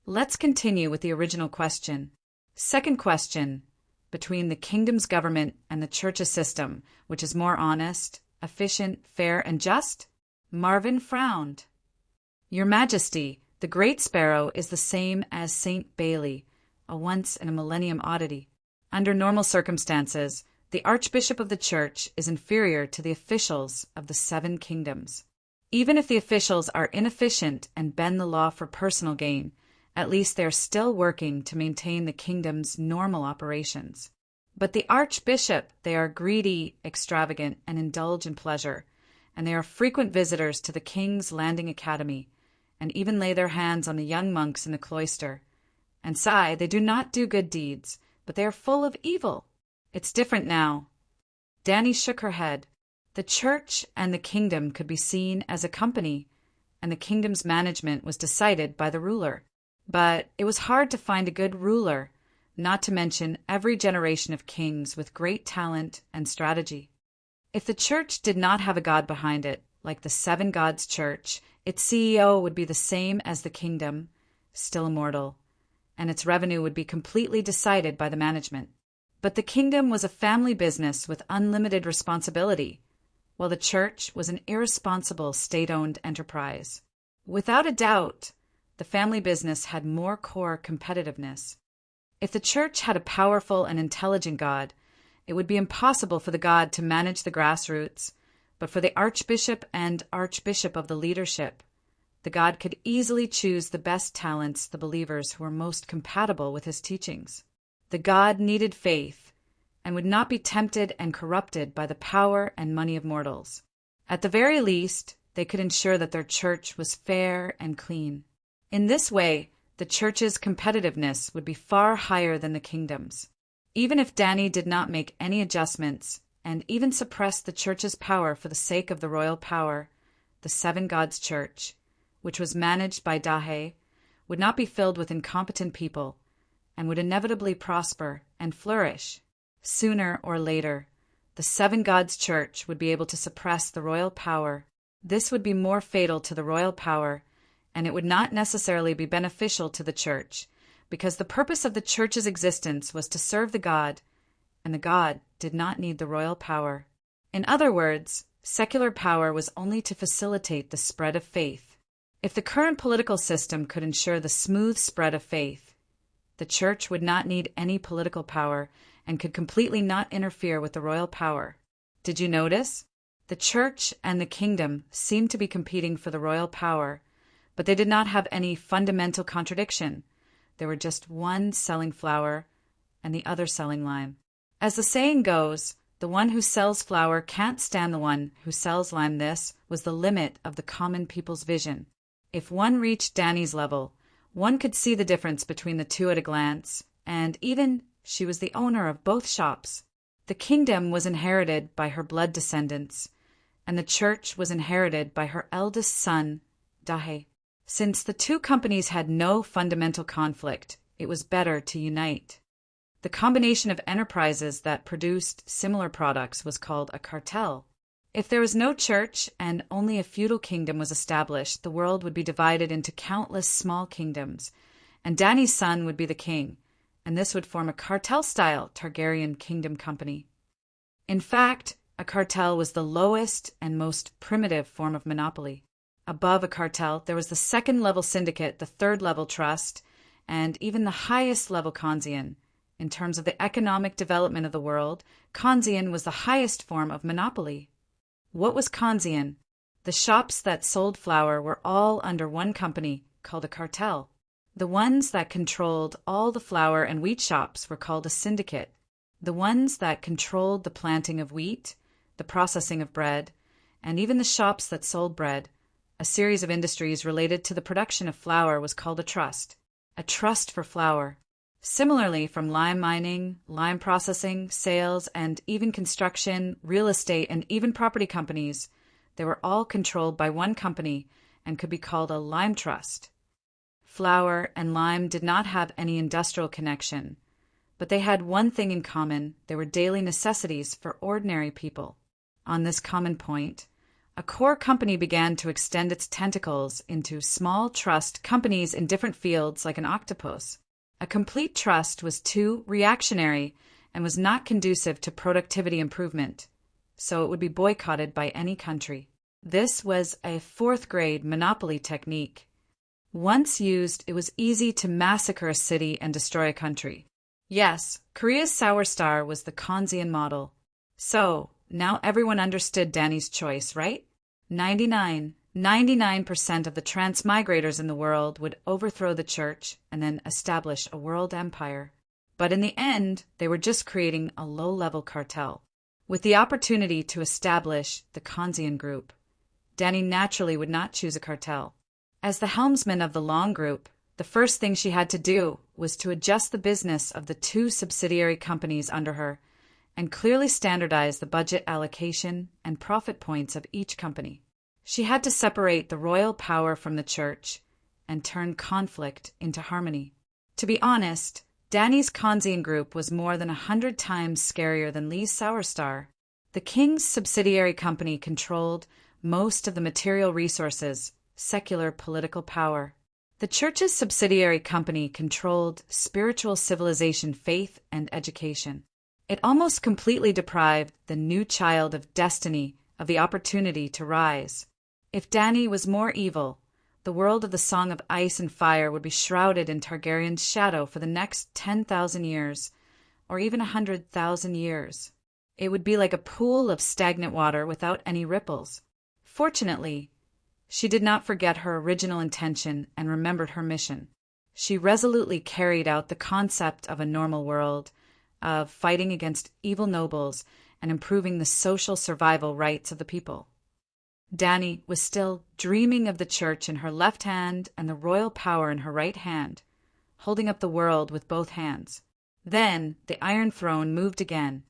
Let's continue with the original question. Second question, between the kingdom's government and the church's system, which is more honest, efficient, fair, and just? Marvin frowned. Your Majesty, the Great Sparrow is the same as St. Bailey, a once-in-a-millennium oddity. Under normal circumstances, the Archbishop of the Church is inferior to the officials of the 7 kingdoms. Even if the officials are inefficient and bend the law for personal gain, at least they are still working to maintain the kingdom's normal operations. But the Archbishop, they are greedy, extravagant, and indulge in pleasure, and they are frequent visitors to the King's Landing Academy, and even lay their hands on the young monks in the cloister. And they do not do good deeds, but they are full of evil. It's different now. Danny shook her head. The church and the kingdom could be seen as a company, and the kingdom's management was decided by the ruler. But it was hard to find a good ruler, not to mention every generation of kings with great talent and strategy. If the church did not have a god behind it, like the 7 gods church, its CEO would be the same as the kingdom, still immortal, and its revenue would be completely decided by the management. But the kingdom was a family business with unlimited responsibility, while the church was an irresponsible state-owned enterprise. Without a doubt, the family business had more core competitiveness. If the church had a powerful and intelligent god, it would be impossible for the god to manage the grassroots, but for the archbishop and archbishop of the leadership, the god could easily choose the best talents, the believers who were most compatible with his teachings. The god needed faith, and would not be tempted and corrupted by the power and money of mortals. At the very least, they could ensure that their church was fair and clean. In this way, the church's competitiveness would be far higher than the kingdom's. Even if Danny did not make any adjustments, and even suppress the church's power for the sake of the royal power, the 7 gods church, which was managed by Dahe, would not be filled with incompetent people, and would inevitably prosper and flourish. Sooner or later, the 7 gods church would be able to suppress the royal power. This would be more fatal to the royal power, and it would not necessarily be beneficial to the church, because the purpose of the church's existence was to serve the god, and the god did not need the royal power. In other words, secular power was only to facilitate the spread of faith. If the current political system could ensure the smooth spread of faith, the church would not need any political power and could completely not interfere with the royal power. Did you notice? The church and the kingdom seemed to be competing for the royal power, but they did not have any fundamental contradiction. They were just one selling flour, and the other selling lime. As the saying goes, the one who sells flour can't stand the one who sells lime. This was the limit of the common people's vision. If one reached Danny's level, one could see the difference between the two at a glance, and even she was the owner of both shops. The kingdom was inherited by her blood descendants, and the church was inherited by her eldest son, Dahe. Since the two companies had no fundamental conflict, it was better to unite. The combination of enterprises that produced similar products was called a cartel. If there was no church and only a feudal kingdom was established, the world would be divided into countless small kingdoms, and Danny's son would be the king, and this would form a cartel-style Targaryen kingdom company. In fact, a cartel was the lowest and most primitive form of monopoly. Above a cartel, there was the second-level syndicate, the third-level trust, and even the highest-level Khansian. In terms of the economic development of the world, Khansian was the highest form of monopoly. What was Khansian? The shops that sold flour were all under one company, called a cartel. The ones that controlled all the flour and wheat shops were called a syndicate. The ones that controlled the planting of wheat, the processing of bread, and even the shops that sold bread, a series of industries related to the production of flour, was called a trust for flour. Similarly, from lime mining, lime processing, sales, and even construction, real estate, and even property companies, they were all controlled by one company and could be called a lime trust. Flour and lime did not have any industrial connection, but they had one thing in common: they were daily necessities for ordinary people. On this common point, a core company began to extend its tentacles into small trust companies in different fields like an octopus. A complete trust was too reactionary and was not conducive to productivity improvement, so it would be boycotted by any country. This was a fourth-grade monopoly technique. Once used, it was easy to massacre a city and destroy a country. Yes, Korea's Sour Star was the Khansian model. So, now everyone understood Danny's choice, right? 99% of the transmigrators in the world would overthrow the church and then establish a world empire. But in the end, they were just creating a low-level cartel. With the opportunity to establish the Khansian group, Danny naturally would not choose a cartel. As the helmsman of the Long Group, the first thing she had to do was to adjust the business of the two subsidiary companies under her and clearly standardize the budget allocation and profit points of each company. She had to separate the royal power from the church and turn conflict into harmony. To be honest, Danny's Khansian group was more than 100 times scarier than Lee's Sour Star. The king's subsidiary company controlled most of the material resources, secular political power. The church's subsidiary company controlled spiritual civilization, faith, and education. It almost completely deprived the new child of destiny of the opportunity to rise. If Danny was more evil, the world of the Song of Ice and Fire would be shrouded in Targaryen's shadow for the next 10,000 years, or even 100,000 years. It would be like a pool of stagnant water without any ripples. Fortunately, she did not forget her original intention and remembered her mission. She resolutely carried out the concept of a normal world, of fighting against evil nobles and improving the social survival rights of the people. Danny was still dreaming of the church in her left hand and the royal power in her right hand, holding up the world with both hands. Then the Iron Throne moved again.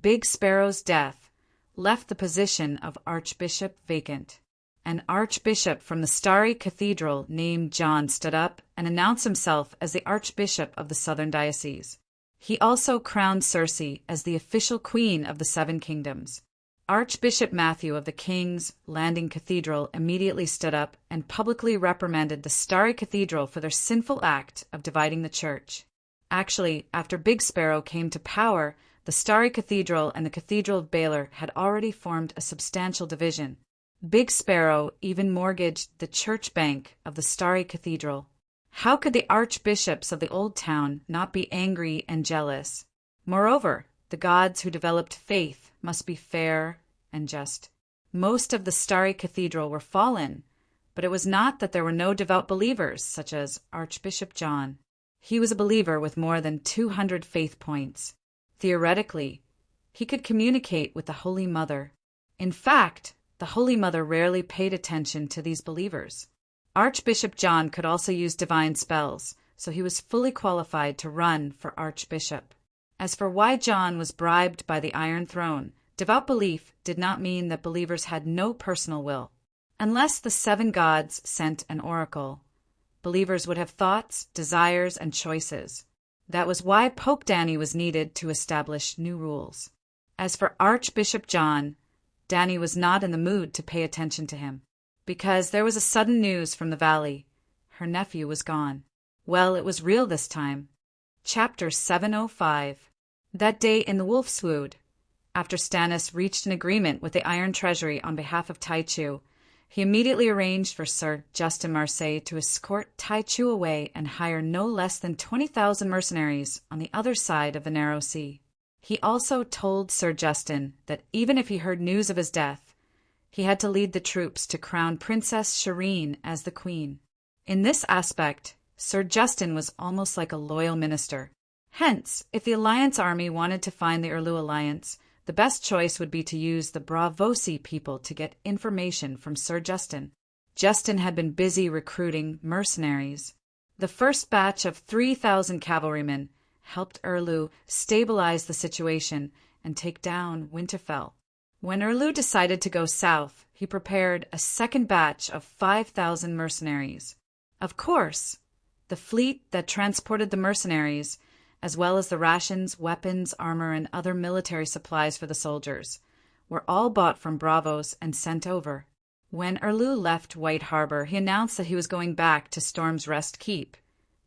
Big Sparrow's death left the position of archbishop vacant. An archbishop from the Starry Cathedral named John stood up and announced himself as the archbishop of the Southern Diocese. He also crowned Cersei as the official queen of the Seven Kingdoms. Archbishop Matthew of the King's Landing Cathedral immediately stood up and publicly reprimanded the Starry Cathedral for their sinful act of dividing the church. Actually, after Big Sparrow came to power, the Starry Cathedral and the Cathedral of Baelor had already formed a substantial division. Big Sparrow even mortgaged the church bank of the Starry Cathedral. How could the archbishops of the Old Town not be angry and jealous? Moreover, the gods who developed faith must be fair and just. Most of the Starry Cathedral were fallen, but it was not that there were no devout believers, such as Archbishop John. He was a believer with more than 200 faith points. Theoretically, he could communicate with the Holy Mother. In fact, the Holy Mother rarely paid attention to these believers. Archbishop John could also use divine spells, so he was fully qualified to run for archbishop. As for why John was bribed by the Iron Throne, devout belief did not mean that believers had no personal will. Unless the 7 gods sent an oracle, believers would have thoughts, desires, and choices. That was why Pope Danny was needed to establish new rules. As for Archbishop John, Danny was not in the mood to pay attention to him, because there was a sudden news from the valley. Her nephew was gone. Well, it was real this time. Chapter 705. That day in the Wolfswood, after Stannis reached an agreement with the Iron Treasury on behalf of Taichu, he immediately arranged for Sir Justin Marseille to escort Taichu away and hire no less than 20,000 mercenaries on the other side of the narrow sea. He also told Sir Justin that even if he heard news of his death, he had to lead the troops to crown Princess Shireen as the queen. In this aspect, Sir Justin was almost like a loyal minister. Hence, if the Alliance army wanted to find the Urlu Alliance, the best choice would be to use the Bravosi people to get information from Sir Justin. Justin had been busy recruiting mercenaries. The first batch of 3,000 cavalrymen helped Urlu stabilize the situation and take down Winterfell. When Urlu decided to go south, he prepared a second batch of 5,000 mercenaries. Of course, the fleet that transported the mercenaries, as well as the rations, weapons, armor, and other military supplies for the soldiers, were all bought from Bravos and sent over. When Urlu left White Harbor, he announced that he was going back to Storm's Rest Keep,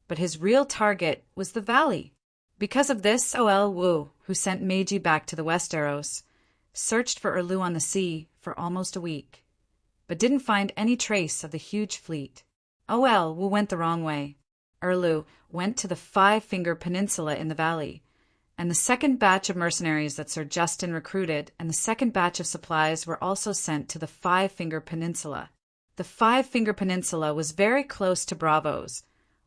but his real target was the valley. Because of this, Oel Wu, who sent Meiji back to the Westeros, searched for Urlu on the sea for almost a week, but didn't find any trace of the huge fleet. Oel Wu went the wrong way. Urlu went to the Five-Finger Peninsula in the valley, and the second batch of mercenaries that Sir Justin recruited and the second batch of supplies were also sent to the Five-Finger Peninsula. The Five-Finger Peninsula was very close to Bravos,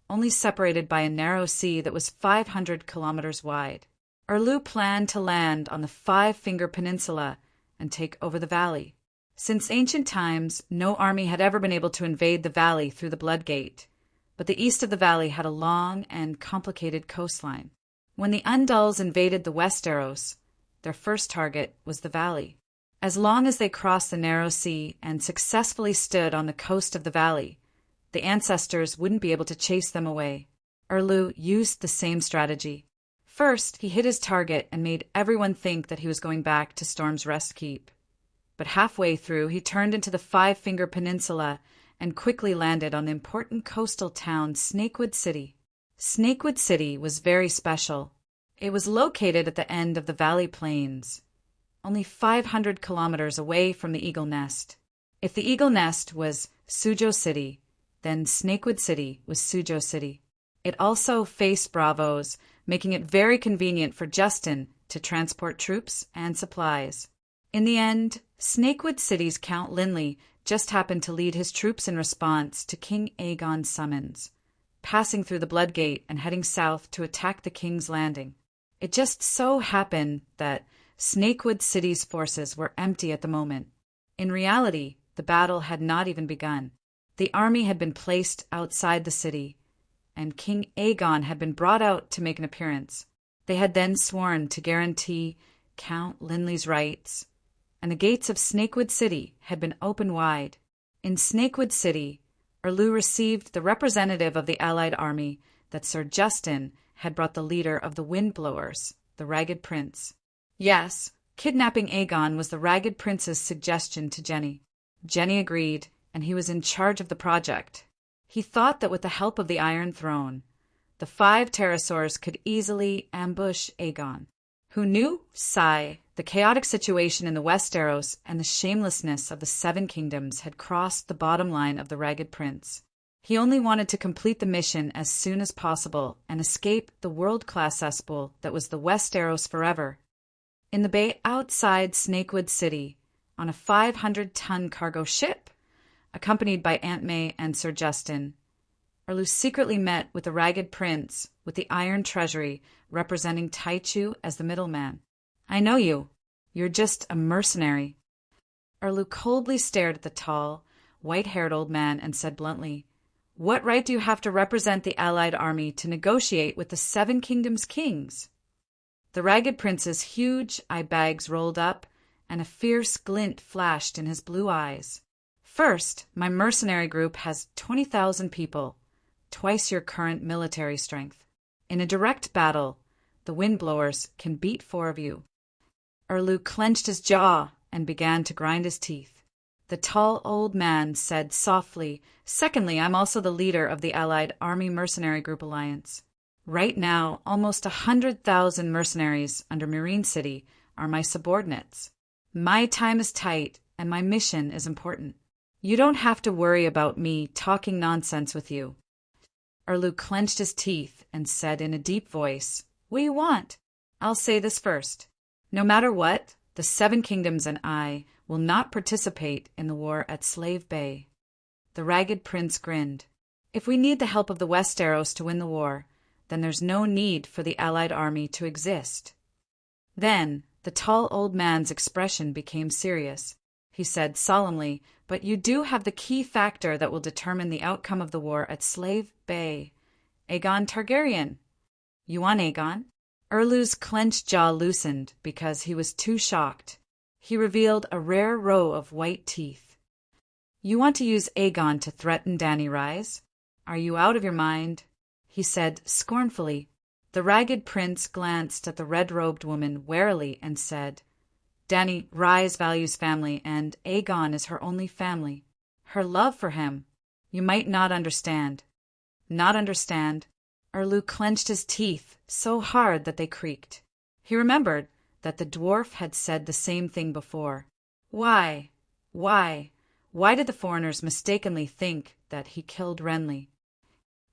only separated by a narrow sea that was 500 kilometers wide. Urlu planned to land on the Five-Finger Peninsula and take over the valley. Since ancient times, no army had ever been able to invade the valley through the Blood Gate, but the east of the valley had a long and complicated coastline. When the Undulls invaded the Westeros, their first target was the valley. As long as they crossed the narrow sea and successfully stood on the coast of the valley, the ancestors wouldn't be able to chase them away. Urlu used the same strategy. First, he hit his target and made everyone think that he was going back to Storm's Rest Keep. But halfway through, he turned into the Five-Finger Peninsula and quickly landed on the important coastal town Snakewood City. Snakewood City was very special. It was located at the end of the Valley Plains, only 500 kilometers away from the Eagle Nest. If the Eagle Nest was Sujo City, then Snakewood City was Sujo City. It also faced Bravos, making it very convenient for Justin to transport troops and supplies. In the end, Snakewood City's Count Linley just happened to lead his troops in response to King Aegon's summons, passing through the Blood Gate and heading south to attack the King's Landing. It just so happened that Snakewood City's forces were empty at the moment. In reality, the battle had not even begun. The army had been placed outside the city, and King Aegon had been brought out to make an appearance. They had then sworn to guarantee Count Linley's rights, and the gates of Snakewood City had been opened wide. In Snakewood City, Urlu received the representative of the allied army that Sir Justin had brought the leader of the Windblowers, the Ragged Prince. Yes, kidnapping Aegon was the Ragged Prince's suggestion to Jenny. Jenny agreed, and he was in charge of the project. He thought that with the help of the Iron Throne, the 5 pterosaurs could easily ambush Aegon. Who knew? Sigh. The chaotic situation in the Westeros and the shamelessness of the 7 kingdoms had crossed the bottom line of the Ragged Prince. He only wanted to complete the mission as soon as possible and escape the world-class cesspool that was the Westeros forever. In the bay outside Snakewood City, on a 500-ton cargo ship, accompanied by Aunt May and Sir Justin, Erlu secretly met with the Ragged Prince with the Iron Treasury representing Taichu as the middleman. I know you. You're just a mercenary. Erlu coldly stared at the tall, white-haired old man and said bluntly, What right do you have to represent the allied army to negotiate with the Seven Kingdoms' kings? The Ragged Prince's huge eye-bags rolled up, and a fierce glint flashed in his blue eyes. First, my mercenary group has 20,000 people, twice your current military strength. In a direct battle, the windblowers can beat 4 of you. Erlu clenched his jaw and began to grind his teeth. The tall old man said softly, Secondly, I'm also the leader of the Allied Army Mercenary Group Alliance. Right now, almost 100,000 mercenaries under Marine City are my subordinates. My time is tight, and my mission is important. You don't have to worry about me talking nonsense with you. Erlu clenched his teeth and said in a deep voice, What do you want? I'll say this first. No matter what, the Seven Kingdoms and I will not participate in the war at Slave Bay. The Ragged Prince grinned. If we need the help of the Westeros to win the war, then there's no need for the Allied army to exist. Then the tall old man's expression became serious. He said solemnly, But you do have the key factor that will determine the outcome of the war at Slave Bay. Aegon Targaryen. You want Aegon? Erlu's clenched jaw loosened because he was too shocked. He revealed a rare row of white teeth. You want to use Aegon to threaten Dany Rise? Are you out of your mind? He said scornfully. The Ragged Prince glanced at the red-robed woman warily and said, Dany Rise values family, and Aegon is her only family. Her love for him. You might not understand. Not understand? Erlu clenched his teeth so hard that they creaked. He remembered that the dwarf had said the same thing before. Why did the foreigners mistakenly think that he killed Renly?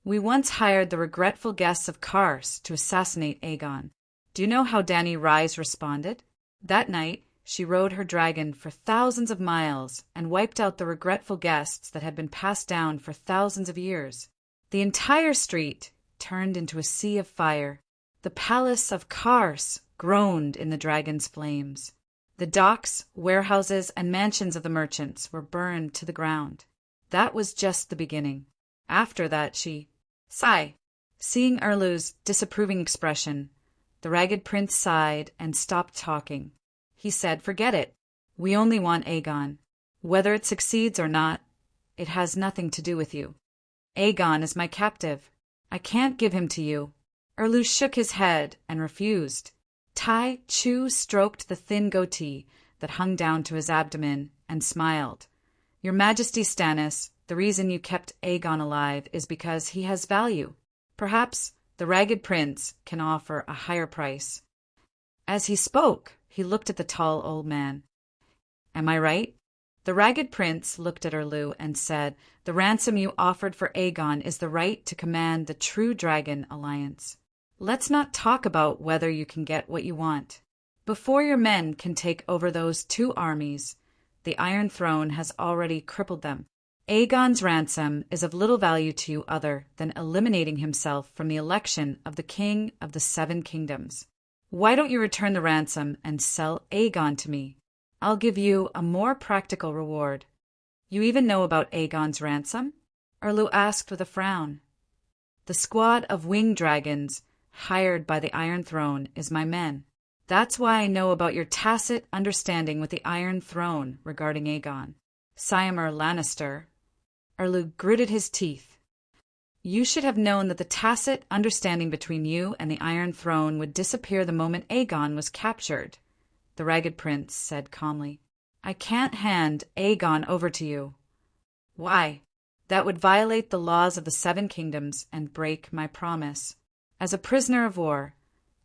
We once hired the regretful guests of Kars to assassinate Aegon. Do you know how Dany Rise responded? That night, she rode her dragon for thousands of miles and wiped out the regretful guests that had been passed down for thousands of years. The entire street turned into a sea of fire. The palace of Kars groaned in the dragon's flames. The docks, warehouses, and mansions of the merchants were burned to the ground. That was just the beginning. After that, she sighed. Seeing Erlu's disapproving expression, the Ragged Prince sighed and stopped talking. He said, Forget it. We only want Aegon. Whether it succeeds or not, it has nothing to do with you. Aegon is my captive. I can't give him to you. Erlu shook his head and refused. Tai Chu stroked the thin goatee that hung down to his abdomen and smiled. Your Majesty Stannis, the reason you kept Aegon alive is because he has value. Perhaps the Ragged Prince can offer a higher price. As he spoke, he looked at the tall old man. Am I right? The Ragged Prince looked at Erlu and said, The ransom you offered for Aegon is the right to command the True Dragon Alliance. Let's not talk about whether you can get what you want. Before your men can take over those 2 armies, the Iron Throne has already crippled them. Aegon's ransom is of little value to you other than eliminating himself from the election of the King of the 7 Kingdoms. Why don't you return the ransom and sell Aegon to me? I'll give you a more practical reward. You even know about Aegon's ransom? Erlu asked with a frown. The squad of winged dragons hired by the Iron Throne is my men. That's why I know about your tacit understanding with the Iron Throne regarding Aegon. Symor Lannister. Erlu gritted his teeth. You should have known that the tacit understanding between you and the Iron Throne would disappear the moment Aegon was captured, the Ragged Prince said calmly. I can't hand Aegon over to you. Why? That would violate the laws of the 7 Kingdoms and break my promise. As a prisoner of war,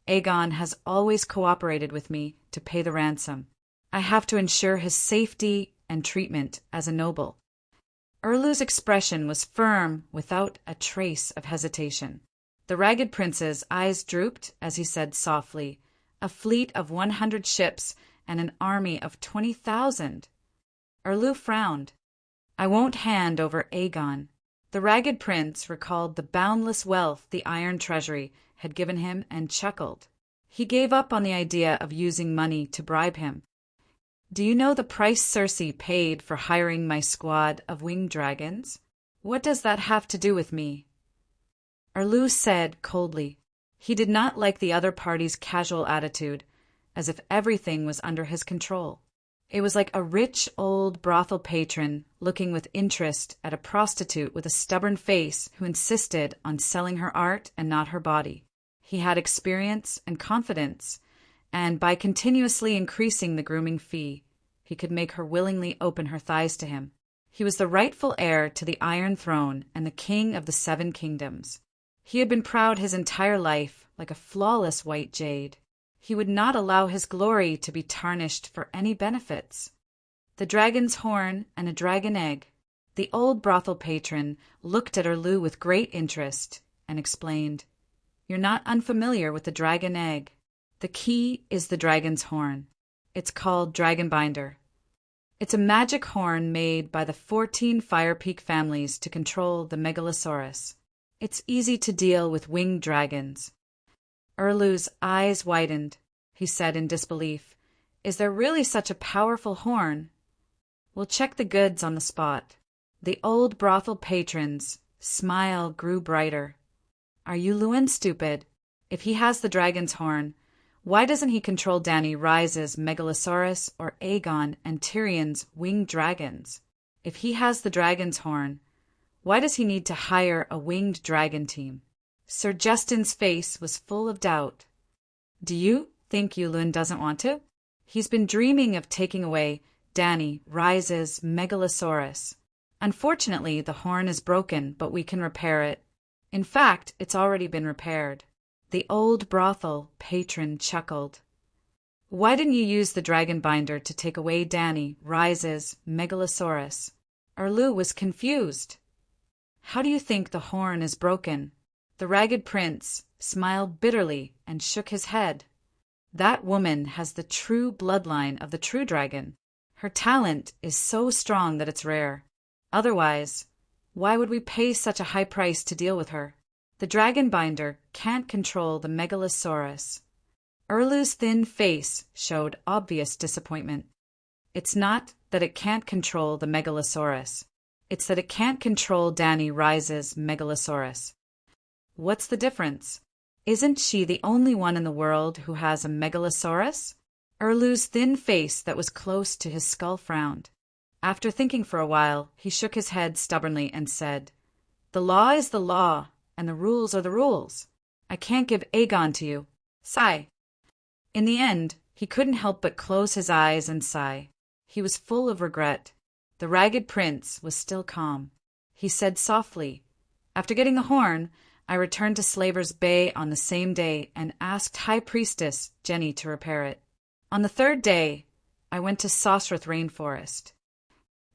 Aegon has always cooperated with me to pay the ransom. I have to ensure his safety and treatment as a noble. Erlu's expression was firm without a trace of hesitation. The Ragged Prince's eyes drooped as he said softly, A fleet of 100 ships and an army of 20,000. Erlu frowned. I won't hand over Aegon. The ragged prince recalled the boundless wealth the iron treasury had given him and chuckled. He gave up on the idea of using money to bribe him. Do you know the price Circe paid for hiring my squad of winged dragons? What does that have to do with me? Erlu said coldly. He did not like the other party's casual attitude, as if everything was under his control. It was like a rich old brothel patron looking with interest at a prostitute with a stubborn face who insisted on selling her art and not her body. He had experience and confidence, and by continuously increasing the grooming fee, he could make her willingly open her thighs to him. He was the rightful heir to the Iron Throne and the king of the 7 kingdoms. He had been proud his entire life, like a flawless white jade. He would not allow his glory to be tarnished for any benefits. The dragon's horn and a dragon egg. The old brothel patron looked at Erlu with great interest and explained, "You're not unfamiliar with the dragon egg. The key is the dragon's horn. It's called Dragon Binder. It's a magic horn made by the 14 Fire Peak families to control the Megalosaurus. It's easy to deal with winged dragons." Erlu's eyes widened. He said in disbelief, "Is there really such a powerful horn?" "We'll check the goods on the spot." The old brothel patron's smile grew brighter. "Are you Lewin stupid? If he has the dragon's horn, why doesn't he control Dany Rise's Megalosaurus or Aegon and Tyrion's winged dragons? If he has the dragon's horn, why does he need to hire a winged dragon team?" Sir Justin's face was full of doubt. "Do you think Yulun doesn't want to? He's been dreaming of taking away Dany Rise's Megalosaurus. Unfortunately, the horn is broken, but we can repair it. In fact, it's already been repaired." The old brothel patron chuckled. "Why didn't you use the dragon binder to take away Dany Rise's Megalosaurus?" Erlu was confused. "How do you think the horn is broken?" The ragged prince smiled bitterly and shook his head. "That woman has the true bloodline of the true dragon. Her talent is so strong that it's rare. Otherwise, why would we pay such a high price to deal with her? The dragon binder can't control the Megalosaurus." Erlu's thin face showed obvious disappointment. "It's not that it can't control the Megalosaurus. It's that it can't control Dany Rise's Megalosaurus." "What's the difference? Isn't she the only one in the world who has a Megalosaurus?" Erlu's thin face that was close to his skull frowned. After thinking for a while, he shook his head stubbornly and said, "The law is the law, and the rules are the rules. I can't give Aegon to you. Sigh." In the end, he couldn't help but close his eyes and sigh. He was full of regret. The ragged prince was still calm. He said softly, "After getting the horn, I returned to Slaver's Bay on the same day and asked High Priestess Jenny to repair it. On the 3rd day, I went to Sosrath Rainforest."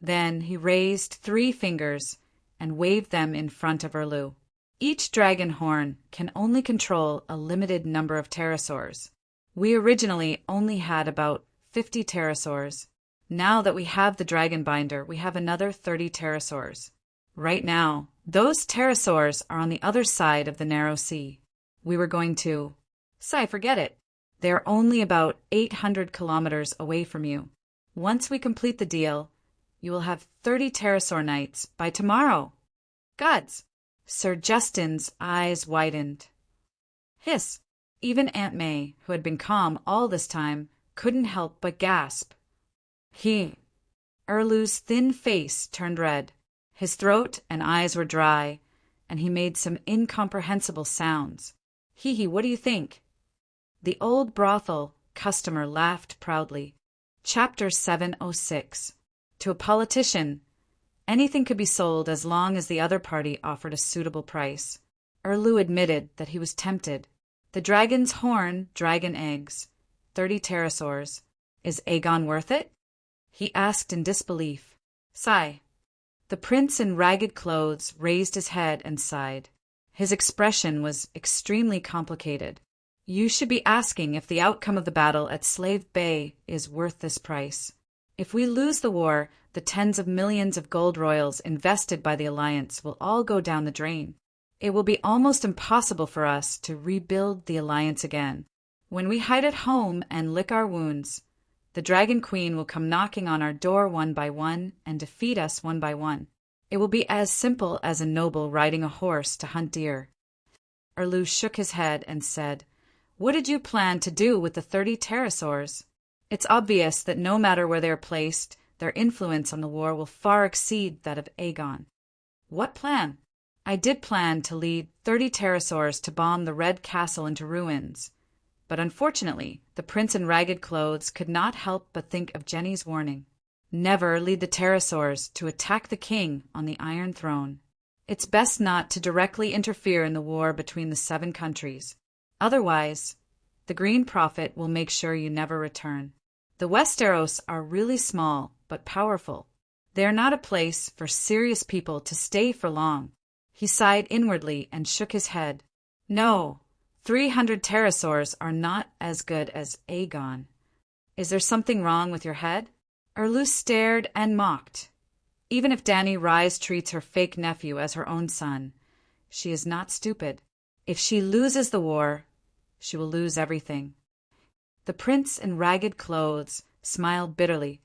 Then he raised 3 fingers and waved them in front of Erlu. "Each dragon horn can only control a limited number of pterosaurs. We originally only had about 50 pterosaurs. Now that we have the dragon binder, we have another 30 pterosaurs. Right now, those pterosaurs are on the other side of the narrow sea. We were going to... forget it. They're only about 800 kilometers away from you. Once we complete the deal, you will have 30 pterosaur knights by tomorrow." "Gods!" Sir Justin's eyes widened. Hiss! Even Aunt May, who had been calm all this time, couldn't help but gasp. Erlu's thin face turned red. His throat and eyes were dry, and he made some incomprehensible sounds. What do you think?" The old brothel customer laughed proudly. Chapter 706. To a politician, anything could be sold as long as the other party offered a suitable price. Erlu admitted that he was tempted. The dragon's horn, dragon eggs, 30 pterosaurs. Is Aegon worth it? He asked in disbelief. Sigh. The prince in ragged clothes raised his head and sighed. His expression was extremely complicated. You should be asking if the outcome of the battle at Slave Bay is worth this price. If we lose the war, the the tens of millions of gold royals invested by the Alliance will all go down the drain. It will be almost impossible for us to rebuild the Alliance again. When we hide at home and lick our wounds, the Dragon Queen will come knocking on our door one by one and defeat us one by one. It will be as simple as a noble riding a horse to hunt deer. Erlu shook his head and said, "What did you plan to do with the 30 pterosaurs? It's obvious that no matter where they are placed, their influence on the war will far exceed that of Aegon." "What plan?" "I did plan to lead 30 pterosaurs to bomb the Red Castle into ruins. But unfortunately, the prince in ragged clothes could not help but think of Jenny's warning. Never lead the pterosaurs to attack the king on the Iron Throne. It's best not to directly interfere in the war between the 7 countries. Otherwise, the Green Prophet will make sure you never return. The Westeros are really small but powerful. They are not a place for serious people to stay for long." He sighed inwardly and shook his head. "No, 300 pterosaurs are not as good as Aegon. Is there something wrong with your head?" Erlu stared and mocked. Even if Dany Rise treats her fake nephew as her own son, she is not stupid. If she loses the war, she will lose everything. The prince in ragged clothes smiled bitterly.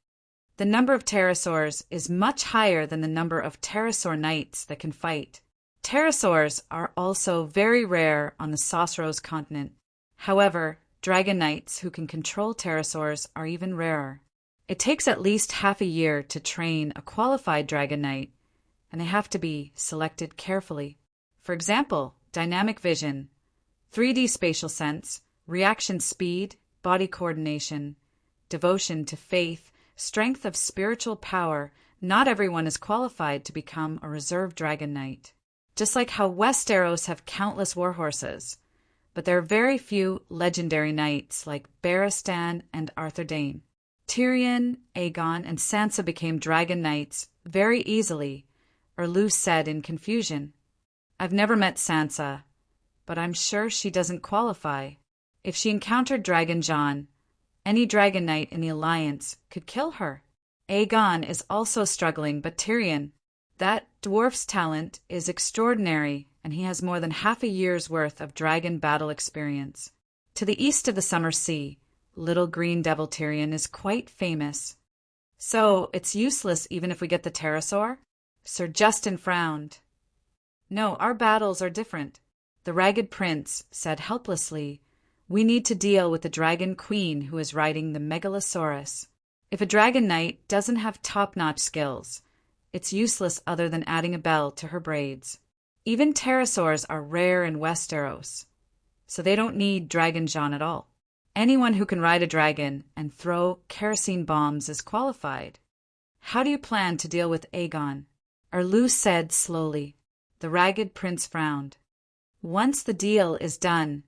"The number of pterosaurs is much higher than the number of pterosaur knights that can fight. Pterosaurs are also very rare on the Sauceros continent. However, dragon knights who can control pterosaurs are even rarer. It takes at least half a year to train a qualified dragon knight, and they have to be selected carefully. For example, dynamic vision, 3D spatial sense, reaction speed, body coordination, devotion to faith, strength of spiritual power. Not everyone is qualified to become a reserve dragon knight. Just like how Westeros have countless warhorses, but there are very few legendary knights like Barristan and Arthur Dayne. Tyrion, Aegon, and Sansa became dragon knights very easily," Erlu said in confusion. "I've never met Sansa, but I'm sure she doesn't qualify. If she encountered Dragon Jon, any dragon knight in the Alliance could kill her. Aegon is also struggling, but Tyrion, that dwarf's talent is extraordinary, and he has more than half a year's worth of dragon battle experience. To the east of the Summer Sea, little green devil Tyrion is quite famous. So it's useless even if we get the pterosaur?" Sir Justin frowned. "No, our battles are different," the ragged prince said helplessly. "We need to deal with the dragon queen who is riding the megalosaurus. If a dragon knight doesn't have top-notch skills, it's useless other than adding a bell to her braids. Even pterosaurs are rare in Westeros, so they don't need Dragon Jon at all. Anyone who can ride a dragon and throw kerosene bombs is qualified." "How do you plan to deal with Aegon?" Erlu said slowly. The ragged prince frowned. "Once the deal is done,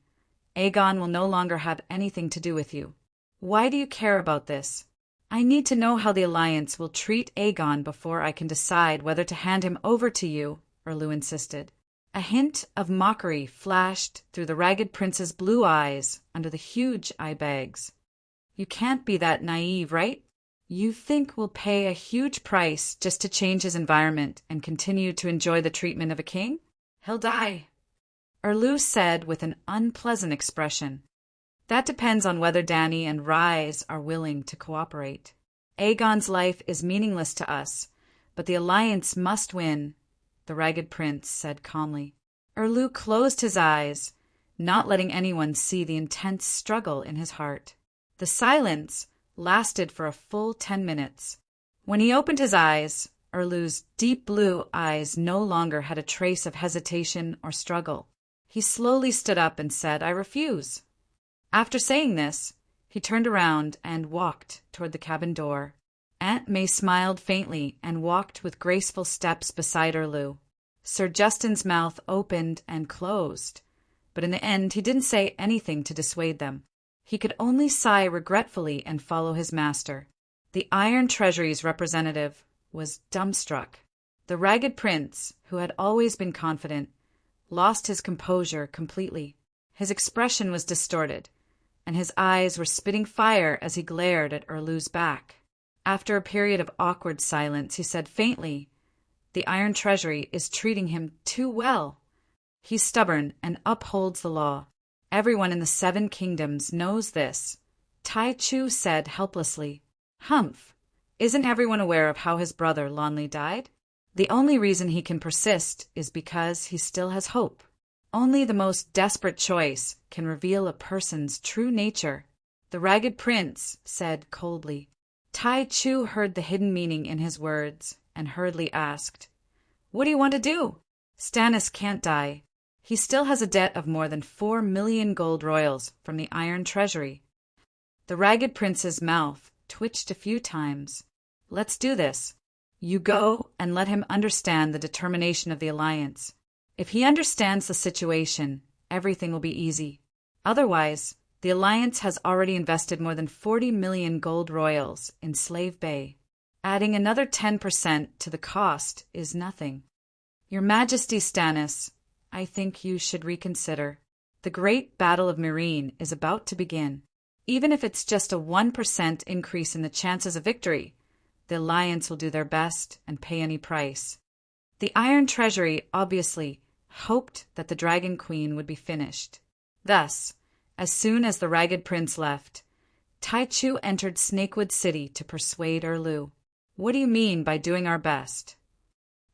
Aegon will no longer have anything to do with you." "Why do you care about this?" "I need to know how the Alliance will treat Aegon before I can decide whether to hand him over to you," Erlu insisted. A hint of mockery flashed through the ragged prince's blue eyes under the huge eye bags. "You can't be that naive, right? You think we'll pay a huge price just to change his environment and continue to enjoy the treatment of a king? He'll die," Erlu said with an unpleasant expression. "That depends on whether Dany and Rise are willing to cooperate. Aegon's life is meaningless to us, but the Alliance must win," the ragged prince said calmly. Erlu closed his eyes, not letting anyone see the intense struggle in his heart. The silence lasted for a full 10 minutes. When he opened his eyes, Erlu's deep blue eyes no longer had a trace of hesitation or struggle. He slowly stood up and said, "I refuse." After saying this, he turned around and walked toward the cabin door. Aunt May smiled faintly and walked with graceful steps beside Erlu. Sir Justin's mouth opened and closed, but in the end he didn't say anything to dissuade them. He could only sigh regretfully and follow his master. The Iron Treasury's representative was dumbstruck. The ragged prince, who had always been confident, lost his composure completely. His expression was distorted, and his eyes were spitting fire as he glared at Erlu's back. After a period of awkward silence, he said faintly, "The Iron Treasury is treating him too well. He's stubborn and upholds the law. Everyone in the 7 kingdoms knows this." Tai Chu said helplessly, "Humph! Isn't everyone aware of how his brother Lonely died? The only reason he can persist is because he still has hope. Only the most desperate choice can reveal a person's true nature." The Ragged Prince said coldly. Tai Chu heard the hidden meaning in his words and hurriedly asked, "What do you want to do?" "Stannis can't die. He still has a debt of more than 4 million gold royals from the Iron Treasury." The Ragged Prince's mouth twitched a few times. "Let's do this. You go and let him understand the determination of the Alliance. If he understands the situation, everything will be easy. Otherwise, the Alliance has already invested more than 40 million gold royals in Slave Bay. Adding another 10% to the cost is nothing. Your Majesty Stannis, I think you should reconsider. The Great Battle of Meereen is about to begin. Even if it's just a 1% increase in the chances of victory, the Alliance will do their best and pay any price." The Iron Treasury obviously hoped that the Dragon Queen would be finished. Thus, as soon as the Ragged Prince left, Tai Chu entered Snakewood City to persuade Erlu. "What do you mean by doing our best?"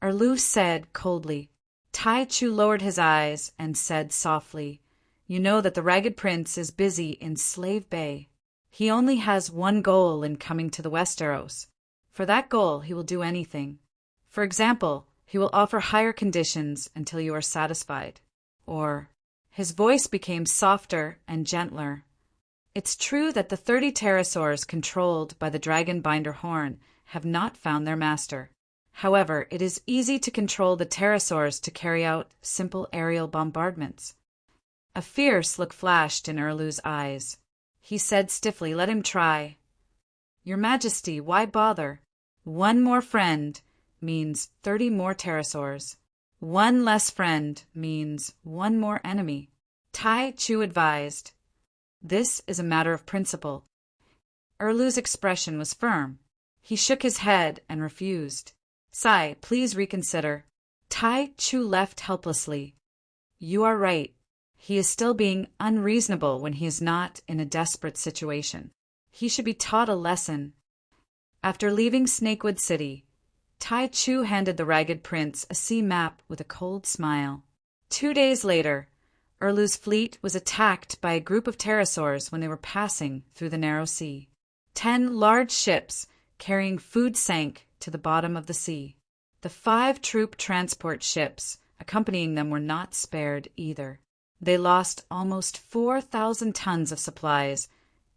Erlu said coldly. Tai Chu lowered his eyes and said softly, "You know that the Ragged Prince is busy in Slave Bay. He only has one goal in coming to the Westeros. For that goal, he will do anything. For example, he will offer higher conditions until you are satisfied. Or..." His voice became softer and gentler. "It's true that the 30 pterosaurs controlled by the Dragon Binder Horn have not found their master. However, it is easy to control the pterosaurs to carry out simple aerial bombardments." A fierce look flashed in Erlu's eyes. He said stiffly, "Let him try." "Your Majesty, why bother? 1 more friend means 30 more pterosaurs. 1 less friend means 1 more enemy," Tai Chu advised. "This is a matter of principle." Erlu's expression was firm. He shook his head and refused. "Sai, please reconsider." Tai Chu left helplessly. "You are right. He is still being unreasonable when he is not in a desperate situation. He should be taught a lesson." After leaving Snakewood City, Tai Chu handed the Ragged Prince a sea map with a cold smile. 2 days later, Erlu's fleet was attacked by a group of pterosaurs when they were passing through the narrow sea. 10 large ships carrying food sank to the bottom of the sea. The 5 troop transport ships accompanying them were not spared either. They lost almost 4,000 tons of supplies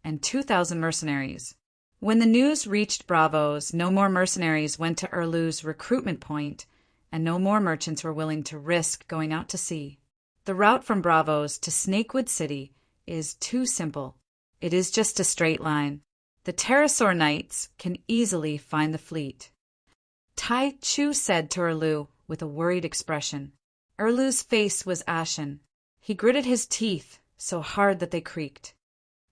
and 2,000 mercenaries. When the news reached Braavos, no more mercenaries went to Erlu's recruitment point, and no more merchants were willing to risk going out to sea. The route from Braavos to Snakewood City is too simple. It is just a straight line. The pterosaur knights can easily find the fleet. Tai Chu said to Erlu with a worried expression. Erlu's face was ashen. He gritted his teeth so hard that they creaked.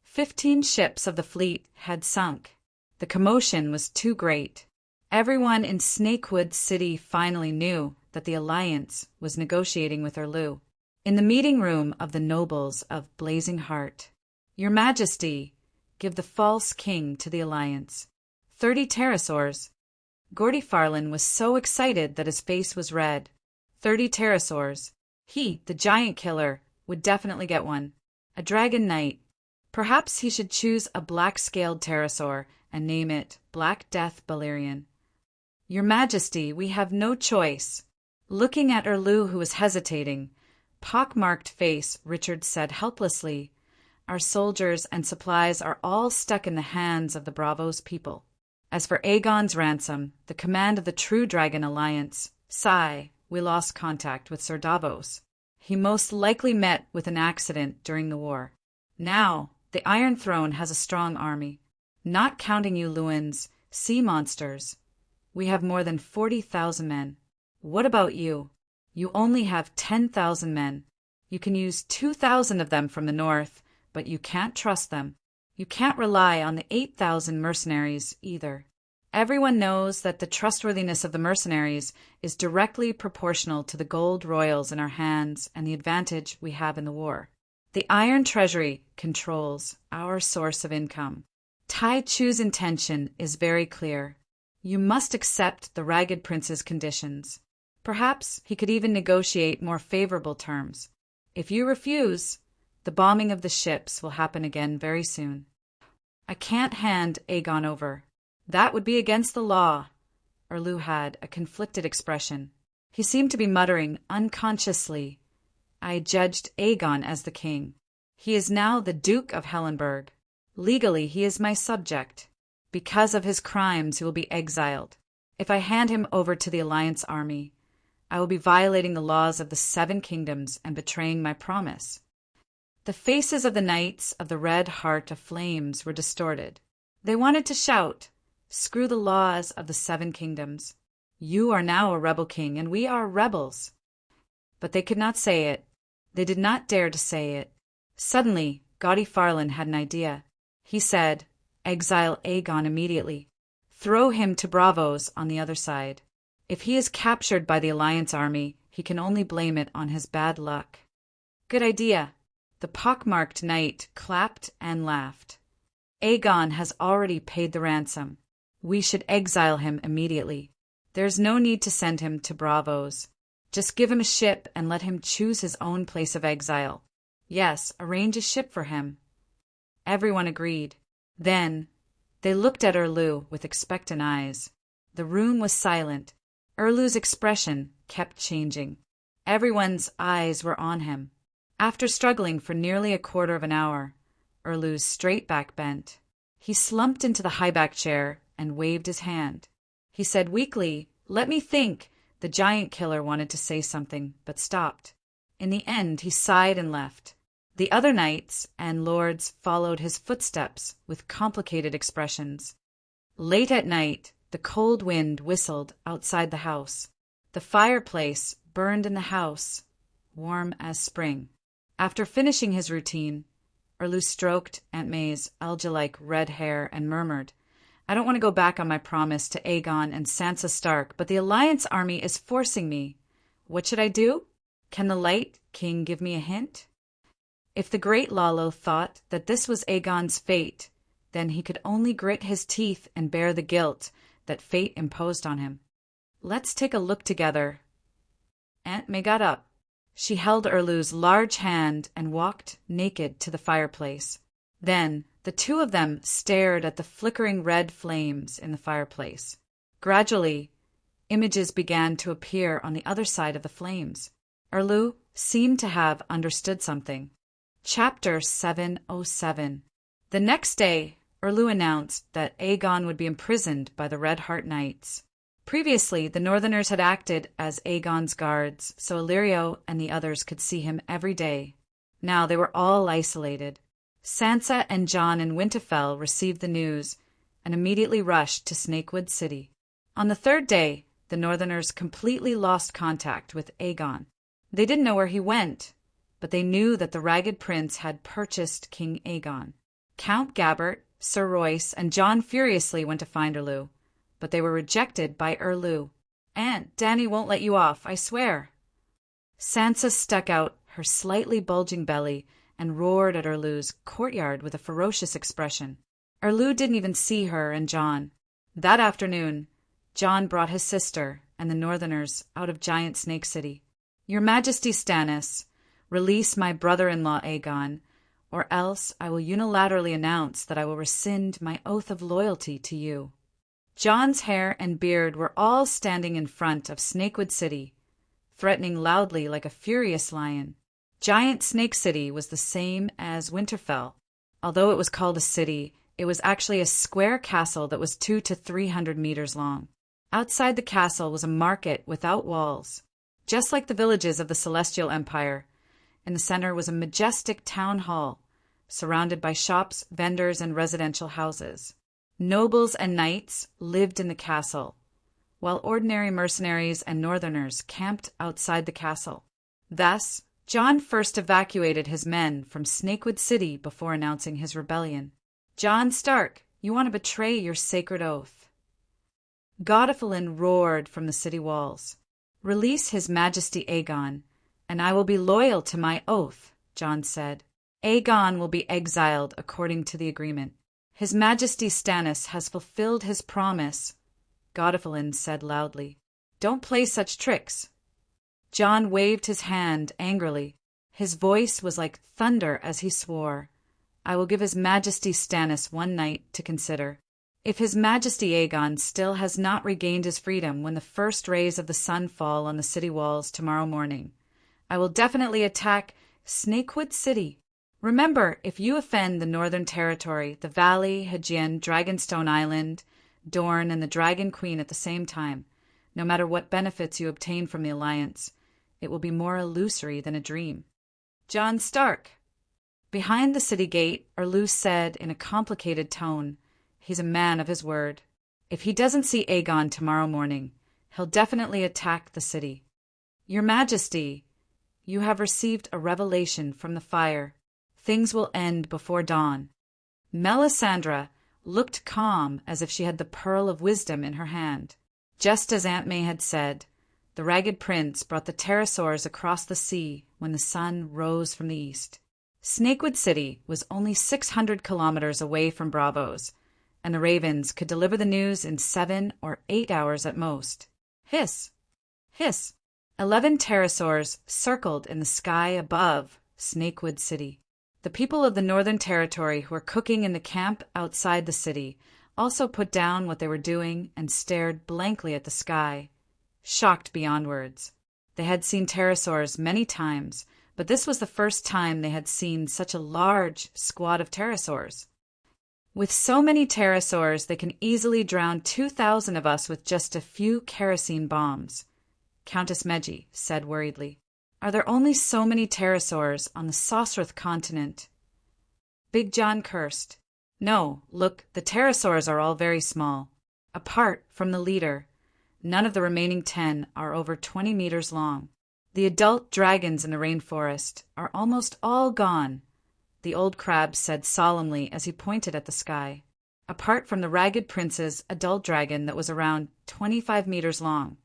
15 ships of the fleet had sunk. The commotion was too great. Everyone in Snakewood City finally knew that the Alliance was negotiating with Erlu. In the meeting room of the nobles of Blazing Heart, "Your Majesty, give the false king to the Alliance. 30 pterosaurs." Gordy Farland was so excited that his face was red. 30 pterosaurs. He, the giant killer, would definitely get one. A dragon knight. Perhaps he should choose a black-scaled pterosaur and name it Black Death Balerion. "Your Majesty, we have no choice." Looking at Erlu, who was hesitating, pock-marked face, Richard said helplessly, "Our soldiers and supplies are all stuck in the hands of the Braavos people. As for Aegon's ransom, the command of the True Dragon Alliance, we lost contact with Sir Davos. He most likely met with an accident during the war. Now, the Iron Throne has a strong army. Not counting you Lewin's sea monsters, we have more than 40,000 men. What about you? You only have 10,000 men. You can use 2,000 of them from the north, but you can't trust them. You can't rely on the 8,000 mercenaries either. Everyone knows that the trustworthiness of the mercenaries is directly proportional to the gold royals in our hands and the advantage we have in the war. The Iron Treasury controls our source of income. Tai Chu's intention is very clear. You must accept the Ragged Prince's conditions. Perhaps he could even negotiate more favorable terms. If you refuse, the bombing of the ships will happen again very soon. I can't hand Aegon over. That would be against the law. Erlu had a conflicted expression. He seemed to be muttering unconsciously. I judged Aegon as the king. He is now the Duke of Hellenberg. Legally, he is my subject. Because of his crimes, he will be exiled. If I hand him over to the Alliance army, I will be violating the laws of the 7 kingdoms and betraying my promise. The faces of the knights of the Red Heart of Flames were distorted. They wanted to shout, "Screw the laws of the 7 kingdoms. You are now a rebel king, and we are rebels." But they could not say it. They did not dare to say it. Suddenly, Gaudy Farland had an idea. He said, "Exile Aegon immediately. Throw him to Bravos on the other side. If he is captured by the Alliance army, he can only blame it on his bad luck." Good idea. The pockmarked knight clapped and laughed. Aegon has already paid the ransom. We should exile him immediately. There's no need to send him to Bravos. Just give him a ship and let him choose his own place of exile. Yes, arrange a ship for him. Everyone agreed. Then they looked at Erlu with expectant eyes. The room was silent. Erlu's expression kept changing. Everyone's eyes were on him. After struggling for nearly a quarter of an hour, Erlu's straight back bent. He slumped into the high-back chair and waved his hand. He said weakly, "Let me think." The giant killer wanted to say something, but stopped. In the end, he sighed and left. The other knights and lords followed his footsteps with complicated expressions. Late at night, the cold wind whistled outside the house. The fireplace burned in the house, warm as spring. After finishing his routine, Erlu stroked Aunt May's algae-like red hair and murmured, "I don't want to go back on my promise to Aegon and Sansa Stark, but the Alliance army is forcing me. What should I do? Can the Light King give me a hint?" If the great Lalo thought that this was Aegon's fate, then he could only grit his teeth and bear the guilt that fate imposed on him. "Let's take a look together." Aunt May got up. She held Erlu's large hand and walked naked to the fireplace. Then the two of them stared at the flickering red flames in the fireplace. Gradually, images began to appear on the other side of the flames. Erlu seemed to have understood something. Chapter 707. The next day, Erlu announced that Aegon would be imprisoned by the Red Heart Knights. Previously, the Northerners had acted as Aegon's guards, so Illyrio and the others could see him every day. Now they were all isolated. Sansa and Jon in Winterfell received the news and immediately rushed to Snakewood City. On the 3rd day, the Northerners completely lost contact with Aegon. They didn't know where he went, but they knew that the Ragged Prince had purchased King Aegon. Count Gabbert, Sir Royce, and Jon furiously went to find Erlu, but they were rejected by Erlu. "Aunt, Dany won't let you off, I swear." Sansa stuck out her slightly bulging belly and roared at Erlu's courtyard with a ferocious expression. Erlu didn't even see her and Jon. That afternoon, Jon brought his sister and the Northerners out of Giant Snake City. "Your Majesty Stannis, release my brother-in-law Aegon, or else I will unilaterally announce that I will rescind my oath of loyalty to you." Jon's hair and beard were all standing in front of Snakewood City, threatening loudly like a furious lion. Giant Snake City was the same as Winterfell. Although it was called a city, it was actually a square castle that was 200 to 300 meters long. Outside the castle was a market without walls, just like the villages of the Celestial Empire. In the center was a majestic town hall, surrounded by shops, vendors, and residential houses. Nobles and knights lived in the castle, while ordinary mercenaries and northerners camped outside the castle. Thus, Jon first evacuated his men from Snakewood City before announcing his rebellion. "Jon Stark, you want to betray your sacred oath." Godifalin roared from the city walls. "Release His Majesty Aegon, and I will be loyal to my oath," Jon said. "Aegon will be exiled according to the agreement. His Majesty Stannis has fulfilled his promise," Godifalin said loudly. "Don't play such tricks." Jon waved his hand angrily. His voice was like thunder as he swore. "I will give His Majesty Stannis one night to consider. If His Majesty Aegon still has not regained his freedom when the first rays of the sun fall on the city walls tomorrow morning, I will definitely attack Snakewood City. Remember, if you offend the Northern Territory, the Valley, Hygien, Dragonstone Island, Dorne, and the Dragon Queen at the same time, no matter what benefits you obtain from the alliance, it will be more illusory than a dream." "Jon Stark." Behind the city gate, Erlu said in a complicated tone, "He's a man of his word. If he doesn't see Aegon tomorrow morning, he'll definitely attack the city. Your Majesty, you have received a revelation from the fire. Things will end before dawn." Melisandre looked calm as if she had the pearl of wisdom in her hand. Just as Aunt May had said, the Ragged Prince brought the pterosaurs across the sea when the sun rose from the east. Snakewood City was only 600 kilometers away from Braavos, and the Ravens could deliver the news in 7 or 8 hours at most. Hiss! Hiss! 11 pterosaurs circled in the sky above Snakewood City. The people of the Northern Territory who were cooking in the camp outside the city also put down what they were doing and stared blankly at the sky, shocked beyond words. They had seen pterosaurs many times, but this was the first time they had seen such a large squad of pterosaurs. "With so many pterosaurs, they can easily drown 2,000 of us with just a few kerosene bombs," Countess Meji said worriedly. "Are there only so many pterosaurs on the Sosrath continent?" Big John cursed. "No, look, the pterosaurs are all very small. Apart from the leader, none of the remaining 10 are over 20 meters long. The adult dragons in the rainforest are almost all gone," the old crab said solemnly as he pointed at the sky. "Apart from the Ragged Prince's adult dragon that was around 25 meters long,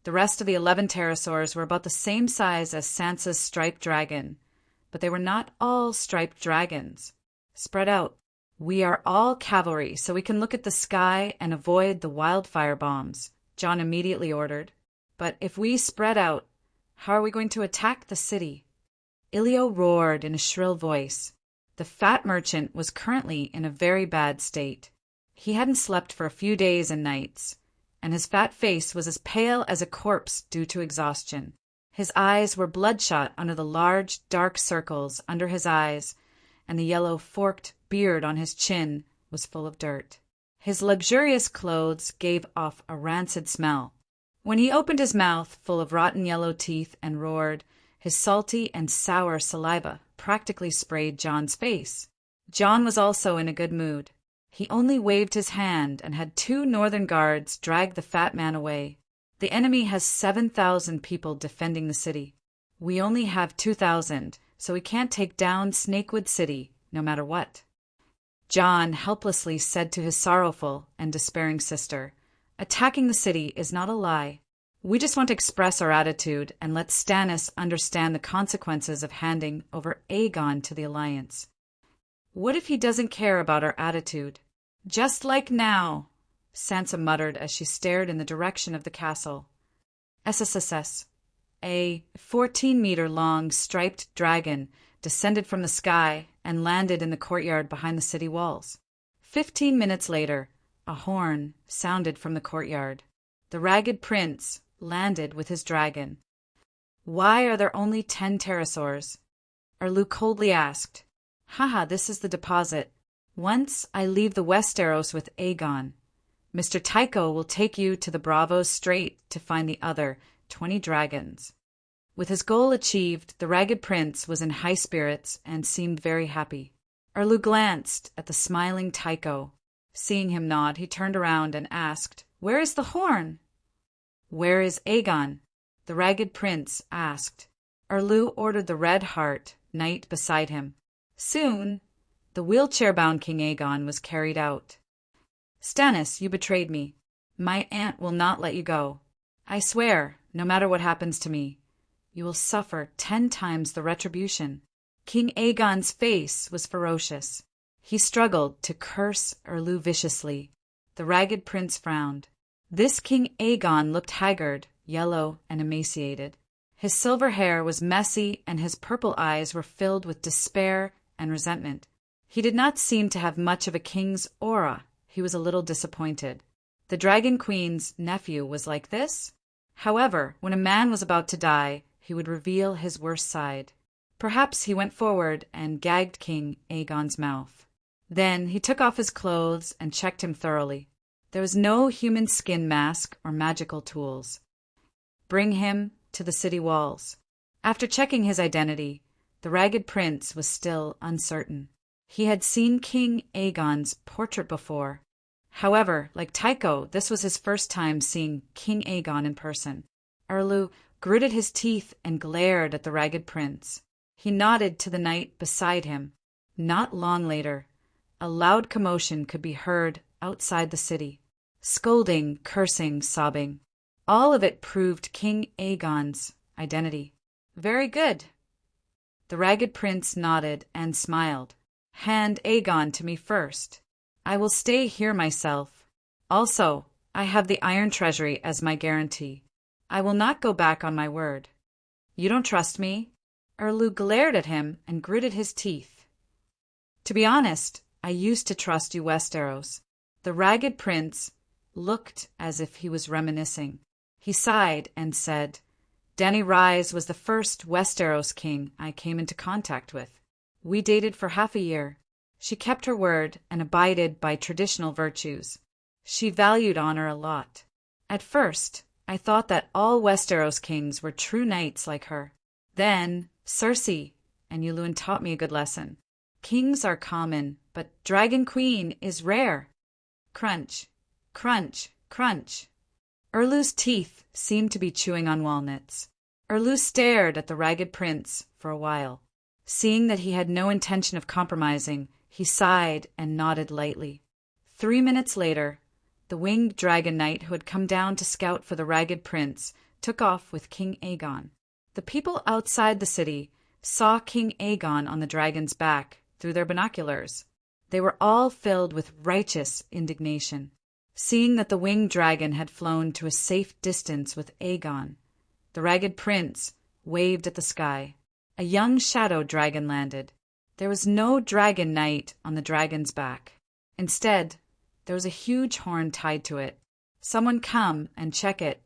the rest of the 11 pterosaurs were about the same size as Sansa's striped dragon, but they were not all striped dragons. Spread out. We are all cavalry, so we can look at the sky and avoid the wildfire bombs," Jon immediately ordered. "But if we spread out, how are we going to attack the city?" Ilio roared in a shrill voice. The fat merchant was currently in a very bad state. He hadn't slept for a few days and nights, and his fat face was as pale as a corpse due to exhaustion. His eyes were bloodshot under the large, dark circles under his eyes, and the yellow forked beard on his chin was full of dirt. His luxurious clothes gave off a rancid smell. When he opened his mouth full of rotten yellow teeth and roared, his salty and sour saliva practically sprayed Jon's face. Jon was also in a good mood. He only waved his hand and had 2 northern guards drag the fat man away. "The enemy has 7,000 people defending the city. We only have 2,000, so we can't take down Snakewood City, no matter what," Jon helplessly said to his sorrowful and despairing sister. "Attacking the city is not a lie. We just want to express our attitude and let Stannis understand the consequences of handing over Aegon to the Alliance." "What if he doesn't care about our attitude?" "Just like now," Sansa muttered as she stared in the direction of the castle. SSSS. A 14-meter-long striped dragon descended from the sky and landed in the courtyard behind the city walls. 15 minutes later, a horn sounded from the courtyard. The Ragged Prince landed with his dragon. "Why are there only 10 pterosaurs?" Erlu coldly asked. "Haha, this is the deposit. Once I leave the Westeros with Aegon, Mr. Tycho will take you to the Braavos Strait to find the other 20 dragons." With his goal achieved, the Ragged Prince was in high spirits and seemed very happy. Erlu glanced at the smiling Tycho. Seeing him nod, he turned around and asked, "Where is the horn?" "Where is Aegon?" the Ragged Prince asked. Erlu ordered the Red Heart knight beside him. Soon, the wheelchair-bound King Aegon was carried out. "Stannis, you betrayed me. My aunt will not let you go. I swear, no matter what happens to me, you will suffer 10 times the retribution." King Aegon's face was ferocious. He struggled to curse Erlu viciously. The ragged prince frowned. This King Aegon looked haggard, yellow, and emaciated. His silver hair was messy, and his purple eyes were filled with despair and resentment. He did not seem to have much of a king's aura. He was a little disappointed. The Dragon Queen's nephew was like this? However, when a man was about to die, he would reveal his worst side. Perhaps he went forward and gagged King Aegon's mouth. Then he took off his clothes and checked him thoroughly. There was no human skin mask or magical tools. Bring him to the city walls. After checking his identity, the ragged prince was still uncertain. He had seen King Aegon's portrait before. However, like Tycho, this was his first time seeing King Aegon in person. Erlu gritted his teeth and glared at the ragged prince. He nodded to the knight beside him. Not long later, a loud commotion could be heard outside the city. Scolding, cursing, sobbing. All of it proved King Aegon's identity. Very good. The ragged prince nodded and smiled. Hand Aegon to me first. I will stay here myself. Also, I have the Iron Treasury as my guarantee. I will not go back on my word. You don't trust me? Erlu glared at him and gritted his teeth. To be honest, I used to trust you, Westeros. The ragged prince looked as if he was reminiscing. He sighed and said, Dany Rise was the first Westeros king I came into contact with. We dated for half a year. She kept her word and abided by traditional virtues. She valued honor a lot. At first, I thought that all Westeros kings were true knights like her. Then, Cersei and Yulun taught me a good lesson. Kings are common, but Dragon Queen is rare. Crunch, crunch, crunch. Erlu's teeth seemed to be chewing on walnuts. Erlu stared at the ragged prince for a while. Seeing that he had no intention of compromising, he sighed and nodded lightly. 3 minutes later, the winged dragon knight who had come down to scout for the ragged prince took off with King Aegon. The people outside the city saw King Aegon on the dragon's back through their binoculars. They were all filled with righteous indignation. Seeing that the winged dragon had flown to a safe distance with Aegon, the ragged prince waved at the sky. A young shadow dragon landed. There was no dragon knight on the dragon's back. Instead, there was a huge horn tied to it. Someone come and check it.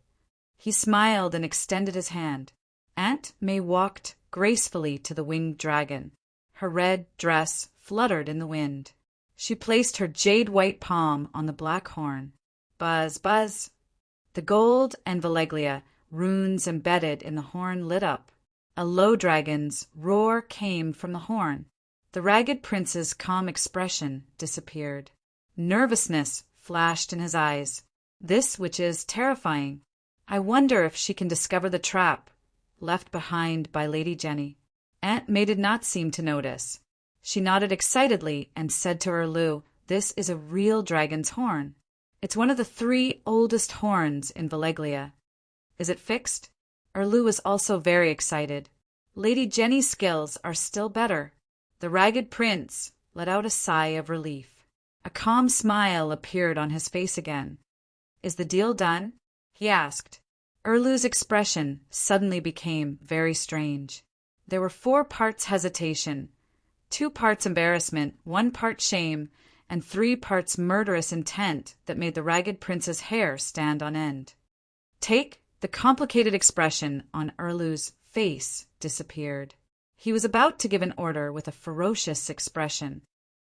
He smiled and extended his hand. Aunt May walked gracefully to the winged dragon. Her red dress fluttered in the wind. She placed her jade-white palm on the black horn. Buzz, buzz. The gold and Valeglia runes embedded in the horn lit up. A low dragon's roar came from the horn. The ragged prince's calm expression disappeared. Nervousness flashed in his eyes. This witch is terrifying. I wonder if she can discover the trap left behind by Lady Jenny. Aunt May did not seem to notice. She nodded excitedly and said to Erlu, This is a real dragon's horn. It's one of the 3 oldest horns in Valeglia. Is it fixed? Erlu was also very excited. Lady Jenny's skills are still better. The ragged prince let out a sigh of relief. A calm smile appeared on his face again. Is the deal done? He asked. Erlu's expression suddenly became very strange. There were 4 parts hesitation, 2 parts embarrassment, 1 part shame, and 3 parts murderous intent that made the ragged prince's hair stand on end. The complicated expression on Erlu's face disappeared. He was about to give an order with a ferocious expression.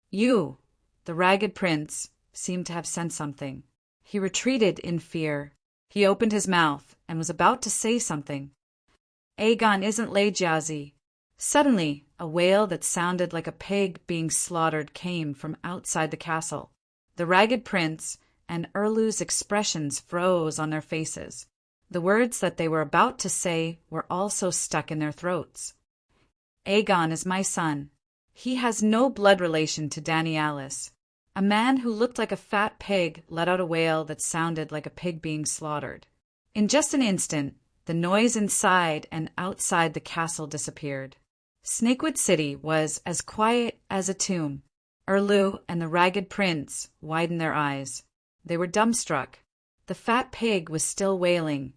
You, the ragged prince, seemed to have sensed something. He retreated in fear. He opened his mouth and was about to say something. Aegon isn't Lejazi. Suddenly, a wail that sounded like a pig being slaughtered came from outside the castle. The ragged prince and Erlu's expressions froze on their faces. The words that they were about to say were also stuck in their throats. Aegon is my son. He has no blood relation to Dany Alice. A man who looked like a fat pig let out a wail that sounded like a pig being slaughtered. In just an instant, the noise inside and outside the castle disappeared. Snakewood City was as quiet as a tomb. Erlu and the ragged prince widened their eyes. They were dumbstruck. The fat pig was still wailing.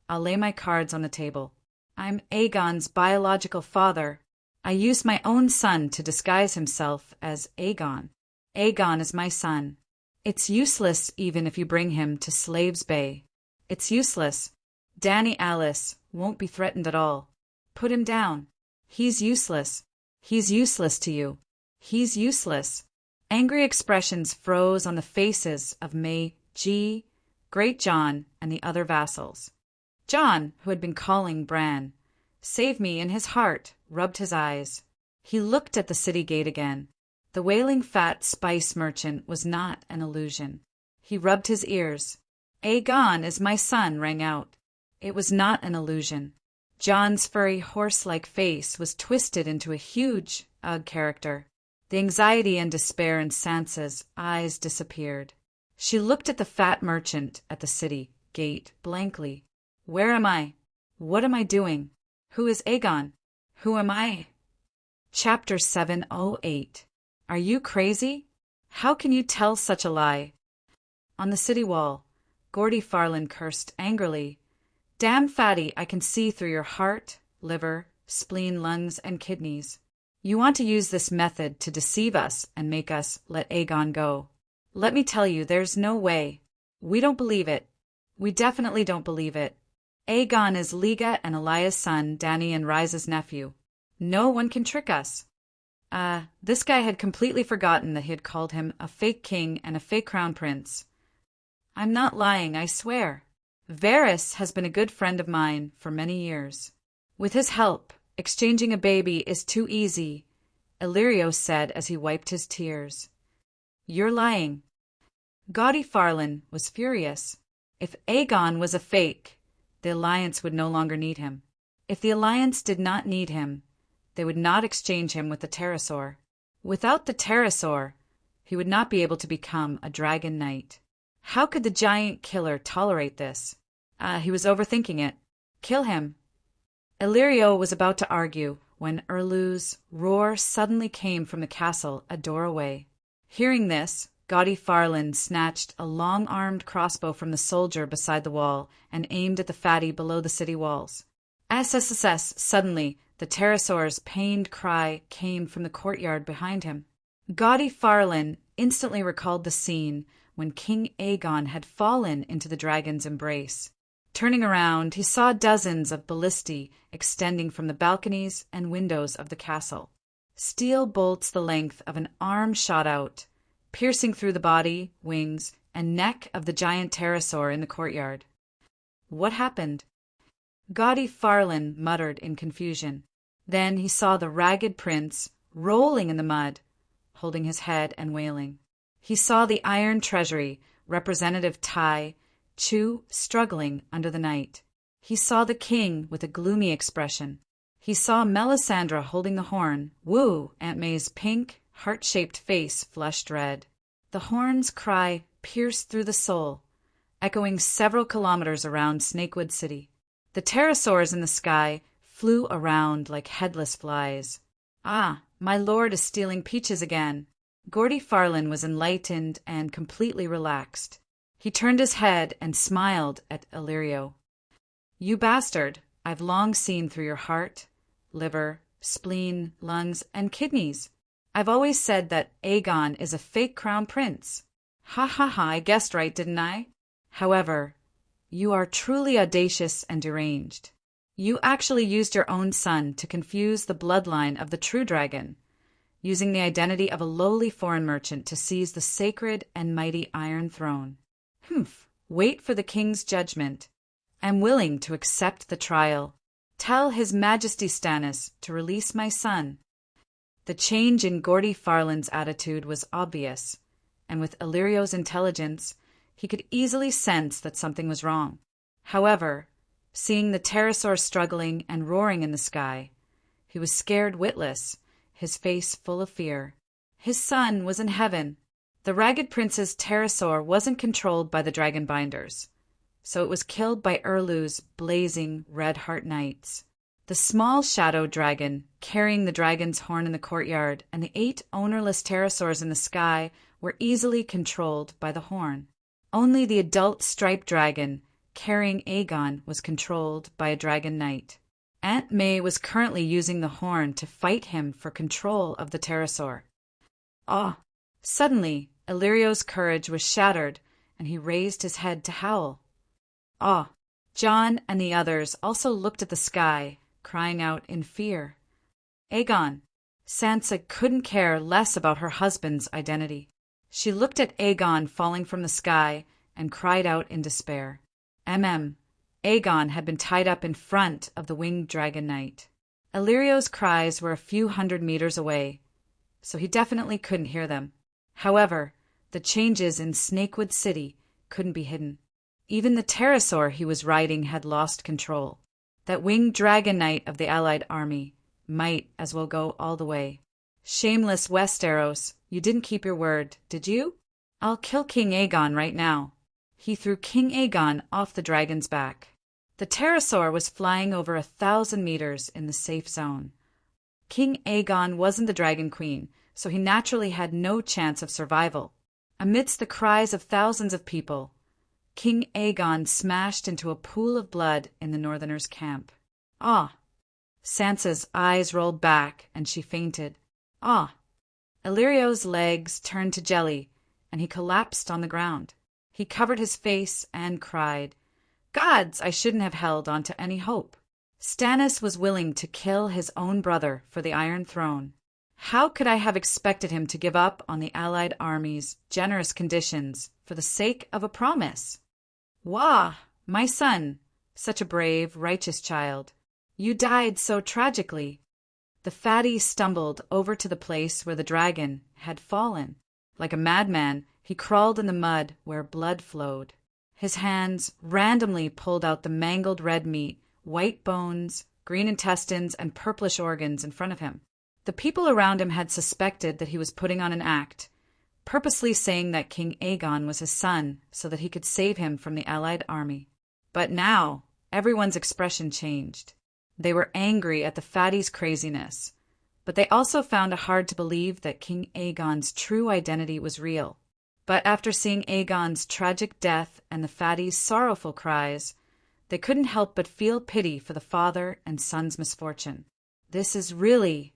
I'll lay my cards on the table. I'm Aegon's biological father. I used my own son to disguise himself as Aegon. Aegon is my son. It's useless even if you bring him to Slaves Bay. It's useless. Danny Alice won't be threatened at all. Put him down. He's useless. He's useless to you. He's useless. Angry expressions froze on the faces of May G, Great John, and the other vassals. John, who had been calling Bran, "Save me," in his heart, rubbed his eyes. He looked at the city gate again. The wailing fat spice merchant was not an illusion. He rubbed his ears. "Aegon is my son," rang out. It was not an illusion. John's furry horse-like face was twisted into a huge Ugg character. The anxiety and despair in Sansa's eyes disappeared. She looked at the fat merchant at the city gate blankly. Where am I? What am I doing? Who is Aegon? Who am I? Chapter 708. Are you crazy? How can you tell such a lie? On the city wall, Gordy Farland cursed angrily. Damn fatty, I can see through your heart, liver, spleen, lungs, and kidneys. You want to use this method to deceive us and make us let Aegon go. Let me tell you, there's no way. We don't believe it. We definitely don't believe it. Aegon is Liga and Elia's son, Dany and Ryza's nephew. No one can trick us. This guy had completely forgotten that he had called him a fake king and a fake crown prince. I'm not lying, I swear. Varys has been a good friend of mine for many years. With his help, exchanging a baby is too easy, Illyrio said as he wiped his tears. You're lying. Gaudy Farland was furious. If Aegon was a fake, the Alliance would no longer need him. If the Alliance did not need him, they would not exchange him with the pterosaur. Without the pterosaur, he would not be able to become a dragon knight. How could the giant killer tolerate this? He was overthinking it. Kill him. Illyrio was about to argue when Erlu's roar suddenly came from the castle a door away. Hearing this, Gaudy Farland snatched a long-armed crossbow from the soldier beside the wall and aimed at the fatty below the city walls. SSSS, suddenly, the pterosaur's pained cry came from the courtyard behind him. Gaudy Farland instantly recalled the scene when King Aegon had fallen into the dragon's embrace. Turning around, he saw dozens of ballistae extending from the balconies and windows of the castle. Steel bolts the length of an arm shot out, piercing through the body, wings, and neck of the giant pterosaur in the courtyard. What happened? Gaudy Farland muttered in confusion. Then he saw the ragged prince rolling in the mud, holding his head and wailing. He saw the iron treasury, Representative Tai Chu, struggling under the night. He saw the king with a gloomy expression. He saw Melisandre holding the horn. Woo! Aunt May's pink, heart-shaped face flushed red. The horn's cry pierced through the soul, echoing several kilometers around Snakewood City. The pterosaurs in the sky flew around like headless flies. Ah, my lord is stealing peaches again. Gordy Farland was enlightened and completely relaxed. He turned his head and smiled at Illyrio. You bastard, I've long seen through your heart, liver, spleen, lungs, and kidneys. I've always said that Aegon is a fake crown prince. Ha ha ha, I guessed right, didn't I? However, you are truly audacious and deranged. You actually used your own son to confuse the bloodline of the true dragon, using the identity of a lowly foreign merchant to seize the sacred and mighty Iron Throne. Humph, wait for the king's judgment. I'm willing to accept the trial. Tell His Majesty Stannis to release my son. The change in Gordy Farland's attitude was obvious, and with Illyrio's intelligence, he could easily sense that something was wrong. However, seeing the pterosaur struggling and roaring in the sky, he was scared witless, his face full of fear. His son was in heaven. The Ragged Prince's pterosaur wasn't controlled by the dragon binders, so it was killed by Erlu's blazing red heart knights. The small shadow dragon, carrying the dragon's horn in the courtyard, and the 8 ownerless pterosaurs in the sky were easily controlled by the horn. Only the adult striped dragon, carrying Aegon, was controlled by a dragon knight. Aunt May was currently using the horn to fight him for control of the pterosaur. Ah! Suddenly, Illyrio's courage was shattered, and he raised his head to howl. Ah! Jon and the others also looked at the sky, crying out in fear. Aegon! Sansa couldn't care less about her husband's identity. She looked at Aegon falling from the sky and cried out in despair. Aegon had been tied up in front of the winged dragon knight. Illyrio's cries were a few hundred meters away, so he definitely couldn't hear them. However, the changes in Snakewood City couldn't be hidden. Even the pterosaur he was riding had lost control. That winged dragon knight of the allied army might as well go all the way. Shameless Westeros, you didn't keep your word, did you? I'll kill King Aegon right now. He threw King Aegon off the dragon's back. The pterosaur was flying over 1,000 meters in the safe zone. King Aegon wasn't the Dragon Queen, so he naturally had no chance of survival. Amidst the cries of thousands of people, King Aegon smashed into a pool of blood in the Northerners' camp. Ah! Sansa's eyes rolled back, and she fainted. Ah! Illyrio's legs turned to jelly, and he collapsed on the ground. He covered his face and cried, "Gods, I shouldn't have held on to any hope." Stannis was willing to kill his own brother for the Iron Throne. How could I have expected him to give up on the Allied army's generous conditions for the sake of a promise? Wah! My son, such a brave, righteous child. You died so tragically. The fatty stumbled over to the place where the dragon had fallen. Like a madman, he crawled in the mud where blood flowed. His hands randomly pulled out the mangled red meat, white bones, green intestines, and purplish organs in front of him. The people around him had suspected that he was putting on an act, purposely saying that King Aegon was his son so that he could save him from the Allied army. But now, everyone's expression changed. They were angry at the fatty's craziness, but they also found it hard to believe that King Aegon's true identity was real. But after seeing Aegon's tragic death and the fatty's sorrowful cries, they couldn't help but feel pity for the father and son's misfortune. This is really...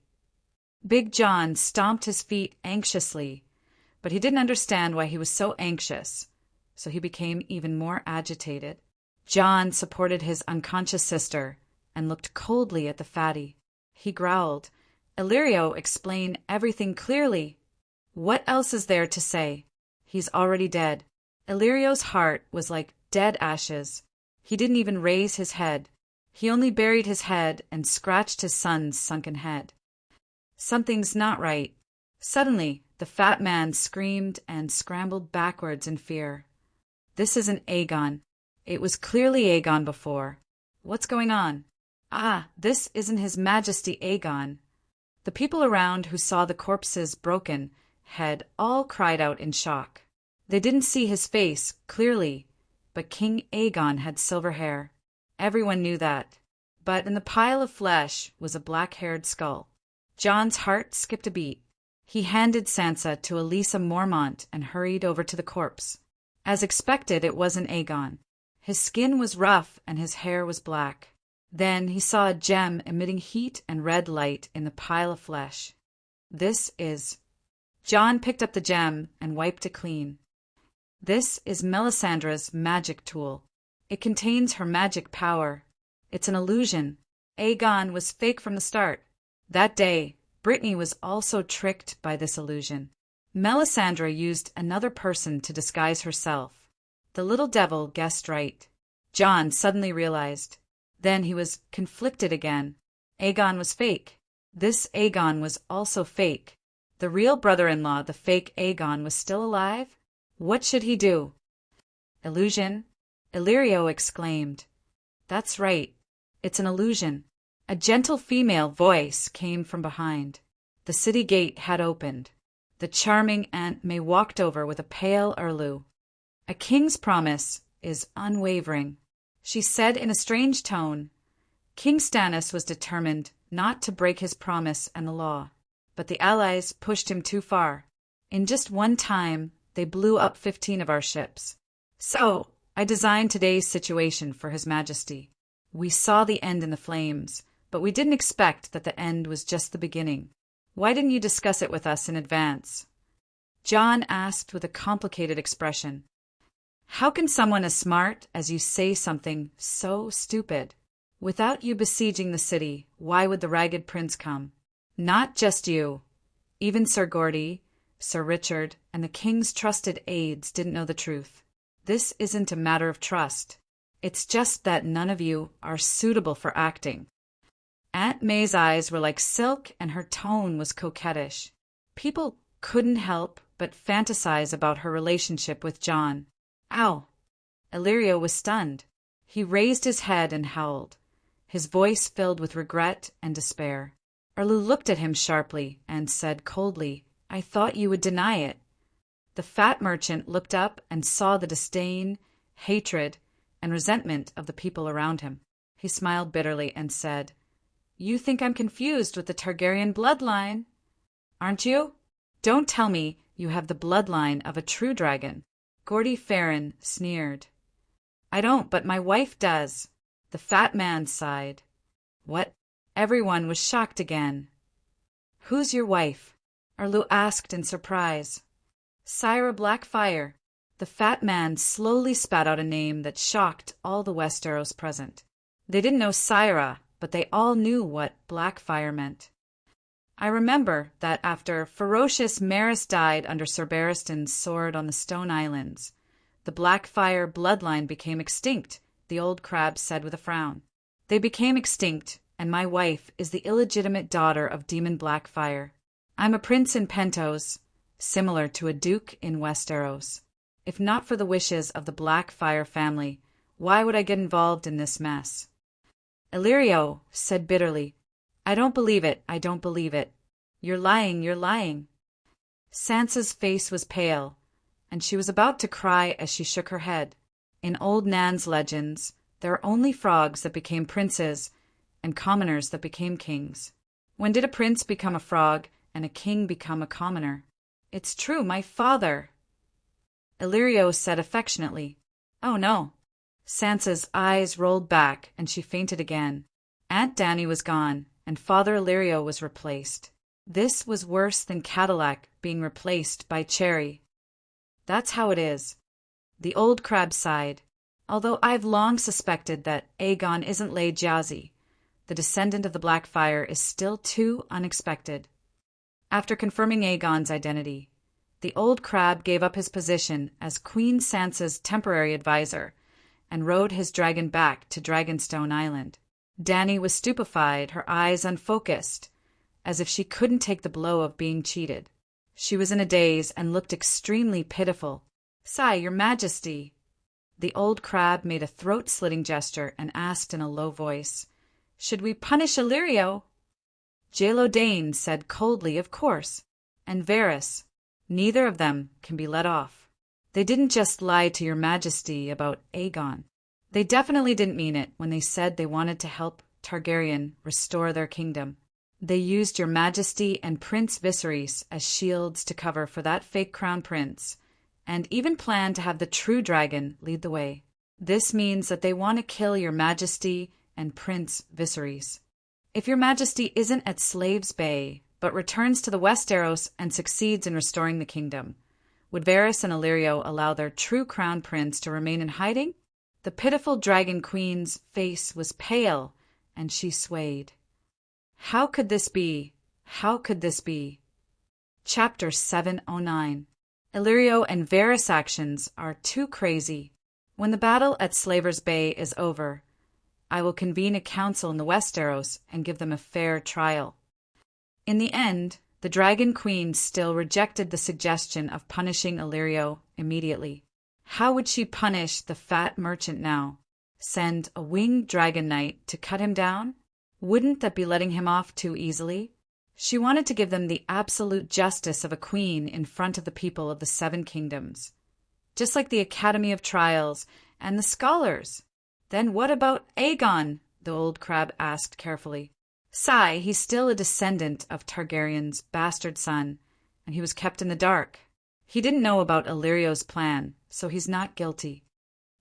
Big Jon stomped his feet anxiously, but he didn't understand why he was so anxious, so he became even more agitated. Jon supported his unconscious sister and looked coldly at the fatty. He growled, "Illyrio, explain everything clearly. What else is there to say? He's already dead." Illyrio's heart was like dead ashes. He didn't even raise his head. He only buried his head and scratched his son's sunken head. Something's not right. Suddenly, the fat man screamed and scrambled backwards in fear. This isn't Aegon. It was clearly Aegon before. What's going on? Ah, this isn't His Majesty Aegon. The people around who saw the corpse's broken head all cried out in shock. They didn't see his face clearly, but King Aegon had silver hair. Everyone knew that. But in the pile of flesh was a black-haired skull. Jon's heart skipped a beat. He handed Sansa to Elisa Mormont and hurried over to the corpse. As expected, it wasn't Aegon. His skin was rough and his hair was black. Then he saw a gem emitting heat and red light in the pile of flesh. This is... Jon picked up the gem and wiped it clean. This is Melisandre's magic tool. It contains her magic power. It's an illusion. Aegon was fake from the start. That day, Brittany was also tricked by this illusion. Melisandre used another person to disguise herself. The little devil guessed right. Jon suddenly realized. Then he was conflicted again. Aegon was fake. This Aegon was also fake. The real brother-in-law, the fake Aegon, was still alive? What should he do? Illusion? Illyrio exclaimed. That's right. It's an illusion. A gentle female voice came from behind. The city gate had opened. The charming Aunt May walked over with a pale Erlu. A king's promise is unwavering, she said in a strange tone. King Stannis was determined not to break his promise and the law, but the allies pushed him too far. In just one time, they blew up 15 of our ships. So, I designed today's situation for His Majesty. We saw the end in the flames, but we didn't expect that the end was just the beginning. Why didn't you discuss it with us in advance? Jon asked with a complicated expression. How can someone as smart as you say something so stupid? Without you besieging the city, why would the Ragged Prince come? Not just you. Even Sir Gordy, Sir Richard, and the king's trusted aides didn't know the truth. This isn't a matter of trust. It's just that none of you are suitable for acting. Aunt May's eyes were like silk and her tone was coquettish. People couldn't help but fantasize about her relationship with Jon. Ow! Illyrio was stunned. He raised his head and howled, his voice filled with regret and despair. Erlu looked at him sharply and said coldly, I thought you would deny it. The fat merchant looked up and saw the disdain, hatred, and resentment of the people around him. He smiled bitterly and said, You think I'm confused with the Targaryen bloodline, aren't you? Don't tell me you have the bloodline of a true dragon. Gordy Farron sneered. I don't, but my wife does. The fat man sighed. What? Everyone was shocked again. Who's your wife? Erlu asked in surprise. Syra Blackfyre. The fat man slowly spat out a name that shocked all the Westeros present. They didn't know Syra, but they all knew what Blackfyre meant. I remember that after ferocious Maris died under Sir Barristan's sword on the Stone Islands, the Blackfyre bloodline became extinct, the old crab said with a frown. They became extinct, and my wife is the illegitimate daughter of Demon Blackfyre. I'm a prince in Pentos, similar to a duke in Westeros. If not for the wishes of the Blackfyre family, why would I get involved in this mess? Illyrio said bitterly, I don't believe it, I don't believe it. You're lying, you're lying. Sansa's face was pale, and she was about to cry as she shook her head. In old Nan's legends, there are only frogs that became princes and commoners that became kings. When did a prince become a frog and a king become a commoner? It's true, my father. Illyrio said affectionately, Oh no. Sansa's eyes rolled back and she fainted again. Aunt Dany was gone, and Father Illyrio was replaced. This was worse than Cadillac being replaced by Cherry. That's how it is. The old crab sighed. Although I've long suspected that Aegon isn't Lay Jazzy, the descendant of the Blackfyre is still too unexpected. After confirming Aegon's identity, the old crab gave up his position as Queen Sansa's temporary advisor and rode his dragon back to Dragonstone Island. Dany was stupefied, her eyes unfocused, as if she couldn't take the blow of being cheated. She was in a daze and looked extremely pitiful. Sigh, Your Majesty. The old crab made a throat-slitting gesture and asked in a low voice, Should we punish Illyrio? Jaelo Dane said coldly, Of course, and Varys. Neither of them can be let off. They didn't just lie to Your Majesty about Aegon. They definitely didn't mean it when they said they wanted to help Targaryen restore their kingdom. They used Your Majesty and Prince Viserys as shields to cover for that fake crown prince, and even planned to have the true dragon lead the way. This means that they want to kill Your Majesty and Prince Viserys. If Your Majesty isn't at Slaves Bay, but returns to the Westeros and succeeds in restoring the kingdom, would Varys and Illyrio allow their true crown prince to remain in hiding? The pitiful dragon queen's face was pale, and she swayed. How could this be? How could this be? Chapter 709. Illyrio and Varys' actions are too crazy. When the battle at Slavers Bay is over, I will convene a council in the Westeros and give them a fair trial. In the end, the Dragon Queen still rejected the suggestion of punishing Illyrio immediately. How would she punish the fat merchant now? Send a winged dragon knight to cut him down? Wouldn't that be letting him off too easily? She wanted to give them the absolute justice of a queen in front of the people of the seven kingdoms. Just like the Academy of Trials and the scholars. Then what about Aegon? The old crab asked carefully. Sigh, he's still a descendant of Targaryen's bastard son, and he was kept in the dark. He didn't know about Illyrio's plan, so he's not guilty.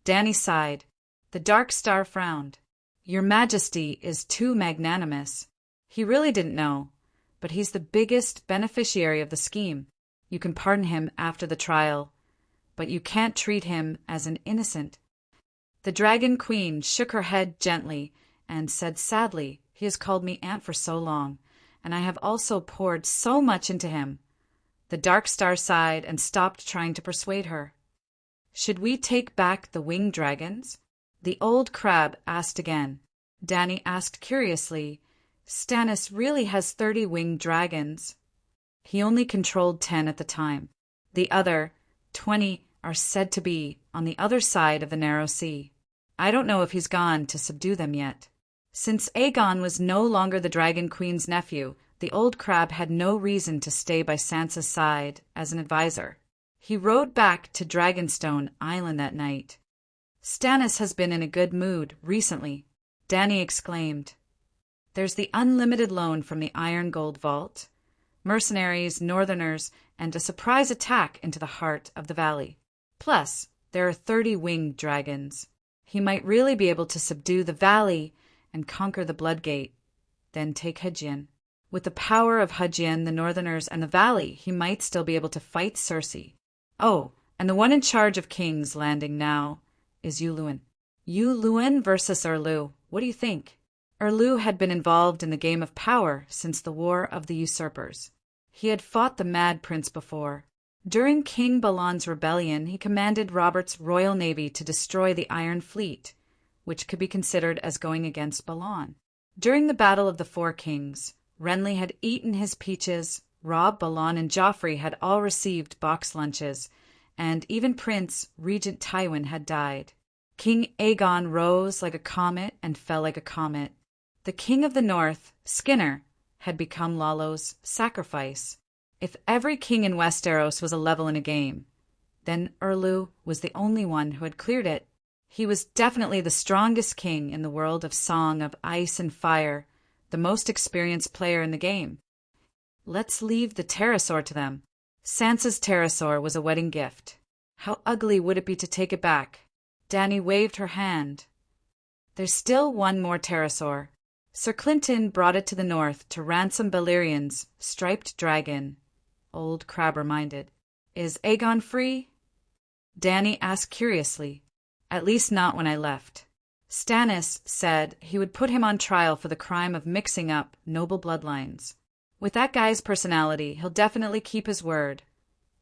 Dany sighed. The Dark Star frowned. Your Majesty is too magnanimous. He really didn't know, but he's the biggest beneficiary of the scheme. You can pardon him after the trial, but you can't treat him as an innocent. The Dragon Queen shook her head gently and said sadly, he has called me aunt for so long, and I have also poured so much into him. The Dark Star sighed and stopped trying to persuade her. Should we take back the winged dragons? The old crab asked again. Dany asked curiously, Stannis really has 30 winged dragons. He only controlled 10 at the time. The other 20 are said to be on the other side of the narrow sea. I don't know if he's gone to subdue them yet. Since Aegon was no longer the Dragon Queen's nephew, the old crab had no reason to stay by Sansa's side as an advisor. He rode back to Dragonstone Island that night. Stannis has been in a good mood recently, Dany exclaimed. There's the unlimited loan from the Iron Gold Vault, mercenaries, northerners, and a surprise attack into the heart of the valley. Plus, there are 30 winged dragons. He might really be able to subdue the valley and conquer the Bloodgate, then take Hedgian. With the power of Hedgian, the northerners, and the valley, he might still be able to fight Cersei. Oh, and the one in charge of King's Landing now is Yuluen. Yuluen versus Erlu. What do you think? Erlu had been involved in the game of power since the War of the Usurpers. He had fought the Mad Prince before. During King Balon's rebellion, he commanded Robert's royal navy to destroy the Iron Fleet, which could be considered as going against Balon. During the Battle of the Four Kings, Renly had eaten his peaches, Robb, Balon, and Joffrey had all received box lunches, and even Prince Regent Tywin had died. King Aegon rose like a comet and fell like a comet. The King of the North, Skinner, had become Lalo's sacrifice. If every king in Westeros was a level in a game, then Erlu was the only one who had cleared it. He was definitely the strongest king in the world of Song of Ice and Fire, the most experienced player in the game. Let's leave the pterosaur to them. Sansa's pterosaur was a wedding gift. How ugly would it be to take it back? Dany waved her hand. There's still one more pterosaur. Sir Clinton brought it to the north to ransom Balerian's striped dragon. Old Crab reminded. Is Aegon free? Dany asked curiously. At least not when I left. Stannis said he would put him on trial for the crime of mixing up noble bloodlines. With that guy's personality, he'll definitely keep his word,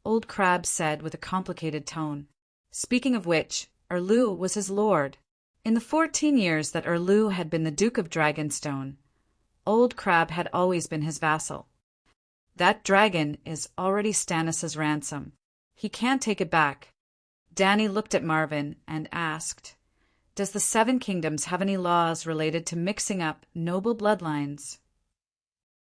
Old Crab said with a complicated tone. Speaking of which, Erlu was his lord. In the 14 years that Erlu had been the Duke of Dragonstone, Old Crab had always been his vassal. That dragon is already Stannis' ransom. He can't take it back. Dany looked at Marvin and asked, Does the Seven Kingdoms have any laws related to mixing up noble bloodlines?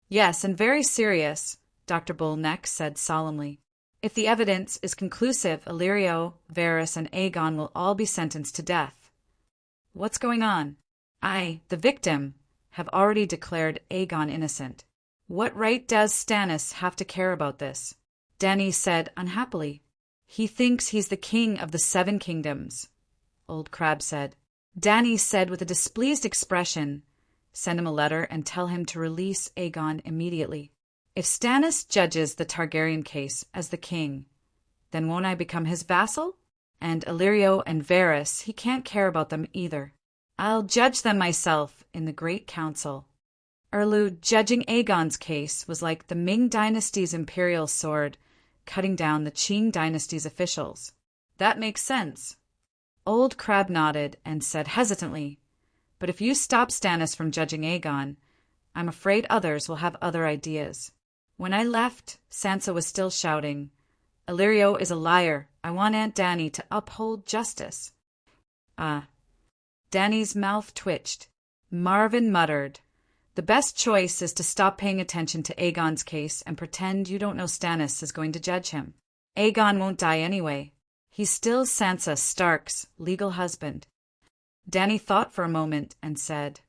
Yes, and very serious, Dr. Bullneck said solemnly. If the evidence is conclusive, Illyrio, Varys, and Aegon will all be sentenced to death. What's going on? I, the victim, have already declared Aegon innocent. What right does Stannis have to care about this? Dany said unhappily. He thinks he's the king of the Seven Kingdoms, Old Crab said. Dany said with a displeased expression, Send him a letter and tell him to release Aegon immediately. If Stannis judges the Targaryen case as the king, then won't I become his vassal? And Illyrio and Varys, he can't care about them either. I'll judge them myself in the Great Council. Erlu judging Aegon's case was like the Ming Dynasty's imperial sword cutting down the Qing Dynasty's officials. That makes sense. Old Crab nodded and said hesitantly, But if you stop Stannis from judging Aegon, I'm afraid others will have other ideas. When I left, Sansa was still shouting, Illyrio is a liar. I want Aunt Dany to uphold justice. Dany's mouth twitched. Marvin muttered, The best choice is to stop paying attention to Aegon's case and pretend you don't know Stannis is going to judge him. Aegon won't die anyway. He's still Sansa Stark's legal husband. Dany thought for a moment and said,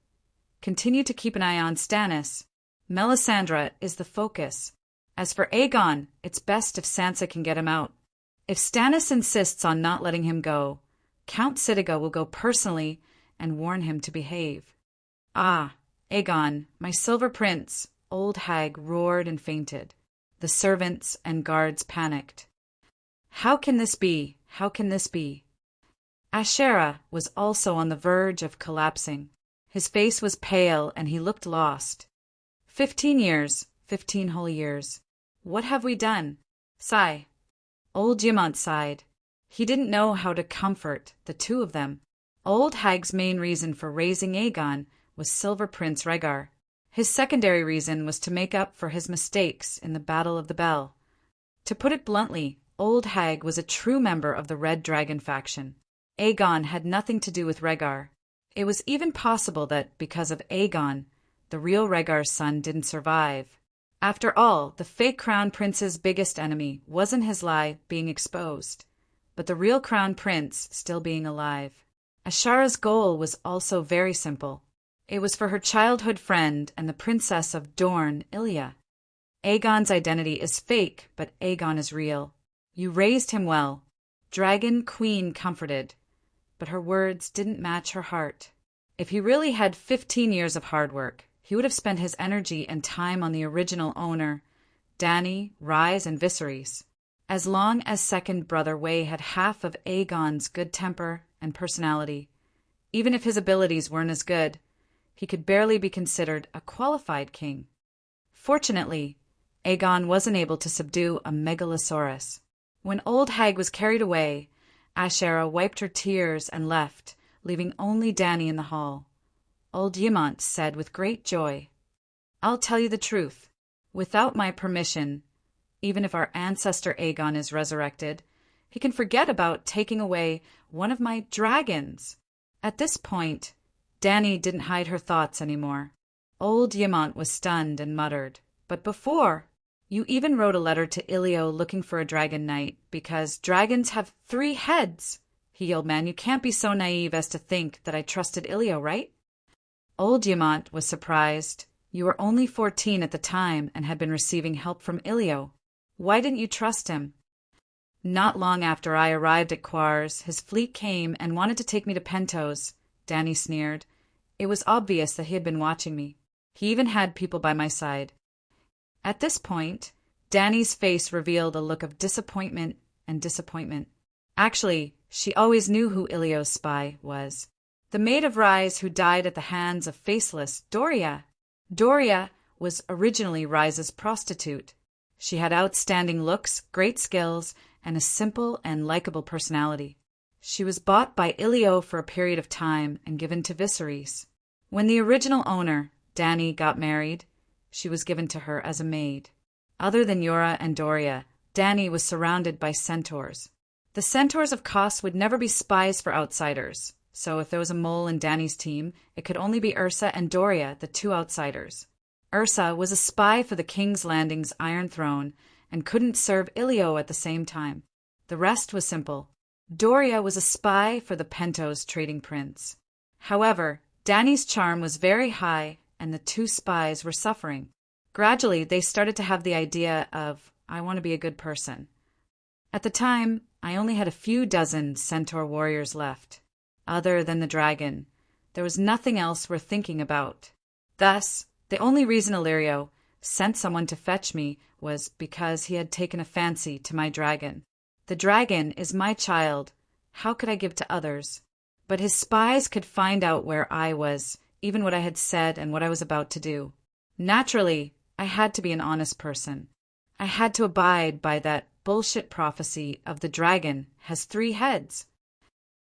"Continue to keep an eye on Stannis. Melisandre is the focus. As for Aegon, it's best if Sansa can get him out. If Stannis insists on not letting him go, Count Sitiga will go personally and warn him to behave." "Ah, Aegon, my silver prince," old hag roared and fainted. The servants and guards panicked. "How can this be? How can this be?" Asherah was also on the verge of collapsing. His face was pale and he looked lost. 15 years, 15 whole years. What have we done? Sigh. Old Jimont sighed. He didn't know how to comfort the two of them. Old Hag's main reason for raising Aegon was Silver Prince Rhaegar. His secondary reason was to make up for his mistakes in the Battle of the Bell. To put it bluntly, Old Hag was a true member of the Red Dragon faction. Aegon had nothing to do with Rhaegar. It was even possible that, because of Aegon, the real Rhaegar's son didn't survive. After all, the fake Crown Prince's biggest enemy wasn't his lie being exposed, but the real Crown Prince still being alive. Asherah's goal was also very simple. It was for her childhood friend and the Princess of Dorne, Ilya. Aegon's identity is fake, but Aegon is real. You raised him well. Dragon Queen comforted. But her words didn't match her heart. If he really had 15 years of hard work, he would have spent his energy and time on the original owner, Dany, Rhys, and Viserys. As long as second brother Way had half of Aegon's good temper and personality, even if his abilities weren't as good, he could barely be considered a qualified king. Fortunately, Aegon wasn't able to subdue a megalosaurus. When Old Hag was carried away, Asherah wiped her tears and left, leaving only Dany in the hall. Old Ymont said with great joy, "I'll tell you the truth. Without my permission, even if our ancestor Aegon is resurrected, he can forget about taking away one of my dragons." At this point, Dany didn't hide her thoughts anymore. Old Ymont was stunned and muttered, "But before, you even wrote a letter to Ilio looking for a dragon knight, because dragons have 3 heads. He old man, you can't be so naive as to think that I trusted Ilio, right?" Old Ymont was surprised. "You were only 14 at the time and had been receiving help from Ilio. Why didn't you trust him?" "Not long after I arrived at Quars, his fleet came and wanted to take me to Pentos," Dany sneered. "It was obvious that he had been watching me. He even had people by my side." At this point, Dany's face revealed a look of disappointment and disappointment. Actually, she always knew who Ilio's spy was. The maid of Rhys who died at the hands of faceless Doria. Doria was originally Rhys's prostitute. She had outstanding looks, great skills, and a simple and likable personality. She was bought by Ilio for a period of time and given to Viserys. When the original owner, Dany, got married, she was given to her as a maid. Other than Yora and Doria, Dany was surrounded by centaurs. The centaurs of Kos would never be spies for outsiders, so if there was a mole in Dany's team, it could only be Ursa and Doria, the 2 outsiders. Ursa was a spy for the King's Landing's Iron Throne and couldn't serve Ilio at the same time. The rest was simple. Doria was a spy for the Pentos trading prince. However, Dany's charm was very high and the 2 spies were suffering. Gradually, they started to have the idea of, "I want to be a good person." At the time, I only had a few dozen centaur warriors left. Other than the dragon, there was nothing else worth thinking about. Thus, the only reason Illyrio sent someone to fetch me was because he had taken a fancy to my dragon. The dragon is my child. How could I give to others? But his spies could find out where I was, even what I had said and what I was about to do. Naturally, I had to be an honest person. I had to abide by that bullshit prophecy of the dragon has 3 heads.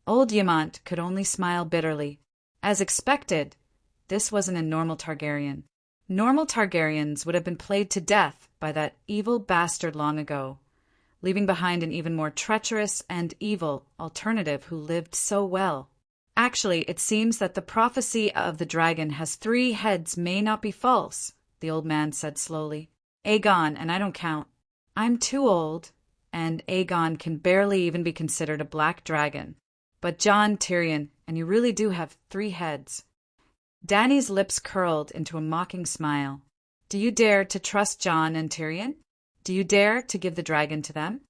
Old Ymont could only smile bitterly. As expected, this wasn't a normal Targaryen. Normal Targaryens would have been played to death by that evil bastard long ago, leaving behind an even more treacherous and evil alternative who lived so well. Actually, it seems that the prophecy of the dragon has 3 heads may not be false, the old man said slowly. Aegon, and I don't count. I'm too old, and Aegon can barely even be considered a black dragon. But Jon, Tyrion, and you really do have 3 heads. Dany's lips curled into a mocking smile. Do you dare to trust Jon and Tyrion? Do you dare to give the dragon to them?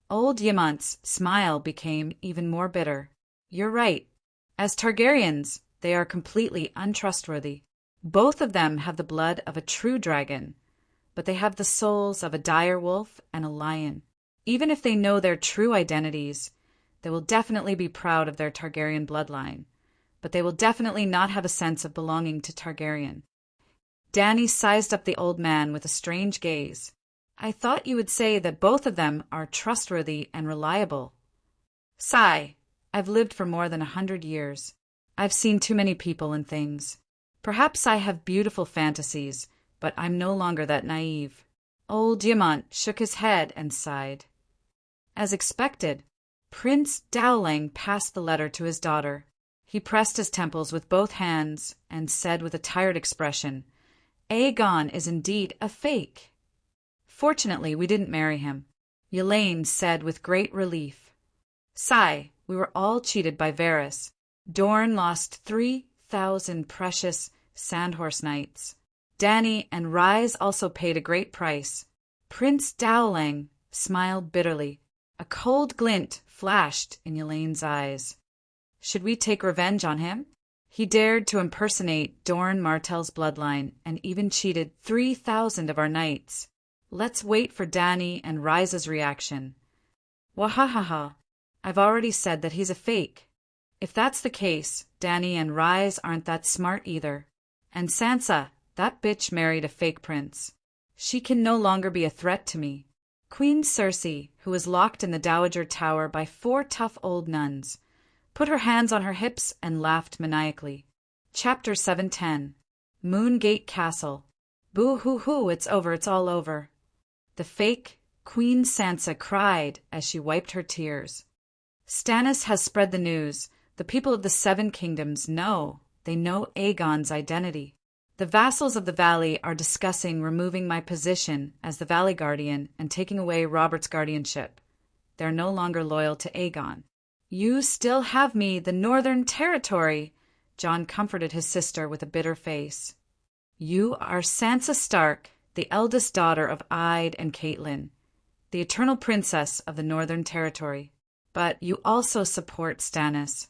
Old Ymant's smile became even more bitter. You're right. As Targaryens, they are completely untrustworthy. Both of them have the blood of a true dragon, but they have the souls of a dire wolf and a lion. Even if they know their true identities, they will definitely be proud of their Targaryen bloodline, but they will definitely not have a sense of belonging to Targaryen. Dany sized up the old man with a strange gaze. I thought you would say that both of them are trustworthy and reliable. Sigh. I've lived for more than 100 years. I've seen too many people and things. Perhaps I have beautiful fantasies, but I'm no longer that naive. Old Ymant shook his head and sighed. As expected, Prince Dowling passed the letter to his daughter. He pressed his temples with both hands and said with a tired expression, Aegon is indeed a fake. Fortunately, we didn't marry him, Elaine said with great relief. Sigh, we were all cheated by Varys. Dorne lost 3,000 precious Sandhorse nights. Dany and Rhys also paid a great price. Prince Dowling smiled bitterly. A cold glint flashed in Elaine's eyes. Should we take revenge on him? He dared to impersonate Dorne Martell's bloodline and even cheated 3,000 of our knights. Let's wait for Dany and Rhys's reaction. Wahahaha. I've already said that he's a fake. If that's the case, Dany and Rhys aren't that smart either. And Sansa, that bitch married a fake prince. She can no longer be a threat to me. Queen Cersei, who was locked in the Dowager Tower by 4 tough old nuns, put her hands on her hips and laughed maniacally. Chapter 710. Moongate Castle. Boo-hoo-hoo, it's over, it's all over. The fake Queen Sansa cried as she wiped her tears. Stannis has spread the news. The people of the 7 kingdoms know. They know Aegon's identity. The vassals of the Valley are discussing removing my position as the Valley Guardian and taking away Robert's guardianship. They're no longer loyal to Aegon. You still have me, the Northern Territory, Jon comforted his sister with a bitter face. You are Sansa Stark, the eldest daughter of Ide and Catelyn, the eternal princess of the Northern Territory. But you also support Stannis.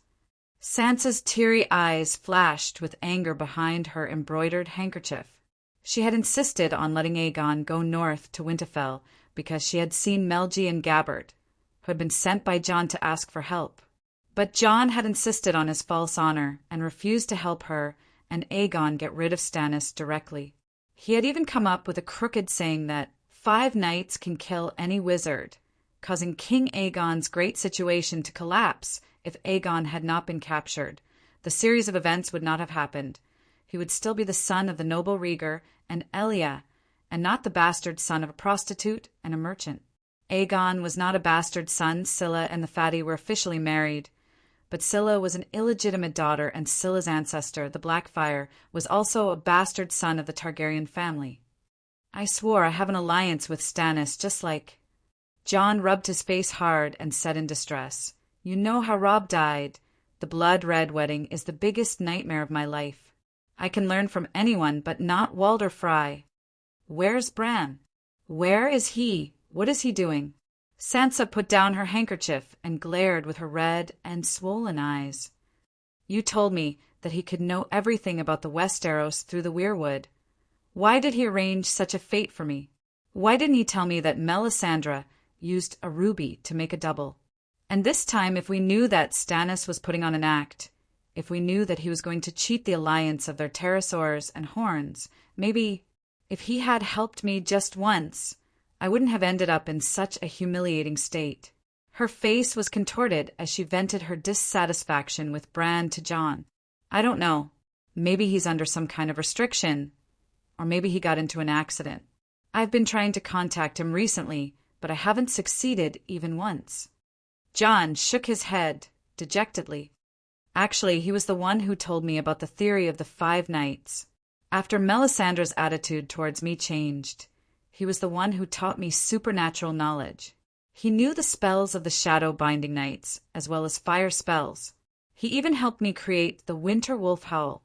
Sansa's teary eyes flashed with anger behind her embroidered handkerchief. She had insisted on letting Aegon go north to Winterfell because she had seen Melji and Gabbert, who had been sent by Jon to ask for help. But Jon had insisted on his false honor and refused to help her and Aegon get rid of Stannis directly. He had even come up with a crooked saying that 5 knights can kill any wizard, causing King Aegon's great situation to collapse. If Aegon had not been captured, the series of events would not have happened. He would still be the son of the noble Rhaegar and Elia, and not the bastard son of a prostitute and a merchant. Aegon was not a bastard son. Scylla and the fatty were officially married, but Scylla was an illegitimate daughter, and Scylla's ancestor, the Blackfyre, was also a bastard son of the Targaryen family. I swore I have an alliance with Stannis, just like... Jon rubbed his face hard and said in distress, You know how Robb died. The blood-red wedding is the biggest nightmare of my life. I can learn from anyone, but not Walder Frey. Where's Bran? Where is he? What is he doing? Sansa put down her handkerchief and glared with her red and swollen eyes. You told me that he could know everything about the Westeros through the Weirwood. Why did he arrange such a fate for me? Why didn't he tell me that Melisandre used a ruby to make a double? And this time, if we knew that Stannis was putting on an act, if we knew that he was going to cheat the alliance of their pterosaurs and horns, maybe if he had helped me just once, I wouldn't have ended up in such a humiliating state. Her face was contorted as she vented her dissatisfaction with Bran to Jon. I don't know. Maybe he's under some kind of restriction, or maybe he got into an accident. I've been trying to contact him recently, but I haven't succeeded even once. Jon shook his head dejectedly. Actually, he was the one who told me about the theory of the 5 nights. After Melisandre's attitude towards me changed, he was the one who taught me supernatural knowledge. He knew the spells of the shadow binding nights, as well as fire spells. He even helped me create the Winter Wolf Howl,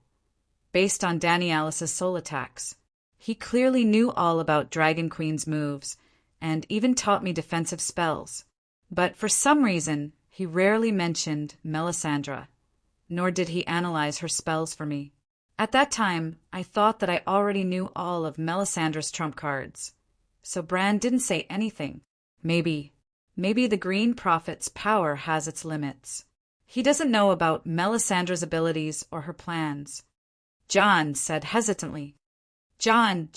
based on Danny Alice's soul attacks. He clearly knew all about Dragon Queen's moves, and even taught me defensive spells. But for some reason, he rarely mentioned Melisandre, nor did he analyze her spells for me. At that time, I thought that I already knew all of Melisandre's trump cards. So Bran didn't say anything. Maybe the Green Prophet's power has its limits. He doesn't know about Melisandre's abilities or her plans. Jon said hesitantly. Jon,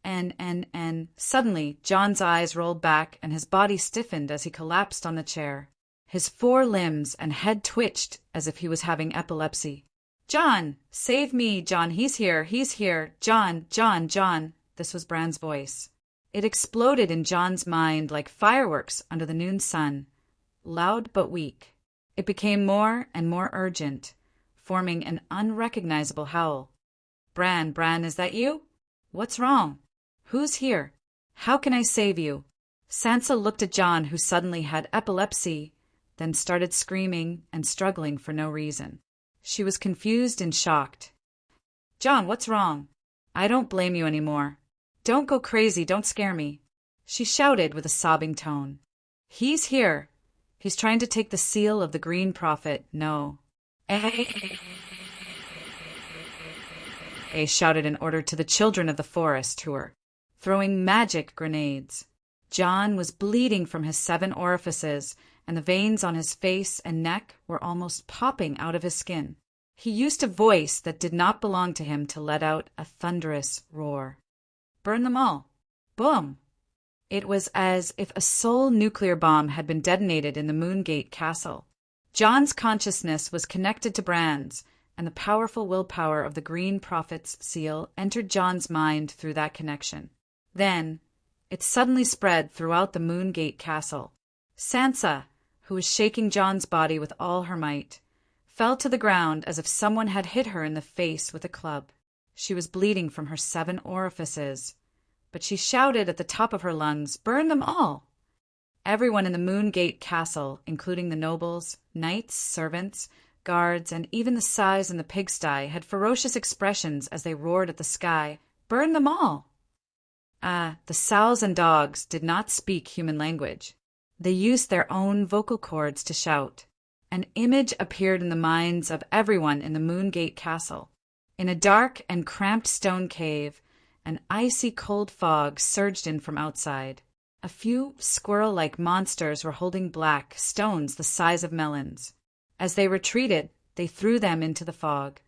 and suddenly Jon's eyes rolled back and his body stiffened as he collapsed on the chair. His 4 limbs and head twitched as if he was having epilepsy. Jon, save me, Jon, he's here, Jon. This was Bran's voice. It exploded in Jon's mind like fireworks under the noon sun, loud but weak. It became more and more urgent, forming an unrecognizable howl. Bran, is that you? What's wrong? Who's here? How can I save you? Sansa looked at Jon, who suddenly had epilepsy, then started screaming and struggling for no reason. She was confused and shocked. Jon, what's wrong? I don't blame you anymore. Don't go crazy, don't scare me. She shouted with a sobbing tone. He's here. He's trying to take the seal of the Green Prophet. No. A shouted an order to the children of the forest who were throwing magic grenades. Jon was bleeding from his 7 orifices, and the veins on his face and neck were almost popping out of his skin. He used a voice that did not belong to him to let out a thunderous roar. Burn them all. Boom! It was as if a soul nuclear bomb had been detonated in the Moongate Castle. Jon's consciousness was connected to Bran's, and the powerful willpower of the Green Prophet's seal entered Jon's mind through that connection. Then, it suddenly spread throughout the Moongate Castle. Sansa, who was shaking Jon's body with all her might, fell to the ground as if someone had hit her in the face with a club. She was bleeding from her 7 orifices, but she shouted at the top of her lungs, "Burn them all!" Everyone in the Moongate Castle, including the nobles, knights, servants, guards, and even the sighs in the pigsty, had ferocious expressions as they roared at the sky, "Burn them all!" The sows and dogs did not speak human language. They used their own vocal cords to shout. An image appeared in the minds of everyone in the Moongate Castle. In a dark and cramped stone cave, an icy cold fog surged in from outside. A few squirrel-like monsters were holding black stones the size of melons. As they retreated, they threw them into the fog.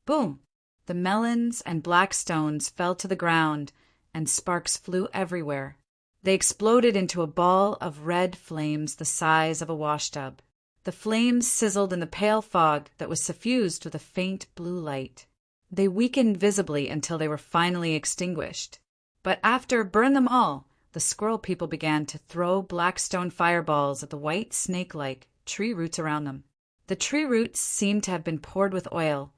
Boom! The melons and black stones fell to the ground, and sparks flew everywhere. They exploded into a ball of red flames the size of a washtub. The flames sizzled in the pale fog that was suffused with a faint blue light. They weakened visibly until they were finally extinguished. But after "burn them all," the squirrel people began to throw black stone fireballs at the white snake-like tree roots around them. The tree roots seemed to have been poured with oil,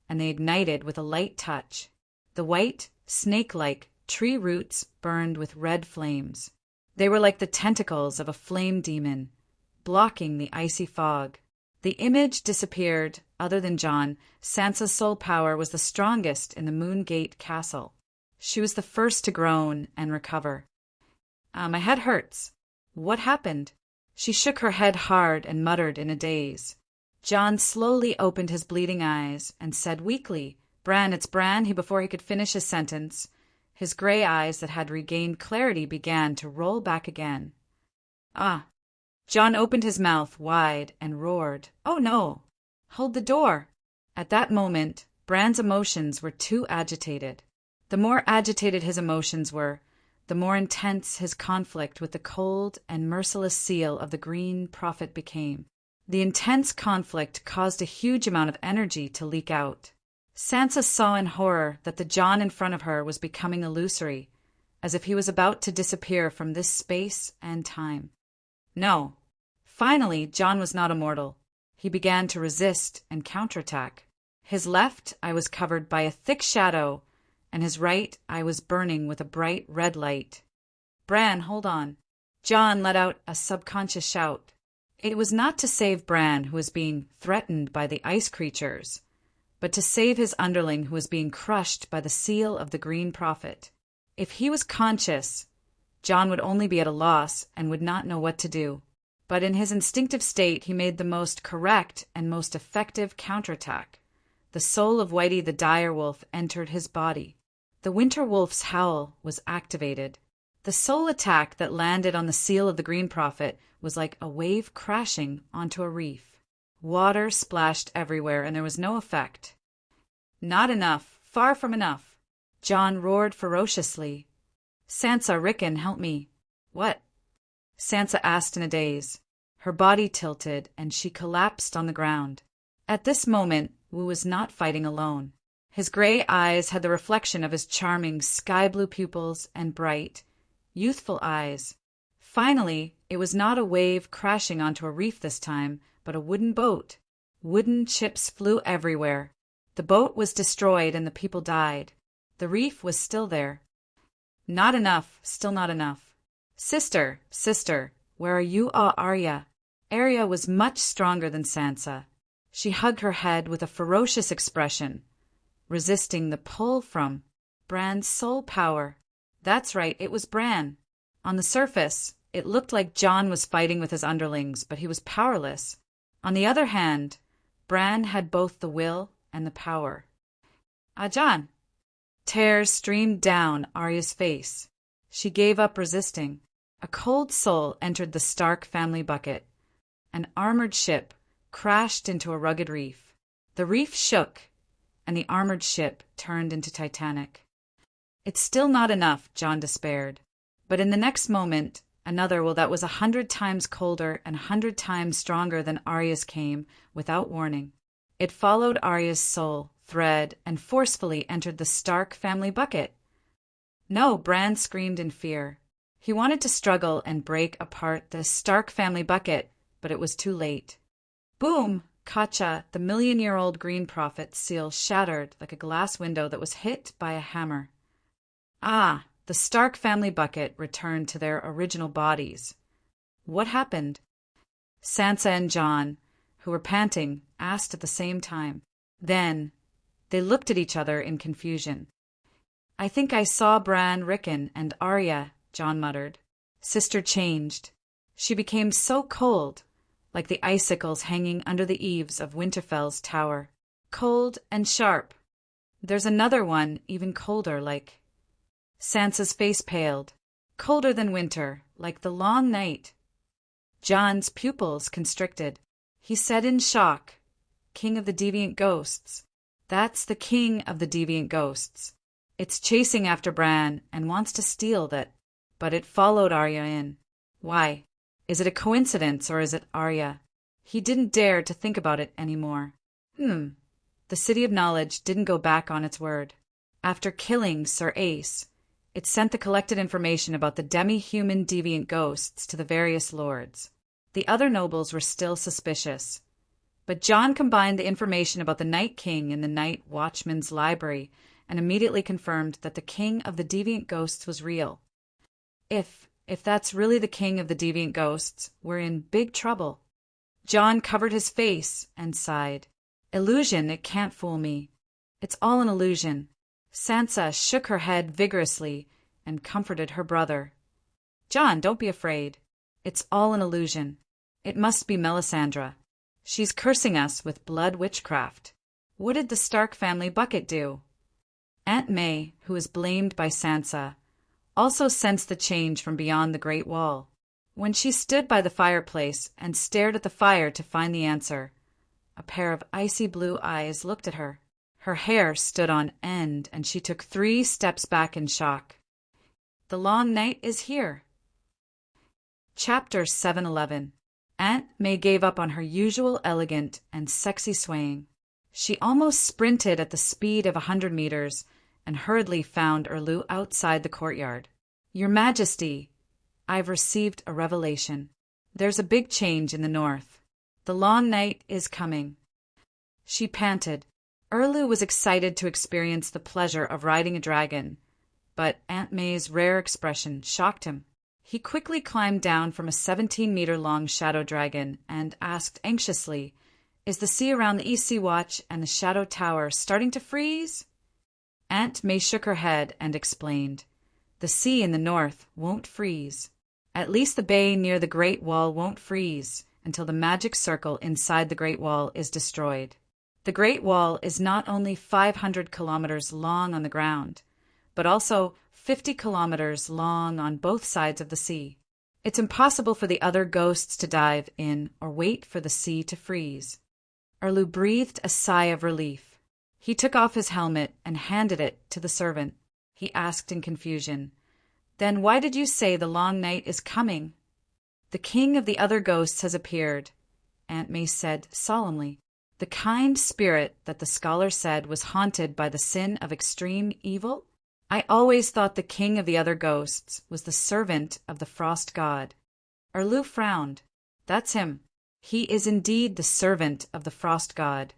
and they ignited with a light touch. The white, snake-like tree roots burned with red flames. They were like the tentacles of a flame demon, blocking the icy fog. The image disappeared. Other than Jon, Sansa's soul power was the strongest in the Moongate Castle. She was the first to groan and recover. My head hurts. What happened? She shook her head hard and muttered in a daze. Jon slowly opened his bleeding eyes and said weakly, "Bran, it's Bran," before he could finish his sentence. His gray eyes that had regained clarity began to roll back again. Jon opened his mouth wide and roared, "Oh no! Hold the door!" At that moment, Bran's emotions were too agitated. The more agitated his emotions were, the more intense his conflict with the cold and merciless seal of the Green Prophet became. The intense conflict caused a huge amount of energy to leak out. Sansa saw in horror that the Jon in front of her was becoming illusory, as if he was about to disappear from this space and time. No. Finally, Jon was not immortal. he began to resist and counterattack. His left eye was covered by a thick shadow, and his right eye was burning with a bright red light. "Bran, hold on." Jon let out a subconscious shout. It was not to save Bran, who was being threatened by the ice creatures, but to save his underling, who was being crushed by the seal of the Green Prophet. If he was conscious, Jon would only be at a loss and would not know what to do. But in his instinctive state, he made the most correct and most effective counterattack. The soul of Whitey the dire wolf entered his body. The winter wolf's howl was activated. The soul attack that landed on the seal of the Green Prophet was like a wave crashing onto a reef. Water splashed everywhere, and there was no effect. "Not enough, far from enough." Jon roared ferociously. "Sansa, Rickon, help me." "What?" Sansa asked in a daze. Her body tilted, and she collapsed on the ground. At this moment, Wu was not fighting alone. His gray eyes had the reflection of his charming sky-blue pupils and bright, youthful eyes. Finally, it was not a wave crashing onto a reef this time, but a wooden boat. Wooden chips flew everywhere. The boat was destroyed and the people died. The reef was still there. "Not enough, still not enough." Sister, where are you, Arya?" Arya was much stronger than Sansa. She hugged her head with a ferocious expression, resisting the pull from Bran's soul power. That's right, it was Bran. On the surface, it looked like Jon was fighting with his underlings, but he was powerless. On the other hand, Bran had both the will and the power. Jon!" Tears streamed down Arya's face. She gave up resisting. A cold soul entered the Stark family bucket. An armored ship crashed into a rugged reef. The reef shook, and the armored ship turned into Titanic. "It's still not enough," Jon despaired. But in the next moment, another that was 100 times colder and 100 times stronger than Arya's came without warning. It followed Arya's soul thread and forcefully entered the Stark family bucket. "No!" Bran screamed in fear. He wanted to struggle and break apart the Stark family bucket, but it was too late. Boom! Katja, the million-year-old Green Prophet's seal shattered like a glass window that was hit by a hammer. Ah! The Stark family bucket returned to their original bodies. What happened? Sansa and Jon, who were panting, asked at the same time. Then they looked at each other in confusion. "I think I saw Bran, Rickon, and Arya," Jon muttered. Sister changed. She became so cold, like the icicles hanging under the eaves of Winterfell's tower. Cold and sharp. "There's another one, even colder, like..." Sansa's face paled. "Colder than winter, like the long night." Jon's pupils constricted. He said in shock, "King of the Deviant Ghosts. That's the King of the Deviant Ghosts. It's chasing after Bran and wants to steal that." But it followed Arya in. Why? Is it a coincidence or is it Arya? He didn't dare to think about it anymore. The City of Knowledge didn't go back on its word. After killing Sir Ace, it sent the collected information about the demi-human deviant ghosts to the various lords. The other nobles were still suspicious. But Jon combined the information about the Night King in the Night Watchman's library and immediately confirmed that the King of the Deviant Ghosts was real. If that's really the King of the Deviant Ghosts, we're in big trouble. Jon covered his face and sighed. "Illusion, it can't fool me. It's all an illusion." Sansa shook her head vigorously and comforted her brother. "Jon, don't be afraid. It's all an illusion. It must be Melisandre. She's cursing us with blood witchcraft." What did the Stark family bucket do? Aunt May, who was blamed by Sansa, also sensed the change from beyond the Great Wall. When she stood by the fireplace and stared at the fire to find the answer, a pair of icy blue eyes looked at her. Her hair stood on end, and she took 3 steps back in shock. The long night is here. Chapter 711. Aunt May gave up on her usual elegant and sexy swaying. She almost sprinted at the speed of 100 meters and hurriedly found Erlu outside the courtyard. "Your Majesty, I've received a revelation. There's a big change in the north. The long night is coming. She panted. Erlu was excited to experience the pleasure of riding a dragon, but Aunt May's rare expression shocked him. He quickly climbed down from a 17-meter-long shadow dragon and asked anxiously, "Is the sea around the East Sea Watch and the Shadow Tower starting to freeze?" Aunt May shook her head and explained, "The sea in the north won't freeze. At least the bay near the Great Wall won't freeze until the magic circle inside the Great Wall is destroyed. The Great Wall is not only 500 kilometers long on the ground, but also 50 kilometers long on both sides of the sea. It's impossible for the other ghosts to dive in or wait for the sea to freeze." Erlu breathed a sigh of relief. He took off his helmet and handed it to the servant. He asked in confusion, "Then why did you say the long night is coming?" "The king of the other ghosts has appeared," Aunt May said solemnly. "The kind spirit that the scholar said was haunted by the sin of extreme evil? I always thought the king of the other ghosts was the servant of the frost god." Erlu frowned. "That's him. He is indeed the servant of the frost god.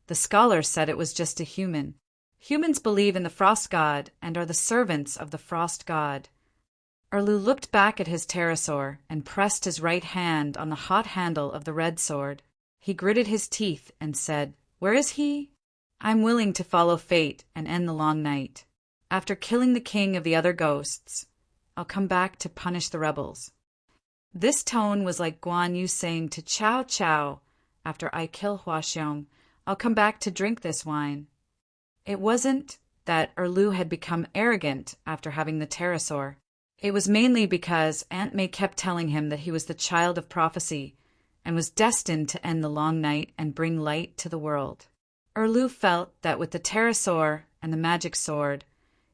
The scholar said it was just a human. Humans believe in the frost god and are the servants of the frost god." Erlu looked back at his pterosaur and pressed his right hand on the hot handle of the red sword. He gritted his teeth and said, "Where is he? I'm willing to follow fate and end the long night. After killing the king of the other ghosts, I'll come back to punish the rebels." This tone was like Guan Yu saying to Chow Chow, "After I kill Huaxiong, I'll come back to drink this wine." It wasn't that Erlu had become arrogant after having the pterosaur. It was mainly because Aunt May kept telling him that he was the child of prophecy and was destined to end the long night and bring light to the world. Erlu felt that with the pterosaur and the magic sword,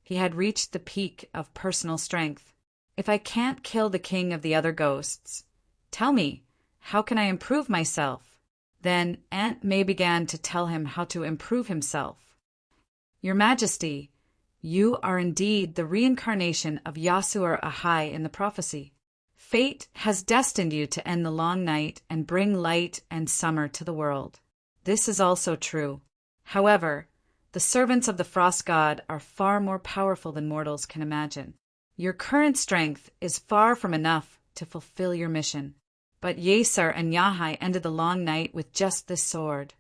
he had reached the peak of personal strength. "If I can't kill the king of the other ghosts, tell me, how can I improve myself?" Then Aunt May began to tell him how to improve himself. "Your Majesty, you are indeed the reincarnation of Yasuo Ahai in the prophecy. Fate has destined you to end the long night and bring light and summer to the world. This is also true. However, the servants of the frost god are far more powerful than mortals can imagine. Your current strength is far from enough to fulfill your mission. But Yeser and Yahai ended the long night with just this sword."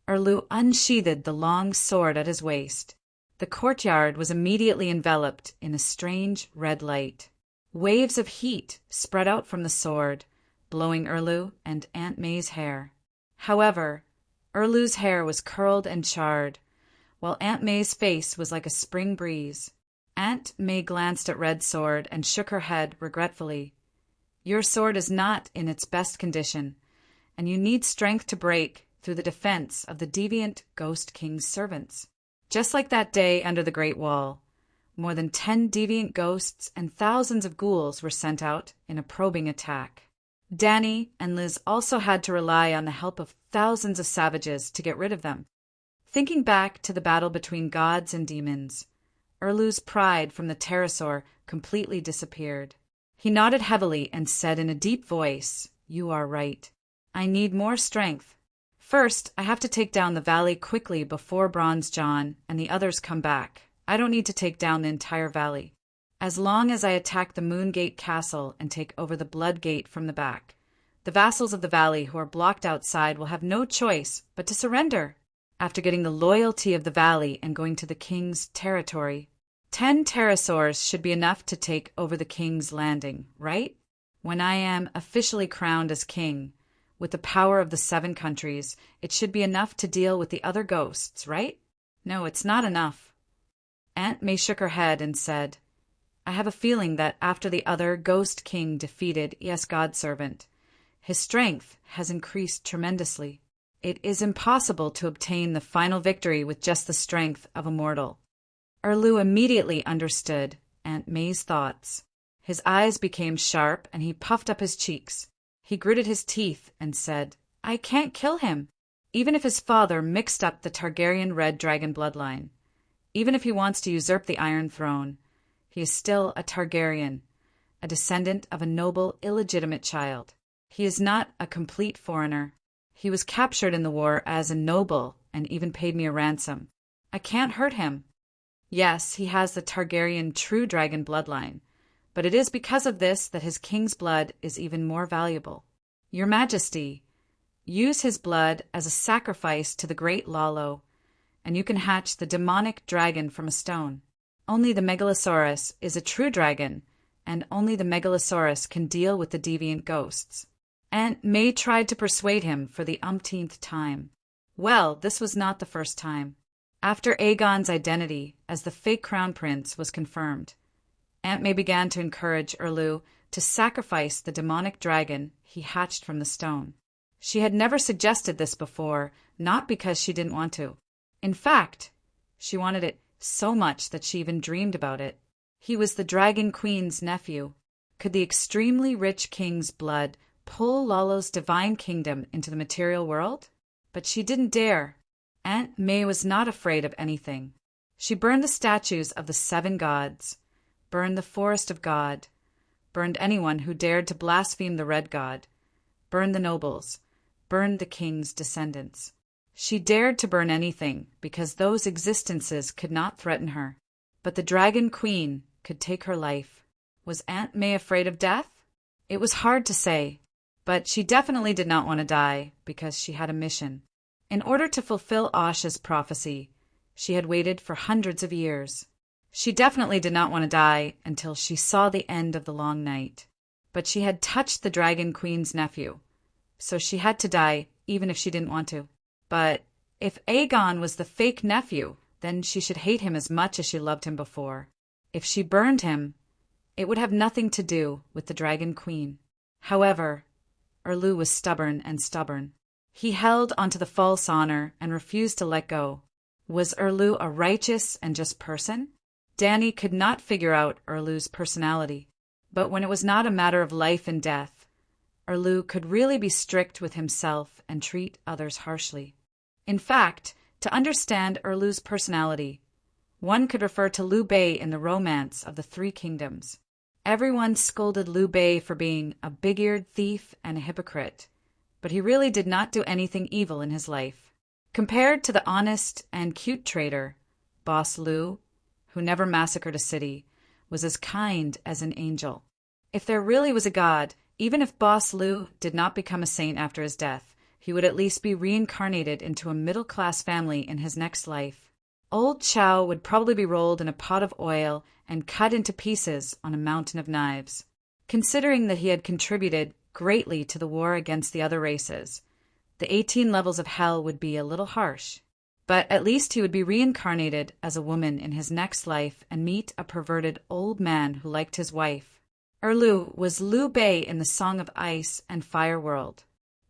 Erlu unsheathed the long sword at his waist. The courtyard was immediately enveloped in a strange red light. Waves of heat spread out from the sword, blowing Erlu and Aunt May's hair. However, Erlu's hair was curled and charred, while Aunt May's face was like a spring breeze. Aunt May glanced at Red Sword and shook her head regretfully. "Your sword is not in its best condition, and you need strength to break through the defense of the deviant Ghost King's servants." Just like that day under the Great Wall, more than 10 deviant ghosts and thousands of ghouls were sent out in a probing attack. Danny and Liz also had to rely on the help of thousands of savages to get rid of them. Thinking back to the battle between gods and demons, Erlu's pride from the pterosaur completely disappeared. He nodded heavily and said in a deep voice, "You are right. I need more strength. First, I have to take down the valley quickly before Bronze John and the others come back. I don't need to take down the entire valley. As long as I attack the Moongate Castle and take over the Blood Gate from the back, the vassals of the valley who are blocked outside will have no choice but to surrender. After getting the loyalty of the valley and going to the king's territory, 10 pterosaurs should be enough to take over the king's landing, right? When I am officially crowned as king, with the power of the 7 countries, it should be enough to deal with the other ghosts, right? No, it's not enough." Aunt May shook her head and said, "I have a feeling that after the other Ghost King defeated Yes Godservant, his strength has increased tremendously. It is impossible to obtain the final victory with just the strength of a mortal." Erlu immediately understood Aunt May's thoughts. His eyes became sharp and he puffed up his cheeks. He gritted his teeth and said, "I can't kill him. Even if his father mixed up the Targaryen red dragon bloodline, even if he wants to usurp the Iron Throne, he is still a Targaryen, a descendant of a noble, illegitimate child. He is not a complete foreigner. He was captured in the war as a noble and even paid me a ransom. I can't hurt him. Yes, he has the Targaryen true dragon bloodline, but it is because of this that his king's blood is even more valuable. Your Majesty, use his blood as a sacrifice to the great Lalo, and you can hatch the demonic dragon from a stone. Only the Megalosaurus is a true dragon, and only the Megalosaurus can deal with the deviant ghosts. Aunt May tried to persuade him for the umpteenth time. Well, this was not the first time. After Aegon's identity as the fake crown prince was confirmed, Aunt May began to encourage Erlu to sacrifice the demonic dragon he hatched from the stone. She had never suggested this before, not because she didn't want to. In fact, she wanted it so much that she even dreamed about it. He was the Dragon Queen's nephew. Could the extremely rich king's blood pull Lalo's divine kingdom into the material world? But she didn't dare. Aunt May was not afraid of anything. She burned the statues of the 7 gods, burned the Forest of God, burned anyone who dared to blaspheme the Red God, burned the nobles, burned the king's descendants. She dared to burn anything because those existences could not threaten her. But the Dragon Queen could take her life. Was Aunt May afraid of death? It was hard to say, but she definitely did not want to die because she had a mission. In order to fulfill Asha's prophecy, she had waited for hundreds of years. She definitely did not want to die until she saw the end of the long night. But she had touched the Dragon Queen's nephew, so she had to die even if she didn't want to. But if Aegon was the fake nephew, then she should hate him as much as she loved him before. If she burned him, it would have nothing to do with the Dragon Queen. However, Erlu was stubborn. He held onto the false honor and refused to let go. Was Erlu a righteous and just person? Dany could not figure out Erlu's personality. But when it was not a matter of life and death, Erlu could really be strict with himself and treat others harshly. In fact, to understand Erlu's personality, one could refer to Liu Bei in the Romance of the 3 Kingdoms. Everyone scolded Liu Bei for being a big-eared thief and a hypocrite, but he really did not do anything evil in his life. Compared to the honest and cute trader, Boss Liu, who never massacred a city, was as kind as an angel. If there really was a god, even if Boss Liu did not become a saint after his death, he would at least be reincarnated into a middle-class family in his next life. Old Chow would probably be rolled in a pot of oil and cut into pieces on a mountain of knives. Considering that he had contributed greatly to the war against the other races, the 18 levels of hell would be a little harsh. But at least he would be reincarnated as a woman in his next life and meet a perverted old man who liked his wife. Erlu was Liu Bei in the Song of Ice and Fire world.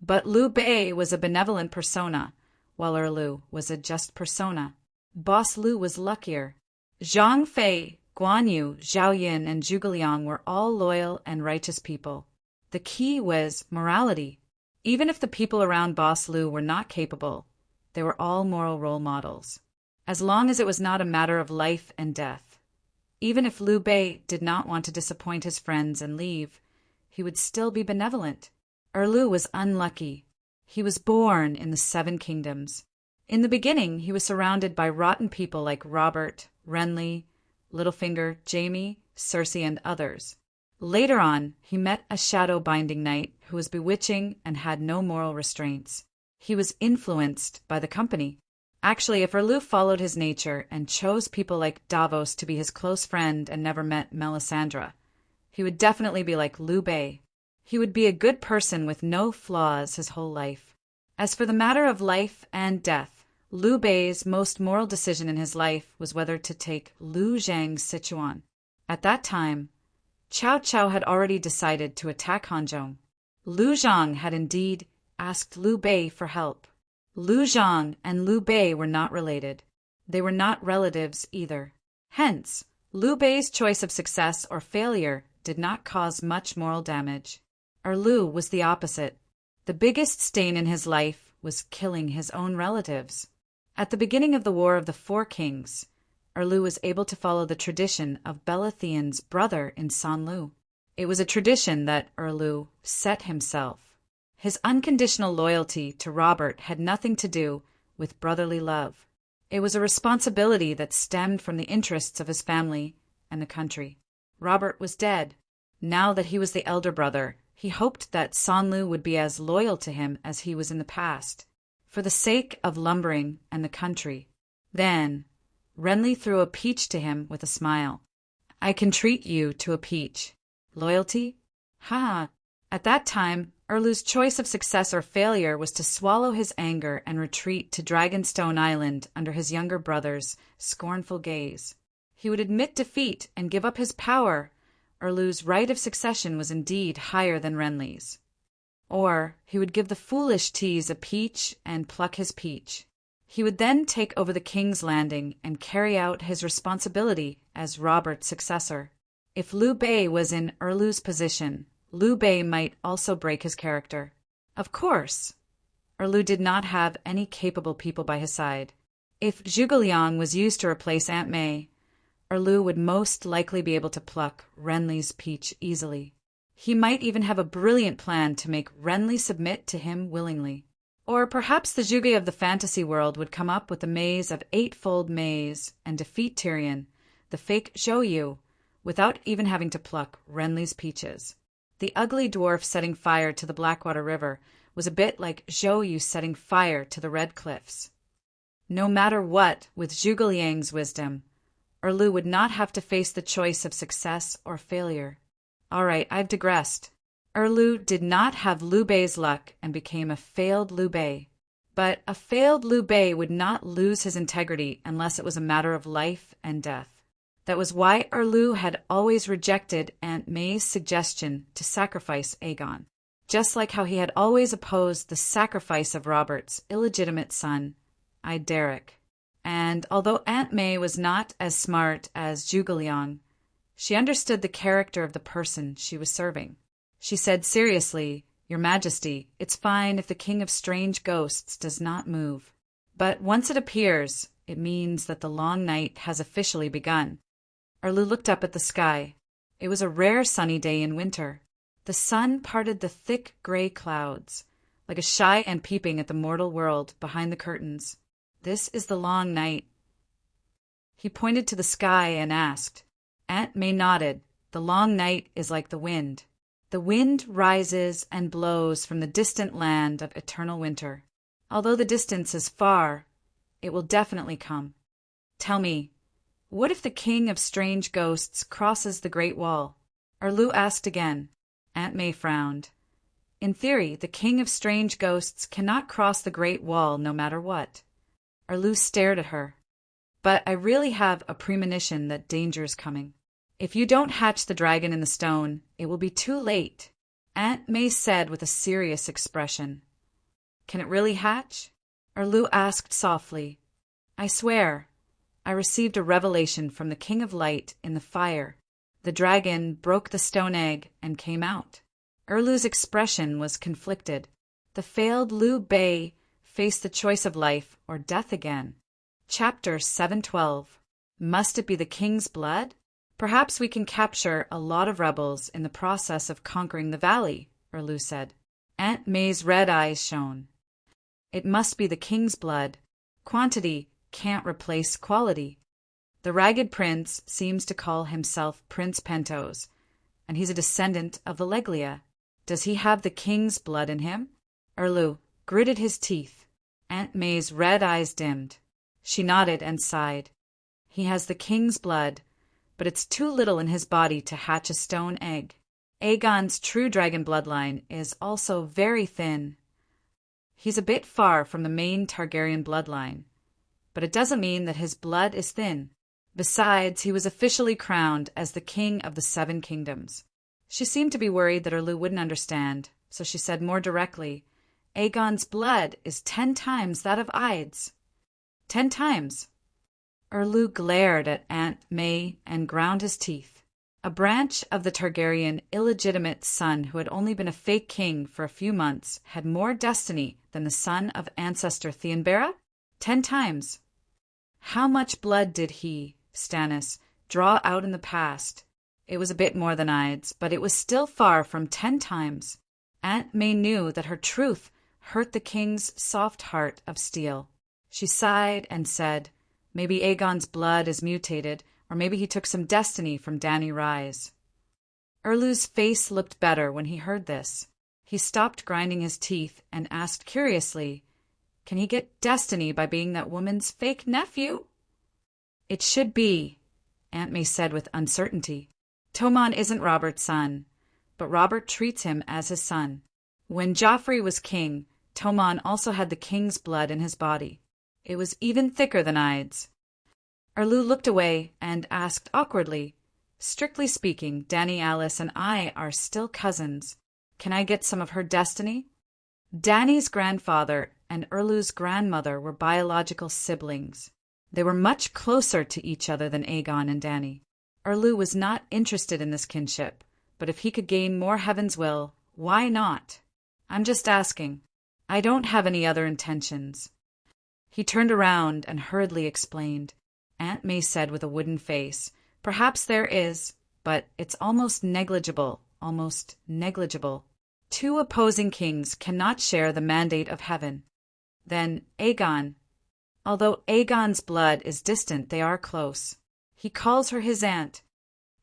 But Liu Bei was a benevolent persona, while Erlu was a just persona. Boss Liu was luckier. Zhang Fei, Guan Yu, Zhao Yin, and Zhuge Liang were all loyal and righteous people. The key was morality. Even if the people around Boss Liu were not capable, they were all moral role models. As long as it was not a matter of life and death. Even if Liu Bei did not want to disappoint his friends and leave, he would still be benevolent. Erlu was unlucky. He was born in the 7 kingdoms. In the beginning, he was surrounded by rotten people like Robert, Renly, Littlefinger, Jaime, Cersei, and others. Later on, he met a shadow-binding knight who was bewitching and had no moral restraints. He was influenced by the company. Actually, if Erlu followed his nature and chose people like Davos to be his close friend and never met Melisandre, he would definitely be like Liu Bei. He would be a good person with no flaws his whole life. As for the matter of life and death, Liu Bei's most moral decision in his life was whether to take Liu Zhang's Sichuan. At that time, Cao Cao had already decided to attack Hanzhong. Liu Zhang had indeed asked Liu Bei for help. Liu Zhang and Liu Bei were not related. They were not relatives either. Hence, Liu Bei's choice of success or failure did not cause much moral damage. Erlu was the opposite. The biggest stain in his life was killing his own relatives. At the beginning of the War of the 4 Kings, Erlu was able to follow the tradition of Baratheon's brother in Sanlu. It was a tradition that Erlu set himself. His unconditional loyalty to Robert had nothing to do with brotherly love. It was a responsibility that stemmed from the interests of his family and the country. Robert was dead. Now that he was the elder brother, he hoped that Sonlu would be as loyal to him as he was in the past, for the sake of lumbering and the country. Then, Renly threw a peach to him with a smile. I can treat you to a peach. Loyalty? Ha! At that time, Erlu's choice of success or failure was to swallow his anger and retreat to Dragonstone Island under his younger brother's scornful gaze. He would admit defeat and give up his power. Erlu's right of succession was indeed higher than Renly's. Or he would give the foolish tease a peach and pluck his peach. He would then take over the King's Landing and carry out his responsibility as Robert's successor. If Liu Bei was in Erlu's position, Liu Bei might also break his character. Of course, Erlu did not have any capable people by his side. If Zhuge Liang was used to replace Aunt May, Erlu would most likely be able to pluck Renly's peach easily. He might even have a brilliant plan to make Renly submit to him willingly. Or perhaps the Zhuge of the fantasy world would come up with a maze of eightfold maze and defeat Tyrion, the fake Zhou, without even having to pluck Renly's peaches. The ugly dwarf setting fire to the Blackwater River was a bit like Zhou setting fire to the Red Cliffs. No matter what, with Zhuge Liang's wisdom, Erlu would not have to face the choice of success or failure. All right, I've digressed. Erlu did not have Liu Bei's luck and became a failed Liu Bei. But a failed Liu Bei would not lose his integrity unless it was a matter of life and death. That was why Erlu had always rejected Aunt May's suggestion to sacrifice Aegon, just like how he had always opposed the sacrifice of Robert's illegitimate son, Ideric. And although Aunt May was not as smart as Zhuge Liang, she understood the character of the person she was serving. She said seriously, Your Majesty, it's fine if the King of Strange Ghosts does not move. But once it appears, it means that the long night has officially begun. Erlu looked up at the sky. It was a rare sunny day in winter. The sun parted the thick gray clouds, like a shy and peeping at the mortal world behind the curtains. This is the long night. He pointed to the sky and asked. Aunt May nodded. The long night is like the wind. The wind rises and blows from the distant land of eternal winter. Although the distance is far, it will definitely come. Tell me, what if the King of Strange Ghosts crosses the Great Wall? Erlu asked again. Aunt May frowned. In theory, the King of Strange Ghosts cannot cross the Great Wall no matter what. Erlu stared at her. But I really have a premonition that danger is coming. If you don't hatch the dragon in the stone, it will be too late, Aunt May said with a serious expression. Can it really hatch? Erlu asked softly. I swear, I received a revelation from the King of Light in the fire. The dragon broke the stone egg and came out. Erlu's expression was conflicted. The failed Liu Bei faced the choice of life or death again. Chapter 712. Must it be the king's blood? Perhaps we can capture a lot of rebels in the process of conquering the valley, Erlu said. Aunt May's red eyes shone. It must be the king's blood. Quantity can't replace quality. The Ragged Prince seems to call himself Prince Pentos, and he's a descendant of the Leglia. Does he have the king's blood in him? Erlu gritted his teeth. Aunt May's red eyes dimmed. She nodded and sighed. He has the king's blood, but it's too little in his body to hatch a stone egg. Aegon's true dragon bloodline is also very thin. He's a bit far from the main Targaryen bloodline, but it doesn't mean that his blood is thin. Besides, he was officially crowned as the King of the Seven Kingdoms. She seemed to be worried that Erlu wouldn't understand, so she said more directly, Aegon's blood is 10 times that of Aide's. 10 times. Erlu glared at Aunt May and ground his teeth. A branch of the Targaryen illegitimate son who had only been a fake king for a few months had more destiny than the son of ancestor Theonbera? 10 times. How much blood did he, Stannis, draw out in the past? It was a bit more than Aide's, but it was still far from 10 times. Aunt May knew that her truth hurt the king's soft heart of steel. She sighed and said, "Maybe Aegon's blood is mutated, or maybe he took some destiny from Dany Rise." Erlu's face looked better when he heard this. He stopped grinding his teeth and asked curiously, "Can he get destiny by being that woman's fake nephew?" "It should be," Aunt May said with uncertainty. "Tomon isn't Robert's son, but Robert treats him as his son. When Joffrey was king, Tomon also had the king's blood in his body. It was even thicker than Ides." Erlu looked away and asked awkwardly, "Strictly speaking, Dany Alice and I are still cousins. Can I get some of her destiny?" Dany's grandfather and Erlu's grandmother were biological siblings. They were much closer to each other than Aegon and Dany. Erlu was not interested in this kinship, but if he could gain more Heaven's will, why not? "I'm just asking. I don't have any other intentions." He turned around and hurriedly explained. Aunt May said with a wooden face, "Perhaps there is, but it's almost negligible, almost negligible. Two opposing kings cannot share the mandate of heaven." Then Aegon. Although Aegon's blood is distant, they are close. He calls her his aunt.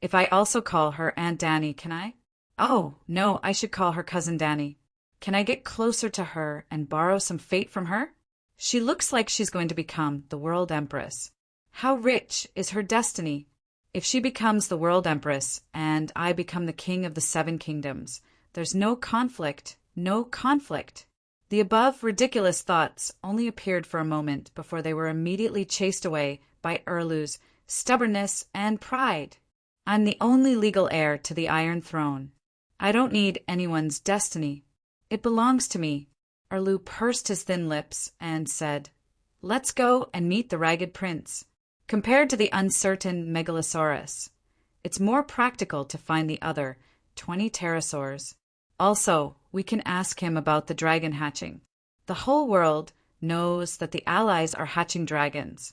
If I also call her Aunt Dany, can I? Oh, no, I should call her Cousin Dany. Can I get closer to her and borrow some fate from her? She looks like she's going to become the World Empress. How rich is her destiny? If she becomes the World Empress and I become the King of the Seven Kingdoms, there's no conflict, no conflict. The above ridiculous thoughts only appeared for a moment before they were immediately chased away by Erlu's stubbornness and pride. "I'm the only legal heir to the Iron Throne. I don't need anyone's destiny. It belongs to me." Erlu pursed his thin lips and said, "Let's go and meet the Ragged Prince. Compared to the uncertain Megalosaurus, it's more practical to find the other 20 pterosaurs. Also, we can ask him about the dragon hatching. The whole world knows that the allies are hatching dragons.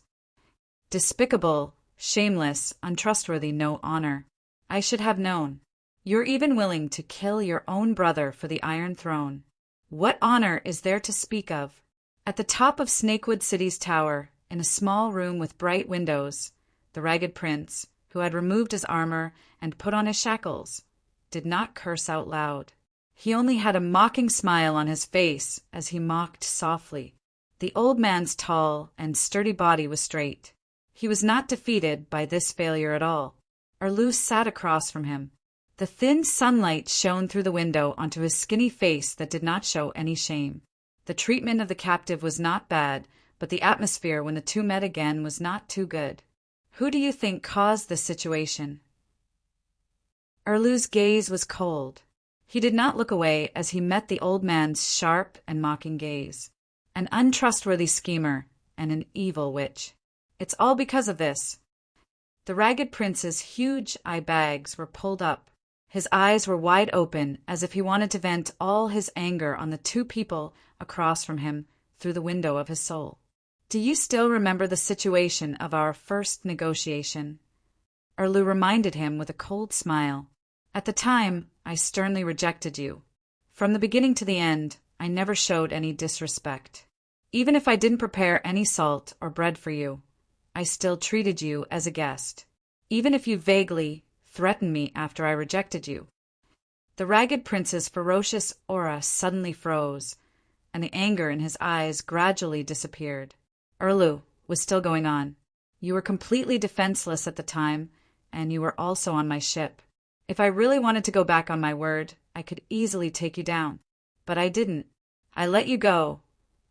Despicable, shameless, untrustworthy, no honor. I should have known. You're even willing to kill your own brother for the Iron Throne. What honor is there to speak of?" At the top of Snakewood City's tower, in a small room with bright windows, the Ragged Prince, who had removed his armor and put on his shackles, did not curse out loud. He only had a mocking smile on his face as he mocked softly. The old man's tall and sturdy body was straight. He was not defeated by this failure at all. Erlu sat across from him. The thin sunlight shone through the window onto his skinny face that did not show any shame. The treatment of the captive was not bad, but the atmosphere when the two met again was not too good. "Who do you think caused this situation?" Erlu's gaze was cold. He did not look away as he met the old man's sharp and mocking gaze. "An untrustworthy schemer and an evil witch. It's all because of this." The Ragged Prince's huge eye bags were pulled up. His eyes were wide open as if he wanted to vent all his anger on the two people across from him through the window of his soul. "Do you still remember the situation of our first negotiation?" Erlu reminded him with a cold smile. "At the time, I sternly rejected you. From the beginning to the end, I never showed any disrespect. Even if I didn't prepare any salt or bread for you, I still treated you as a guest, even if you vaguely threatened me after I rejected you." The Ragged Prince's ferocious aura suddenly froze, and the anger in his eyes gradually disappeared. Erlu was still going on. "You were completely defenseless at the time, and you were also on my ship. If I really wanted to go back on my word, I could easily take you down. But I didn't. I let you go,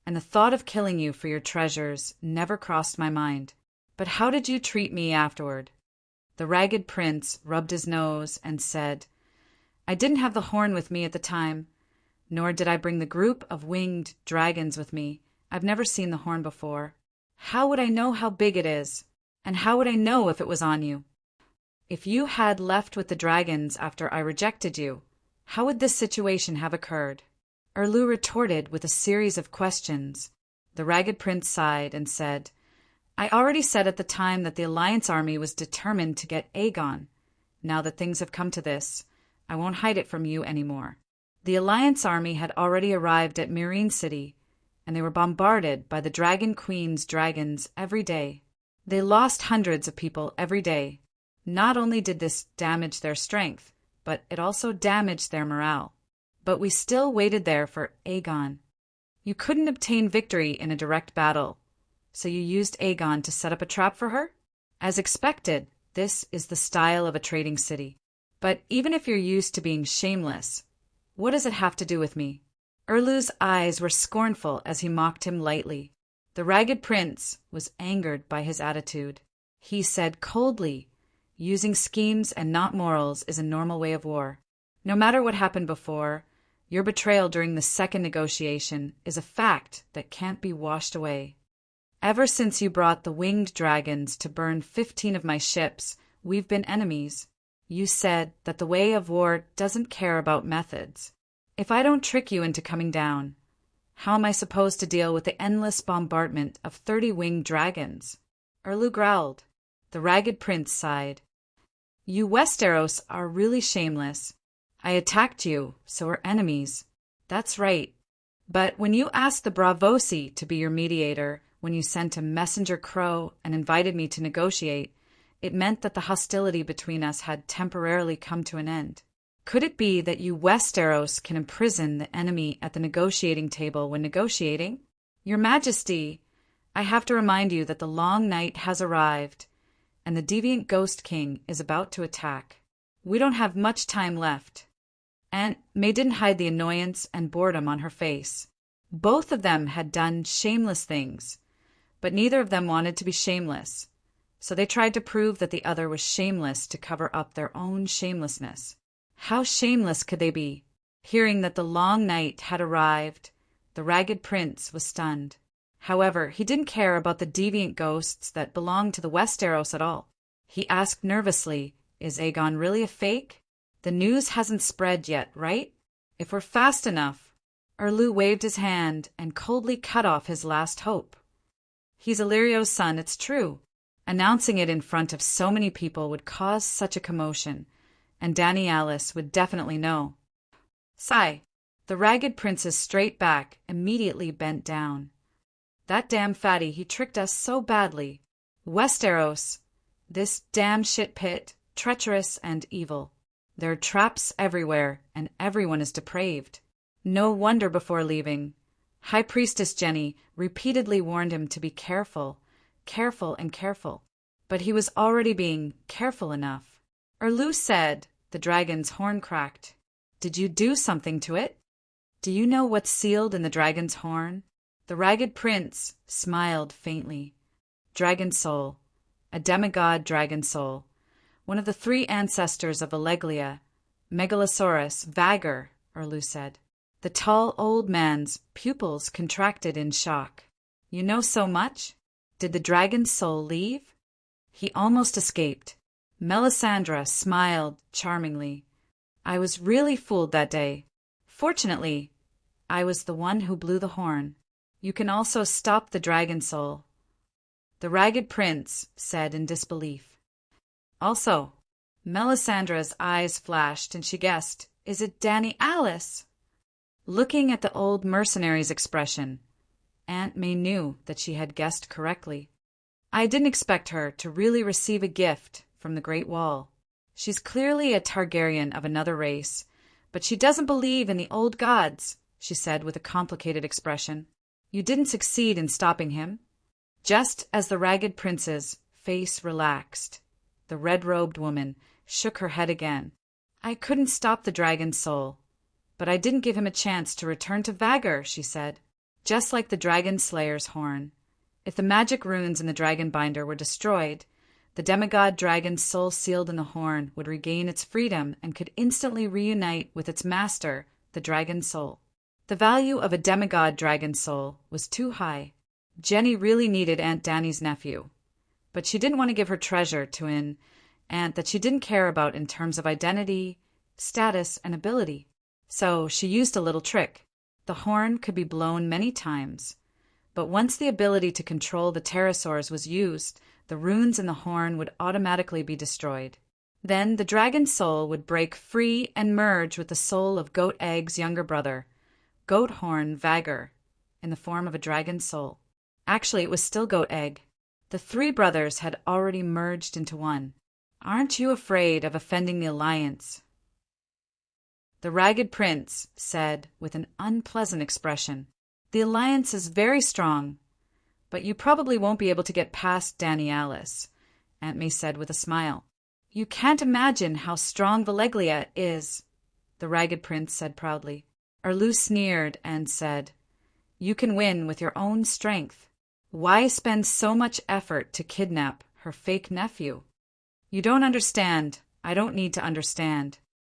and the thought of killing you for your treasures never crossed my mind. But how did you treat me afterward?" The Ragged Prince rubbed his nose and said, "I didn't have the horn with me at the time, nor did I bring the group of winged dragons with me. I've never seen the horn before. How would I know how big it is? And how would I know if it was on you? If you had left with the dragons after I rejected you, how would this situation have occurred?" Erlu retorted with a series of questions. The Ragged Prince sighed and said, "I already said at the time that the Alliance army was determined to get Aegon. Now that things have come to this, I won't hide it from you anymore. The Alliance army had already arrived at Marine City, and they were bombarded by the Dragon Queen's dragons every day. They lost hundreds of people every day. Not only did this damage their strength, but it also damaged their morale. But we still waited there for Aegon. You couldn't obtain victory in a direct battle, so you used Aegon to set up a trap for her? As expected, this is the style of a trading city. But even if you're used to being shameless, what does it have to do with me? Erlu's eyes were scornful as he mocked him lightly. The Ragged Prince was angered by his attitude. He said coldly, "Using schemes and not morals is a normal way of war. No matter what happened before, your betrayal during the second negotiation is a fact that can't be washed away. Ever since you brought the winged dragons to burn 15 of my ships, we've been enemies. You said that the way of war doesn't care about methods. If I don't trick you into coming down, how am I supposed to deal with the endless bombardment of 30 winged dragons?" Erlu growled. The Ragged Prince sighed. "You Westeros are really shameless. I attacked you, so we're enemies. That's right. But when you asked the Bravosi to be your mediator, when you sent a messenger crow and invited me to negotiate, it meant that the hostility between us had temporarily come to an end. Could it be that you Westeros can imprison the enemy at the negotiating table when negotiating? Your Majesty, I have to remind you that the long night has arrived, and the deviant Ghost King is about to attack. We don't have much time left." Aunt May didn't hide the annoyance and boredom on her face. Both of them had done shameless things, but neither of them wanted to be shameless, so they tried to prove that the other was shameless to cover up their own shamelessness. How shameless could they be? Hearing that the long night had arrived, the Ragged Prince was stunned. However, he didn't care about the deviant ghosts that belonged to the Westeros at all. He asked nervously, "Is Aegon really a fake? The news hasn't spread yet, right? If we're fast enough." Erlu waved his hand and coldly cut off his last hope. "He's Illyrio's son, it's true. Announcing it in front of so many people would cause such a commotion, and Dany Alice would definitely know." Sigh. The Ragged Prince's straight back immediately bent down. "That damn fatty, he tricked us so badly. Westeros, this damn shit pit, treacherous and evil. There are traps everywhere, and everyone is depraved. No wonder before leaving, High Priestess Jenny repeatedly warned him to be careful, careful and careful. But he was already being careful enough." Erlu said. The dragon's horn cracked. "Did you do something to it? Do you know what's sealed in the dragon's horn?" The Ragged Prince smiled faintly. "Dragon soul. A demigod dragon soul. One of the 3 ancestors of Alleglia, Megalosaurus Vagor," Erlu said. The tall old man's pupils contracted in shock. "You know so much? Did the dragon's soul leave?" He almost escaped. Melisandre smiled charmingly. "I was really fooled that day. Fortunately, I was the one who blew the horn. You can also stop the dragon soul." The Ragged Prince said in disbelief. "Also," Melisandre's eyes flashed and she guessed, "is it Dany Alice?" Looking at the old mercenary's expression, Aunt May knew that she had guessed correctly. "I didn't expect her to really receive a gift from the Great Wall. She's clearly a Targaryen of another race, but she doesn't believe in the old gods," she said with a complicated expression. "You didn't succeed in stopping him." Just as the Ragged Prince's face relaxed, the red-robed woman shook her head again. "I couldn't stop the dragon's soul, but I didn't give him a chance to return to Vagor," she said. "Just like the dragon slayer's horn. If the magic runes in the dragon binder were destroyed, the demigod dragon's soul sealed in the horn would regain its freedom and could instantly reunite with its master, the dragon soul." The value of a demigod dragon soul was too high. Jenny really needed Aunt Dany's nephew, but she didn't want to give her treasure to an aunt that she didn't care about in terms of identity, status, and ability. So she used a little trick. The horn could be blown many times, but once the ability to control the pterosaurs was used, the runes in the horn would automatically be destroyed. Then the dragon soul would break free and merge with the soul of Goat Egg's younger brother, Goat Horn Vagr, in the form of a dragon soul. Actually, it was still Goat Egg. The three brothers had already merged into one. Aren't you afraid of offending the Alliance? The Ragged Prince said with an unpleasant expression. The Alliance is very strong, but you probably won't be able to get past Danny Alice, Aunt May said with a smile. You can't imagine how strong Valeglia is, the Ragged Prince said proudly. Erlu sneered and said, You can win with your own strength. Why spend so much effort to kidnap her fake nephew? You don't understand. I don't need to understand.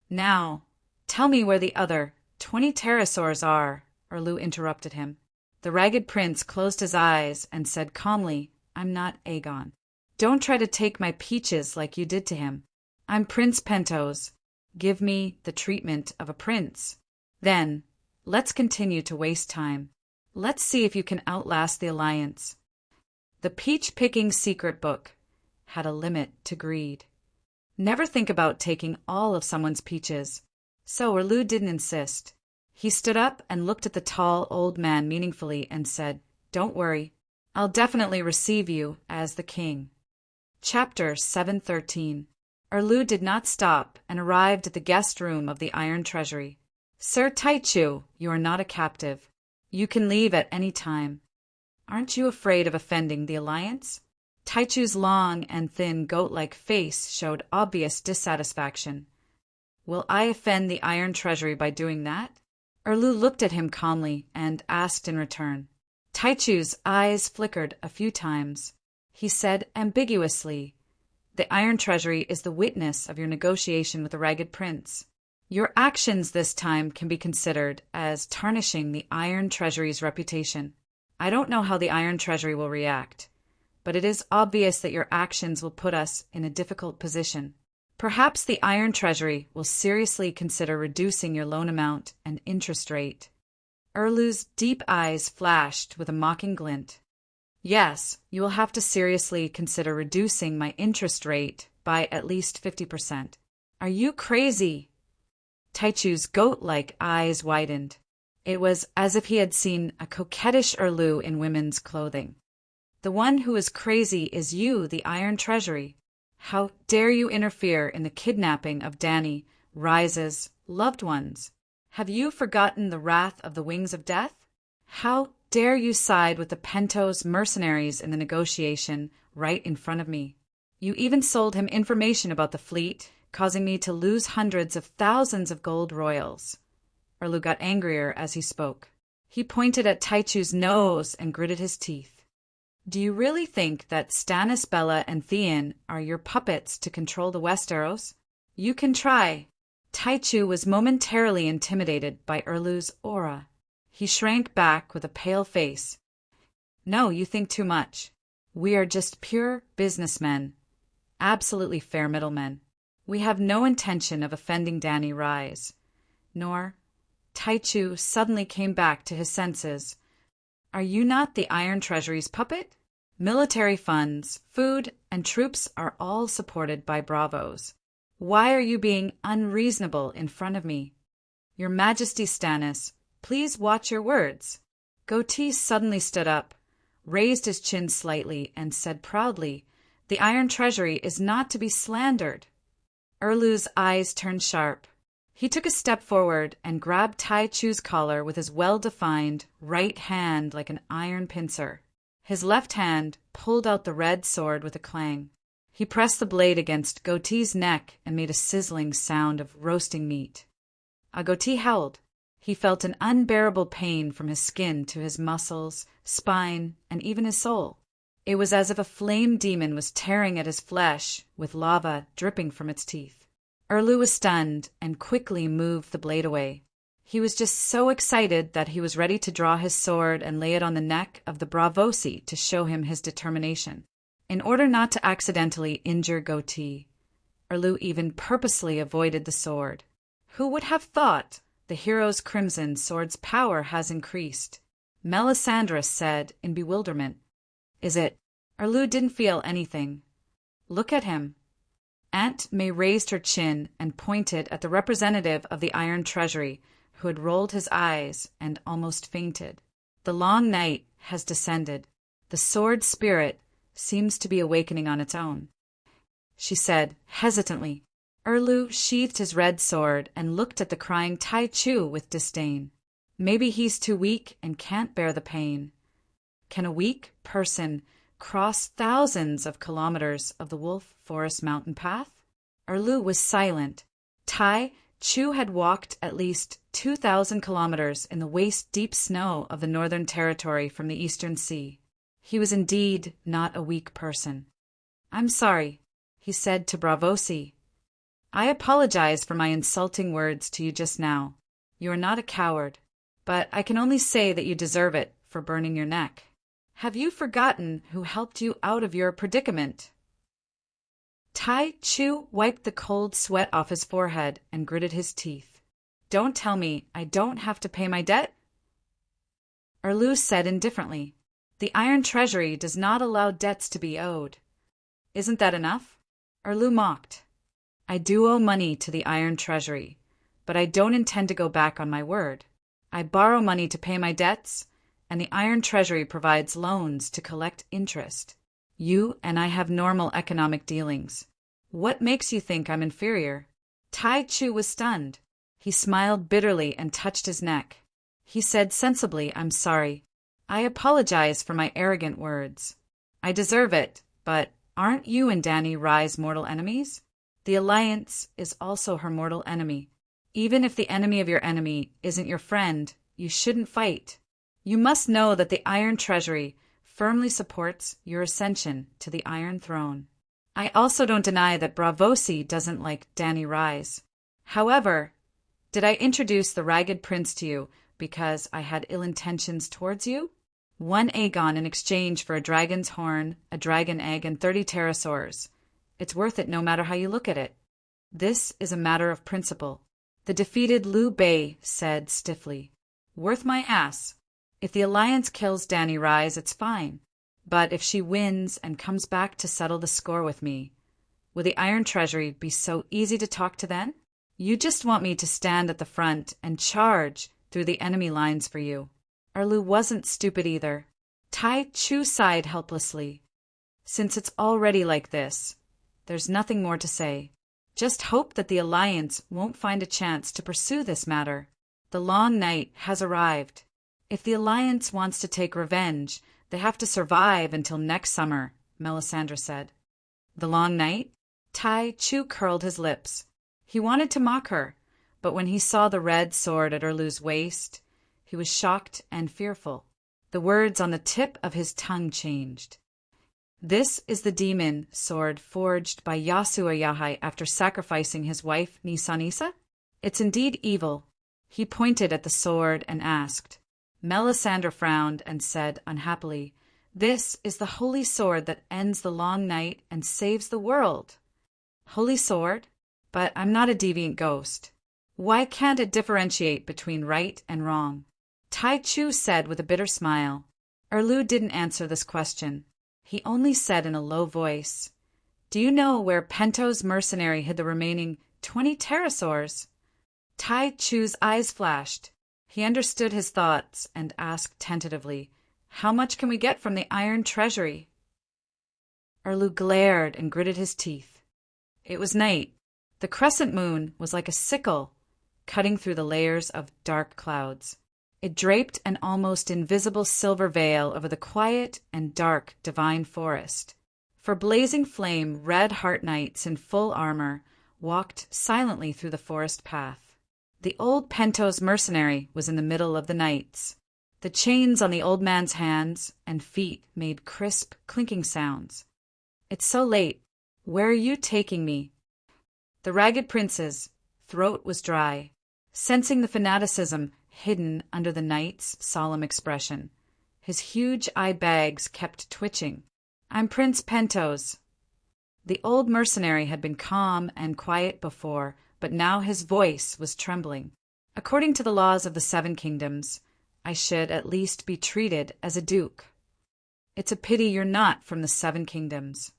Now, tell me where the other 20 pterosaurs are, Erlu interrupted him. The Ragged Prince closed his eyes and said calmly, I'm not Aegon. Don't try to take my peaches like you did to him. I'm Prince Pentos. Give me the treatment of a prince. Then, let's continue to waste time. Let's see if you can outlast the Alliance. The peach-picking secret book had a limit to greed. Never think about taking all of someone's peaches. So Erlu didn't insist. He stood up and looked at the tall old man meaningfully and said, Don't worry. I'll definitely receive you as the king. Chapter 713. Erlu did not stop and arrived at the guest room of the Iron Treasury. Sir Taichu, you are not a captive. You can leave at any time. Aren't you afraid of offending the Alliance? Taichu's long and thin goat-like face showed obvious dissatisfaction. Will I offend the Iron Treasury by doing that? Erlu looked at him calmly and asked in return. Taichu's eyes flickered a few times. He said ambiguously, The Iron Treasury is the witness of your negotiation with the Ragged Prince. Your actions this time can be considered as tarnishing the Iron Treasury's reputation. I don't know how the Iron Treasury will react, but it is obvious that your actions will put us in a difficult position. Perhaps the Iron Treasury will seriously consider reducing your loan amount and interest rate. Erlu's deep eyes flashed with a mocking glint. Yes, you will have to seriously consider reducing my interest rate by at least 50%. Are you crazy? Taichu's goat-like eyes widened. It was as if he had seen a coquettish Erlu in women's clothing. The one who is crazy is you, the Iron Treasury. How dare you interfere in the kidnapping of Danny, Rise's loved ones? Have you forgotten the wrath of the Wings of Death? How dare you side with the Pentos mercenaries in the negotiation right in front of me? You even sold him information about the fleet, causing me to lose hundreds of thousands of gold royals. Erlu got angrier as he spoke. He pointed at Taichu's nose and gritted his teeth. Do you really think that Stannis, Bella, and Theon are your puppets to control the Westeros? You can try. Taichu was momentarily intimidated by Erlu's aura. He shrank back with a pale face. No, you think too much. We are just pure businessmen. Absolutely fair middlemen. We have no intention of offending Danny Rise. Nor... Taichu suddenly came back to his senses. Are you not the Iron Treasury's puppet? Military funds, food, and troops are all supported by bravos. Why are you being unreasonable in front of me? Your Majesty Stannis, please watch your words. Goatee suddenly stood up, raised his chin slightly, and said proudly, The Iron Treasury is not to be slandered. Erlu's eyes turned sharp. He took a step forward and grabbed Taichu's collar with his well-defined right hand like an iron pincer. His left hand pulled out the red sword with a clang. He pressed the blade against Goatee's neck and made a sizzling sound of roasting meat. Goatee howled. He felt an unbearable pain from his skin to his muscles, spine, and even his soul. It was as if a flame demon was tearing at his flesh, with lava dripping from its teeth. Erlu was stunned and quickly moved the blade away. He was just so excited that he was ready to draw his sword and lay it on the neck of the Bravosi to show him his determination. In order not to accidentally injure Goatee, Erlu even purposely avoided the sword. Who would have thought the hero's crimson sword's power has increased? Melisandre said in bewilderment. Is it? Erlu didn't feel anything. Look at him. Aunt May raised her chin and pointed at the representative of the Iron Treasury, who had rolled his eyes and almost fainted. The long night has descended. The sword spirit seems to be awakening on its own, she said hesitantly. Erlu sheathed his red sword and looked at the crying Tai Chu with disdain. Maybe he's too weak and can't bear the pain. Can a weak person cross thousands of kilometers of the Wolf Forest mountain path? Erlu was silent. Tai Chu had walked at least 2,000 kilometers in the waist-deep snow of the Northern Territory from the Eastern Sea. He was indeed not a weak person. "I'm sorry," he said to Bravosi. "I apologize for my insulting words to you just now. You are not a coward, but I can only say that you deserve it for burning your neck. Have you forgotten who helped you out of your predicament?" Tai Chu wiped the cold sweat off his forehead and gritted his teeth. "Don't tell me I don't have to pay my debt?" Erlu said indifferently. "The Iron Treasury does not allow debts to be owed. Isn't that enough?" Erlu mocked. "I do owe money to the Iron Treasury, but I don't intend to go back on my word. I borrow money to pay my debts, and the Iron Treasury provides loans to collect interest. You and I have normal economic dealings. What makes you think I'm inferior?" Tai Chu was stunned. He smiled bitterly and touched his neck. He said sensibly, "I'm sorry. I apologize for my arrogant words. I deserve it, but aren't you and Danny Rye's mortal enemies? The Alliance is also her mortal enemy. Even if the enemy of your enemy isn't your friend, you shouldn't fight. You must know that the Iron Treasury firmly supports your ascension to the Iron Throne. I also don't deny that Bravosi doesn't like Danny Rise. However, did I introduce the Ragged Prince to you because I had ill intentions towards you? 1 agon in exchange for a dragon's horn, a dragon egg, and 30 pterosaurs. It's worth it no matter how you look at it. This is a matter of principle." The defeated Liu Bei said stiffly, "Worth my ass. If the Alliance kills Danny Rise, it's fine. But if she wins and comes back to settle the score with me, will the Iron Treasury be so easy to talk to then? You just want me to stand at the front and charge through the enemy lines for you." Erlu wasn't stupid either. Tai Chu sighed helplessly. "Since it's already like this, there's nothing more to say. Just hope that the Alliance won't find a chance to pursue this matter. The long night has arrived. If the Alliance wants to take revenge, they have to survive until next summer," Melisandre said. "The long night?" Tai Chu curled his lips. He wanted to mock her, but when he saw the red sword at Erlu's waist, he was shocked and fearful. The words on the tip of his tongue changed. "This is the demon sword forged by Yasuo Yahai after sacrificing his wife Nisa. It's indeed evil." He pointed at the sword and asked. Melisandre frowned and said unhappily, "This is the holy sword that ends the long night and saves the world." "Holy sword? But I'm not a deviant ghost. Why can't it differentiate between right and wrong?" Tai Chu said with a bitter smile. Erlu didn't answer this question. He only said in a low voice, "Do you know where Pento's mercenary hid the remaining 20 pterosaurs?" Tai Chu's eyes flashed. He understood his thoughts and asked tentatively, "How much can we get from the Iron Treasury?" Erlu glared and gritted his teeth. It was night. The crescent moon was like a sickle, cutting through the layers of dark clouds. It draped an almost invisible silver veil over the quiet and dark divine forest. For blazing flame, red heart knights in full armor walked silently through the forest path. The old Pento's mercenary was in the middle of the knights. The chains on the old man's hands and feet made crisp, clinking sounds. "It's so late. Where are you taking me?" The Ragged Prince's throat was dry, sensing the fanaticism hidden under the knight's solemn expression. His huge eye bags kept twitching. "I'm Prince Pentos." The old mercenary had been calm and quiet before, but now his voice was trembling. "According to the laws of the 7 kingdoms, I should at least be treated as a duke. It's a pity you're not from the 7 kingdoms."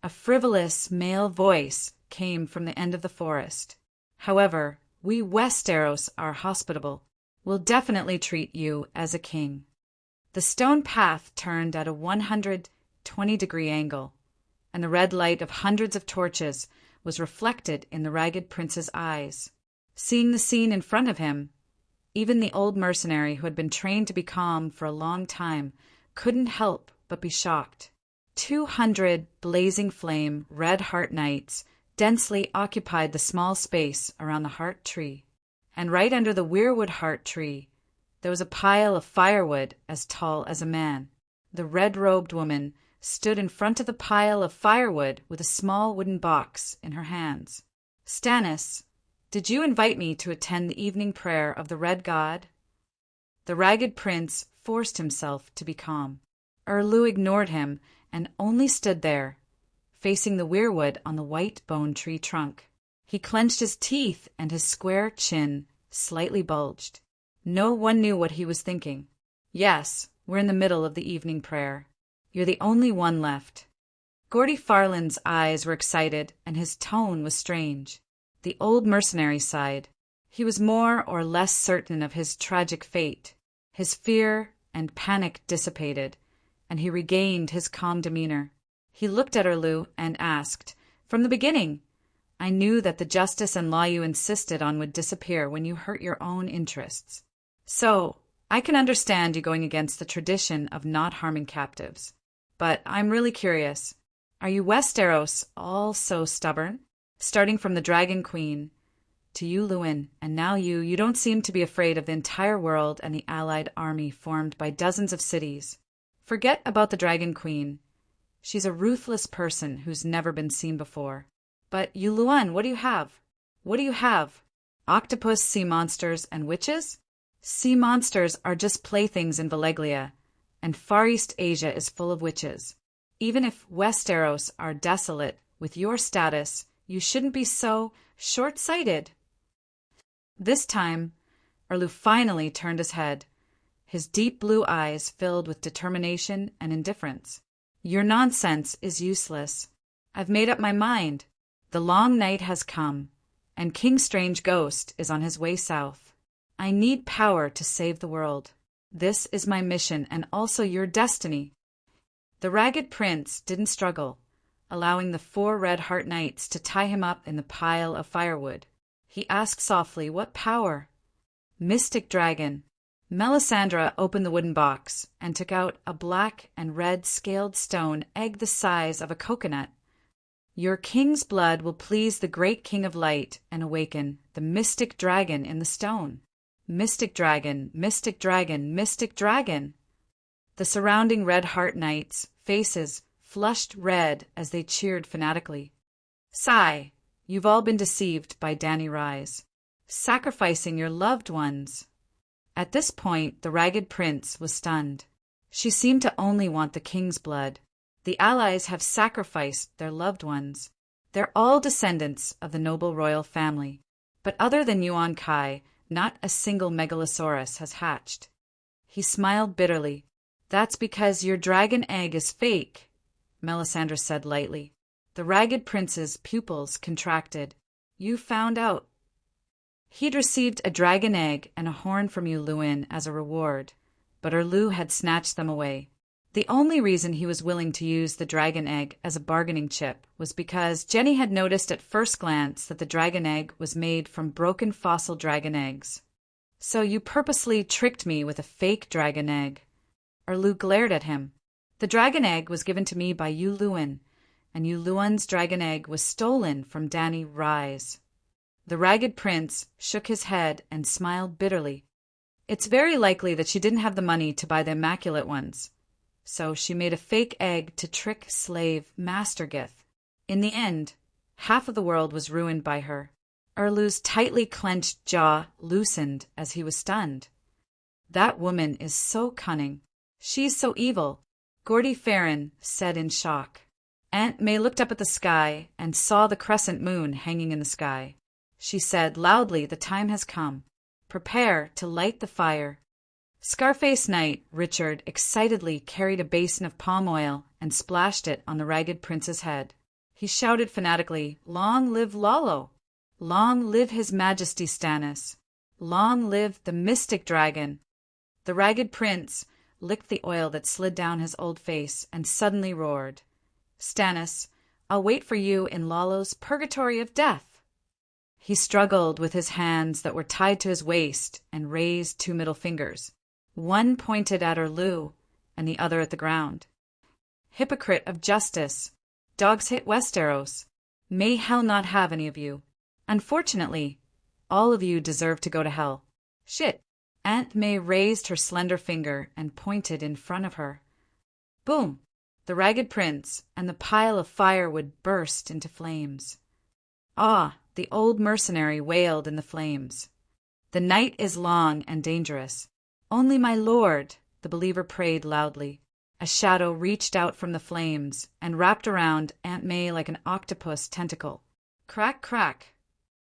A frivolous male voice came from the end of the forest. However, we Westeros are hospitable. We'll definitely treat you as a king. The stone path turned at a 120-degree angle, and the red light of hundreds of torches was reflected in the ragged prince's eyes. Seeing the scene in front of him, even the old mercenary who had been trained to be calm for a long time couldn't help but be shocked. 200 blazing flame red heart knights densely occupied the small space around the heart tree, and right under the weirwood heart tree there was a pile of firewood as tall as a man. The red-robed woman stood in front of the pile of firewood with a small wooden box in her hands. "Stannis, did you invite me to attend the evening prayer of the Red God?" The ragged prince forced himself to be calm. Erlu ignored him and only stood there, facing the weirwood on the white bone tree trunk. He clenched his teeth and his square chin slightly bulged. No one knew what he was thinking. "Yes, we're in the middle of the evening prayer. You're the only one left." Gordy Farland's eyes were excited and his tone was strange. The old mercenary sighed. He was more or less certain of his tragic fate. His fear and panic dissipated, and he regained his calm demeanor. He looked at Erlu and asked, "From the beginning, I knew that the justice and law you insisted on would disappear when you hurt your own interests. So, I can understand you going against the tradition of not harming captives. But I'm really curious. Are you Westeros all so stubborn? Starting from the Dragon Queen to you, Luwin, and now you don't seem to be afraid of the entire world and the allied army formed by dozens of cities. Forget about the Dragon Queen. She's a ruthless person who's never been seen before. But you, Luwin, what do you have? What do you have? Octopus, sea monsters, and witches? Sea monsters are just playthings in Valeglia, and Far East Asia is full of witches. Even if Westeros are desolate, with your status, you shouldn't be so short-sighted." This time, Erlu finally turned his head. His deep blue eyes filled with determination and indifference. "Your nonsense is useless. I've made up my mind. The long night has come, and King Strange Ghost is on his way south. I need power to save the world. This is my mission and also your destiny." The ragged prince didn't struggle, allowing the 4 red heart knights to tie him up in the pile of firewood. He asked softly, "What power?" "Mystic dragon." Melisandre opened the wooden box and took out a black and red scaled stone egg the size of a coconut. "Your king's blood will please the great king of light and awaken the mystic dragon in the stone." Mystic dragon, mystic dragon, mystic dragon. The surrounding red heart knights' faces flushed red as they cheered fanatically. "Sigh, you've all been deceived by Dany Rise, sacrificing your loved ones." At this point, the ragged prince was stunned. She seemed to only want the king's blood. The allies have sacrificed their loved ones. They're all descendants of the noble royal family. But other than Yuan Kai, not a single megalosaurus has hatched. He smiled bitterly. "That's because your dragon egg is fake," Melisandre said lightly. The ragged prince's pupils contracted. "You found out." He'd received a dragon egg and a horn from you, Luwin, as a reward, but Erlu had snatched them away. The only reason he was willing to use the dragon egg as a bargaining chip was because Jenny had noticed at first glance that the dragon egg was made from broken fossil dragon eggs. "So you purposely tricked me with a fake dragon egg." Erlu glared at him. "The dragon egg was given to me by you, Luwin, and you Luwin's dragon egg was stolen from Dany Rise." The ragged prince shook his head and smiled bitterly. "It's very likely that she didn't have the money to buy the immaculate ones. So she made a fake egg to trick slave Master Gith. In the end, half of the world was ruined by her." Erlu's tightly clenched jaw loosened as he was stunned. "That woman is so cunning. She's so evil," Gordy Farron said in shock. Aunt May looked up at the sky and saw the crescent moon hanging in the sky. She said loudly, "The time has come. Prepare to light the fire." Scarface Knight Richard excitedly carried a basin of palm oil and splashed it on the ragged prince's head. He shouted fanatically, "Long live Lalo! Long live His Majesty Stannis! Long live the mystic dragon!" The ragged prince licked the oil that slid down his old face and suddenly roared, "Stannis, I'll wait for you in Lalo's purgatory of death." He struggled with his hands that were tied to his waist and raised two middle fingers, one pointed at Erlu and the other at the ground. "Hypocrite of justice! Dogs hit Westeros. May hell not have any of you. Unfortunately, all of you deserve to go to hell. Shit." Aunt May raised her slender finger and pointed in front of her. Boom! The ragged prince and the pile of firewood burst into flames. Ah! The old mercenary wailed in the flames. "The night is long and dangerous. Only my lord," the believer prayed loudly. A shadow reached out from the flames and wrapped around Aunt May like an octopus tentacle. Crack, crack.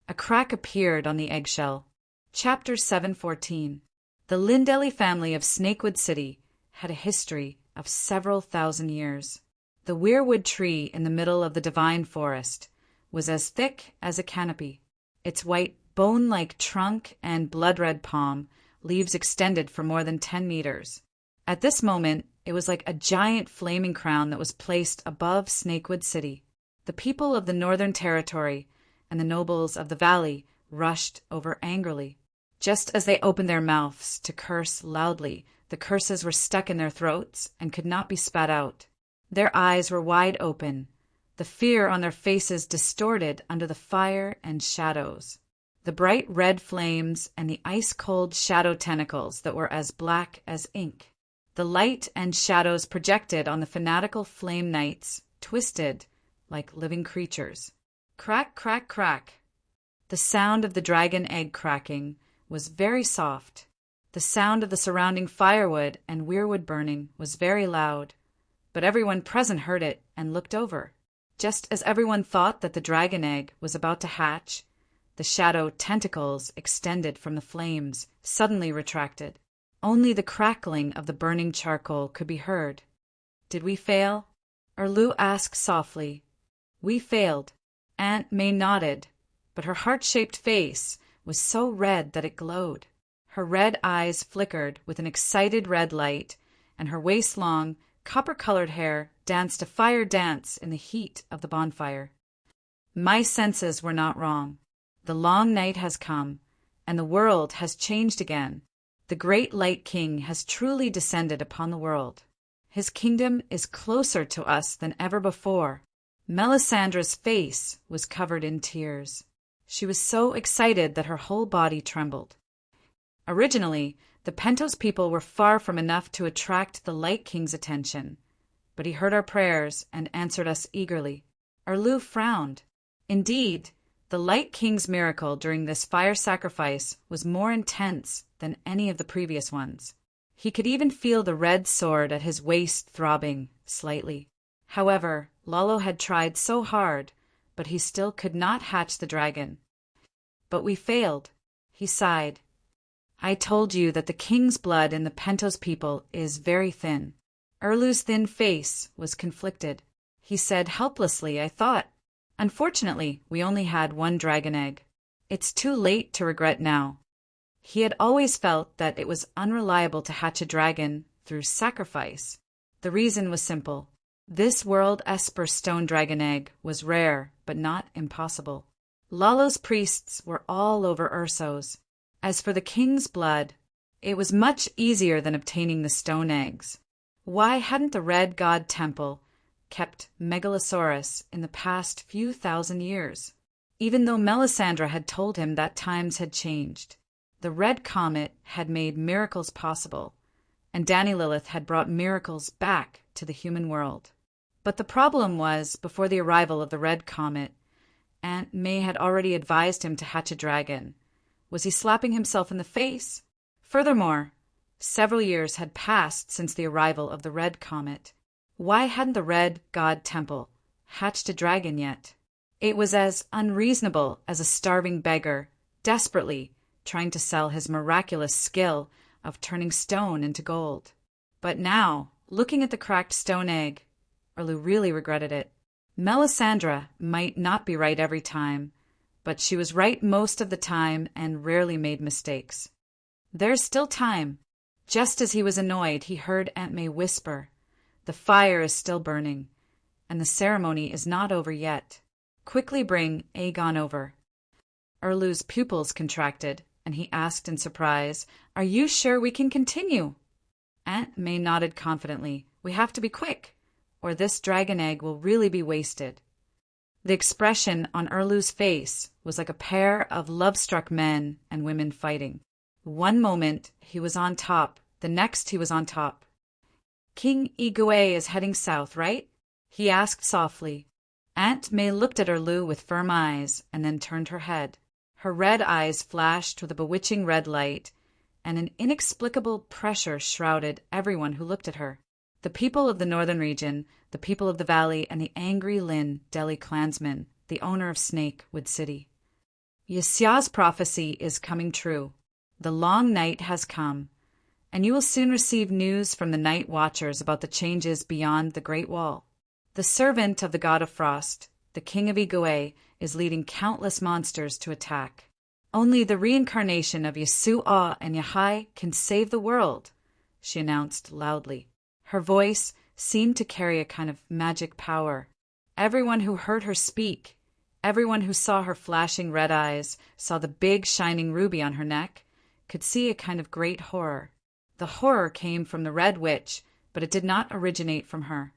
A crack appeared on the eggshell. Chapter 714. The Lindelly family of Snakewood City had a history of several thousand years. The weirwood tree in the middle of the divine forest was as thick as a canopy. Its white, bone-like trunk and blood-red palm leaves extended for more than 10 meters. At this moment, it was like a giant flaming crown that was placed above Snakewood City. The people of the Northern Territory and the nobles of the valley rushed over angrily. Just as they opened their mouths to curse loudly, the curses were stuck in their throats and could not be spat out. Their eyes were wide open, the fear on their faces distorted under the fire and shadows. The bright red flames and the ice-cold shadow tentacles that were as black as ink. The light and shadows projected on the fanatical flame knights twisted like living creatures. Crack, crack, crack. The sound of the dragon egg cracking was very soft. The sound of the surrounding firewood and weirwood burning was very loud, but everyone present heard it and looked over. Just as everyone thought that the dragon egg was about to hatch, the shadow tentacles extended from the flames suddenly retracted. Only the crackling of the burning charcoal could be heard. "Did we fail?" Erlu asked softly. "We failed." Aunt May nodded, but her heart-shaped face was so red that it glowed. Her red eyes flickered with an excited red light, and her waist-long, copper-colored hair danced a fire dance in the heat of the bonfire. "My senses were not wrong. The long night has come, and the world has changed again. The great Light King has truly descended upon the world. His kingdom is closer to us than ever before." Melisandre's face was covered in tears. She was so excited that her whole body trembled. Originally, the Pentos people were far from enough to attract the Light King's attention, but he heard our prayers and answered us eagerly. Erlu frowned. Indeed, the Light King's miracle during this fire sacrifice was more intense than any of the previous ones. He could even feel the red sword at his waist throbbing slightly. However, Lalo had tried so hard, but he still could not hatch the dragon. "But we failed," he sighed. "I told you that the king's blood in the Pentos people is very thin." Erlu's thin face was conflicted. He said helplessly, "I thought. Unfortunately, we only had one dragon egg. It's too late to regret now." He had always felt that it was unreliable to hatch a dragon through sacrifice. The reason was simple. This world Esper stone dragon egg was rare, but not impossible. Lalo's priests were all over Ursos. As for the king's blood, it was much easier than obtaining the stone eggs. Why hadn't the Red God Temple kept Megalosaurus in the past few thousand years? Even though Melisandre had told him that times had changed. The Red Comet had made miracles possible, and Dany Lilith had brought miracles back to the human world. But the problem was, before the arrival of the Red Comet, Aunt May had already advised him to hatch a dragon. Was he slapping himself in the face? Furthermore, several years had passed since the arrival of the Red Comet. Why hadn't the Red God Temple hatched a dragon yet? It was as unreasonable as a starving beggar desperately trying to sell his miraculous skill of turning stone into gold. But now, looking at the cracked stone egg, Erlu really regretted it. Melisandre might not be right every time, but she was right most of the time and rarely made mistakes. There's still time. Just as he was annoyed, he heard Aunt May whisper, "The fire is still burning, and the ceremony is not over yet. Quickly bring Aegon over." Erlu's pupils contracted, and he asked in surprise, "Are you sure we can continue?" Aunt May nodded confidently. "We have to be quick, or this dragon egg will really be wasted." The expression on Erlu's face was like a pair of love-struck men and women fighting. One moment he was on top, the next he was on top. "King Ygoué is heading south, right?" he asked softly. Aunt May looked at Erlu with firm eyes and then turned her head. Her red eyes flashed with a bewitching red light, and an inexplicable pressure shrouded everyone who looked at her. The people of the northern region, the people of the valley, and the angry Lyn Delhi clansman, the owner of Snakewood City. Ysia's prophecy is coming true. The long night has come, and you will soon receive news from the night watchers about the changes beyond the Great Wall. The servant of the god of frost, the king of Ygoué, is leading countless monsters to attack. Only the reincarnation of Yasuo and Yahai can save the world, she announced loudly. Her voice seemed to carry a kind of magic power. Everyone who heard her speak, everyone who saw her flashing red eyes, saw the big shining ruby on her neck, could see a kind of great horror. The horror came from the Red Witch, but it did not originate from her.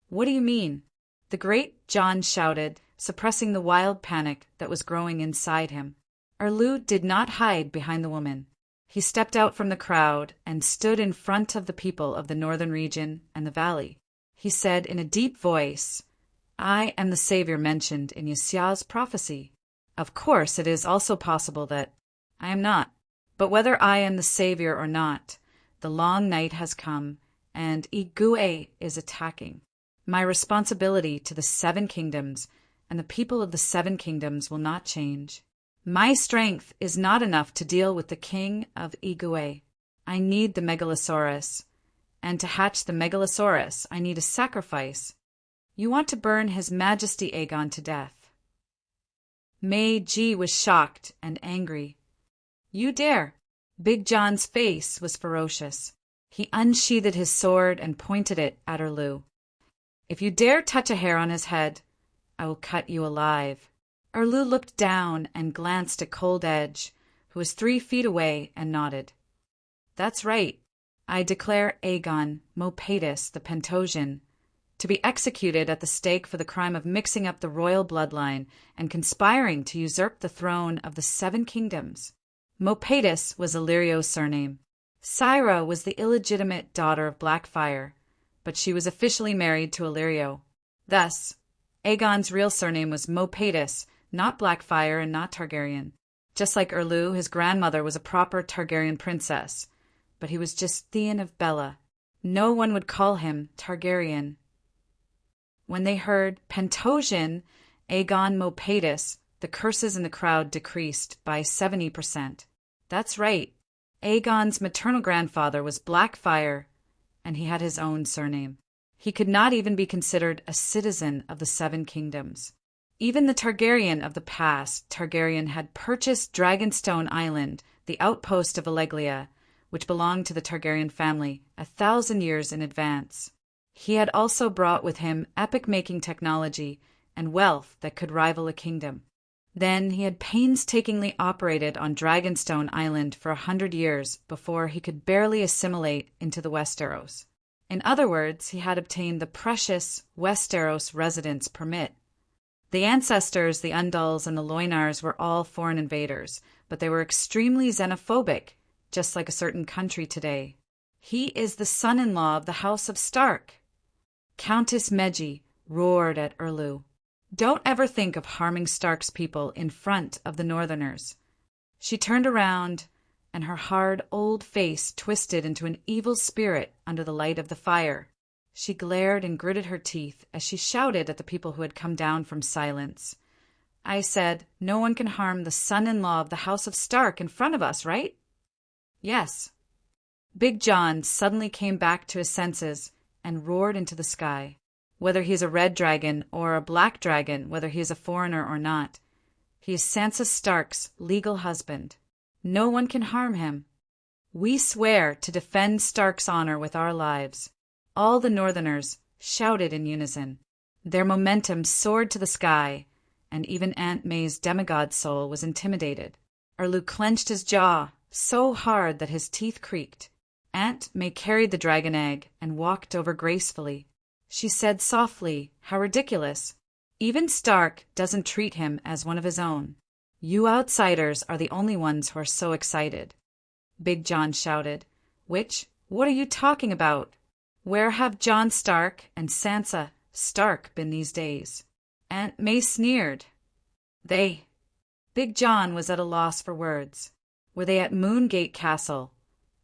"What do you mean?" the great John shouted, suppressing the wild panic that was growing inside him. Erlu did not hide behind the woman. He stepped out from the crowd and stood in front of the people of the northern region and the valley. He said in a deep voice, "I am the savior mentioned in Ysia's prophecy. Of course, it is also possible that I am not. But whether I am the savior or not, the long night has come, and Ygoué is attacking. My responsibility to the 7 kingdoms and the people of the 7 kingdoms will not change. My strength is not enough to deal with the king of Ygoué. I need the Megalosaurus, and to hatch the Megalosaurus, I need a sacrifice. You want to burn His Majesty Aegon to death." Mei Ji was shocked and angry. "You dare!" Big John's face was ferocious. He unsheathed his sword and pointed it at Erlu. "If you dare touch a hair on his head, I will cut you alive." Erlu looked down and glanced at Cold Edge, who was 3 feet away, and nodded. "That's right. I declare Aegon Mopatis the Pentosian to be executed at the stake for the crime of mixing up the royal bloodline and conspiring to usurp the throne of the 7 kingdoms. Mopatis was Illyrio's surname. Syra was the illegitimate daughter of Blackfyre, but she was officially married to Illyrio. Thus, Aegon's real surname was Mopatis, not Blackfyre and not Targaryen. Just like Erlu, his grandmother was a proper Targaryen princess, but he was just Theon of Bella. No one would call him Targaryen. When they heard Pentosian Aegon Mopatis, the curses in the crowd decreased by 70%. That's right. Aegon's maternal grandfather was Blackfyre, and he had his own surname. He could not even be considered a citizen of the 7 kingdoms. Even the Targaryen of the past, Targaryen had purchased Dragonstone Island, the outpost of Aleglia, which belonged to the Targaryen family, 1,000 years in advance. He had also brought with him epic-making technology and wealth that could rival a kingdom. Then he had painstakingly operated on Dragonstone Island for 100 years before he could barely assimilate into the Westeros. In other words, he had obtained the precious Westeros residence permit. The ancestors, the Undals, and the Loinars were all foreign invaders, but they were extremely xenophobic, just like a certain country today. He is the son-in-law of the House of Stark. Countess Meji roared at Erlu. Don't ever think of harming Stark's people in front of the Northerners. She turned around, and her hard old face twisted into an evil spirit under the light of the fire. She glared and gritted her teeth as she shouted at the people who had come down from silence. I said, no one can harm the son-in-law of the House of Stark in front of us, right? Yes. Big John suddenly came back to his senses and roared into the sky. whether he is a red dragon or a black dragon, whether he is a foreigner or not. He is Sansa Stark's legal husband. No one can harm him. We swear to defend Stark's honor with our lives." All the Northerners shouted in unison. Their momentum soared to the sky, and even Aunt May's demigod soul was intimidated. Erlu clenched his jaw so hard that his teeth creaked. Aunt May carried the dragon egg and walked over gracefully. She said softly, "How ridiculous. Even Stark doesn't treat him as one of his own. You outsiders are the only ones who are so excited." Big John shouted, What are you talking about? Where have John Stark and Sansa Stark been these days?" Aunt May sneered. They. Big John was at a loss for words. Were they at Moongate Castle,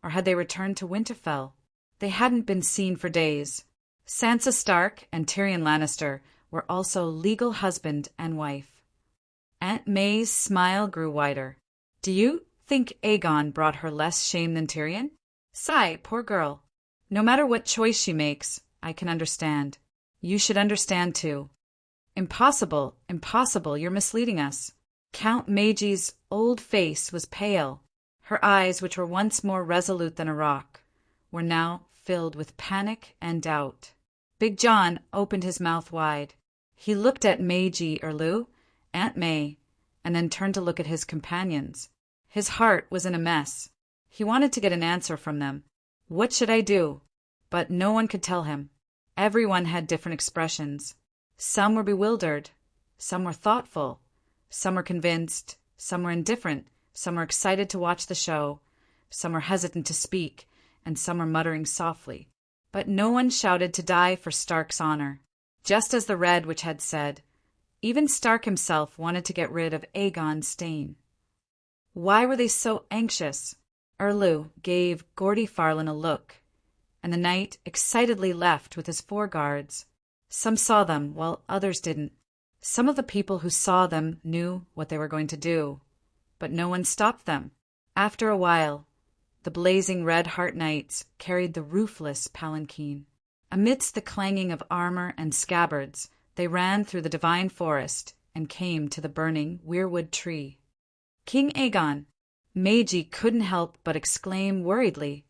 or had they returned to Winterfell? They hadn't been seen for days. Sansa Stark and Tyrion Lannister were also legal husband and wife. Aunt May's smile grew wider. "Do you think Aegon brought her less shame than Tyrion? Sigh, poor girl. No matter what choice she makes, I can understand. You should understand too." "Impossible, impossible, you're misleading us." Count Maiji's old face was pale. Her eyes, which were once more resolute than a rock, were now filled with panic and doubt. Big John opened his mouth wide. He looked at Meiji Erlu, Aunt May, and then turned to look at his companions. His heart was in a mess. He wanted to get an answer from them. What should I do? But no one could tell him. Everyone had different expressions. Some were bewildered. Some were thoughtful. Some were convinced. Some were indifferent. Some were excited to watch the show. Some were hesitant to speak, and some were muttering softly. But no one shouted to die for Stark's honor. Just as the Red Witch had said, even Stark himself wanted to get rid of Aegon's stain. Why were they so anxious? Erlu gave Gordy Farland a look, and the knight excitedly left with his 4 guards. Some saw them, while others didn't. Some of the people who saw them knew what they were going to do, but no one stopped them. After a while, the blazing red Heart Knights carried the roofless palanquin. Amidst the clanging of armor and scabbards, they ran through the divine forest and came to the burning weirwood tree. "King Aegon!" Meiji couldn't help but exclaim worriedly.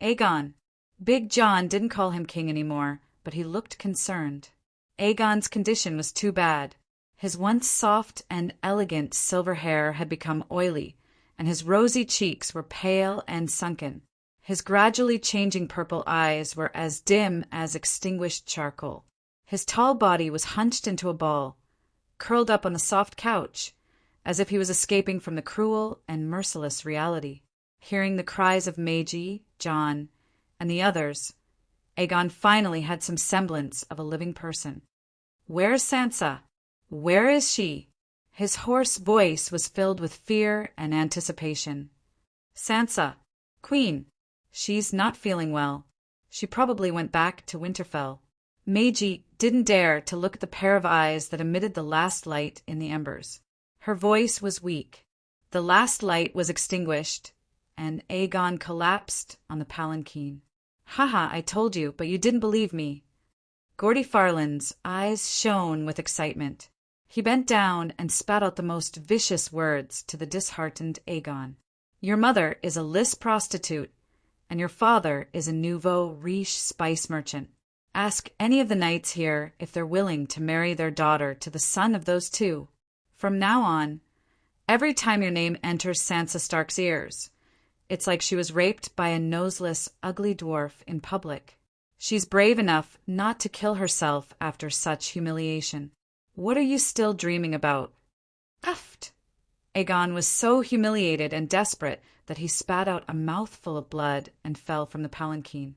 "Aegon!" Big John didn't call him king anymore, but he looked concerned. Aegon's condition was too bad. His once soft and elegant silver hair had become oily, and his rosy cheeks were pale and sunken. His gradually changing purple eyes were as dim as extinguished charcoal. His tall body was hunched into a ball, curled up on the soft couch, as if he was escaping from the cruel and merciless reality. Hearing the cries of Meiji, John, and the others, Aegon finally had some semblance of a living person. "Where's Sansa? Where is she?" His hoarse voice was filled with fear and anticipation. "Sansa, Queen. She's not feeling well. She probably went back to Winterfell." Meiji didn't dare to look at the pair of eyes that emitted the last light in the embers. Her voice was weak. The last light was extinguished, and Aegon collapsed on the palanquin. "Haha, I told you, but you didn't believe me." Gordy Farland's eyes shone with excitement. He bent down and spat out the most vicious words to the disheartened Aegon. "Your mother is a Lys prostitute, and your father is a nouveau riche spice merchant. Ask any of the knights here if they're willing to marry their daughter to the son of those two. From now on, every time your name enters Sansa Stark's ears, it's like she was raped by a noseless, ugly dwarf in public. She's brave enough not to kill herself after such humiliation. What are you still dreaming about?" "Uft!" Aegon was so humiliated and desperate that he spat out a mouthful of blood and fell from the palanquin.